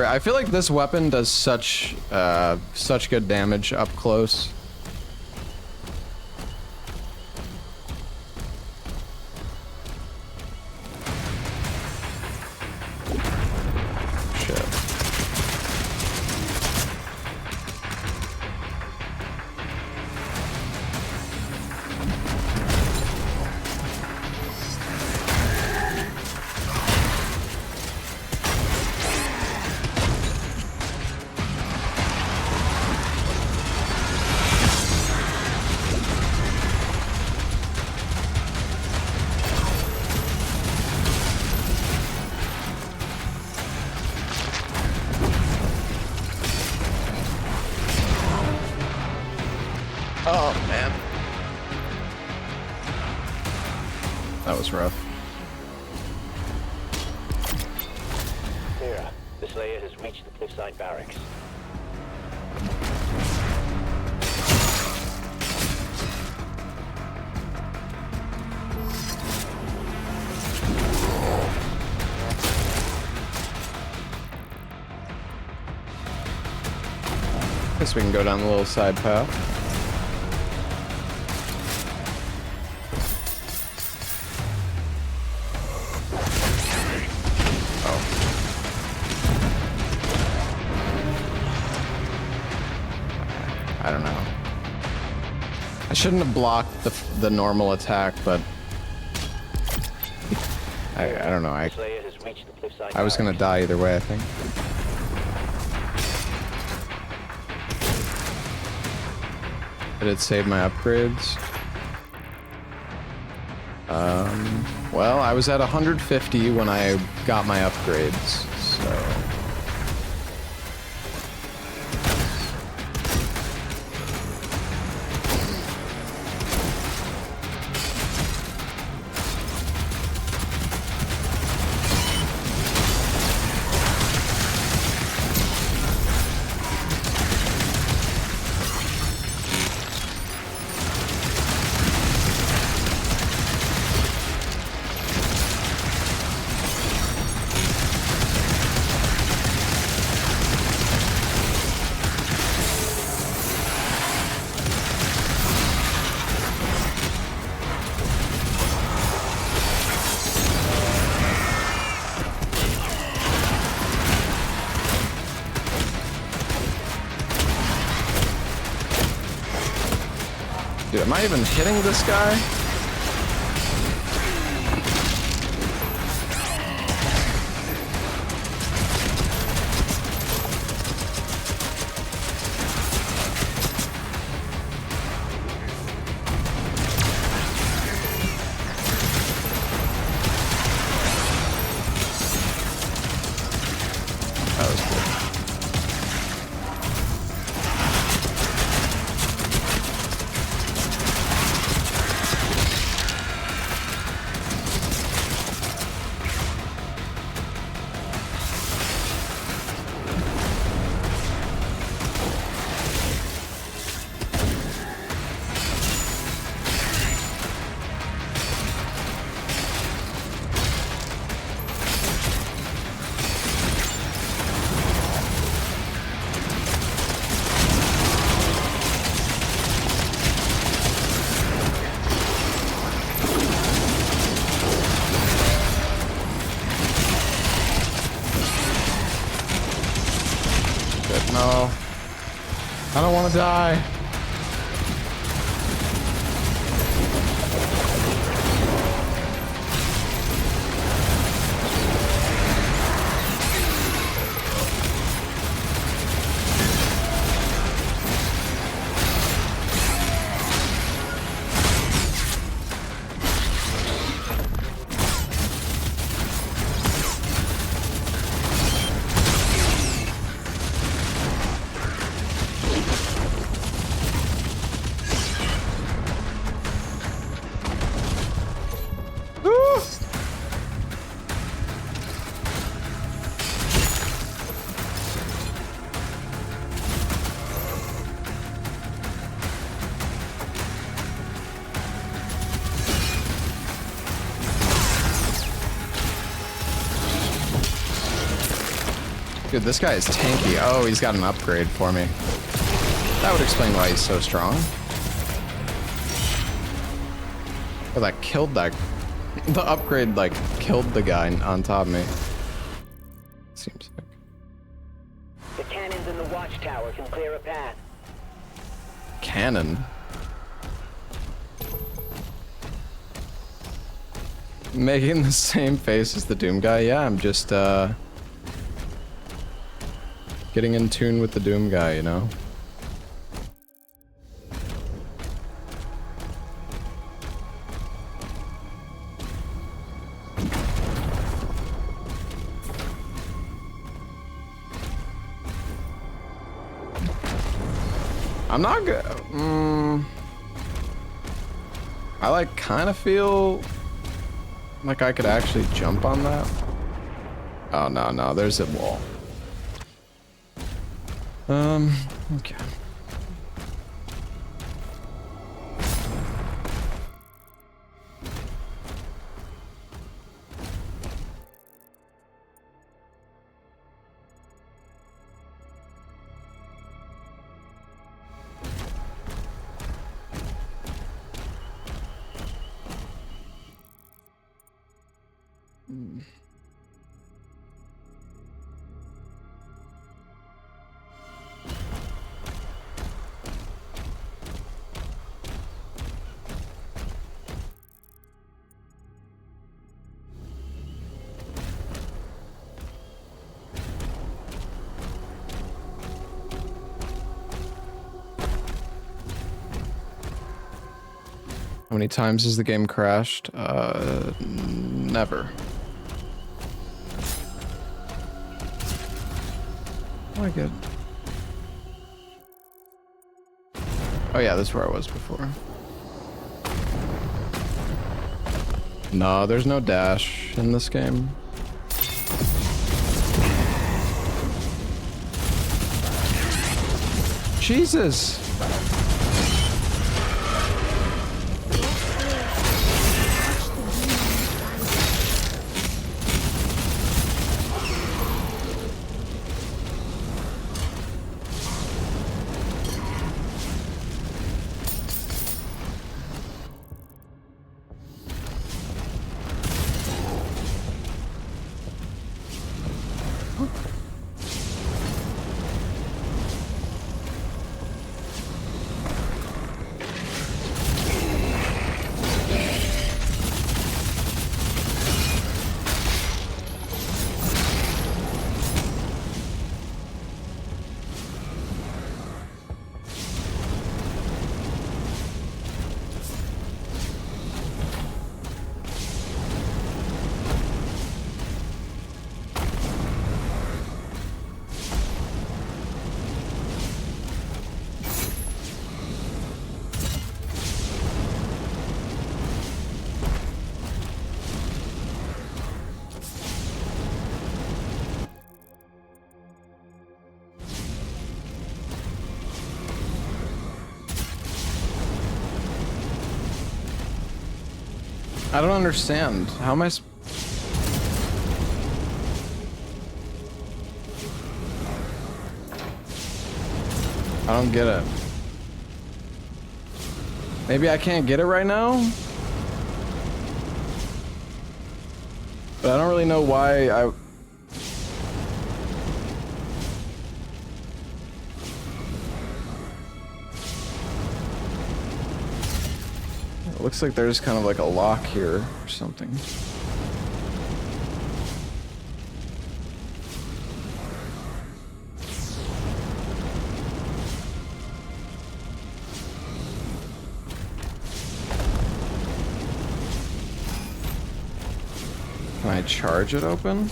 I feel like this weapon does such good damage up close. Shit. Oh, man. That was rough. Mira, the Slayer has reached the cliffside barracks. Guess we can go down the little side path. I don't know. I shouldn't have blocked the normal attack, but I don't know. I was gonna die either way, I think. Did it save my upgrades? Well, I was at 150 when I got my upgrades, so... Dude, am I even hitting this guy? That was cool. No. I don't want to die. Dude, this guy is tanky. Oh, he's got an upgrade for me. That would explain why he's so strong. Oh, that killed that. The upgrade, like, killed the guy on top of me. Seems like. The cannons in the watchtower can clear a path. Cannon? Making the same face as the Doom guy? Yeah, I'm just, getting in tune with the Doom guy, you know? I'm not good. I like kind of feel like I could actually jump on that. Oh, no, there's a wall. Okay. How many times has the game crashed? Never. Oh, good. Oh yeah, this is where I was before. No, there's no dash in this game. Jesus! I don't understand. How am I I don't get it. Maybe I can't get it right now? But I don't really know why Looks like there's kind of like a lock here or something. Can I charge it open?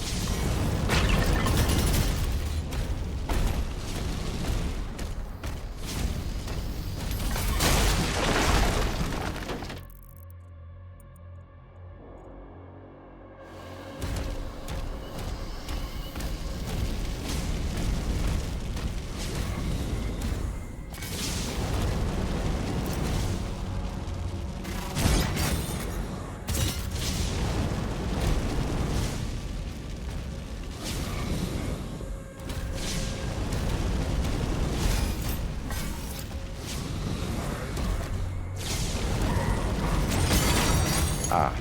Ah.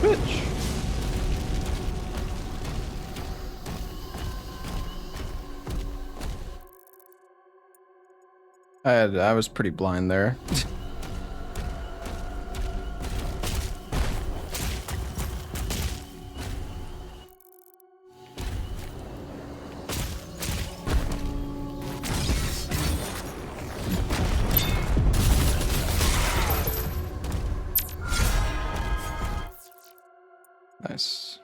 Bitch. I was pretty blind there. Nice.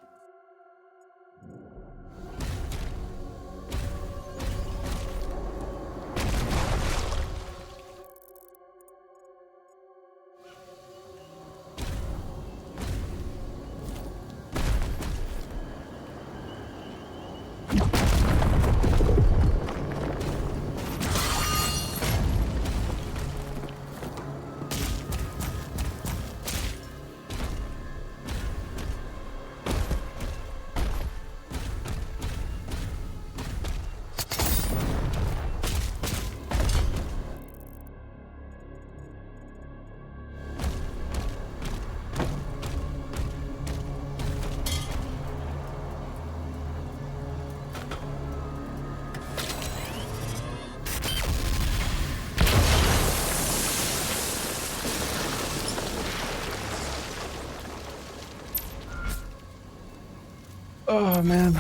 Oh man.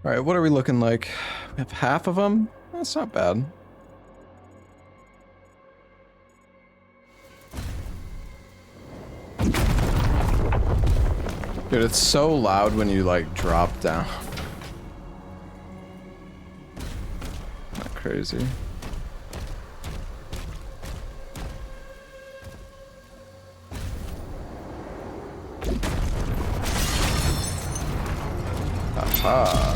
All right, what are we looking like? We have half of them? That's not bad. Dude, it's so loud when you like drop down. Not crazy. Aha.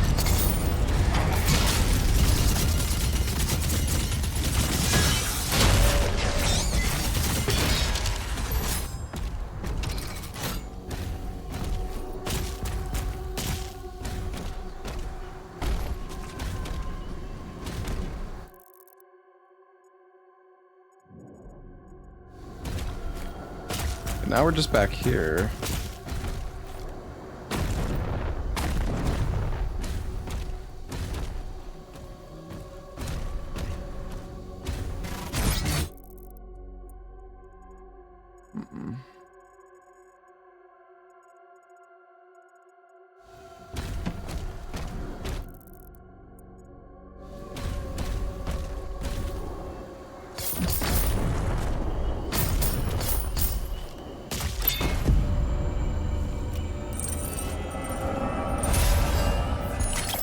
Now we're just back here.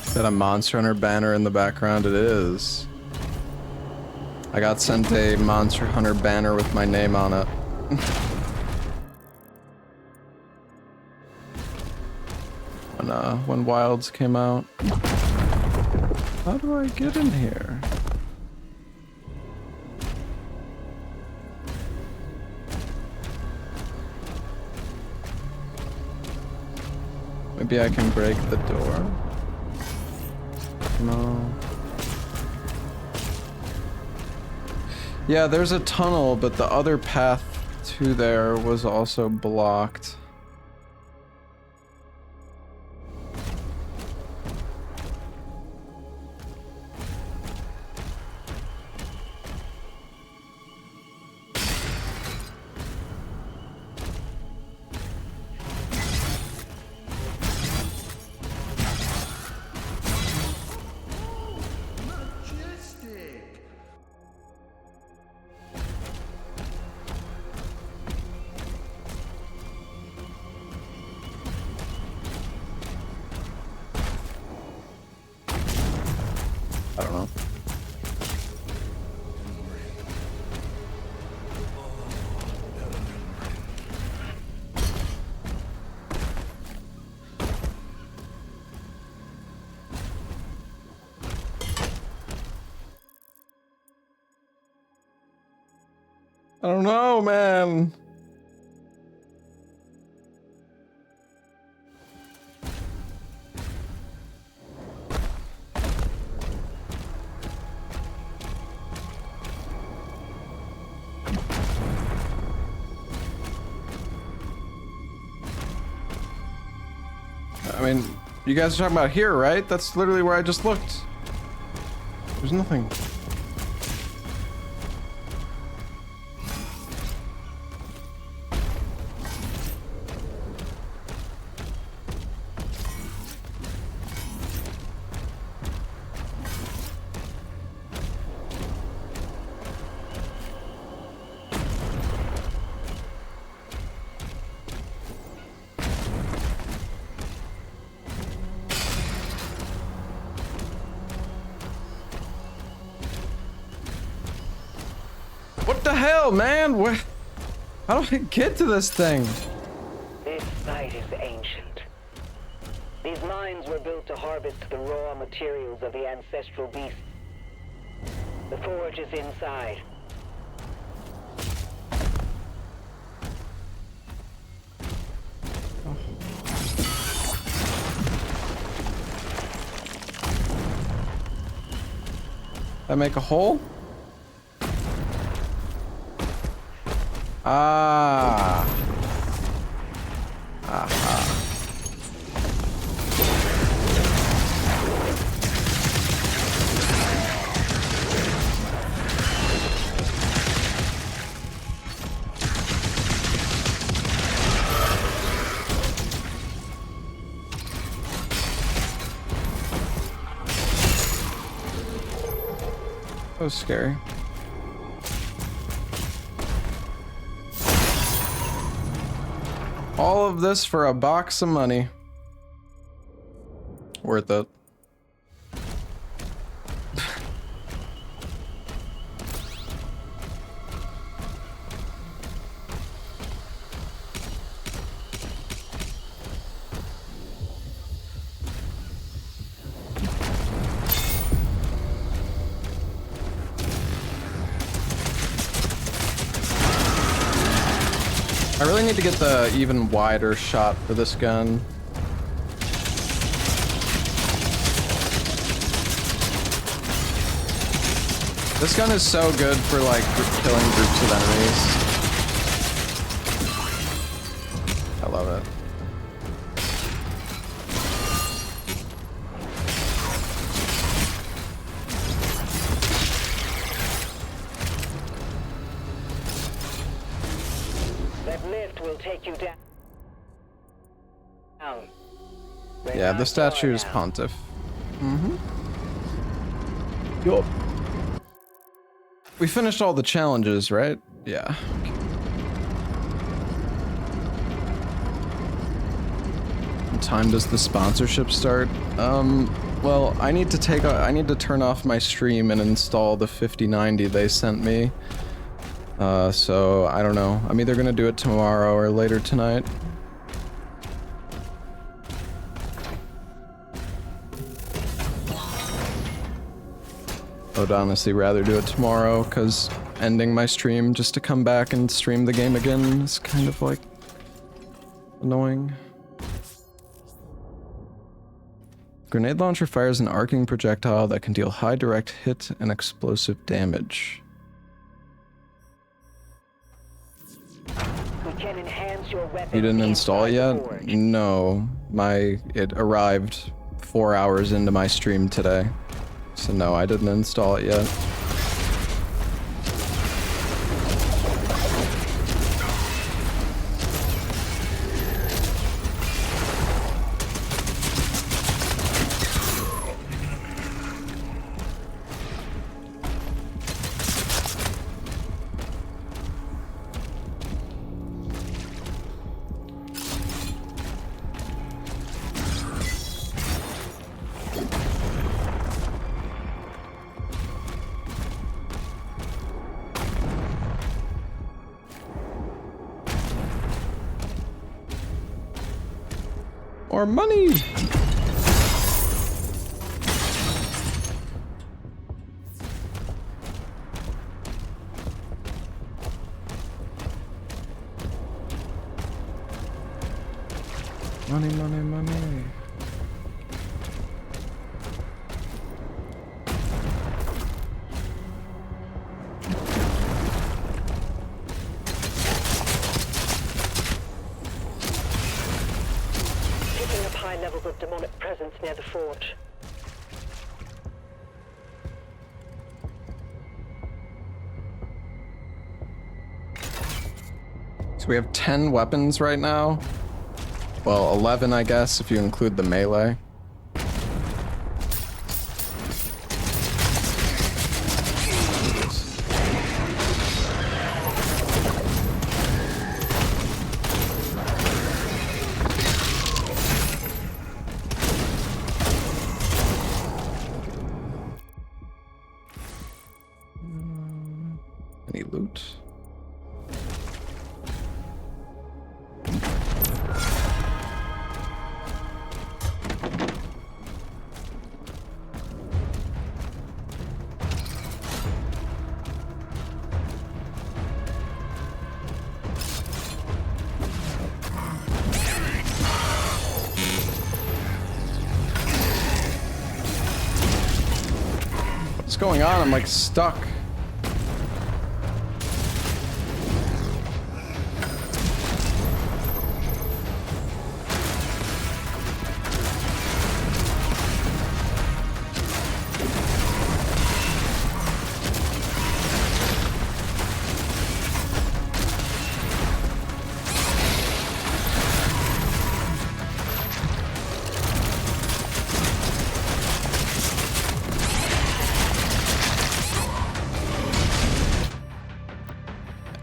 Is that a Monster Hunter banner in the background? It is. I got sent a Monster Hunter banner with my name on it. When Wilds came out. How do I get in here? Maybe I can break the door. No. Yeah, there's a tunnel, but the other path to there was also blocked. I don't know. I don't know, man. I mean, you guys are talking about here, right? That's literally where I just looked. There's nothing. What the hell, man? Where? How do I get to this thing? This site is ancient. These mines were built to harvest the raw materials of the ancestral beast. The forge is inside. I make a hole? Ah. Aha. That was scary. All of this for a box of money. Worth it. I really need to get the even wider shot for this gun. This gun is so good for like killing groups of enemies. I love it. Take you down. Yeah, the statue is Pontiff. Yup. We finished all the challenges, right? Yeah. What time does the sponsorship start? Well, I need to turn off my stream and install the 5090 they sent me. So I don't know. I'm either gonna do it tomorrow or later tonight. I would honestly rather do it tomorrow, because ending my stream just to come back and stream the game again is kind of like annoying. Grenade launcher fires an arcing projectile that can deal high direct hit and explosive damage. Can enhance your weapon. You didn't install it yet? No. It arrived 4 hours into my stream today. So no, I didn't install it yet. More money! Money, money, money. Picking up high levels of demonic presence near the forge. So we have 10 weapons right now. Well, 11, I guess, if you include the melee. Any loot? What's going on? I'm like stuck.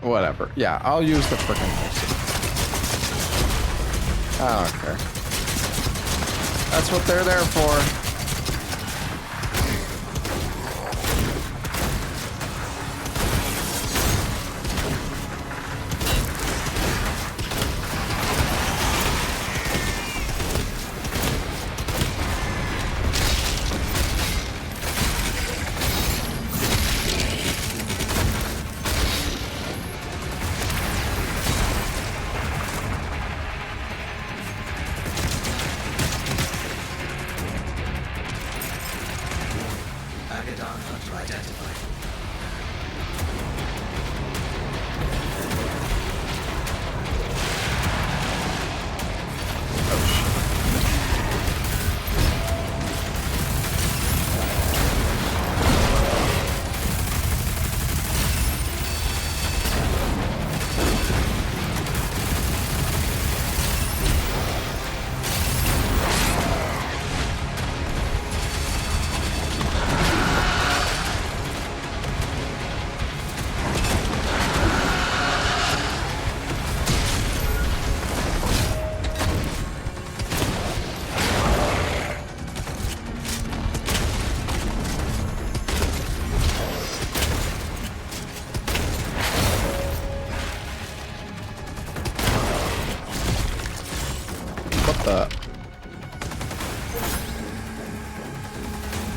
Whatever. Yeah, I'll use the frickin' thing. I don't care. That's what they're there for.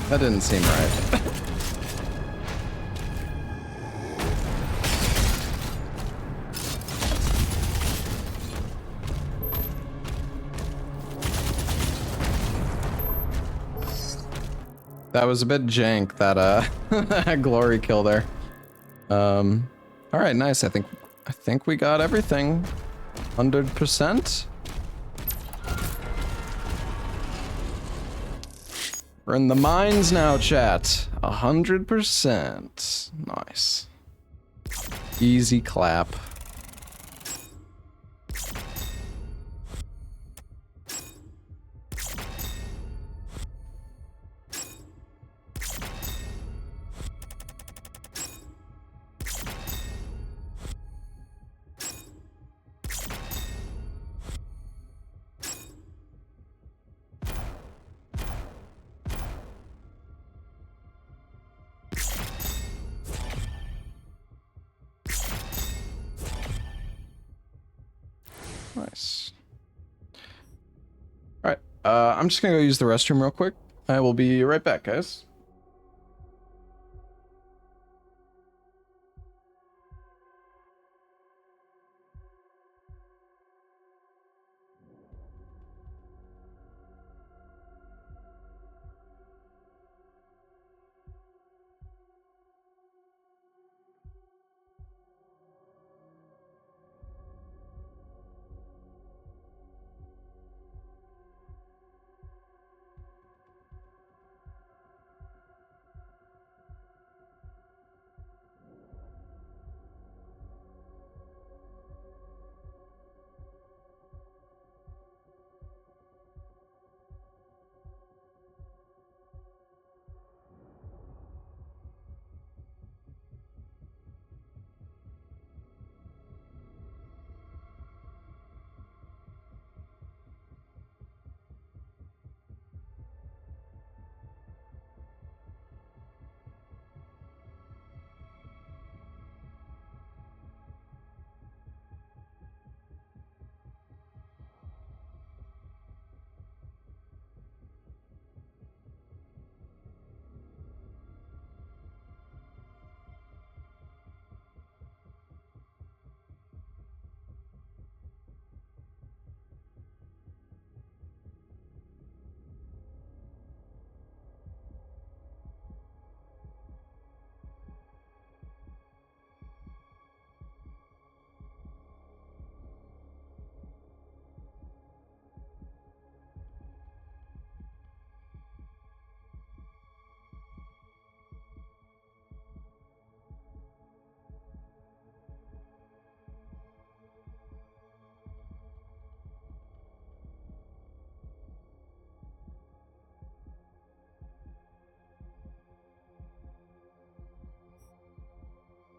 That didn't seem right. That was a bit jank, that glory kill there. All right, nice. I think we got everything. 100%. We're in the mines now, chat. 100%. Nice. Easy clap. I'm just gonna go use the restroom real quick. I will be right back, guys.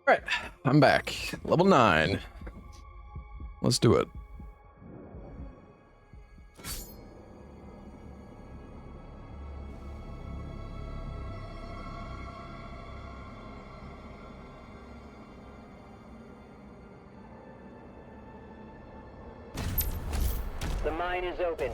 Alright, I'm back. Level 9. Let's do it. The mine is open.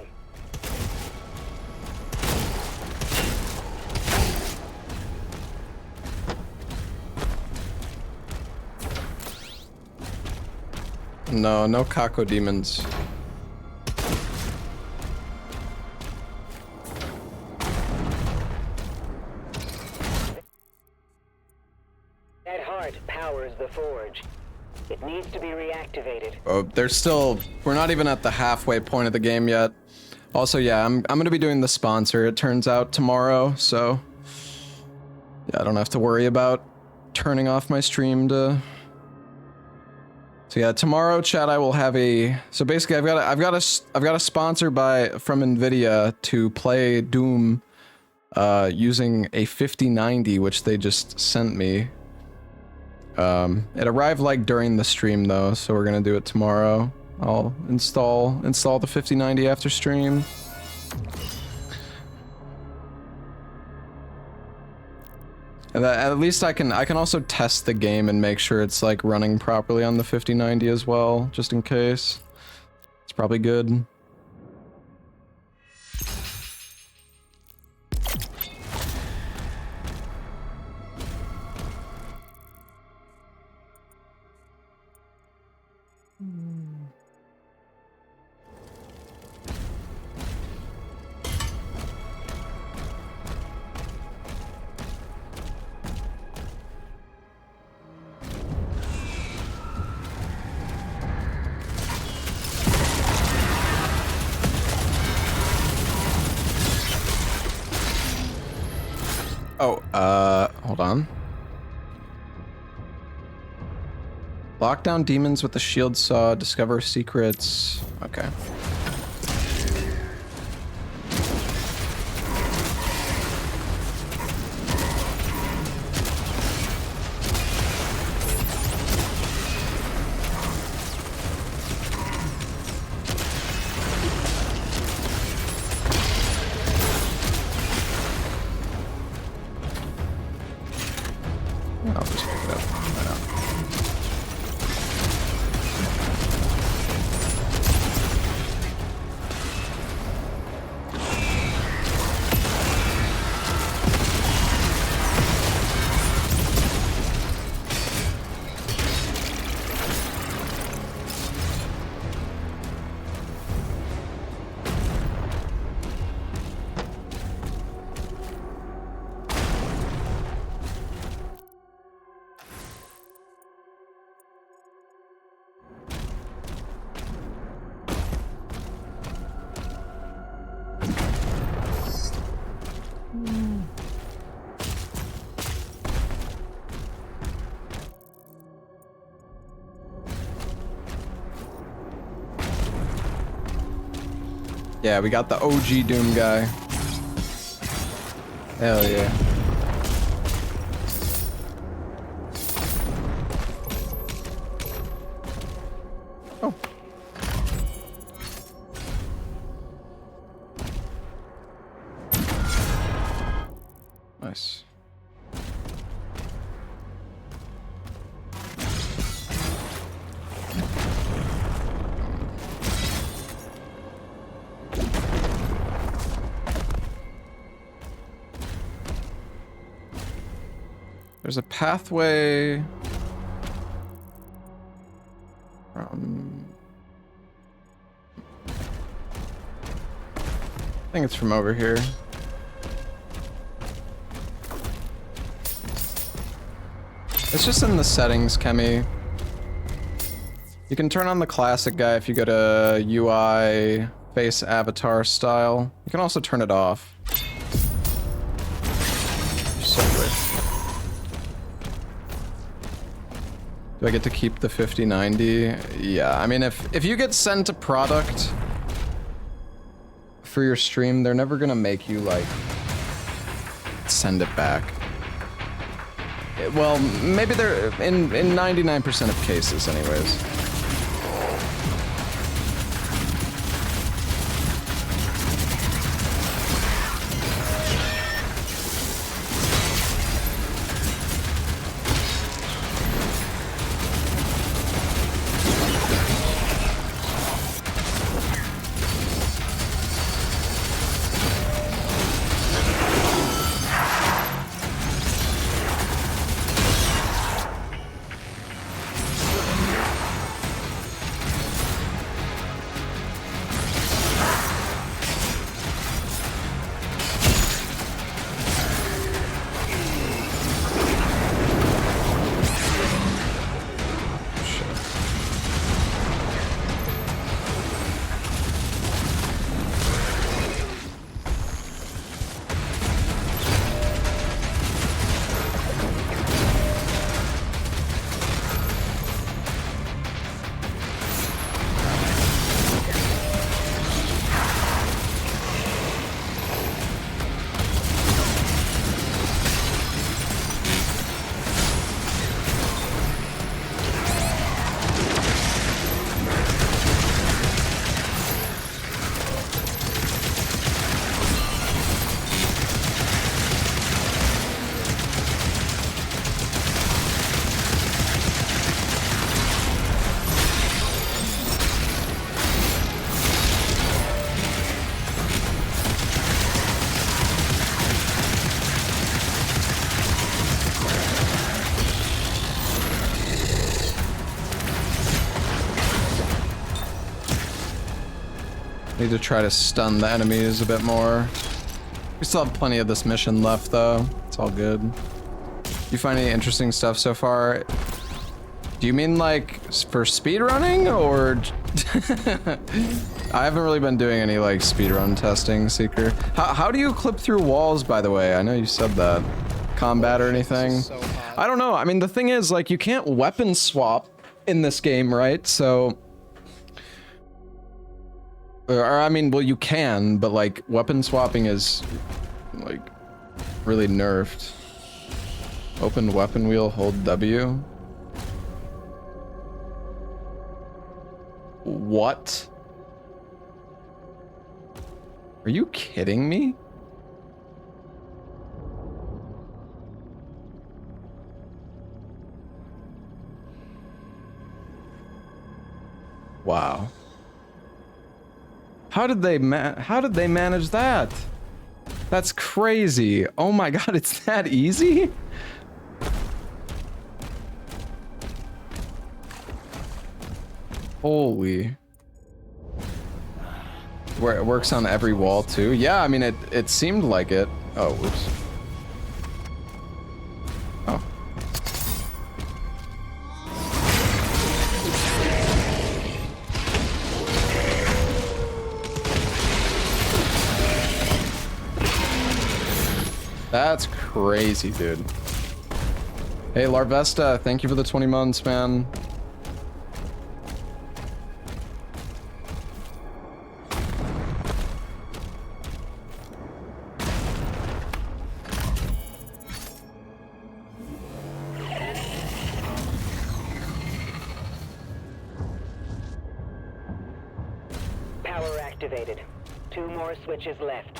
No, no Kako demons. That heart powers the forge. It needs to be reactivated. Oh, there's still... We're not even at the halfway point of the game yet. Also, yeah, I'm gonna be doing the sponsor, it turns out, tomorrow, so... Yeah, I don't have to worry about turning off my stream to... So yeah, tomorrow, chat, I will have a... So basically, I've got a sponsor from Nvidia to play Doom using a 5090, which they just sent me. It arrived like during the stream though, so we're gonna do it tomorrow. I'll install the 5090 after stream. And at least I can also test the game and make sure it's like running properly on the 5090 as well, just in case. It's probably good. Hold on. Lock down demons with the shield saw, discover secrets. Okay. I'll just pick it up. Why not? Yeah, we got the OG Doom guy. Hell yeah. Oh. Nice. There's a pathway from... I think it's from over here. It's just in the settings, Kemi. You can turn on the classic guy if you go to UI, face avatar style. You can also turn it off. So weird. Do I get to keep the 5090? Yeah, I mean, if you get sent a product for your stream, they're never gonna make you, like, send it back. Well, maybe they're in 99% of cases anyways. Need to try to stun the enemies a bit more. We still have plenty of this mission left, though. It's all good. You find any interesting stuff so far? Do you mean, like, for speedrunning, or... I haven't really been doing any, like, speedrun testing, Seeker. How do you clip through walls, by the way? I know you said that. Combat or anything? I don't know. I mean, the thing is, like, you can't weapon swap in this game, right? So... Or, I mean, well, you can, but, like, weapon swapping is, like, really nerfed. Open weapon wheel, hold W. What? Are you kidding me? Wow. How did they manage that? That's crazy. Oh my god, it's that easy? Holy. Where it works on every wall too? Yeah, I mean it seemed like it. Oh, whoops. Oh. That's crazy, dude. Hey, Larvesta, thank you for the 20 months, man. Power activated. 2 more switches left.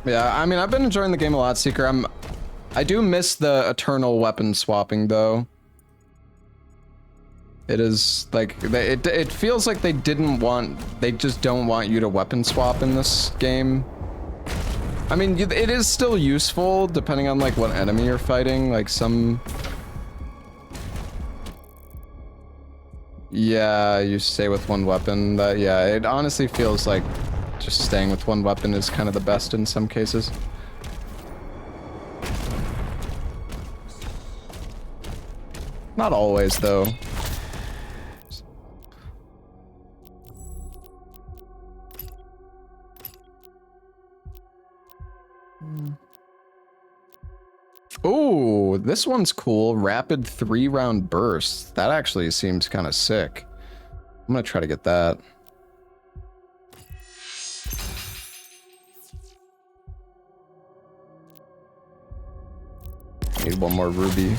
Yeah, I mean, I've been enjoying the game a lot, Seeker. I do miss the eternal weapon swapping, though. It is, like, it feels like they just don't want you to weapon swap in this game. I mean, it is still useful, depending on, like, what enemy you're fighting, like, some... Yeah, you stay with one weapon. Yeah, it honestly feels like just staying with one weapon is kind of the best in some cases. Not always, though. Ooh, this one's cool. Rapid 3-round burst. That actually seems kind of sick. I'm gonna try to get that. Need one more ruby.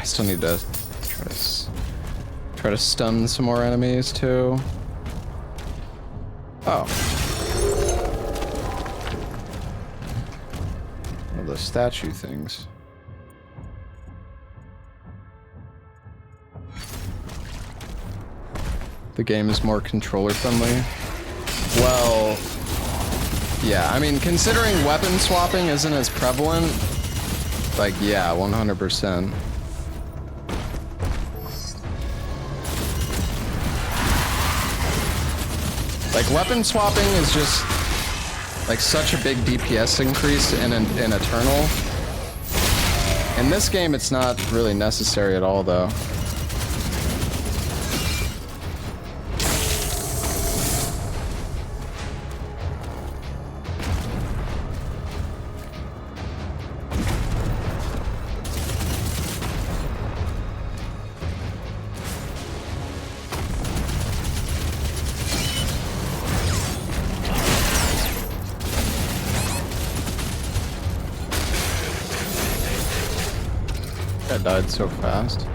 Still need to try to stun some more enemies too. Oh. One of the statue things. The game is more controller friendly. Well, yeah, I mean, considering weapon swapping isn't as prevalent, like, yeah, 100%. Like, weapon swapping is just, like, such a big DPS increase in Eternal. In this game, it's not really necessary at all, though. That died so fast.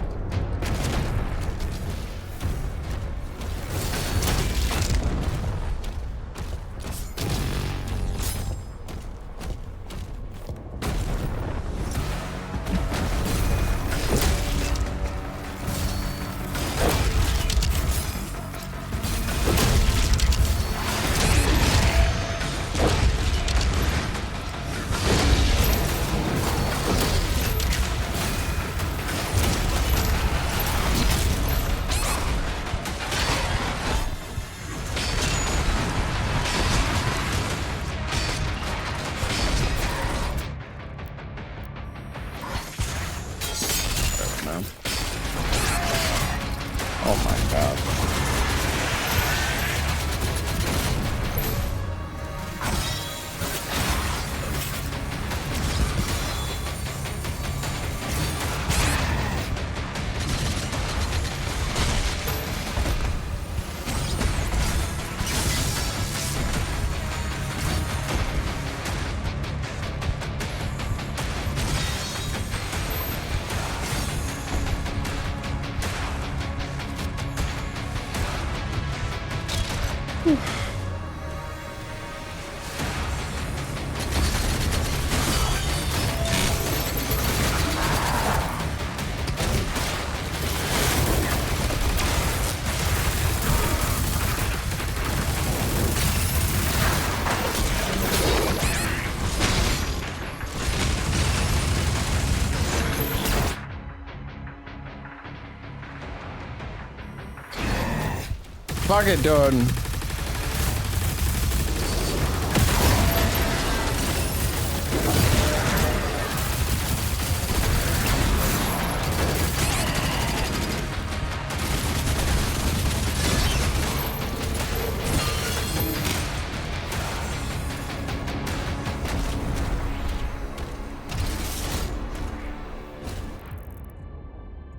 Fuck it, dude.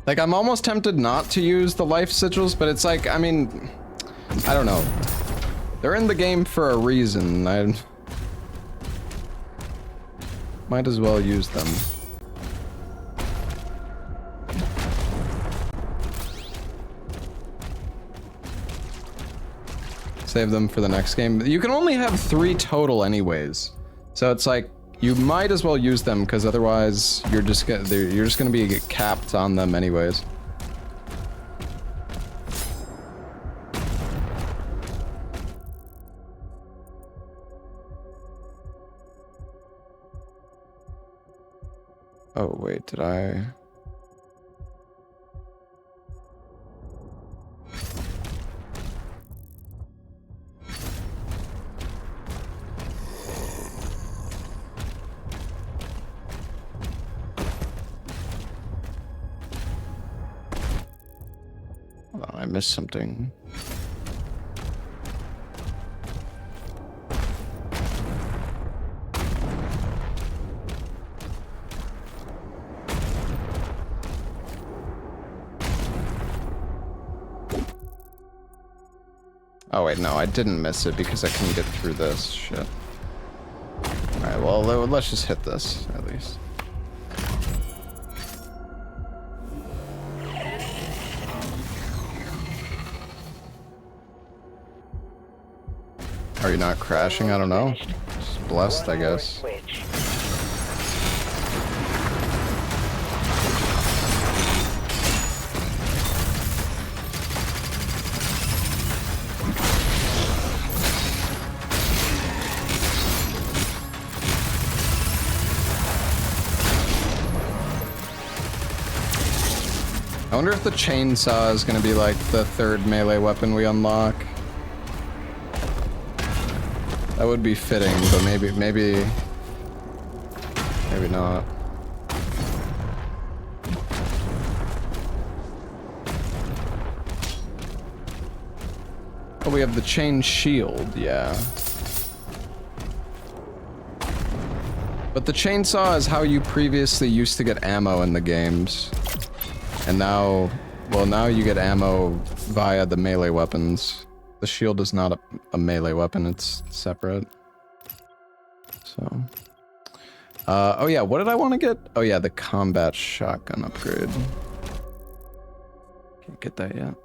Like, I'm almost tempted not to use the life sigils, but it's like, I mean, I don't know. They're in the game for a reason. I might as well use them. Save them for the next game. You can only have 3 total anyways. So it's like, you might as well use them, because otherwise you're just gonna be capped on them anyways. Oh wait, did I? I missed something. Oh wait, no, I didn't miss it because I couldn't get through this shit. Alright, well, let's just hit this, at least. Are you not crashing? I don't know. Just blessed, I guess. I wonder if the chainsaw is going to be like the 3rd melee weapon we unlock. That would be fitting, but maybe not. Oh, we have the chain shield, yeah. But the chainsaw is how you previously used to get ammo in the games. And now, well, now you get ammo via the melee weapons. The shield is not a melee weapon, it's separate. So. Oh yeah, what did I want to get? Oh yeah, the combat shotgun upgrade. Can't get that yet.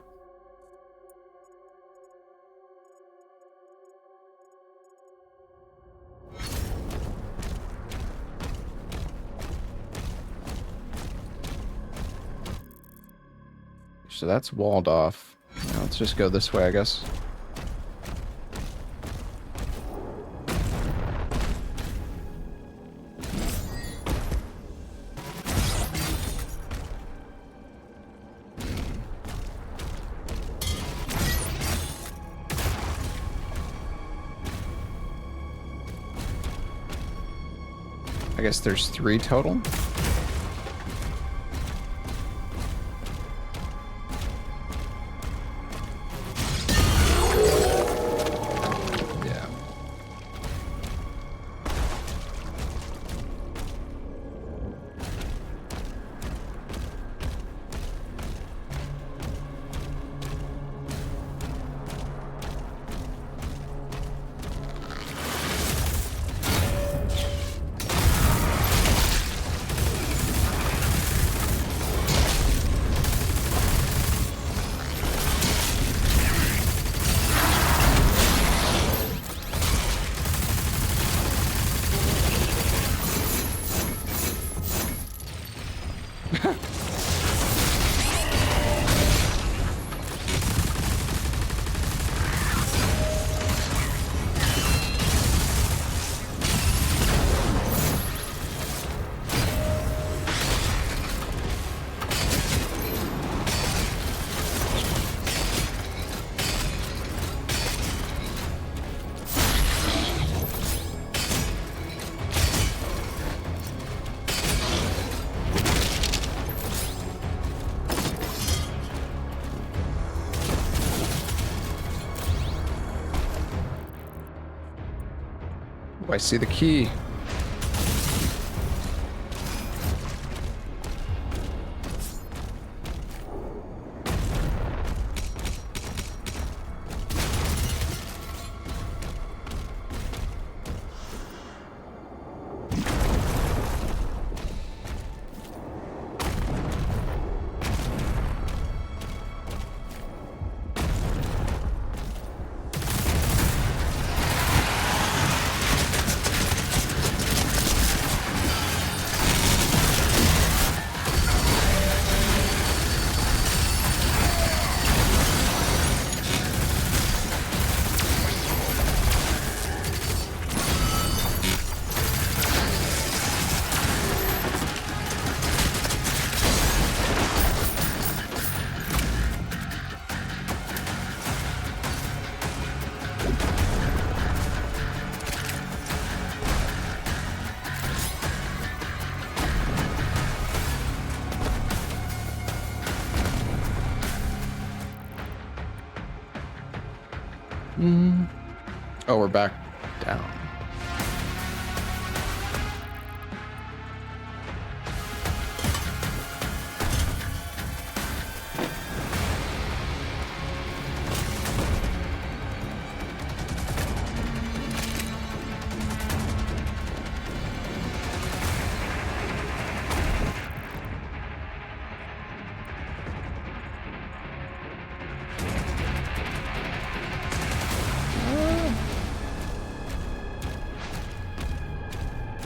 So that's walled off. Now let's just go this way, I guess. I guess there's 3 total. Oh, I see the key. Oh, we're back down.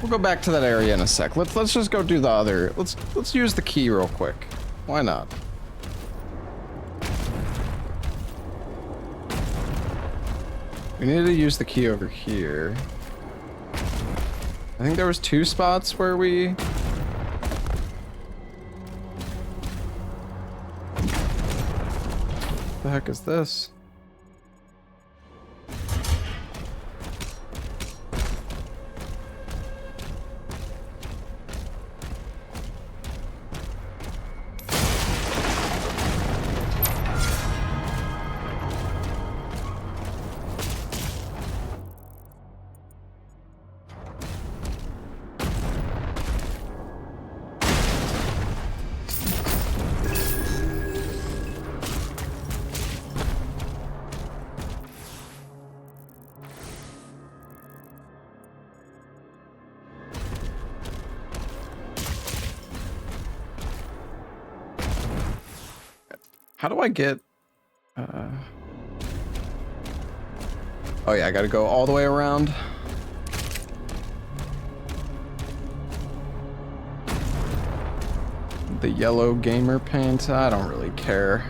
We'll go back to that area in a sec. Let's just go do the other. Let's use the key real quick. Why not? We needed to use the key over here. I think there was 2 spots where we... What the heck is this? How do I get... Oh yeah, I gotta go all the way around. The yellow gamer paint, I don't really care.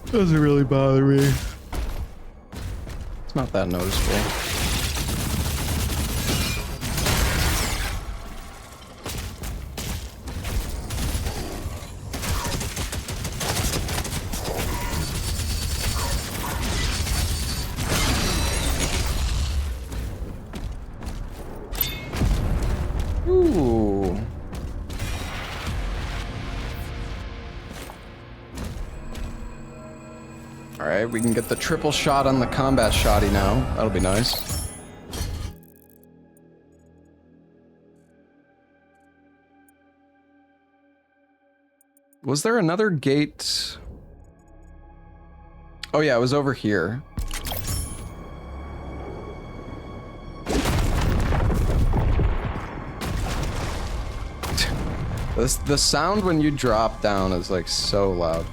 Doesn't really bother me. It's not that noticeable. Ooh. Alright, we can get the triple shot on the combat shotty now. That'll be nice. Was there another gate? Oh yeah, it was over here. The sound when you drop down is like so loud.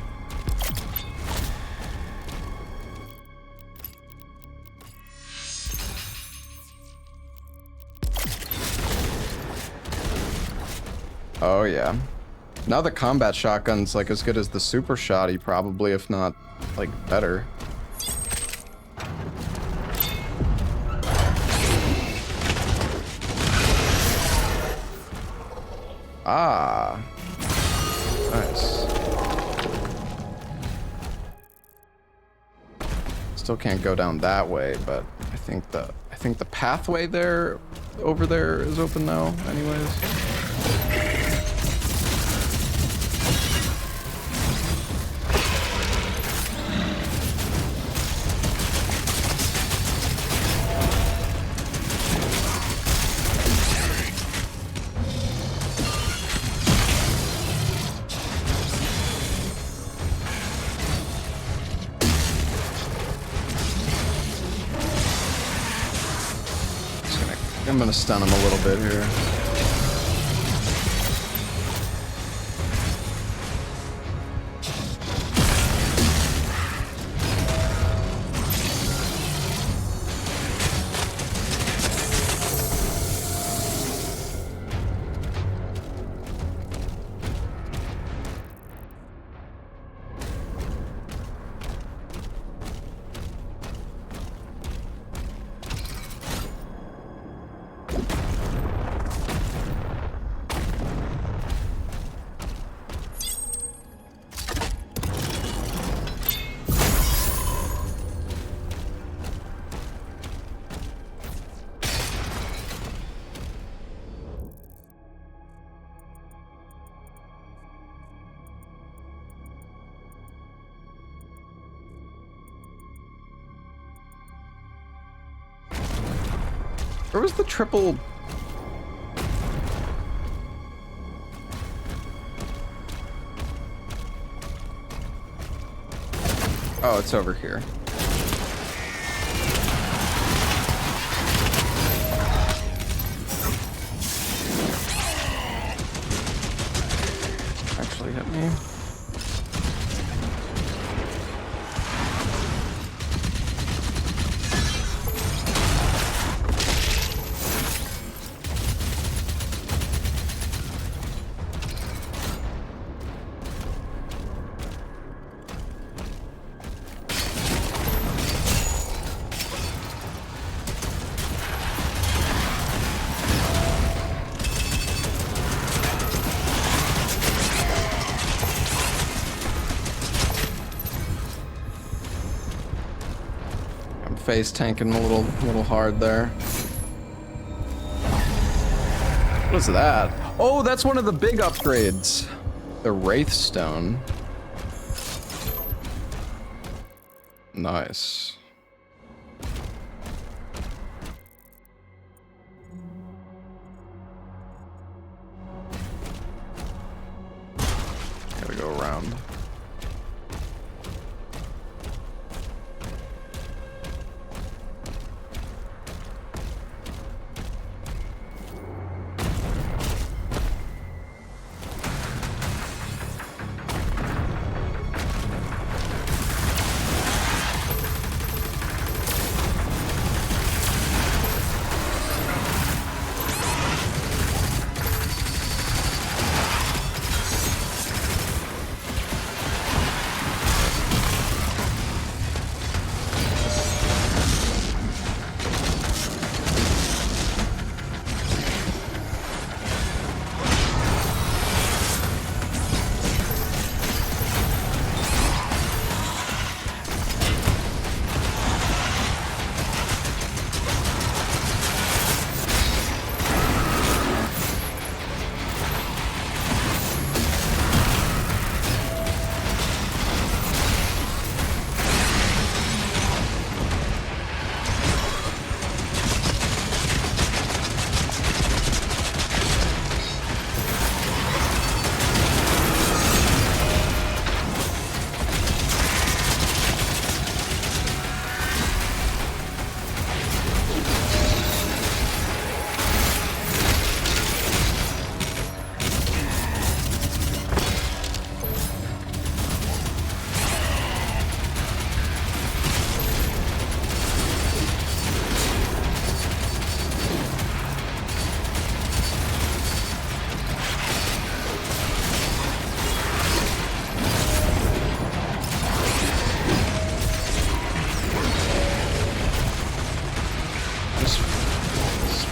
Oh yeah. Now the combat shotgun's like as good as the super shotty probably, if not like better. Ah, nice. Still can't go down that way, but I think the pathway there, over there, is open now. Anyways. I'm gonna stun him a little bit here. Where was the triple? Oh, it's over here. Actually hit me. Face tanking a little hard there. What's that? Oh, that's one of the big upgrades. The Wraith Stone. Nice. Gotta go around.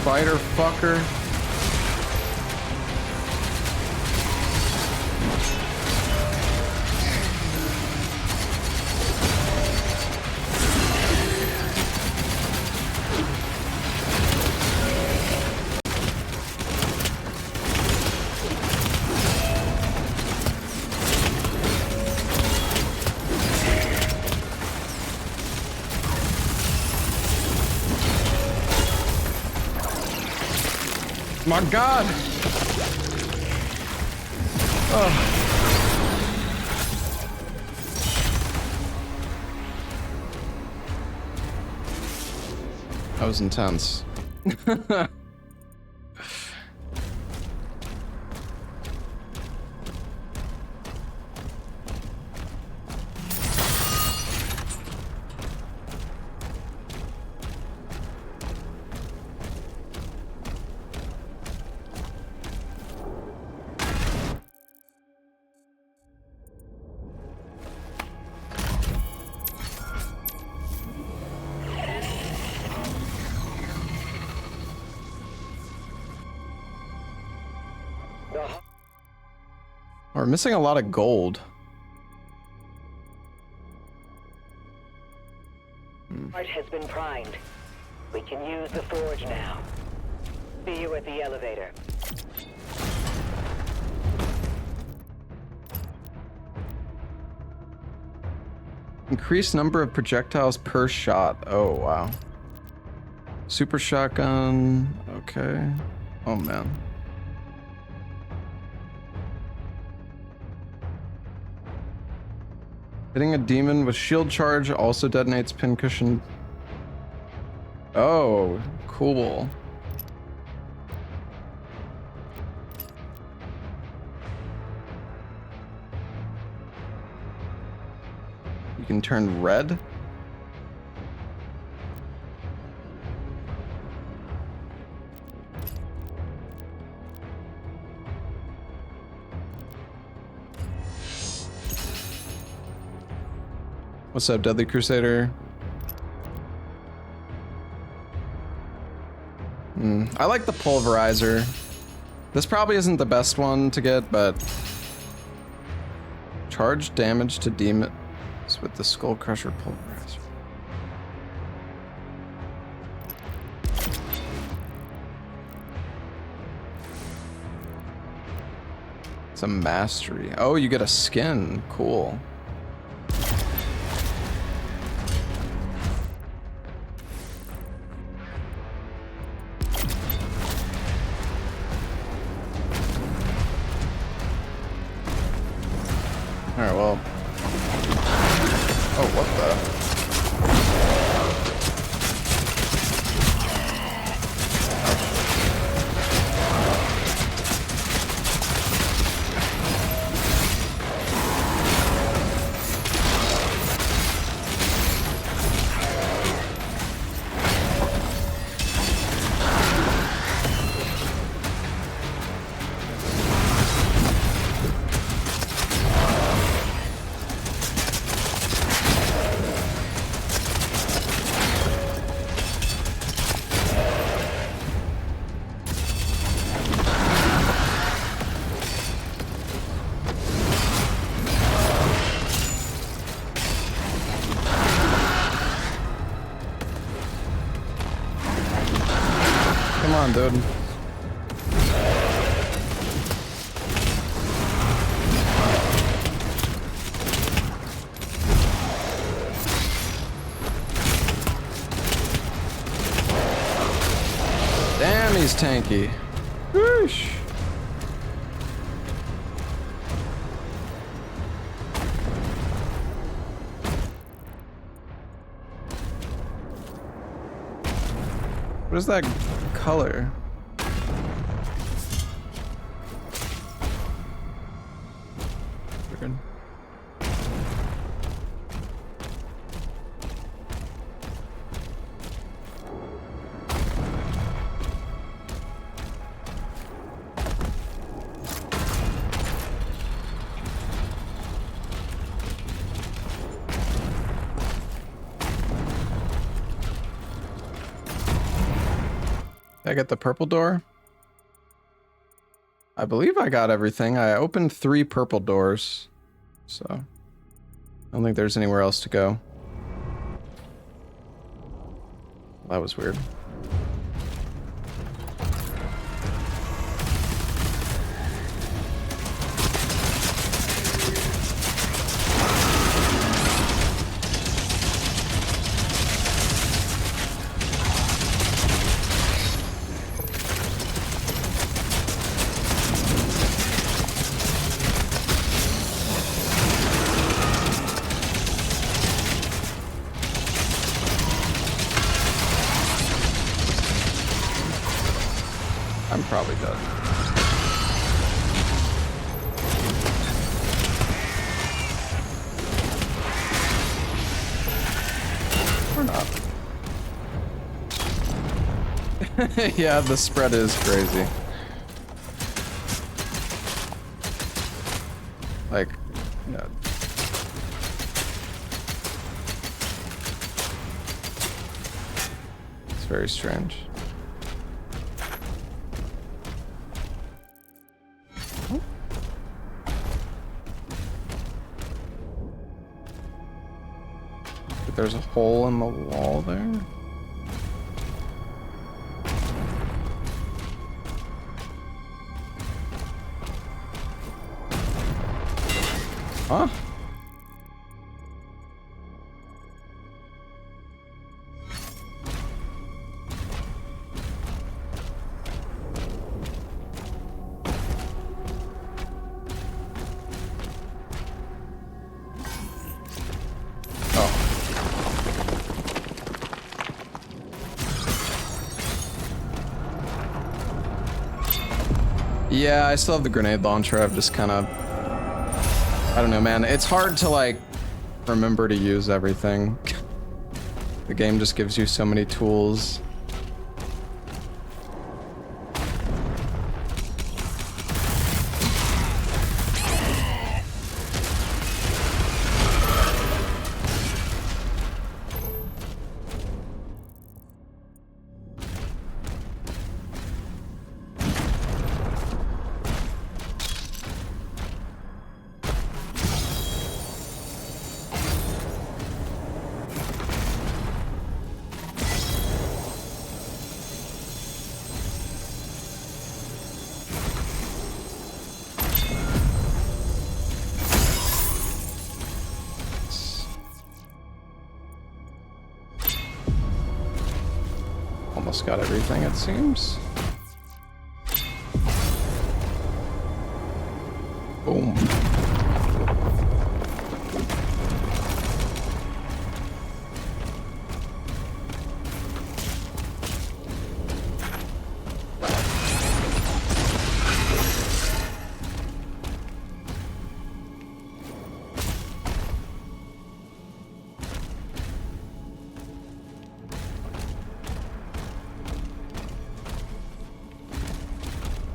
Spider fucker. My God! Oh. That was intense. We're missing a lot of gold. Heart has been primed. We can use the forge now. See you at the elevator. Increased number of projectiles per shot. Oh, wow. Super shotgun. Okay. Oh, man. Hitting a demon with shield charge also detonates pincushion. Oh, cool. You can turn red. What's up, Deadly Crusader? I like the pulverizer. This probably isn't the best one to get, but charge damage to demons with the Skull Crusher pulverizer. It's a mastery. Oh, you get a skin. Cool. Alright, well. Oh, what the? Come on, dude. Damn, he's tanky. Whoosh. What is that color? Weird. Did I get the purple door? I believe I got everything. I opened 3 purple doors, so I don't think there's anywhere else to go. That was weird. I'm probably dead. Or not. Yeah, the spread is crazy. Like, yeah. It's very strange. Like there's a hole in the wall there. Huh? Yeah, I still have the grenade launcher. I've just kind of... I don't know, man. It's hard to, like, remember to use everything. The game just gives you so many tools. Almost got everything, it seems. Boom.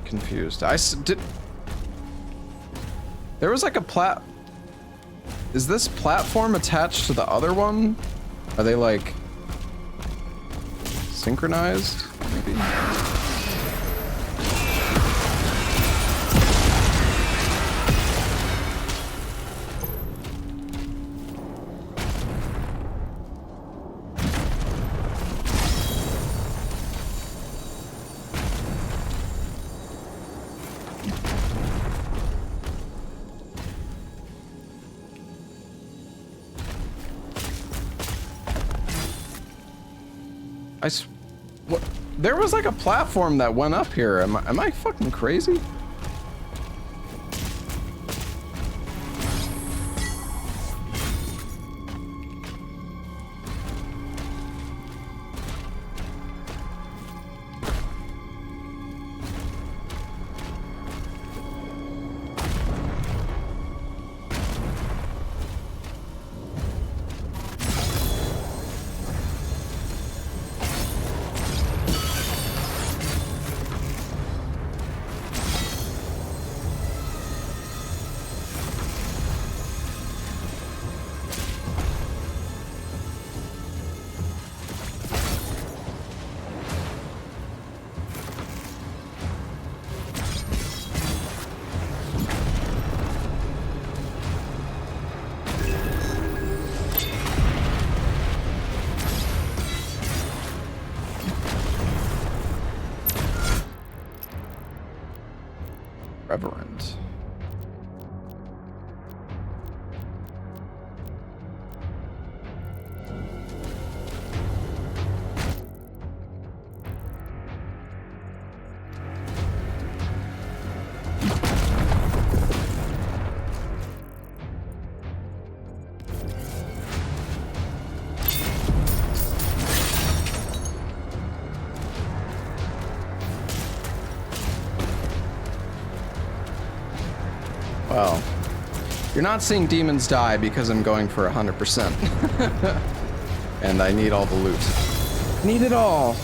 Confused. Did... There was like a Is this platform attached to the other one? Are they like synchronized? Maybe. What? There was like a platform that went up here. Am I fucking crazy? Reverend. Well, you're not seeing demons die because I'm going for 100%. And I need all the loot. Need it all.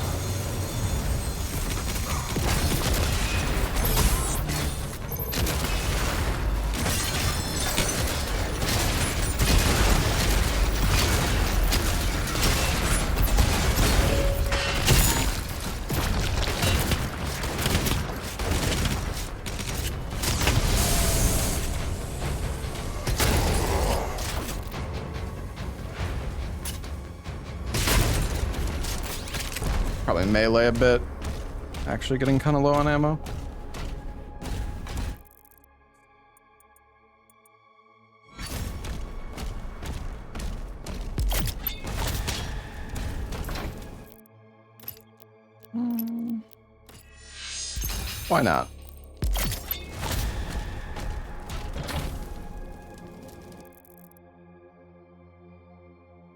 Probably melee a bit. Actually getting kind of low on ammo. Why not?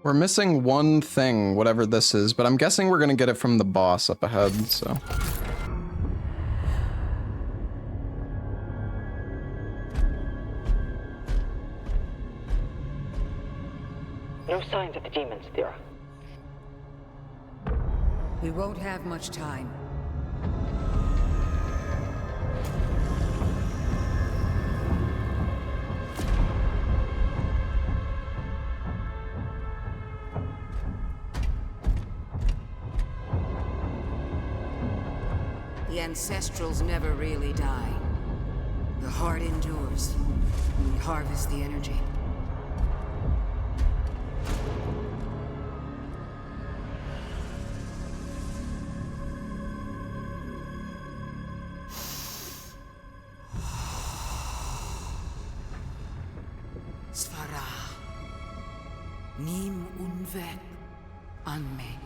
We're missing one thing, whatever this is, but I'm guessing we're gonna get it from the boss up ahead, so. No signs of the demons, Thera. We won't have much time. The Ancestrals never really die. The heart endures. We harvest the energy. Svara. Nim unve anme.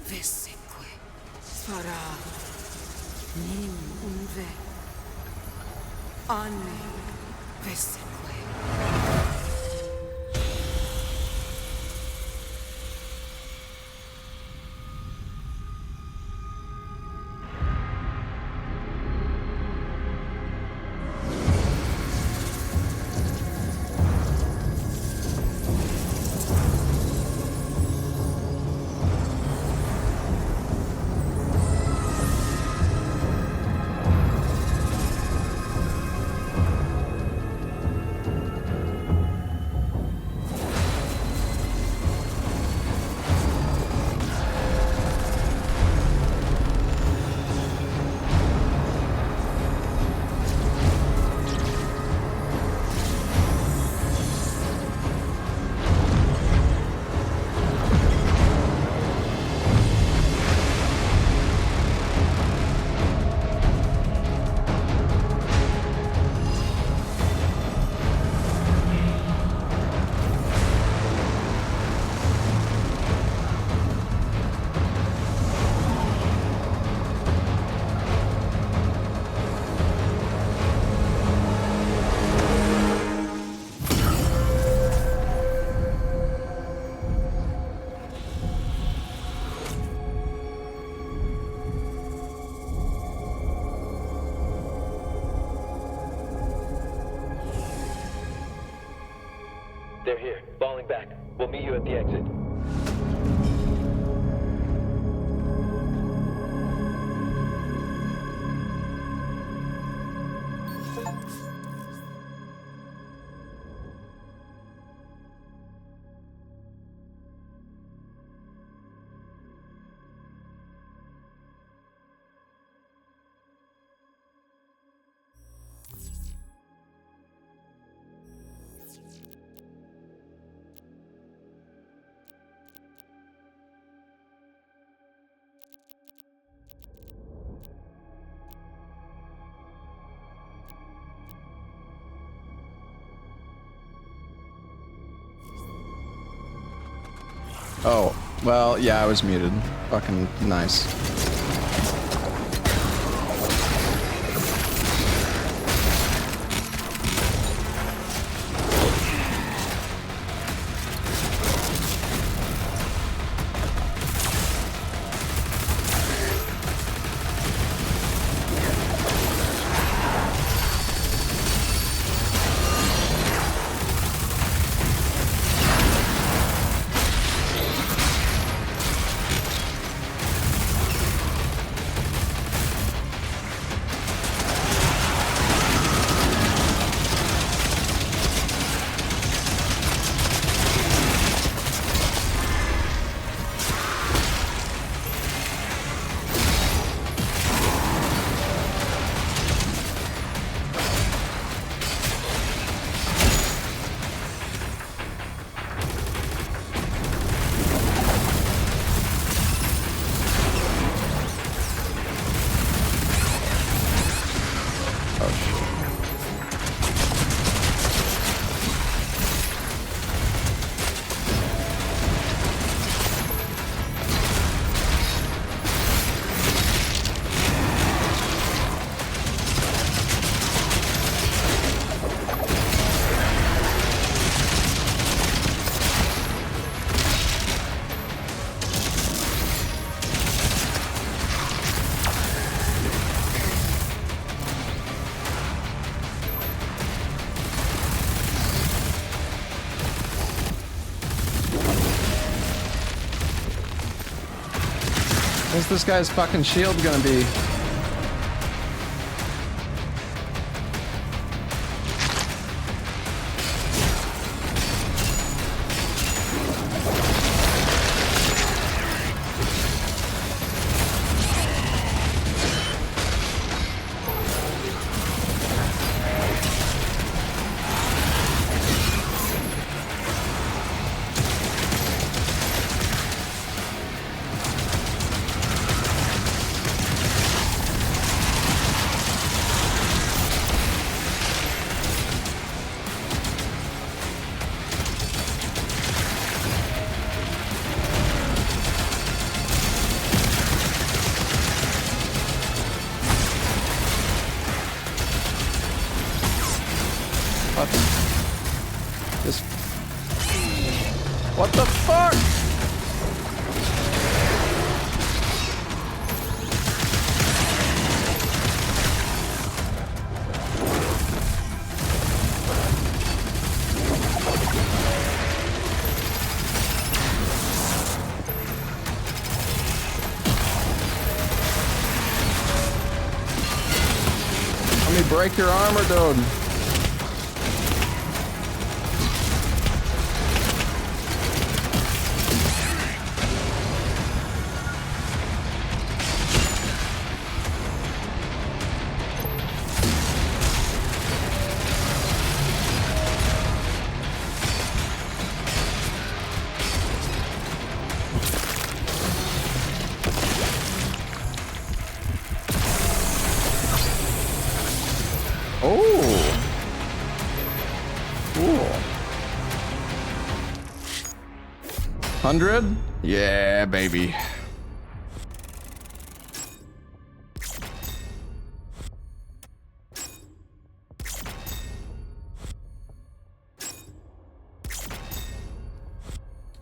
Veseque. Svara. Nim unve anme. Veseque. They're here, falling back. We'll meet you at the exit. Oh, well, yeah, I was muted. Fucking nice. Where's this guy's fucking shield gonna be? What the fuck? Let me break your armor, dude. Oh, cool. 100? Yeah, baby.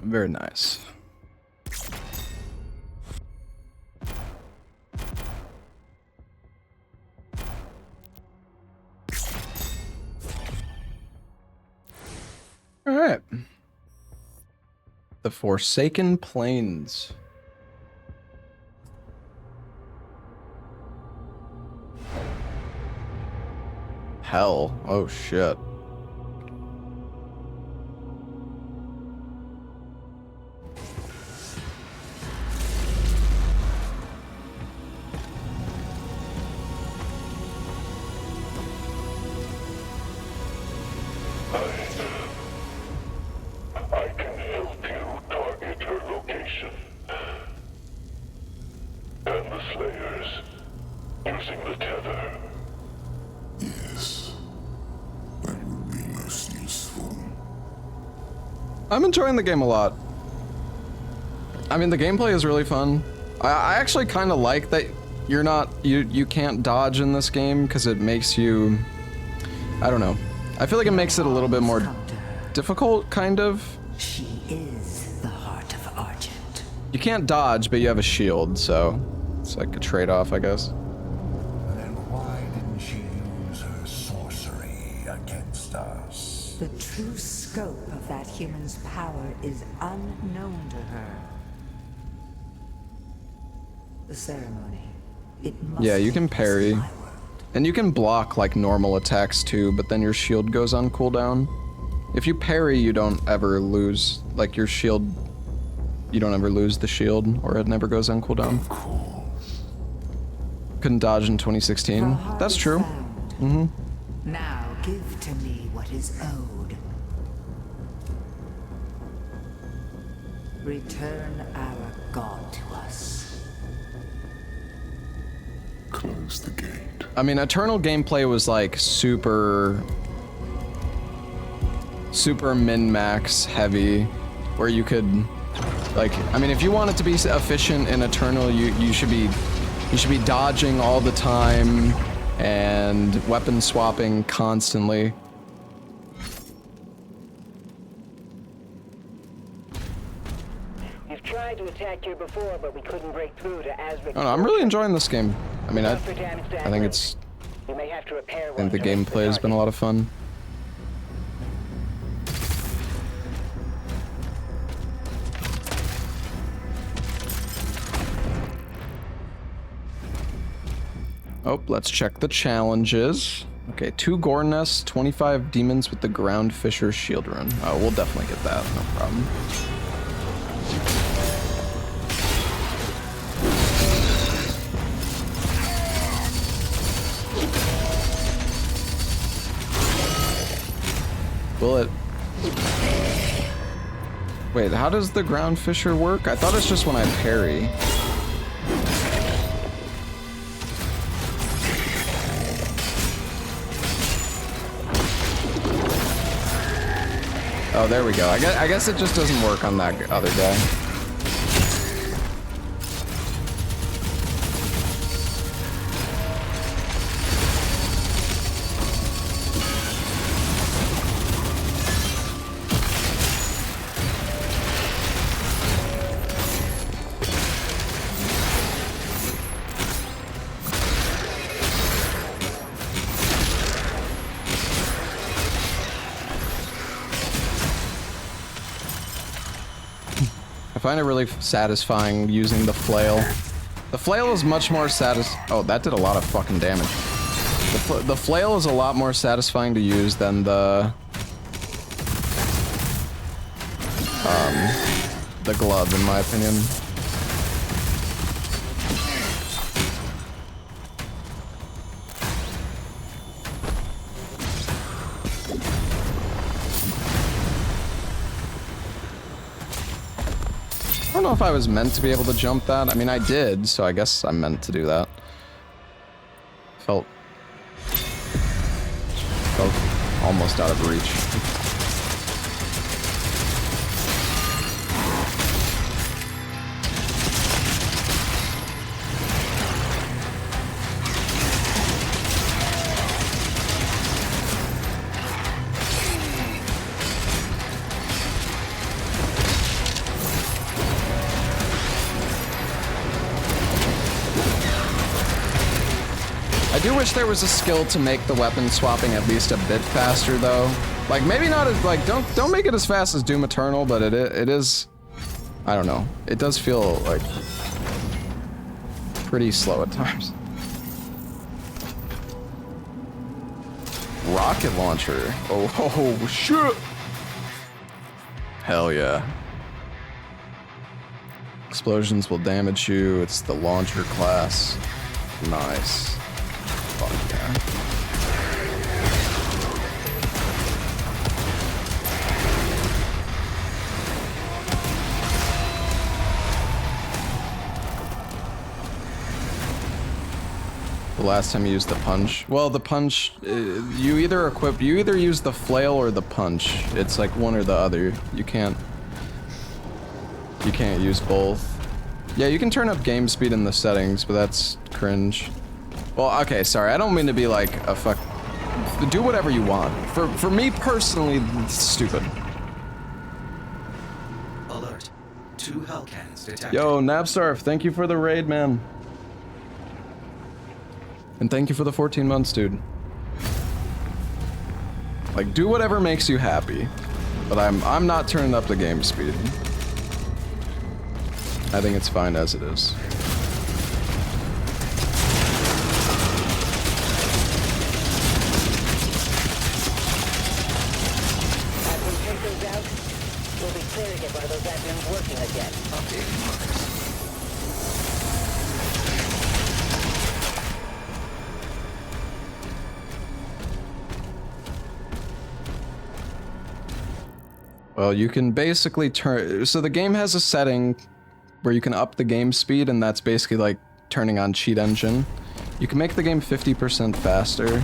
Very nice. All right. The Forsaken Plains. Hell. Oh, shit. I'm enjoying the game a lot. I mean, the gameplay is really fun. I actually kind of like that you're not, you can't dodge in this game because it makes you, I don't know. I feel like it makes it a little bit more difficult, kind of. She is the heart of Argent. You can't dodge, but you have a shield, so it's like a trade-off, I guess. Then why didn't she use her sorcery against us? The true scope of that human's power is unknown to her. The ceremony. It must Yeah, you can parry. And you can block like normal attacks too, but then your shield goes on cooldown. If you parry, you don't ever lose, like your shield, you don't ever lose the shield, or it never goes on cooldown. Couldn't dodge in 2016. That's true. Mm-hmm. Now give to me what is owed. Return our God to us. Close the gate. I mean, Eternal gameplay was like super min-max heavy, where you could, like, I mean, if you wanted to be efficient in Eternal, you should be dodging all the time and weapon swapping constantly. You've tried to attack here before, but we couldn't break through to Azric. I don't know, I'm really enjoying this game. I mean, I think it's, You may have to repair I think the gameplay has been a lot of fun. Oh, let's check the challenges. Okay, 2 Gore Nests, 25 demons with the Ground Fisher Shield Rune. Oh, we'll definitely get that, no problem. Will it... Wait, how does the Ground Fisher work? I thought it's just when I parry. Oh, there we go. I guess it just doesn't work on that other guy. I find it really satisfying using the flail. The flail is much more Oh, that did a lot of fucking damage. The flail is a lot more satisfying to use than the glove, in my opinion. I don't know if I was meant to be able to jump that. I mean, I did, so I guess I'm meant to do that. Felt almost out of reach. I do wish there was a skill to make the weapon swapping at least a bit faster, though. Like, maybe not as, like, don't make it as fast as Doom Eternal, but it is, I don't know. It does feel, like, pretty slow at times. Rocket launcher. Oh, shit! Hell yeah. Explosions will damage you. It's the launcher class. Nice. Fuck yeah. The last time you used the punch? Well, the punch, you either use the flail or the punch. It's like one or the other. You can't use both. Yeah, you can turn up game speed in the settings, but that's cringe. Well, okay, sorry, I don't mean to be like a fuck. Do whatever you want. For me personally, it's stupid. Alert. 2 Hellcats detected. Yo, Nabstarf, thank you for the raid, man. And thank you for the 14 months, dude. Like, do whatever makes you happy. But I'm not turning up the game speed. I think it's fine as it is. Well, you can basically turn... So the game has a setting where you can up the game speed, and that's basically like turning on Cheat Engine. You can make the game 50% faster.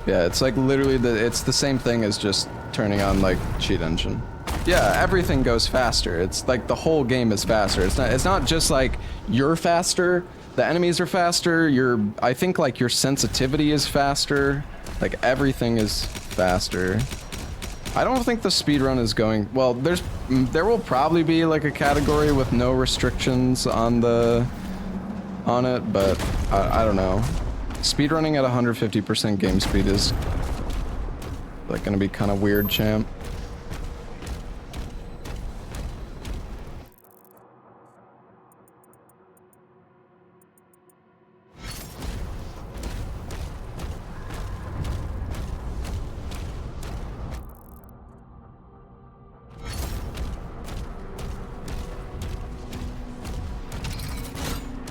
Yeah, it's like literally it's the same thing as just turning on like Cheat Engine. Yeah, everything goes faster. It's like the whole game is faster. It's not just like you're faster, the enemies are faster, I think like your sensitivity is faster. Like everything is faster. I don't think the speedrun is going, well, there will probably be like a category with no restrictions on it, but I don't know. Speedrunning at 150% game speed is like gonna be kind of weird, champ.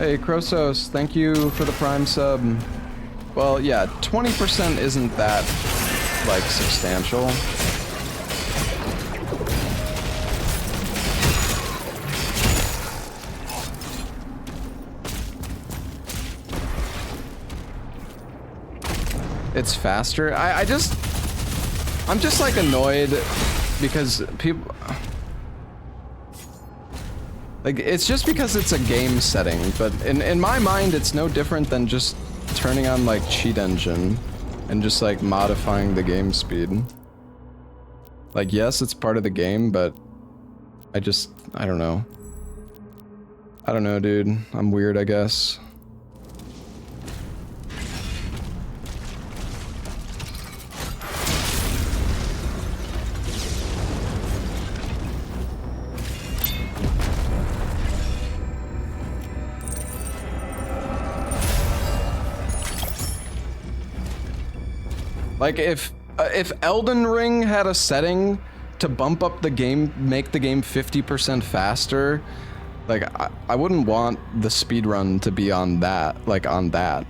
Hey, Krosos, thank you for the Prime sub. Well, yeah, 20% isn't that, like, substantial. It's faster. I'm just like annoyed because people, like, it's just because it's a game setting, but in my mind it's no different than just turning on like cheat engine and just like modifying the game speed. Like, yes, it's part of the game, but I don't know. I don't know, dude. I'm weird, I guess. Like, if Elden Ring had a setting to bump up the game, make the game 50% faster, like, I wouldn't want the speedrun to be on that, like, on that.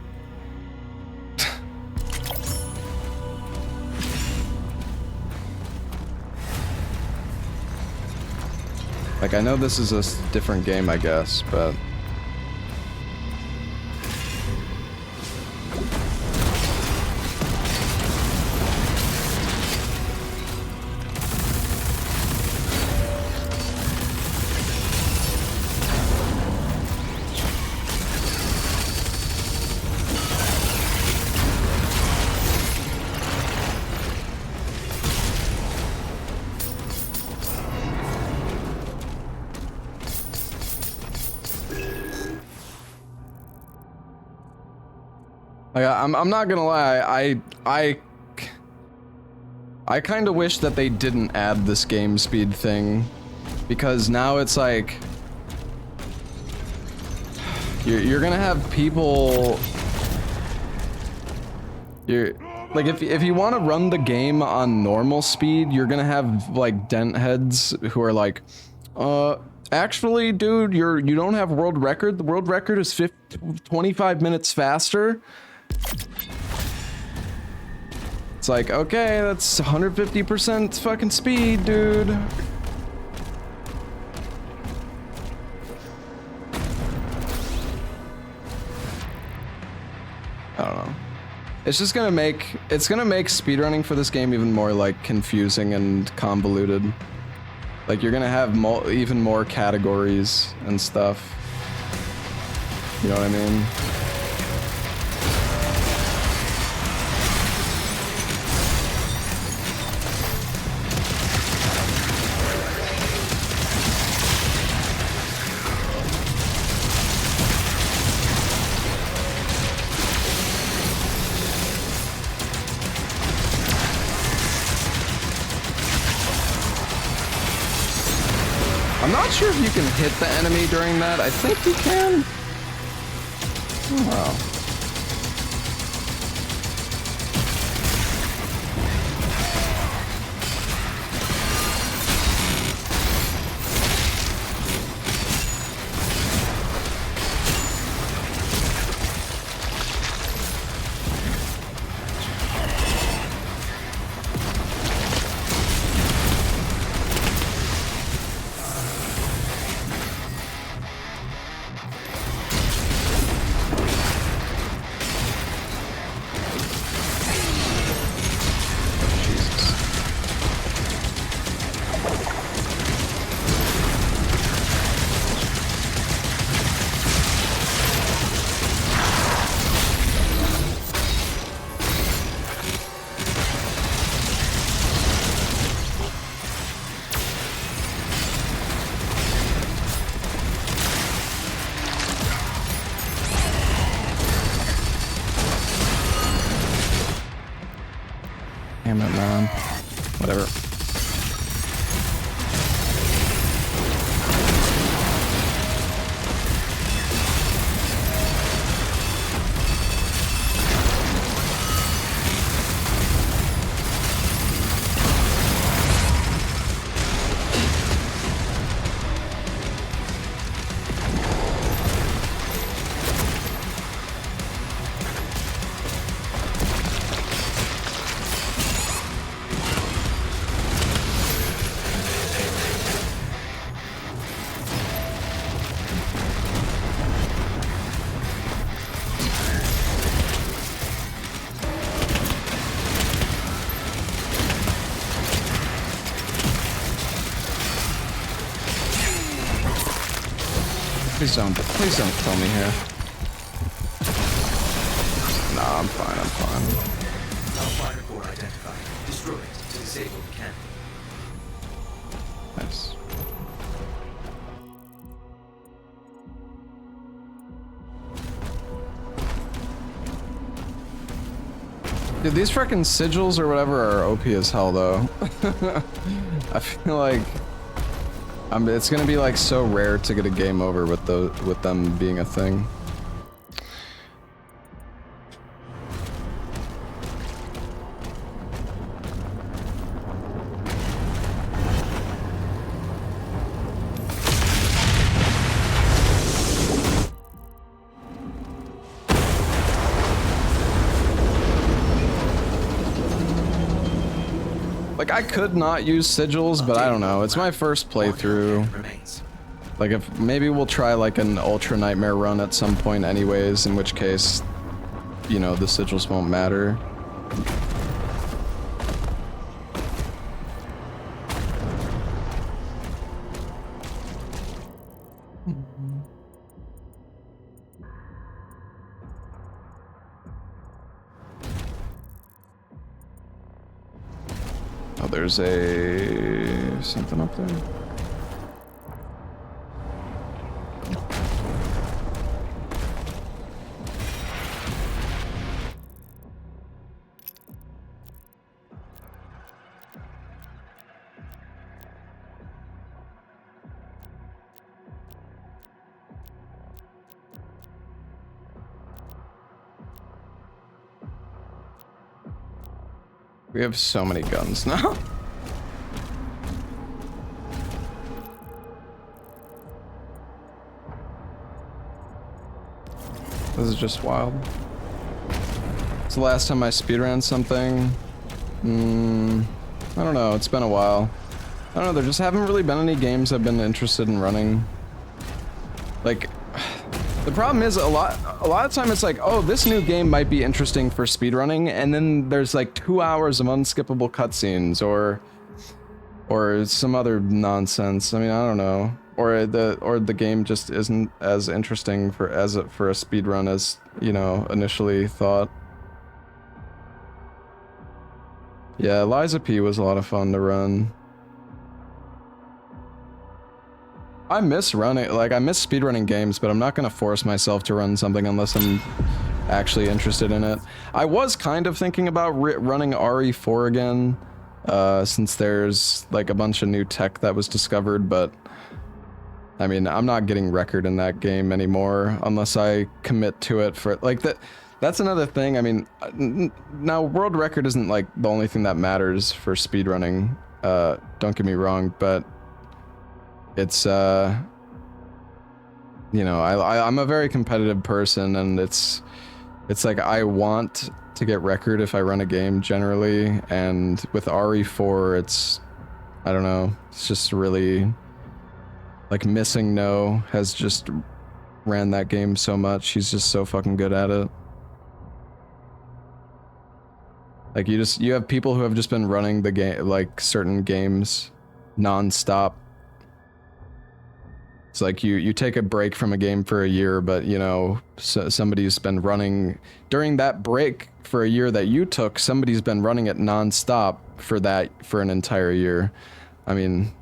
Like, I know this is a different game, I guess, but... Like, I'm not gonna lie, I kind of wish that they didn't add this game speed thing, because now it's like you're gonna have people. Like, if you want to run the game on normal speed, you're gonna have like dent heads who are like, actually, dude, you don't have world record. The world record is 25 minutes faster. It's like, okay, that's 150% fucking speed, dude. I don't know. It's just gonna make, speedrunning for this game even more, like, confusing and convoluted. Like, you're gonna have even more categories and stuff. You know what I mean? I'm not sure if you can hit the enemy during that. I think you can. Oh, wow. Damn it, man. Whatever. Please don't kill me here. Nah, I'm fine, I'm fine. Hellfire core identified. Destroy it to disable the cannon. Nice. Dude, these freaking sigils or whatever are OP as hell, though. I feel like it's gonna be like so rare to get a game over with them being a thing. Like, I could not use sigils, but I don't know. It's my first playthrough. Like, if maybe we'll try like an Ultra Nightmare run at some point anyways, in which case, you know, the sigils won't matter. Oh, there's something up there. We have so many guns now. This is just wild. It's the last time I speedran something. I don't know, it's been a while. I don't know, there just haven't really been any games I've been interested in running. Like, the problem is a lot of time it's like, oh, this new game might be interesting for speedrunning, and then there's like 2 hours of unskippable cutscenes or some other nonsense. I mean, I don't know. Or the game just isn't as interesting for a speedrun as, you know, initially thought. Yeah, Lies of P was a lot of fun to run. I miss running, like, I miss speedrunning games, but I'm not gonna force myself to run something unless I'm actually interested in it. I was kind of thinking about running RE4 again, since there's like a bunch of new tech that was discovered, but I mean, I'm not getting record in that game anymore unless I commit to it for, like, that's another thing. I mean, now world record isn't like the only thing that matters for speedrunning, don't get me wrong, but it's, you know, I'm a very competitive person, and it's like I want to get record if I run a game generally, and with RE4, it's, I don't know, it's just really, like, Missing No has just ran that game so much. He's just so fucking good at it. Like, you have people who have just been running the game, like, certain games non-stop. It's like you take a break from a game for a year, but, you know, somebody's been running during that break for a year that you took. Somebody's been running it non-stop for an entire year. I mean,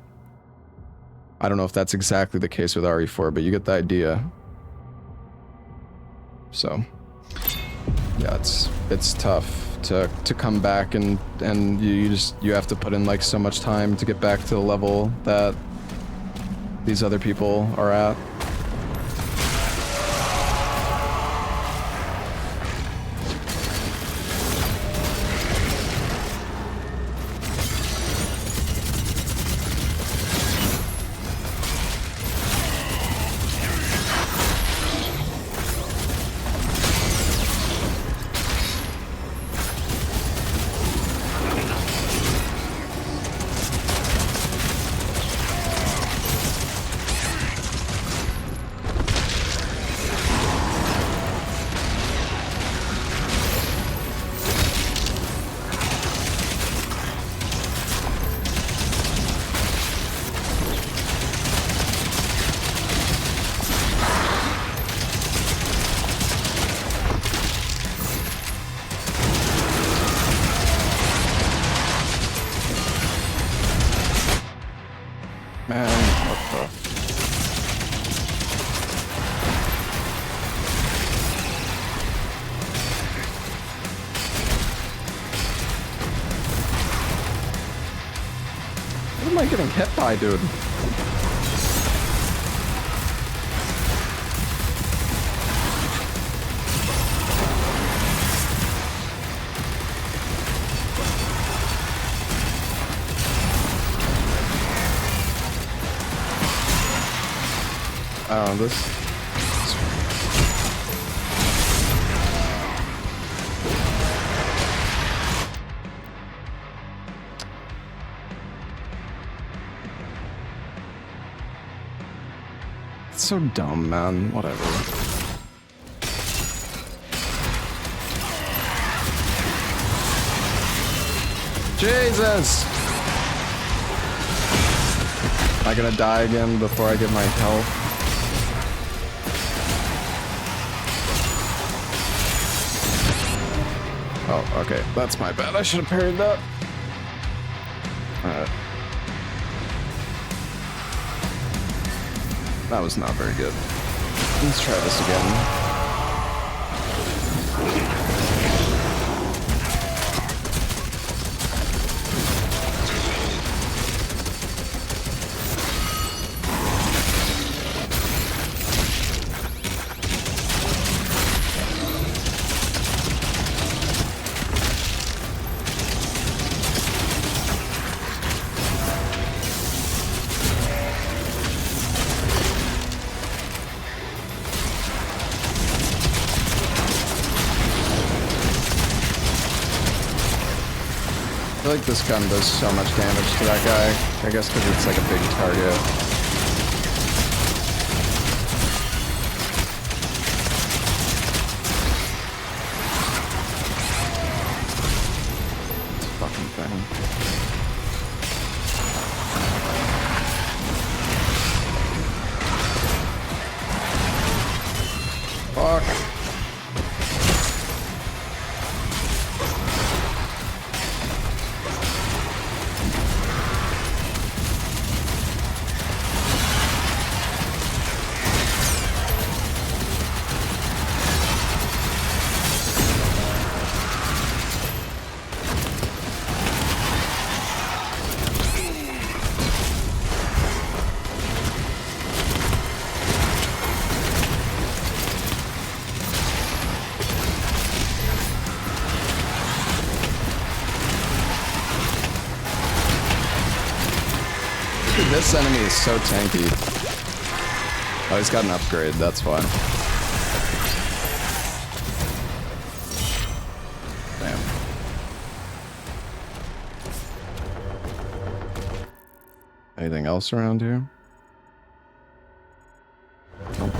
I don't know if that's exactly the case with RE4, but you get the idea. So, yeah, it's tough to come back, and you have to put in like so much time to get back to the level that these other people are at. I getting hit by, dude? Oh, this... It's so dumb, man. Whatever. Jesus! Am I gonna die again before I get my health? Oh, okay. That's my bad. I should have parried that. Alright. That was not very good. Let's try this again. I feel like this gun does so much damage to that guy. I guess because it's like a big target. This fucking thing. Fuck. This enemy is so tanky. Oh, he's got an upgrade, that's why. Damn. Anything else around here? Nope.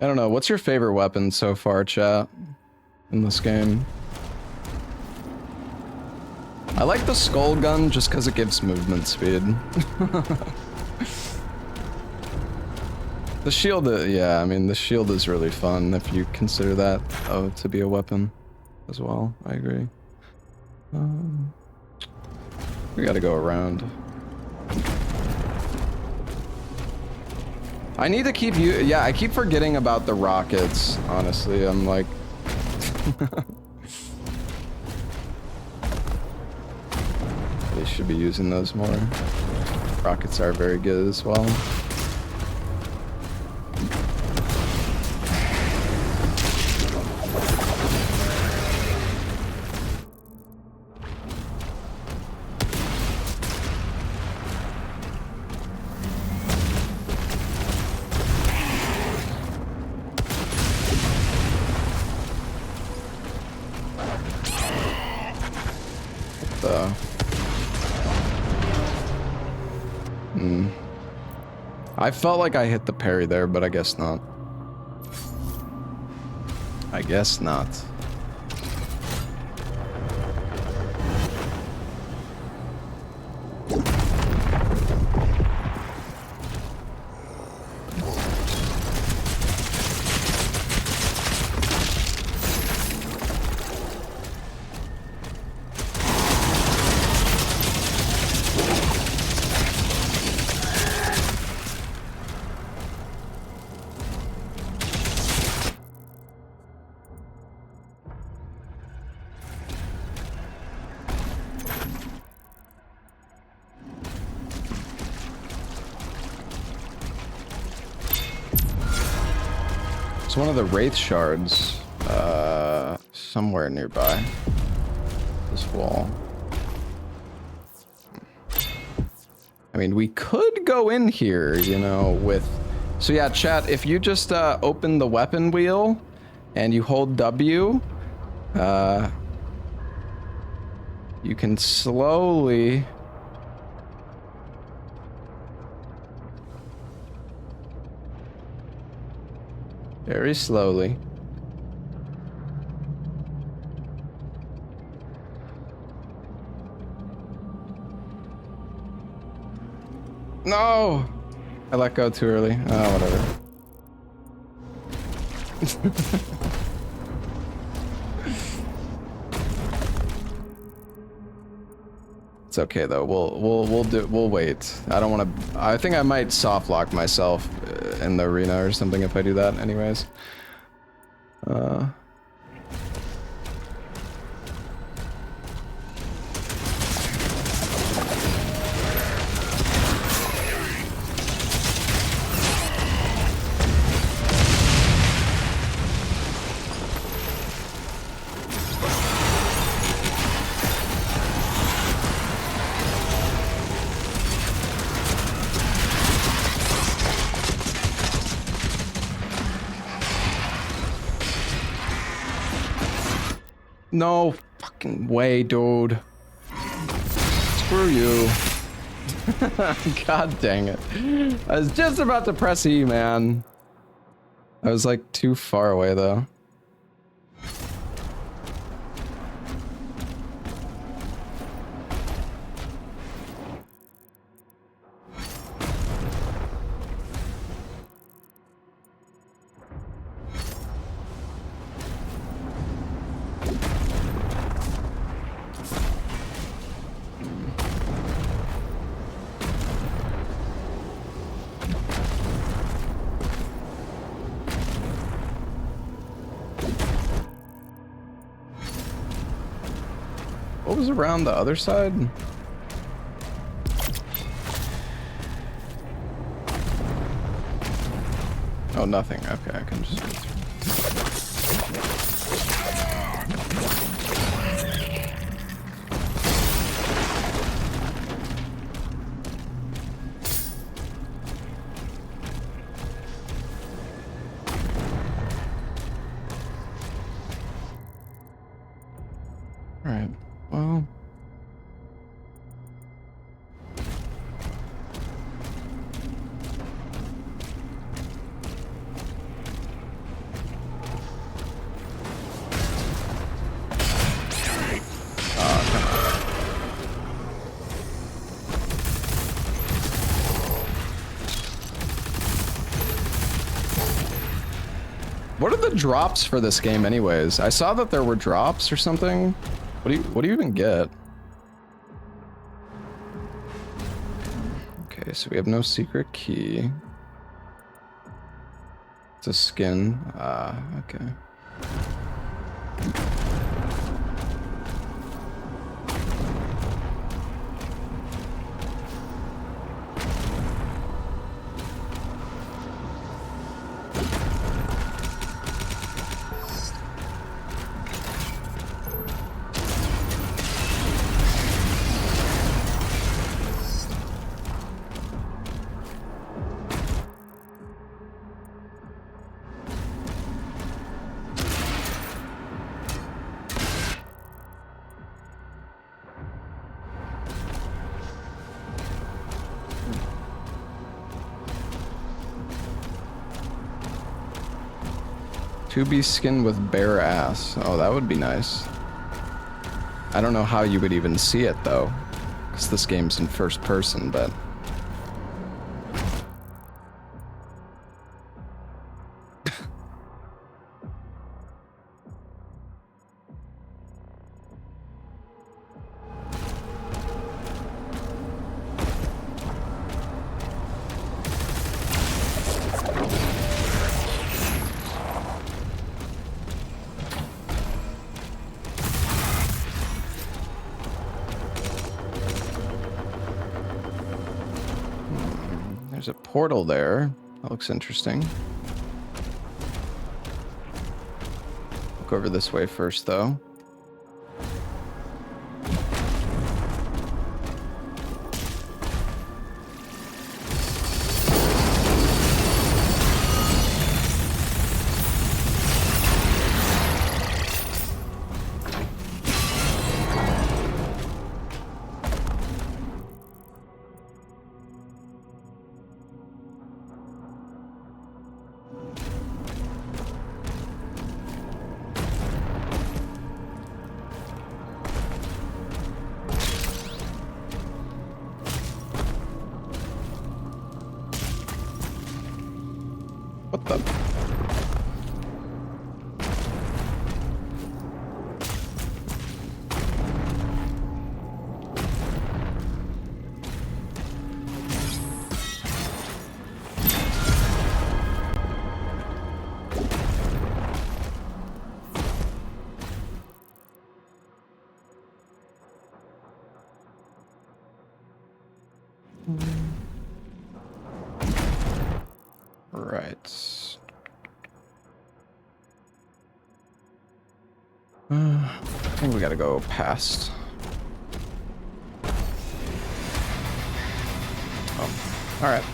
I don't know, what's your favorite weapon so far, chat? In this game? I like the skull gun just because it gives movement speed. The shield, yeah, I mean, the shield is really fun if you consider that to be a weapon as well. I agree. We gotta go around. I need to keep you. Yeah, I keep forgetting about the rockets, honestly. I'm like. They should be using those more. Rockets are very good as well. I felt like I hit the parry there, but I guess not. I guess not. It's one of the Wraith shards, somewhere nearby this wall. I mean, we could go in here, you know, with... So yeah, chat, if you just open the weapon wheel and you hold W, you can slowly... Very slowly. No! I let go too early. Oh, whatever. It's okay though. We'll wait. I don't want to. I think I might soft lock myself in the arena or something if I do that. Anyways. No fucking way, dude. Screw you. God dang it. I was just about to press E, man. I was like too far away though. What was around the other side? Oh, nothing. Okay, I can just go through. All right. Well. What are the drops for this game anyways? I saw that there were drops or something. What do you even get? Okay, so we have no secret key. It's a skin. Okay. To be skinned with bare ass. Oh, that would be nice. I don't know how you would even see it though, because this game's in first person, but... There's a portal there. That looks interesting. walk over this way first, though. What the? Right. I think we gotta go past. Oh, all right.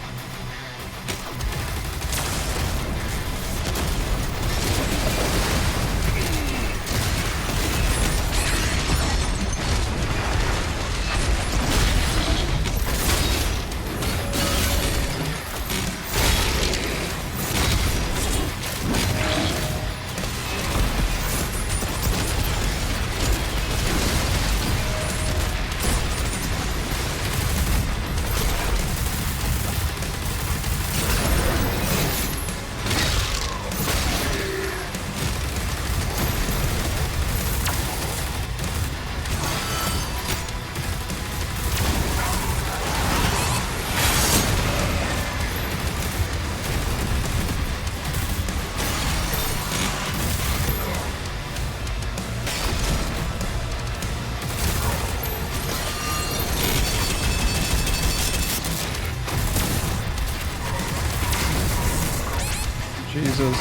Jesus.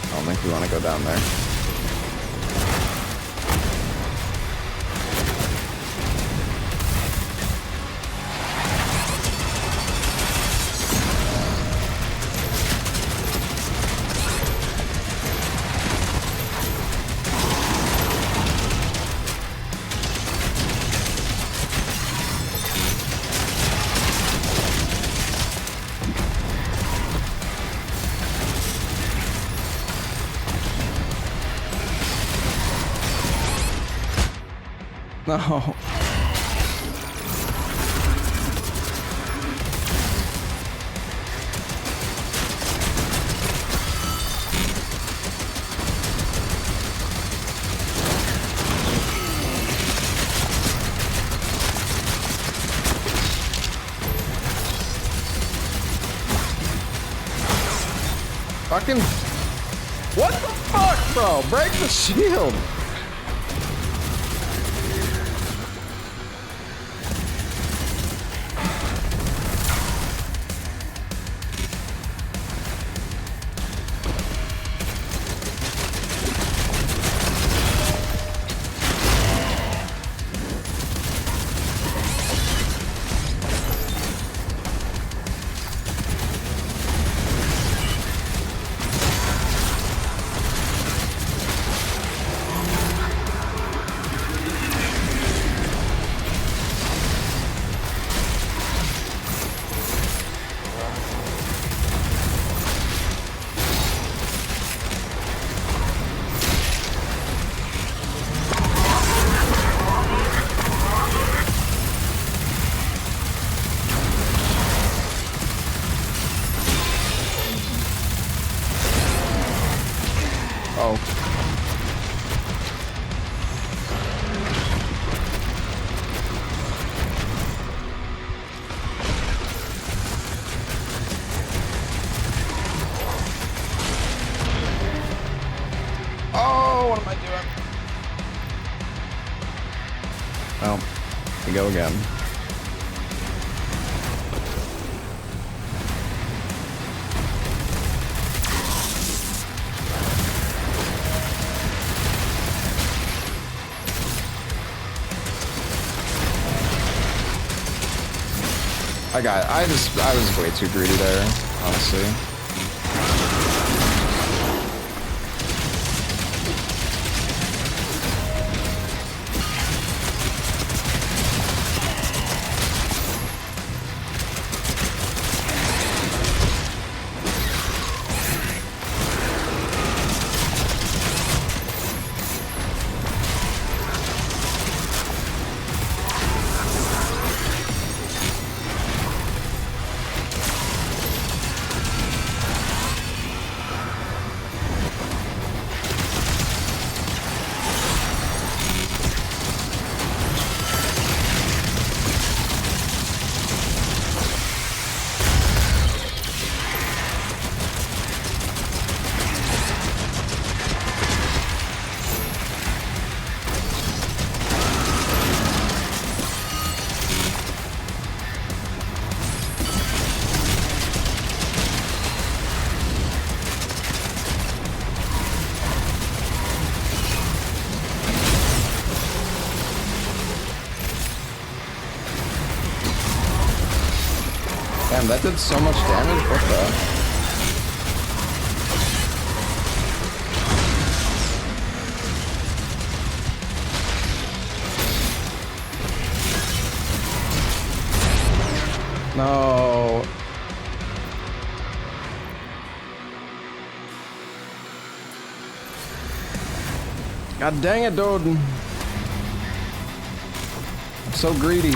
I don't think we want to go down there. No. Fucking... What the fuck, bro? Break the shield! Oh. I do it. Oh, we go again. I was way too greedy there, honestly. Damn, that did so much damage. What the? No. God dang it, dude. I'm so greedy.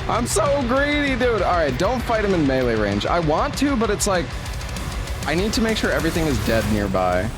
I'm so greedy, dude. All right, don't fight him in melee range. I want to, but it's like, I need to make sure everything is dead nearby.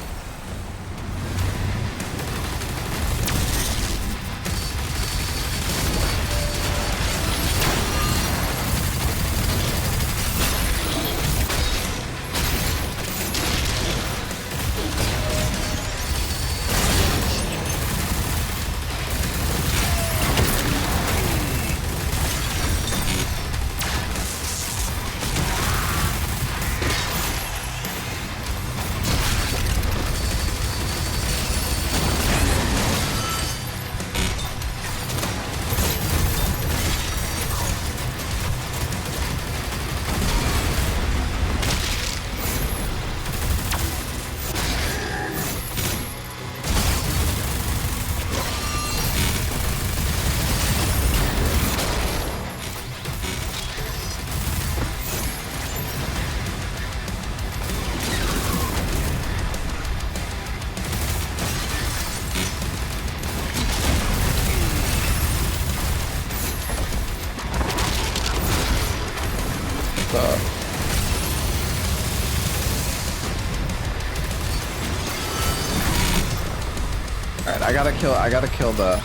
Alright, I gotta kill the...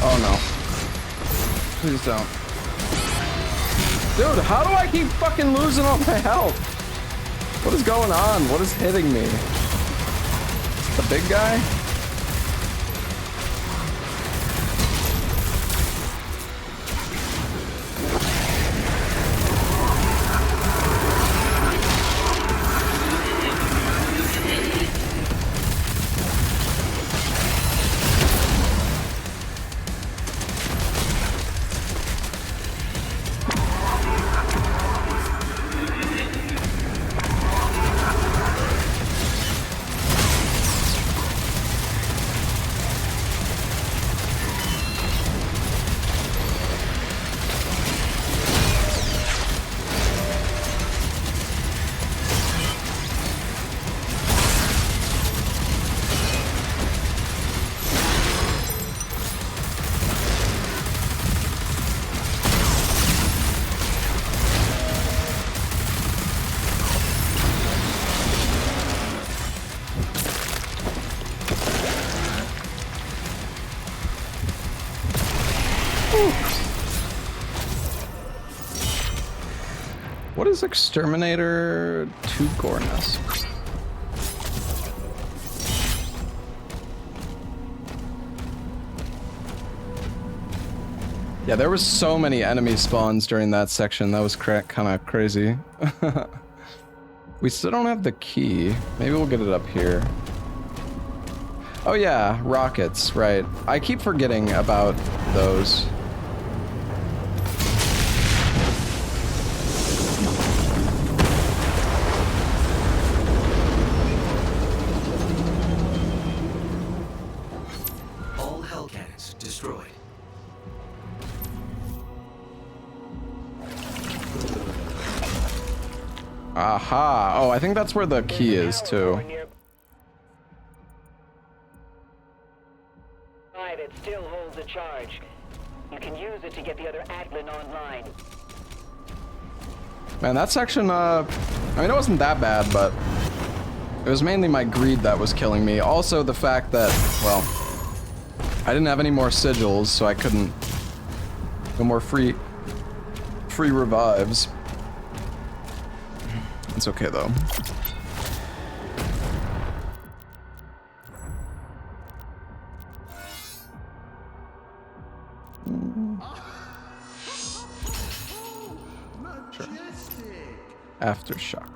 Oh no. Please don't. Dude, how do I keep fucking losing all my health? What is going on? What is hitting me? The big guy? What is Exterminator 2 Gorness? Yeah, there was so many enemy spawns during that section. That was kind of crazy. We still don't have the key. Maybe we'll get it up here. Oh yeah, rockets, right. I keep forgetting about those. All Hell Cannons destroyed. Aha. Oh, I think that's where the key is too. It still holds a charge. You can use it to get the other Atlan online. Man, that section, I mean, it wasn't that bad, but it was mainly my greed that was killing me. Also, the fact that, well, I didn't have any more sigils, so I couldn't. No more free revives. It's okay though. Sure. Aftershock.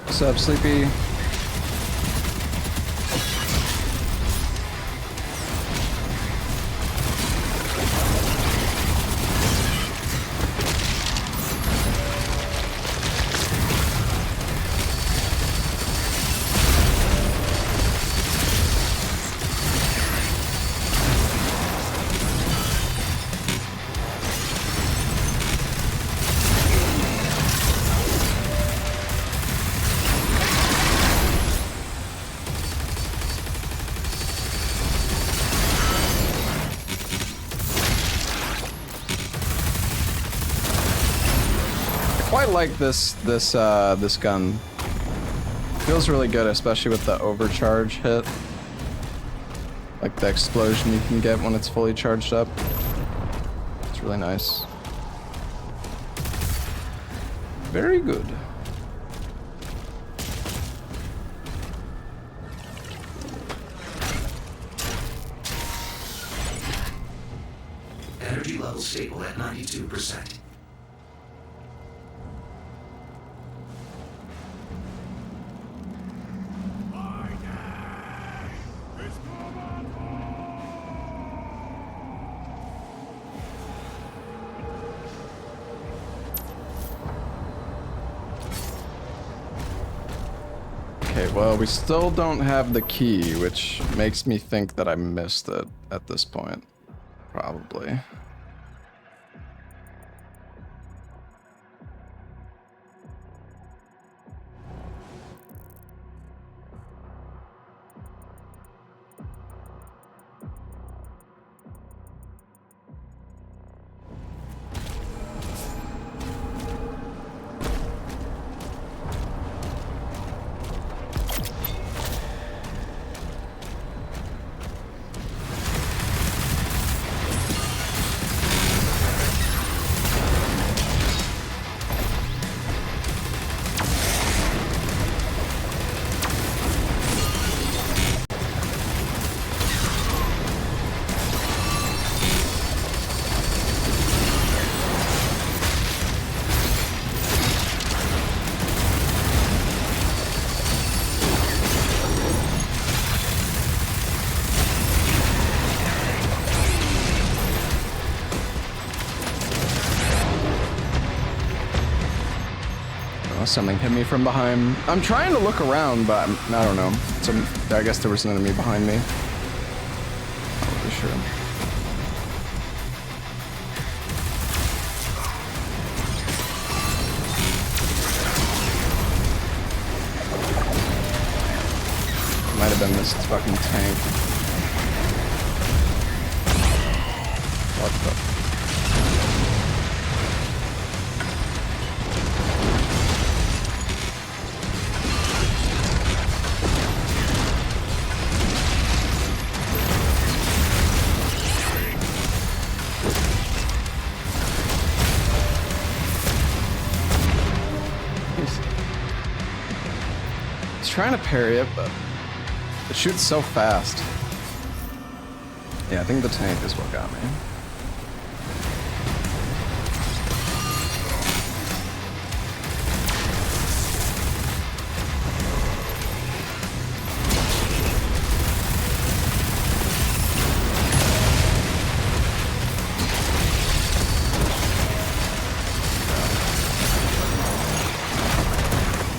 What's up, Sleepy? I like this gun. Feels really good, especially with the overcharge hit. Like the explosion you can get when it's fully charged up. It's really nice. Very good. Energy level stable at 92%. Well, we still don't have the key, which makes me think that I missed it at this point. Probably. Something hit me from behind. I'm trying to look around, but I don't know. I guess there was an enemy behind me. Not really sure. than this fucking tank. What the? He's trying to parry it, but it shoots so fast. Yeah, I think the tank is what got me.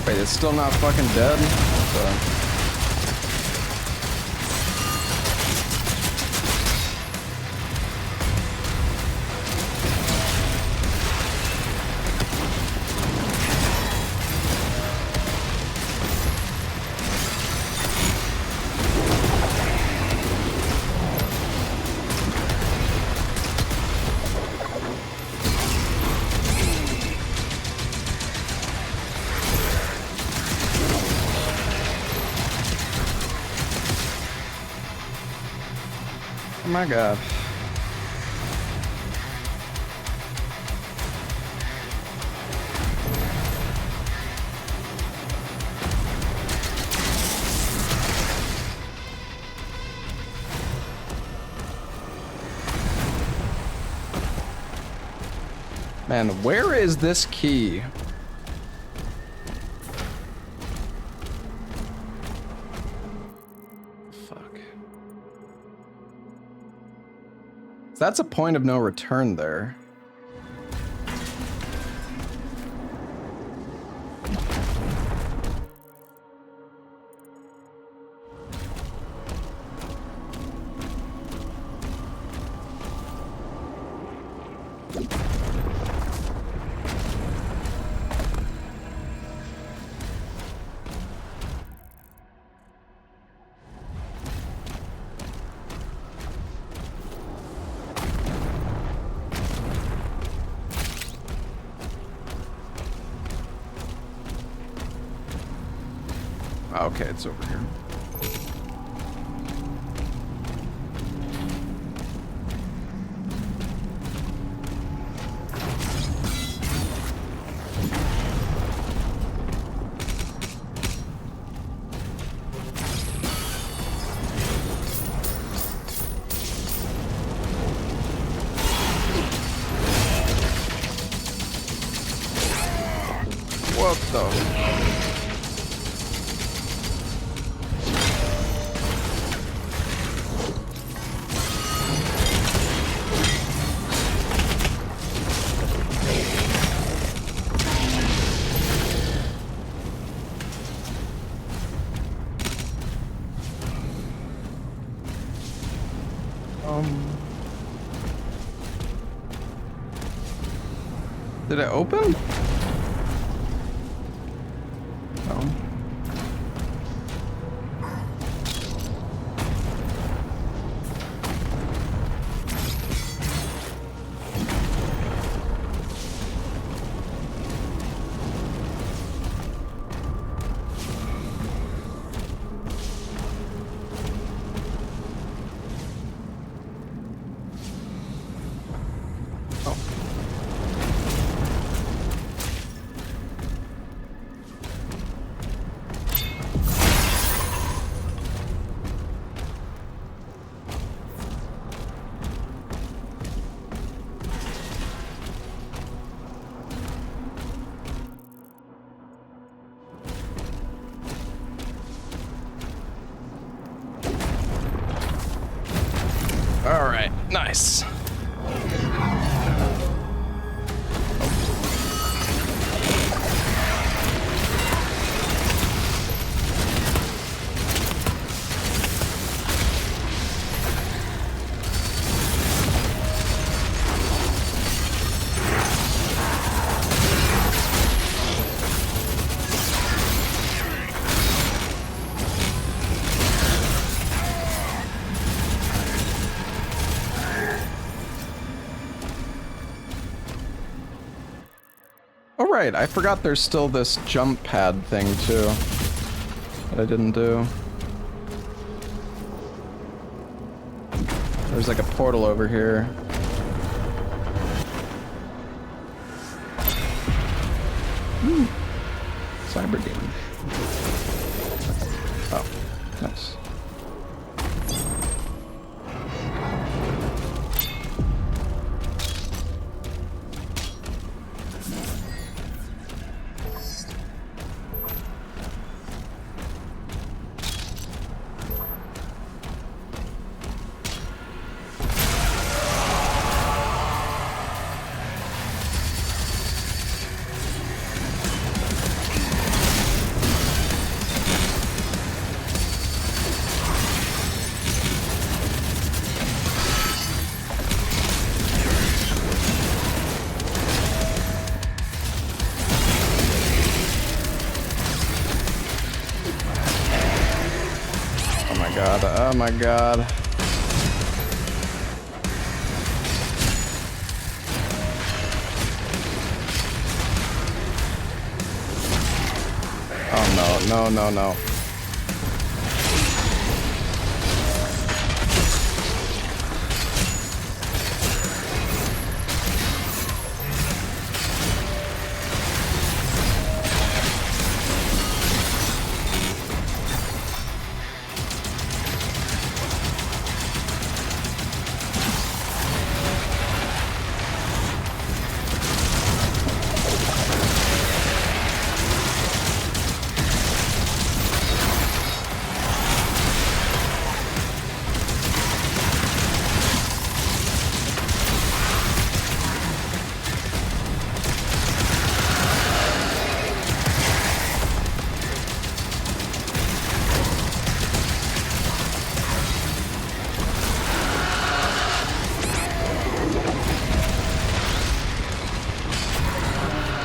Wait, it's still not fucking dead? Oh my god. Man, where is this key? That's a point of no return there. Okay, it's over here. What the? Did it open? No. All right, nice. right. I forgot there's still this jump pad thing too that I didn't do. There's like a portal over here. Cyber demon. Oh, nice. Oh my god. Oh no, no, no, no.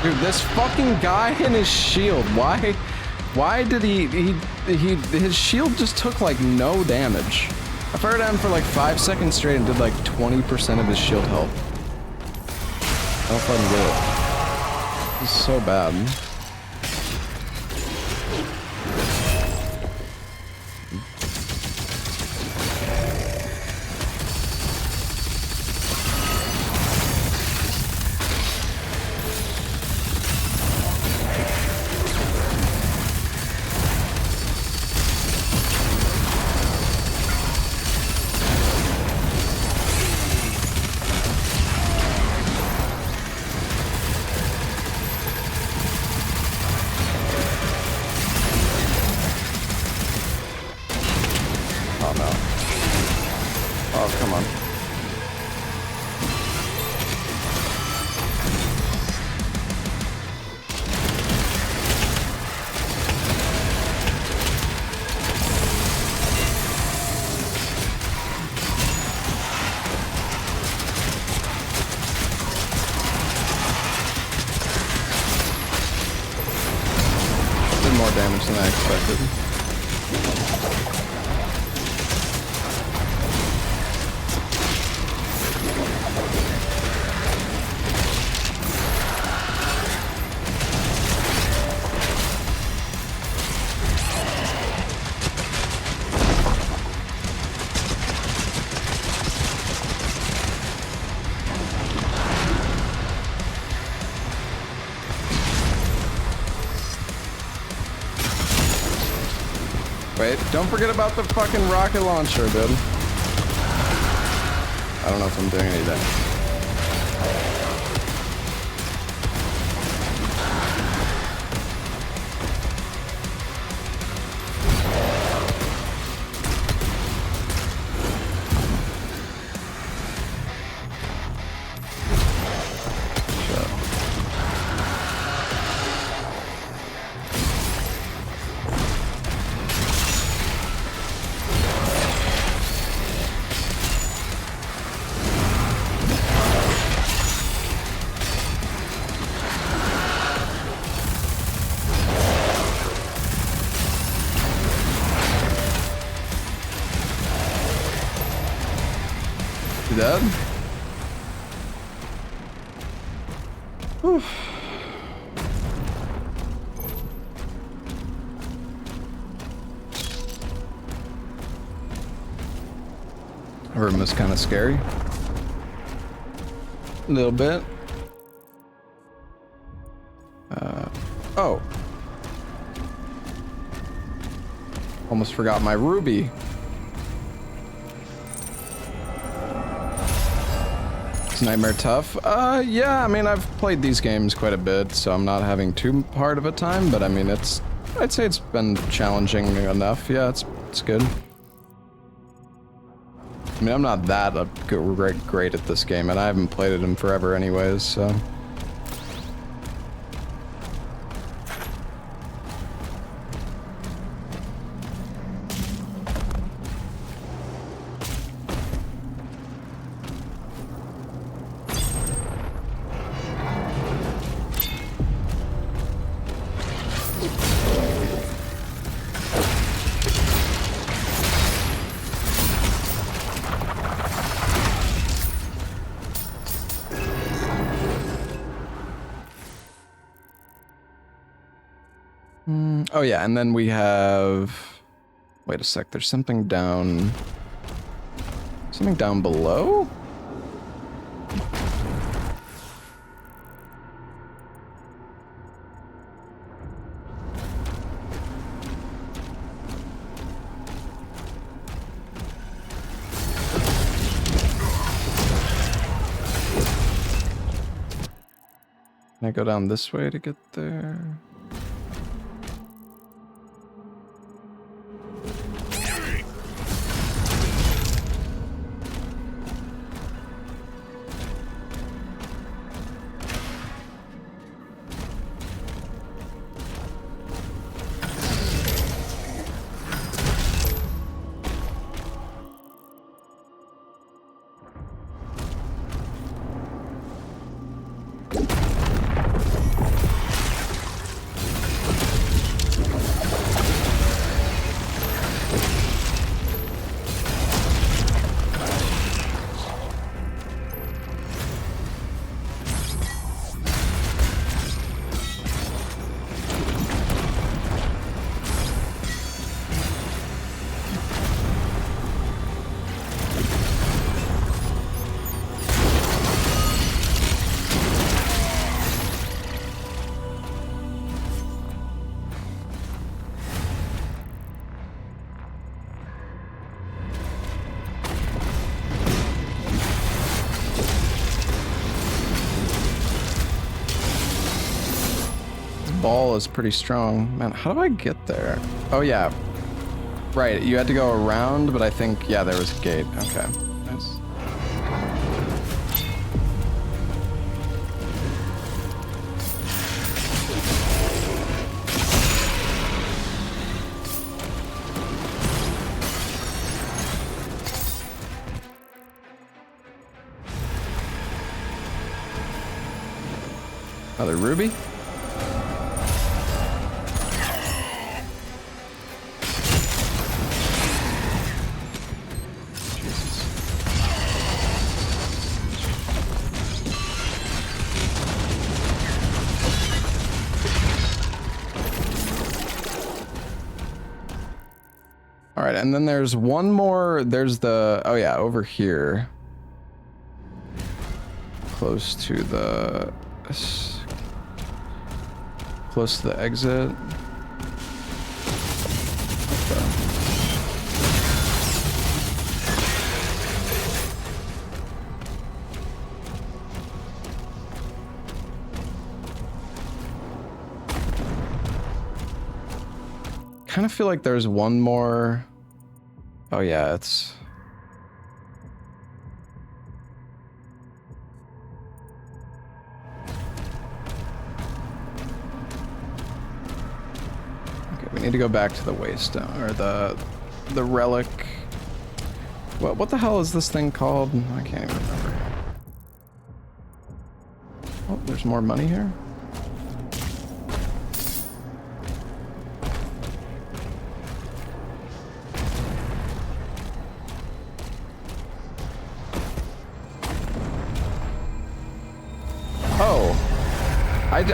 Dude, this fucking guy and his shield, why did his shield just took like no damage. I fired at him for like 5 seconds straight and did like 20% of his shield health. I don't fucking get it. This is so bad. More damage than I expected. Wait, don't forget about the fucking rocket launcher, dude. I don't know if I'm doing anything. Dead? Whew. Room is kind of scary. A little bit. Oh. Almost forgot my ruby. Is Nightmare tough? Yeah, I mean, I've played these games quite a bit, so I'm not having too hard of a time, but I mean, I'd say it's been challenging enough. Yeah, it's good. I mean, I'm not that great at this game, and I haven't played it in forever anyways, so... Oh yeah, and then we have... Wait a sec, there's something down... Something down below? Can I go down this way to get there? Ball is pretty strong. Man, how do I get there? Oh yeah. Right, you had to go around, but I think, yeah, there was a gate. Okay, nice. Another ruby? Alright, and then there's one more, there's the, oh yeah, over here. Close to the exit. Kind of feel like there's one more. Oh yeah, it's... Okay, we need to go back to the waystone, or the relic. What the hell is this thing called? I can't even remember. Oh, there's more money here.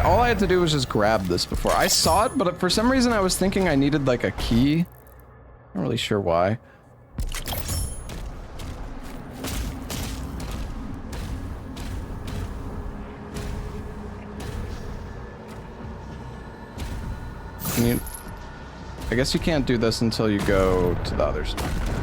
All I had to do was just grab this before. I saw it, but for some reason I was thinking I needed like a key. Not really sure why. Can you... I guess you can't do this until you go to the other side.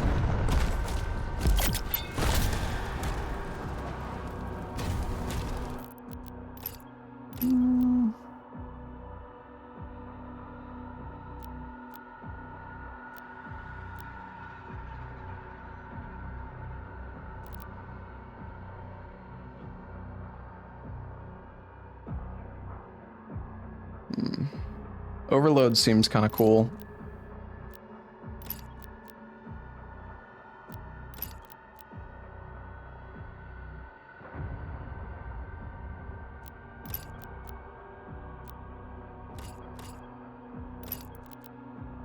Overload seems kind of cool.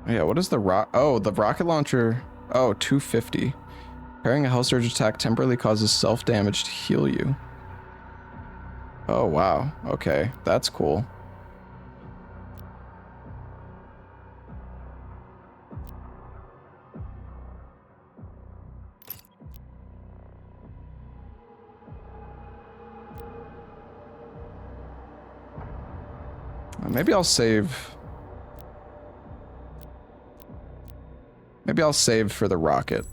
Yeah, what is the the rocket launcher. Oh, 250. Parrying a Hell Surge attack temporarily causes self-damage to heal you. Oh, wow. Okay, that's cool. Maybe I'll save. Maybe I'll save for the rocket.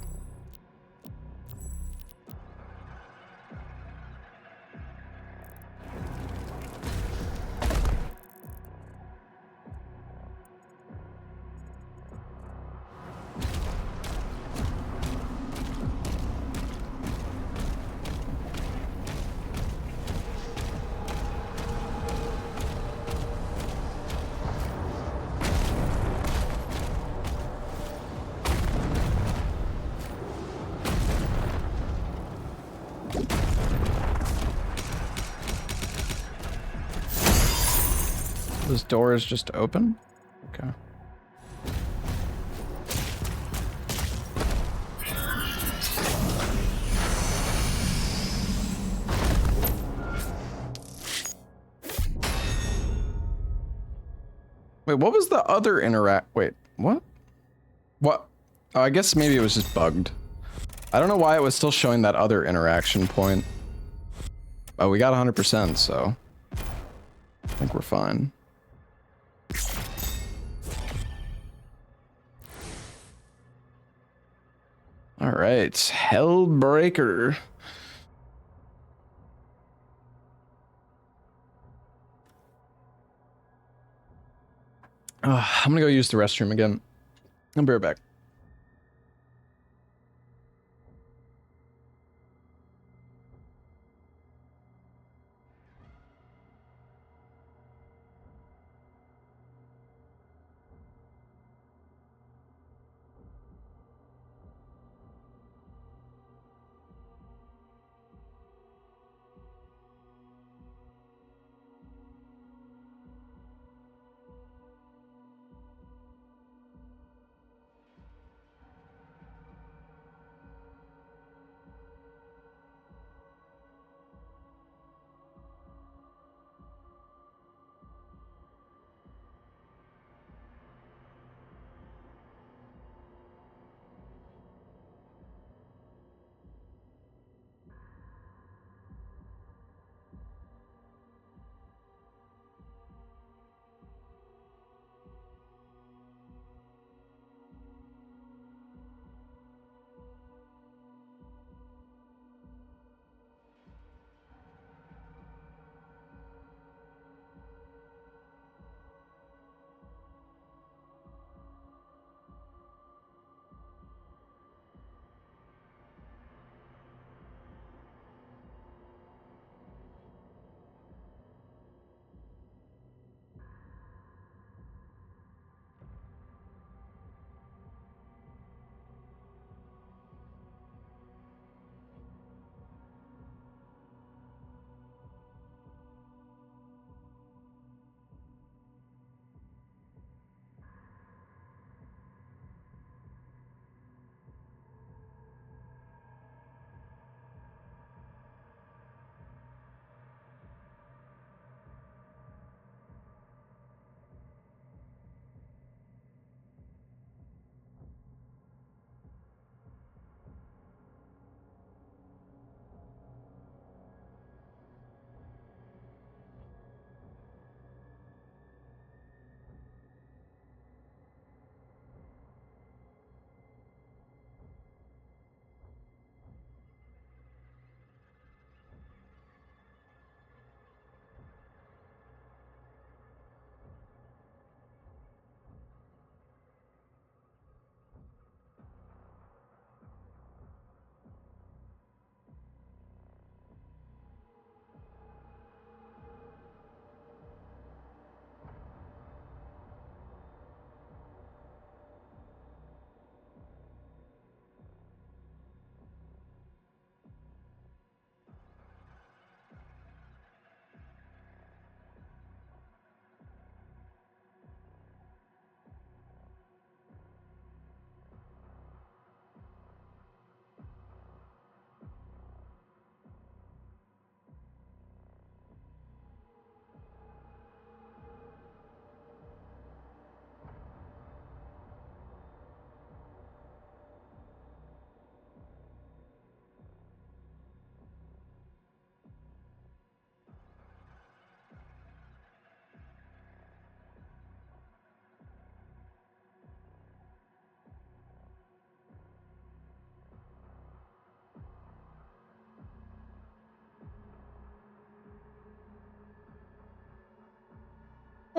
This door is just open? Okay. Wait, what was the other wait, what? What? Oh, I guess maybe it was just bugged. I don't know why it was still showing that other interaction point. Oh, we got 100%, so I think we're fine. All right, Hellbreaker. I'm gonna go use the restroom again. I'll be right back.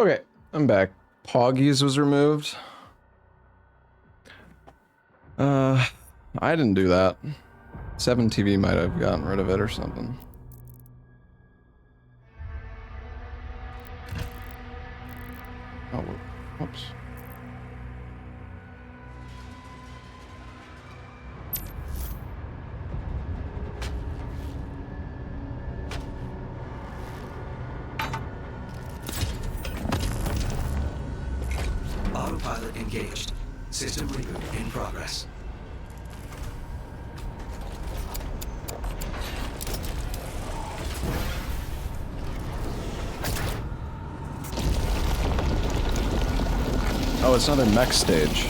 Okay, I'm back. Poggies was removed. I didn't do that. 7TV might have gotten rid of it or something. Oh, whoops. Autopilot engaged. System reboot in progress. Oh, it's another mech stage.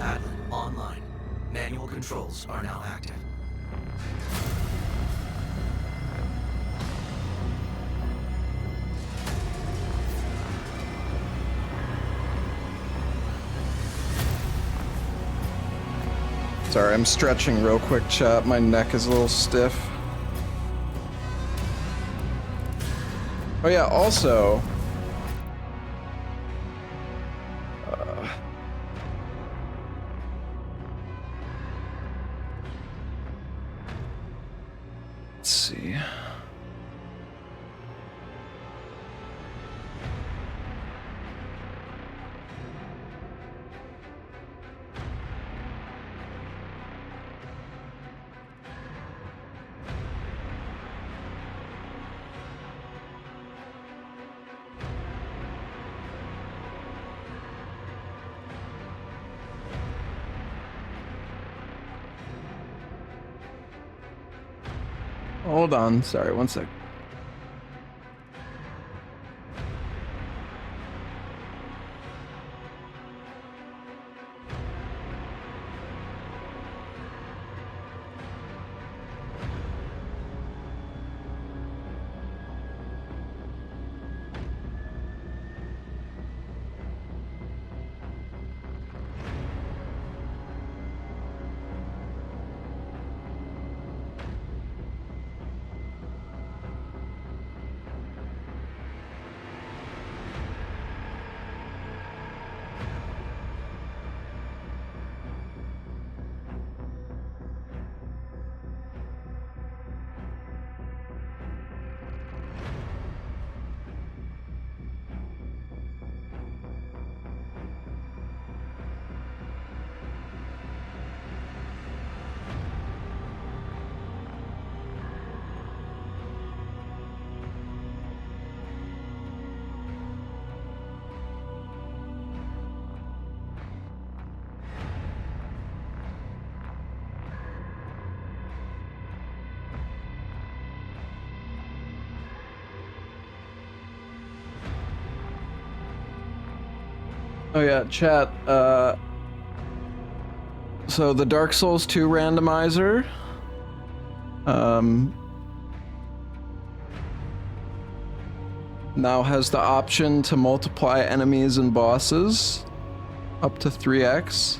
Atlan online. Manual controls are now active. Sorry, I'm stretching real quick, chat. My neck is a little stiff. Oh yeah, also... let's see... Hold on, sorry, one sec. Oh yeah, chat, so the Dark Souls 2 randomizer, now has the option to multiply enemies and bosses up to 3x.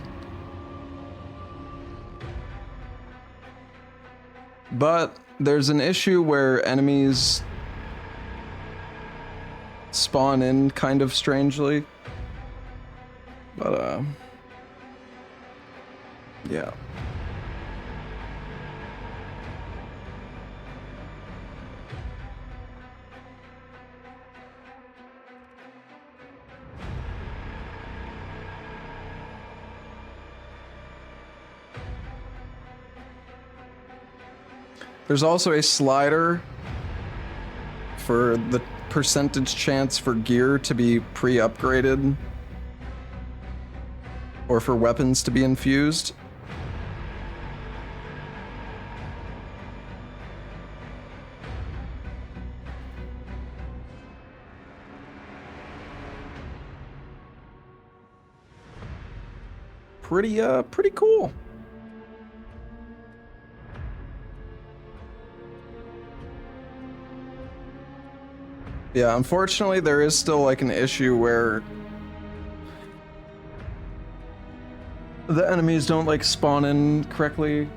But there's an issue where enemies spawn in kind of strangely. But, yeah. There's also a slider for the percentage chance for gear to be pre-upgraded or for weapons to be infused. Pretty cool. Yeah, unfortunately, there is still like an issue where the enemies don't like spawn in correctly.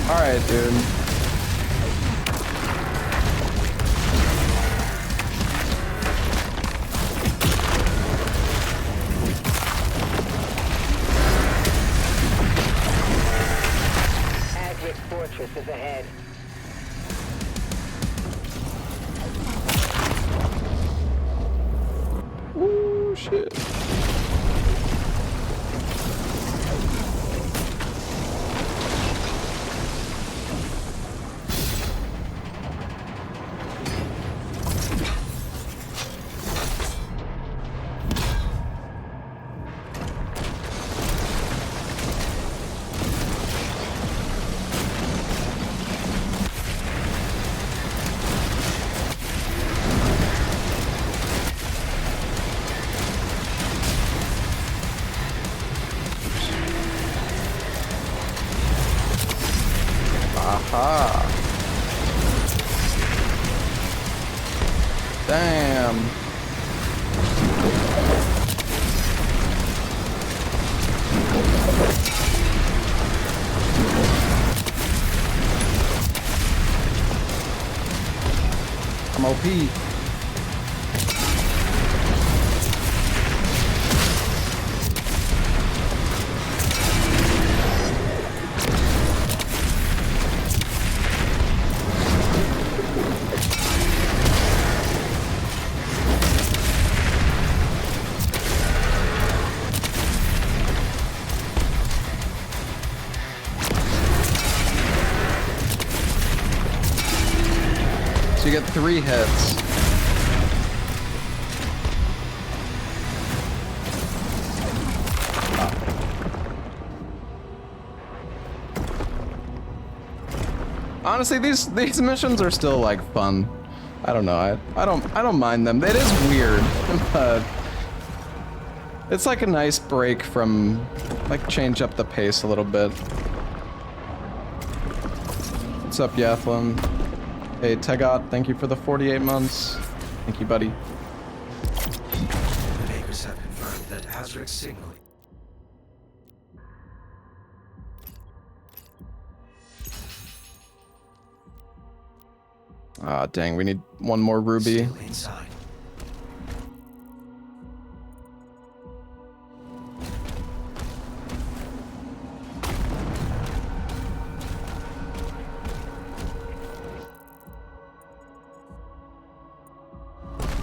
Alright, dude. Adric Fortress is ahead. Ooh, shit. Aha. Damn. I'm OP. You get 3 hits. Honestly, these missions are still like fun. I don't know. I don't mind them. It is weird, but it's like a nice break from like change up the pace a little bit. What's up, Yathlon? Hey, Tegot, thank you for the 48 months. Thank you, buddy. The Makers have confirmed that Azric's signal. Ah, dang, we need one more ruby. Still inside.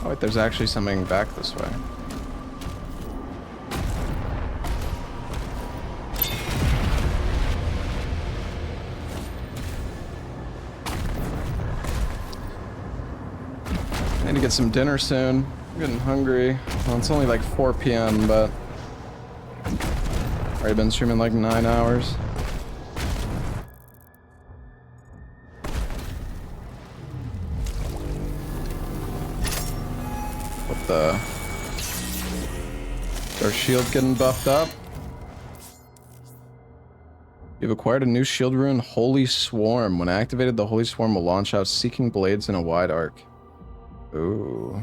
Oh wait, there's actually something back this way. I need to get some dinner soon. I'm getting hungry. Well, it's only like 4 p.m., but already been streaming like 9 hours. the... Our shield getting buffed up. You've acquired a new shield rune, Holy Swarm. When activated, the Holy Swarm will launch out seeking blades in a wide arc. Ooh.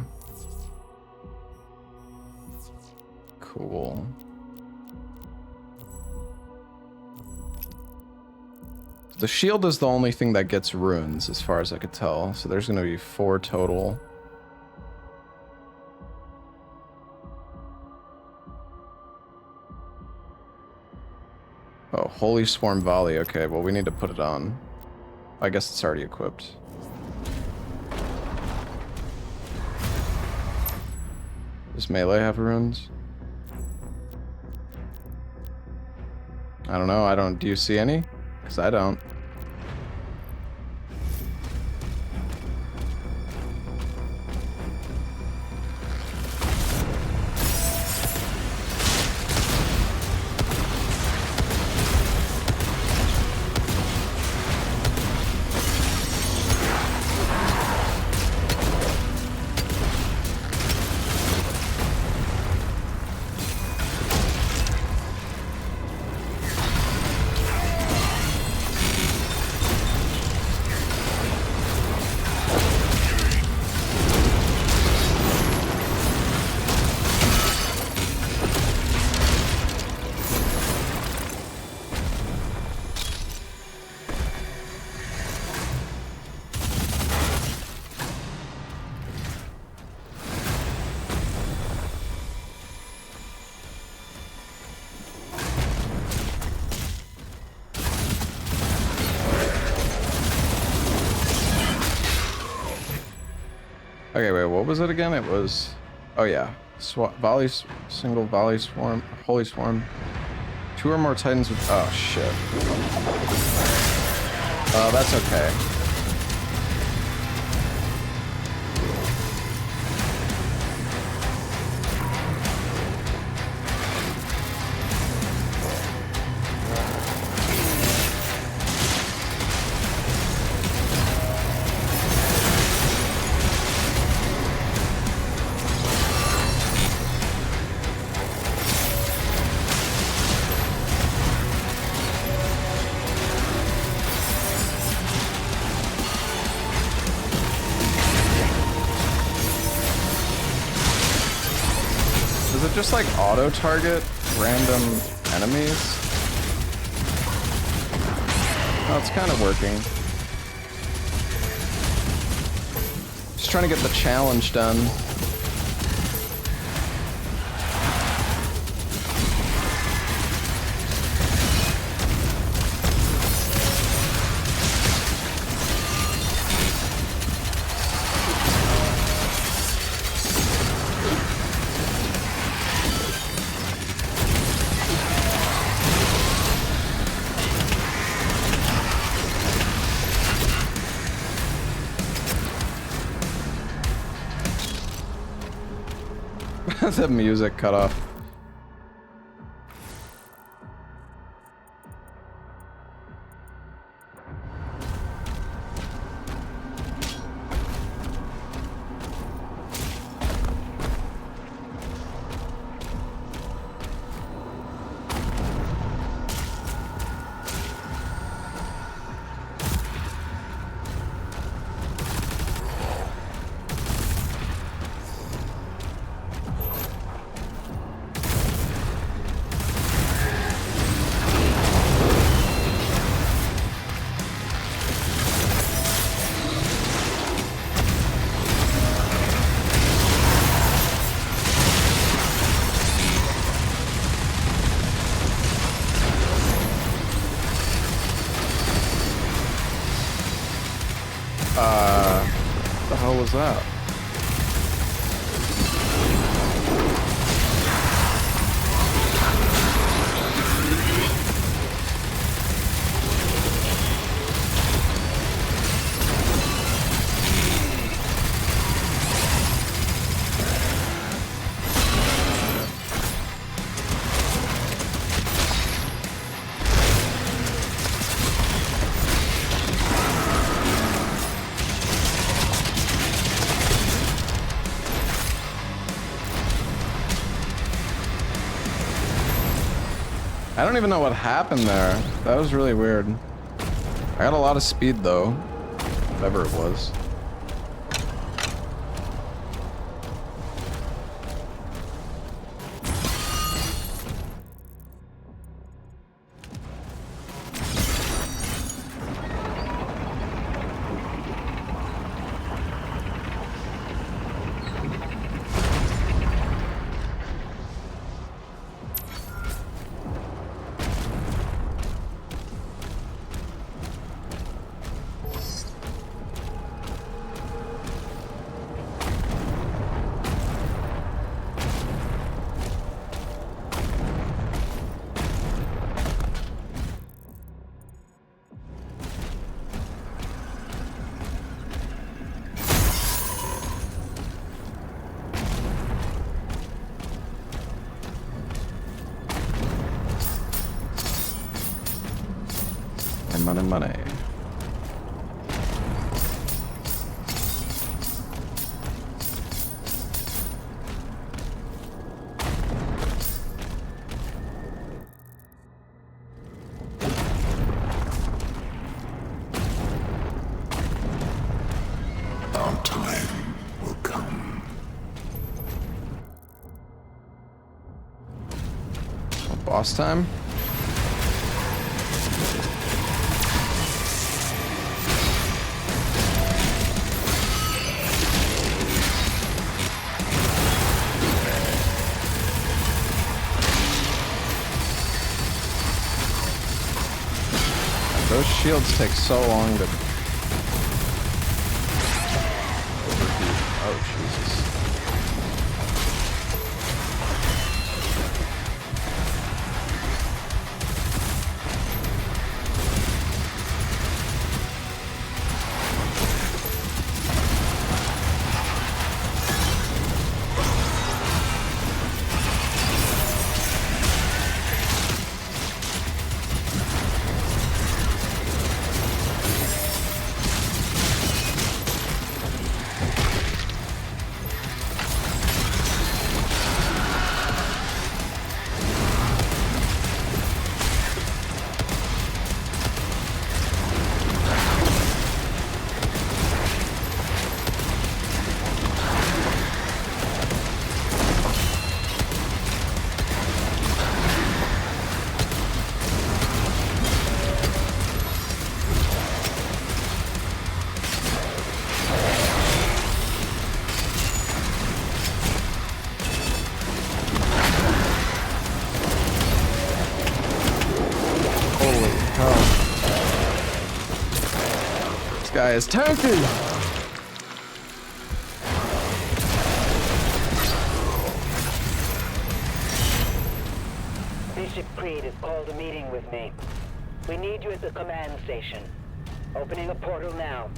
Cool. The shield is the only thing that gets runes, as far as I could tell. So there's going to be 4 total. Oh, Holy Swarm Volley. Okay, well, we need to put it on. I guess it's already equipped. Does melee have runes? I don't know. Do you see any? Because I don't. Okay, wait, what was it again? It was... Oh, yeah. Single volley swarm... Holy Swarm. 2 or more titans with... Oh, shit. Oh, that's okay. Just like auto target random enemies. Oh, it's kind of working. Just trying to get the challenge done. The music cut off. What the hell was that? I don't even know what happened there. That was really weird. I got a lot of speed though. Whatever it was. Money. Our time will come. Boss time? Those shields take so long to overheat. Oh, Jesus. Guy is tanky. Bishop Creed has called a meeting with me. We need you at the command station. Opening a portal now.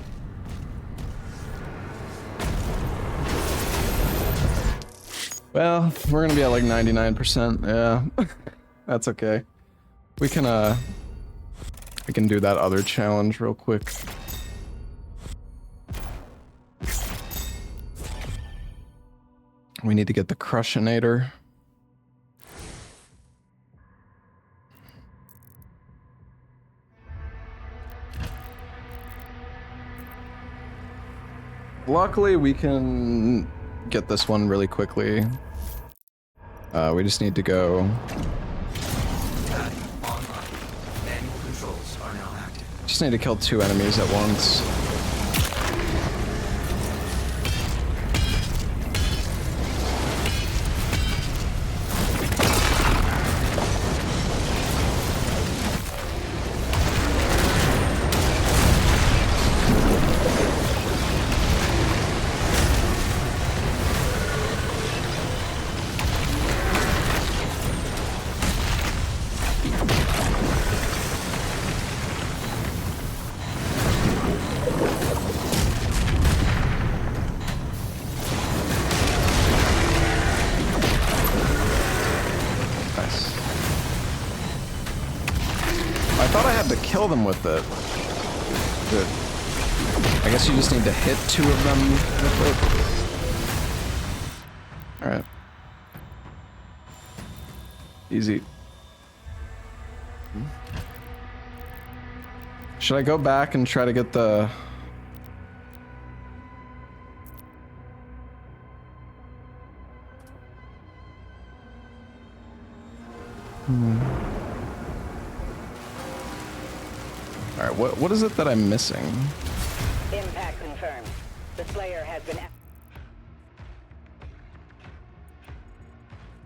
Well, we're gonna be at like 99%. Yeah, that's okay. We can do that other challenge real quick. We need to get the Crushinator. Luckily, we can get this one really quickly. We just need to go. Manual controls are now active. Just need to kill 2 enemies at once. Kill them with it. Good. I guess you just need to hit 2 of them with it. Alright. Easy. Should I go back and try to get the... Alright, what is it that I'm missing? Impact confirmed. The Slayer has been...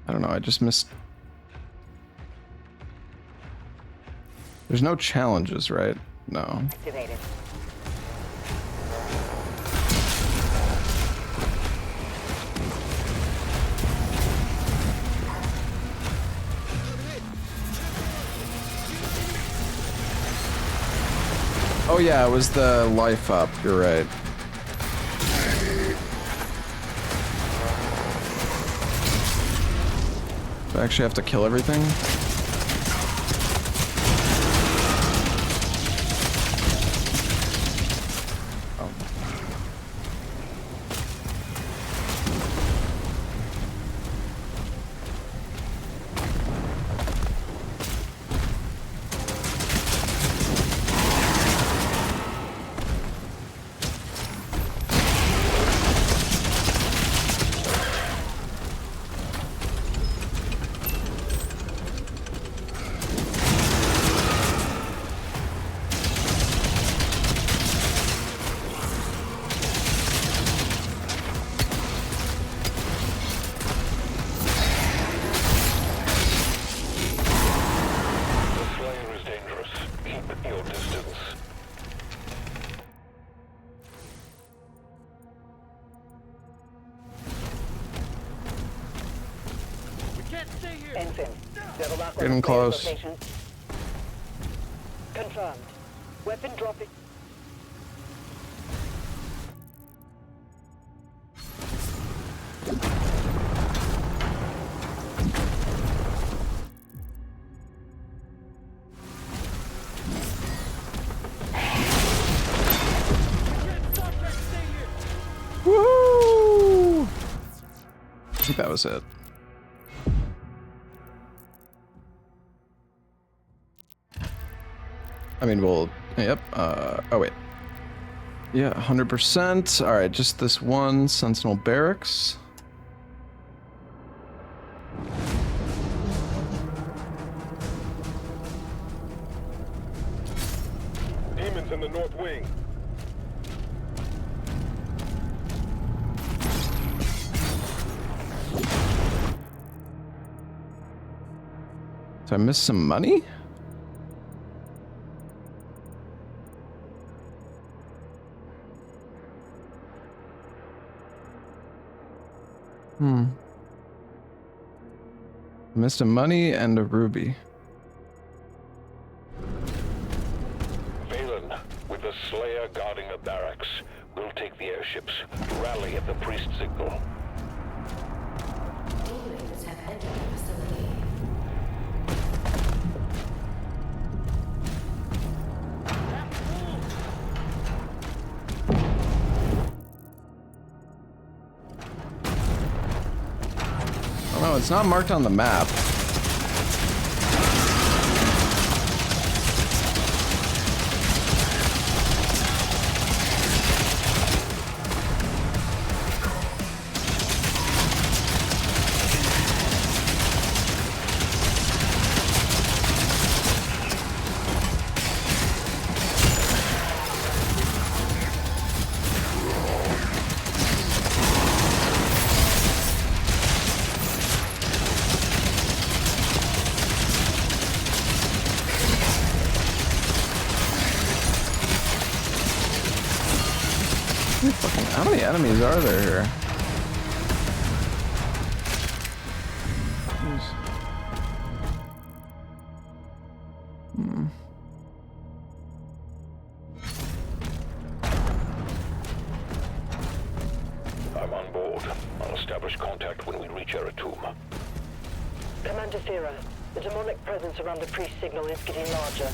I don't know, I just missed... There's no challenges, right? No. activated. Oh yeah, it was the life up, you're right. Do I actually have to kill everything? Getting close. Confirmed. Weapon dropping. Woo! I think that was it. I mean, we'll, yep, oh wait. Yeah, 100%. All right, just this one Sentinel Barracks. Demons in the north wing. Did I miss some money? Missed a money and a ruby. Valen, with the Slayer guarding the barracks, we'll take the airships. Rally at the priest signal. Demons have entered the facility. Oh no, it's not marked on the map. How many enemies are there here? Jeez. I'm on board. I'll establish contact when we reach Eratum. Commander Thera, the demonic presence around the priest signal is getting larger.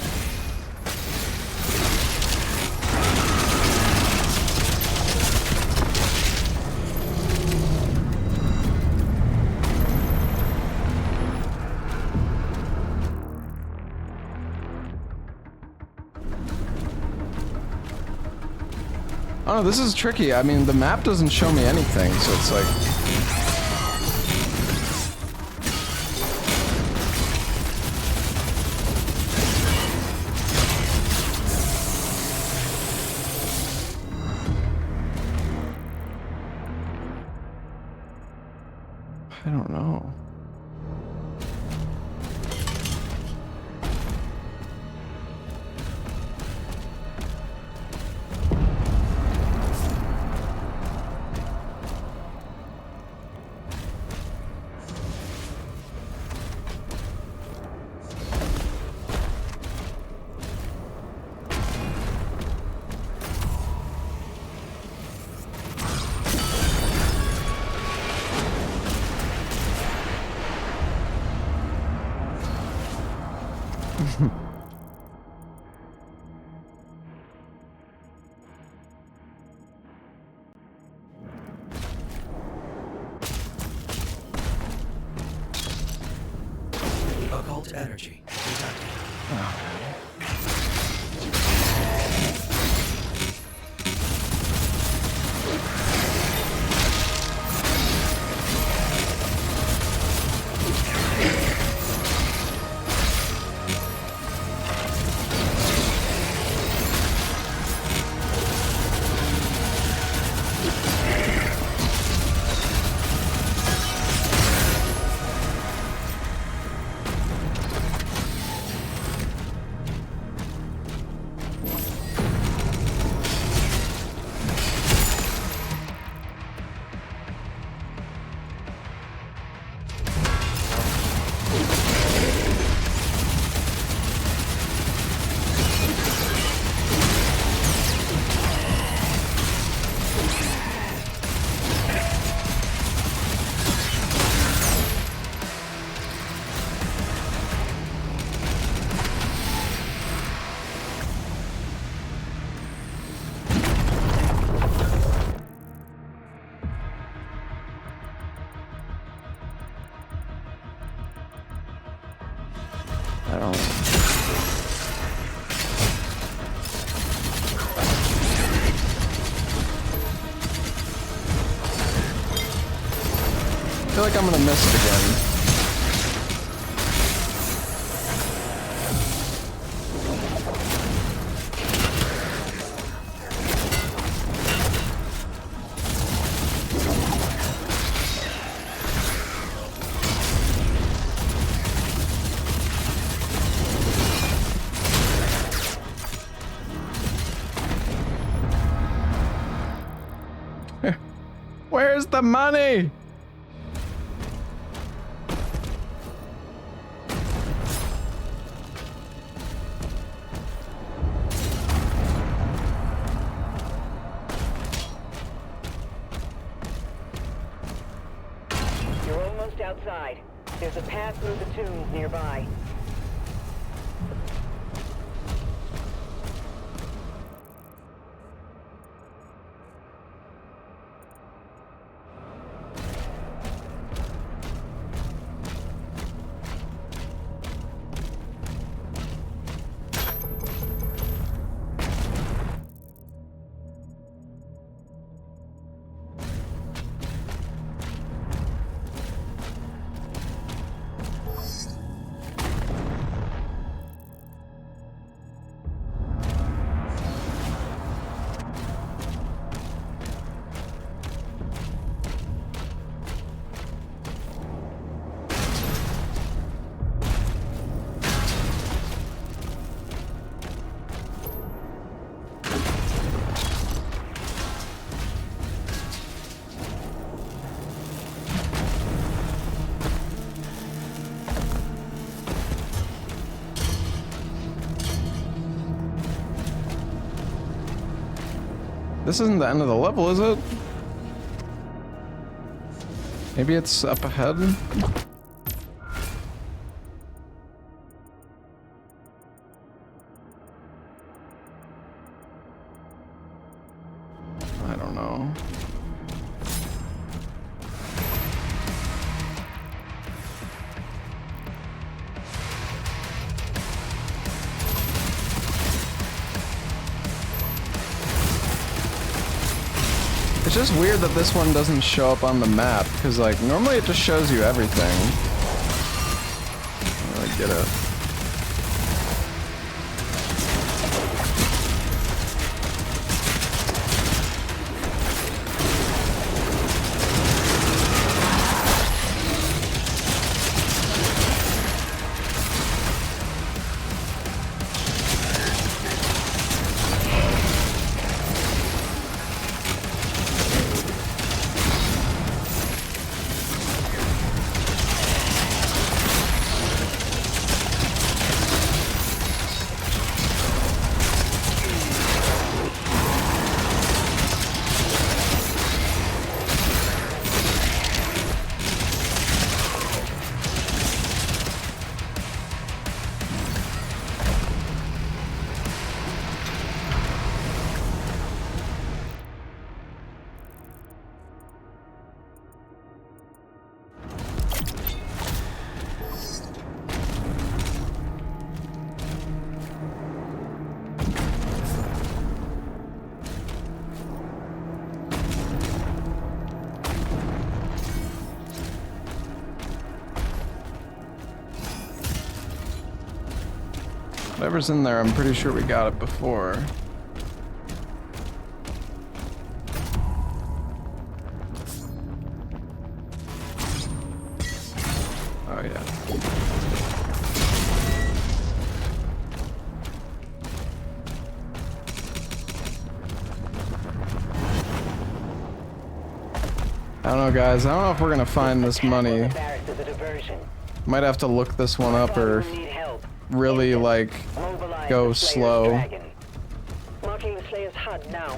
Oh, this is tricky. I mean, the map doesn't show me anything, so it's like... I don't know. Occult energy. I don't... I feel like I'm gonna miss it again. Where's the money? You're almost outside. There's a path through the tombs nearby. This isn't the end of the level, is it? Maybe it's up ahead? I don't know. It's just weird that this one doesn't show up on the map, because like normally it just shows you everything. I get it. Whatever's in there, I'm pretty sure we got it before. Oh yeah. I don't know, guys. I don't know if we're gonna find this money. Might have to look this one up or really like go slow. Marking the Slayer's HUD now.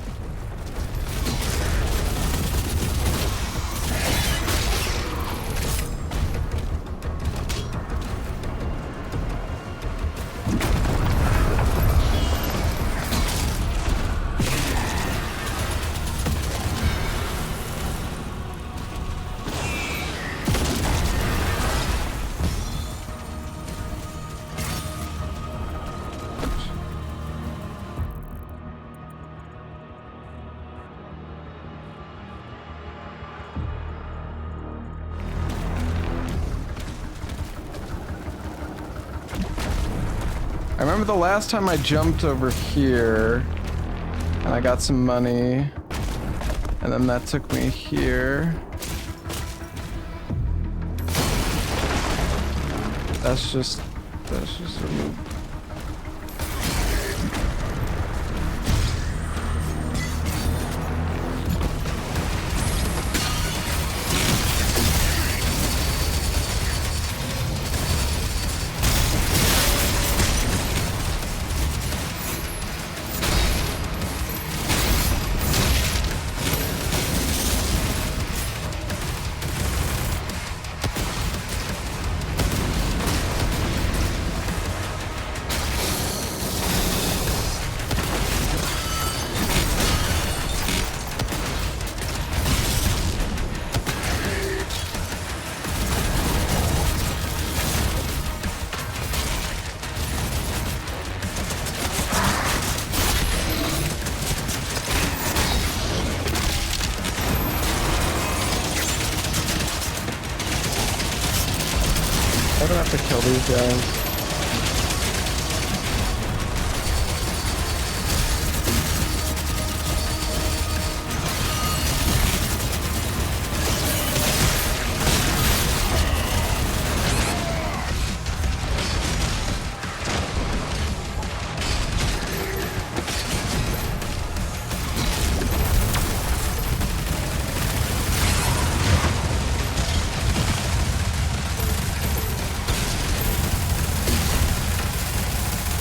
I remember the last time I jumped over here and I got some money and then that took me here. That's just a move. I don't have to kill these guys.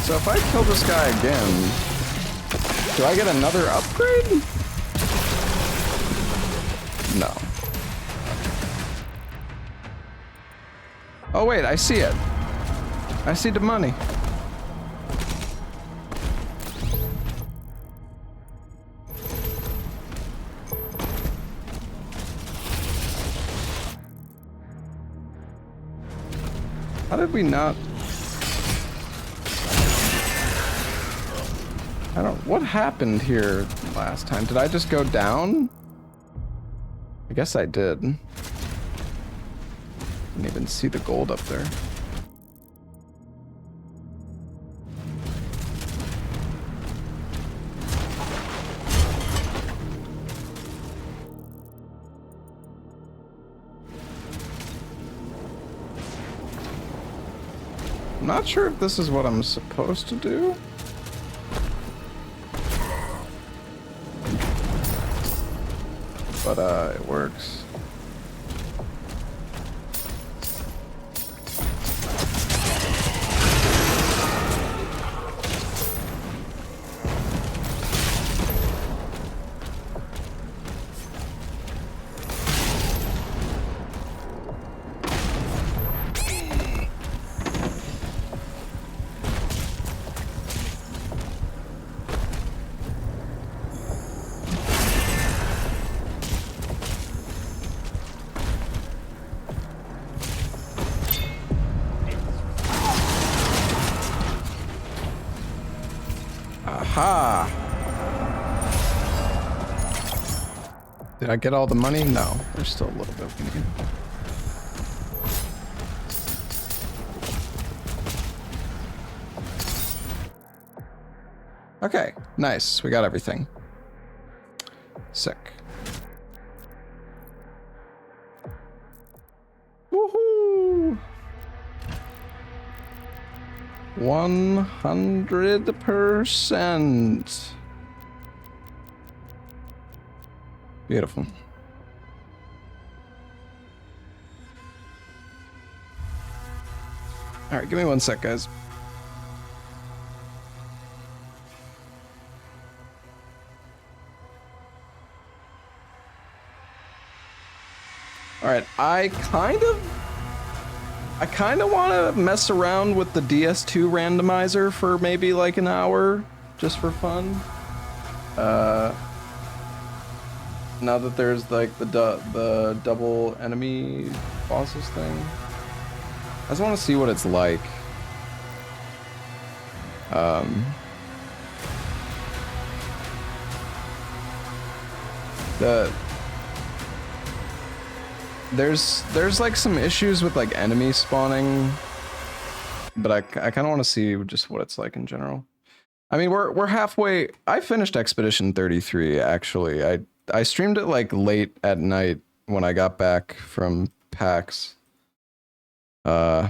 So if I kill this guy again, do I get another upgrade? No. Oh wait, I see it. I see the money. How did we not? What happened here last time? Did I just go down? I guess I did. Didn't even see the gold up there. I'm not sure if this is what I'm supposed to do. But it works. Aha! Did I get all the money? No, there's still a little bit we need. Okay, nice. We got everything. Sick. Woohoo! 100%. Beautiful. All right, give me one sec, guys. All right, I kind of want to mess around with the DS2 randomizer for maybe like an hour, just for fun. Now that there's like the double enemy bosses thing, I just want to see what it's like. There's like some issues with like enemy spawning, but I kind of want to see just what it's like in general. I mean, we're halfway. I finished Expedition 33 actually. I streamed it like late at night when I got back from PAX. Yeah.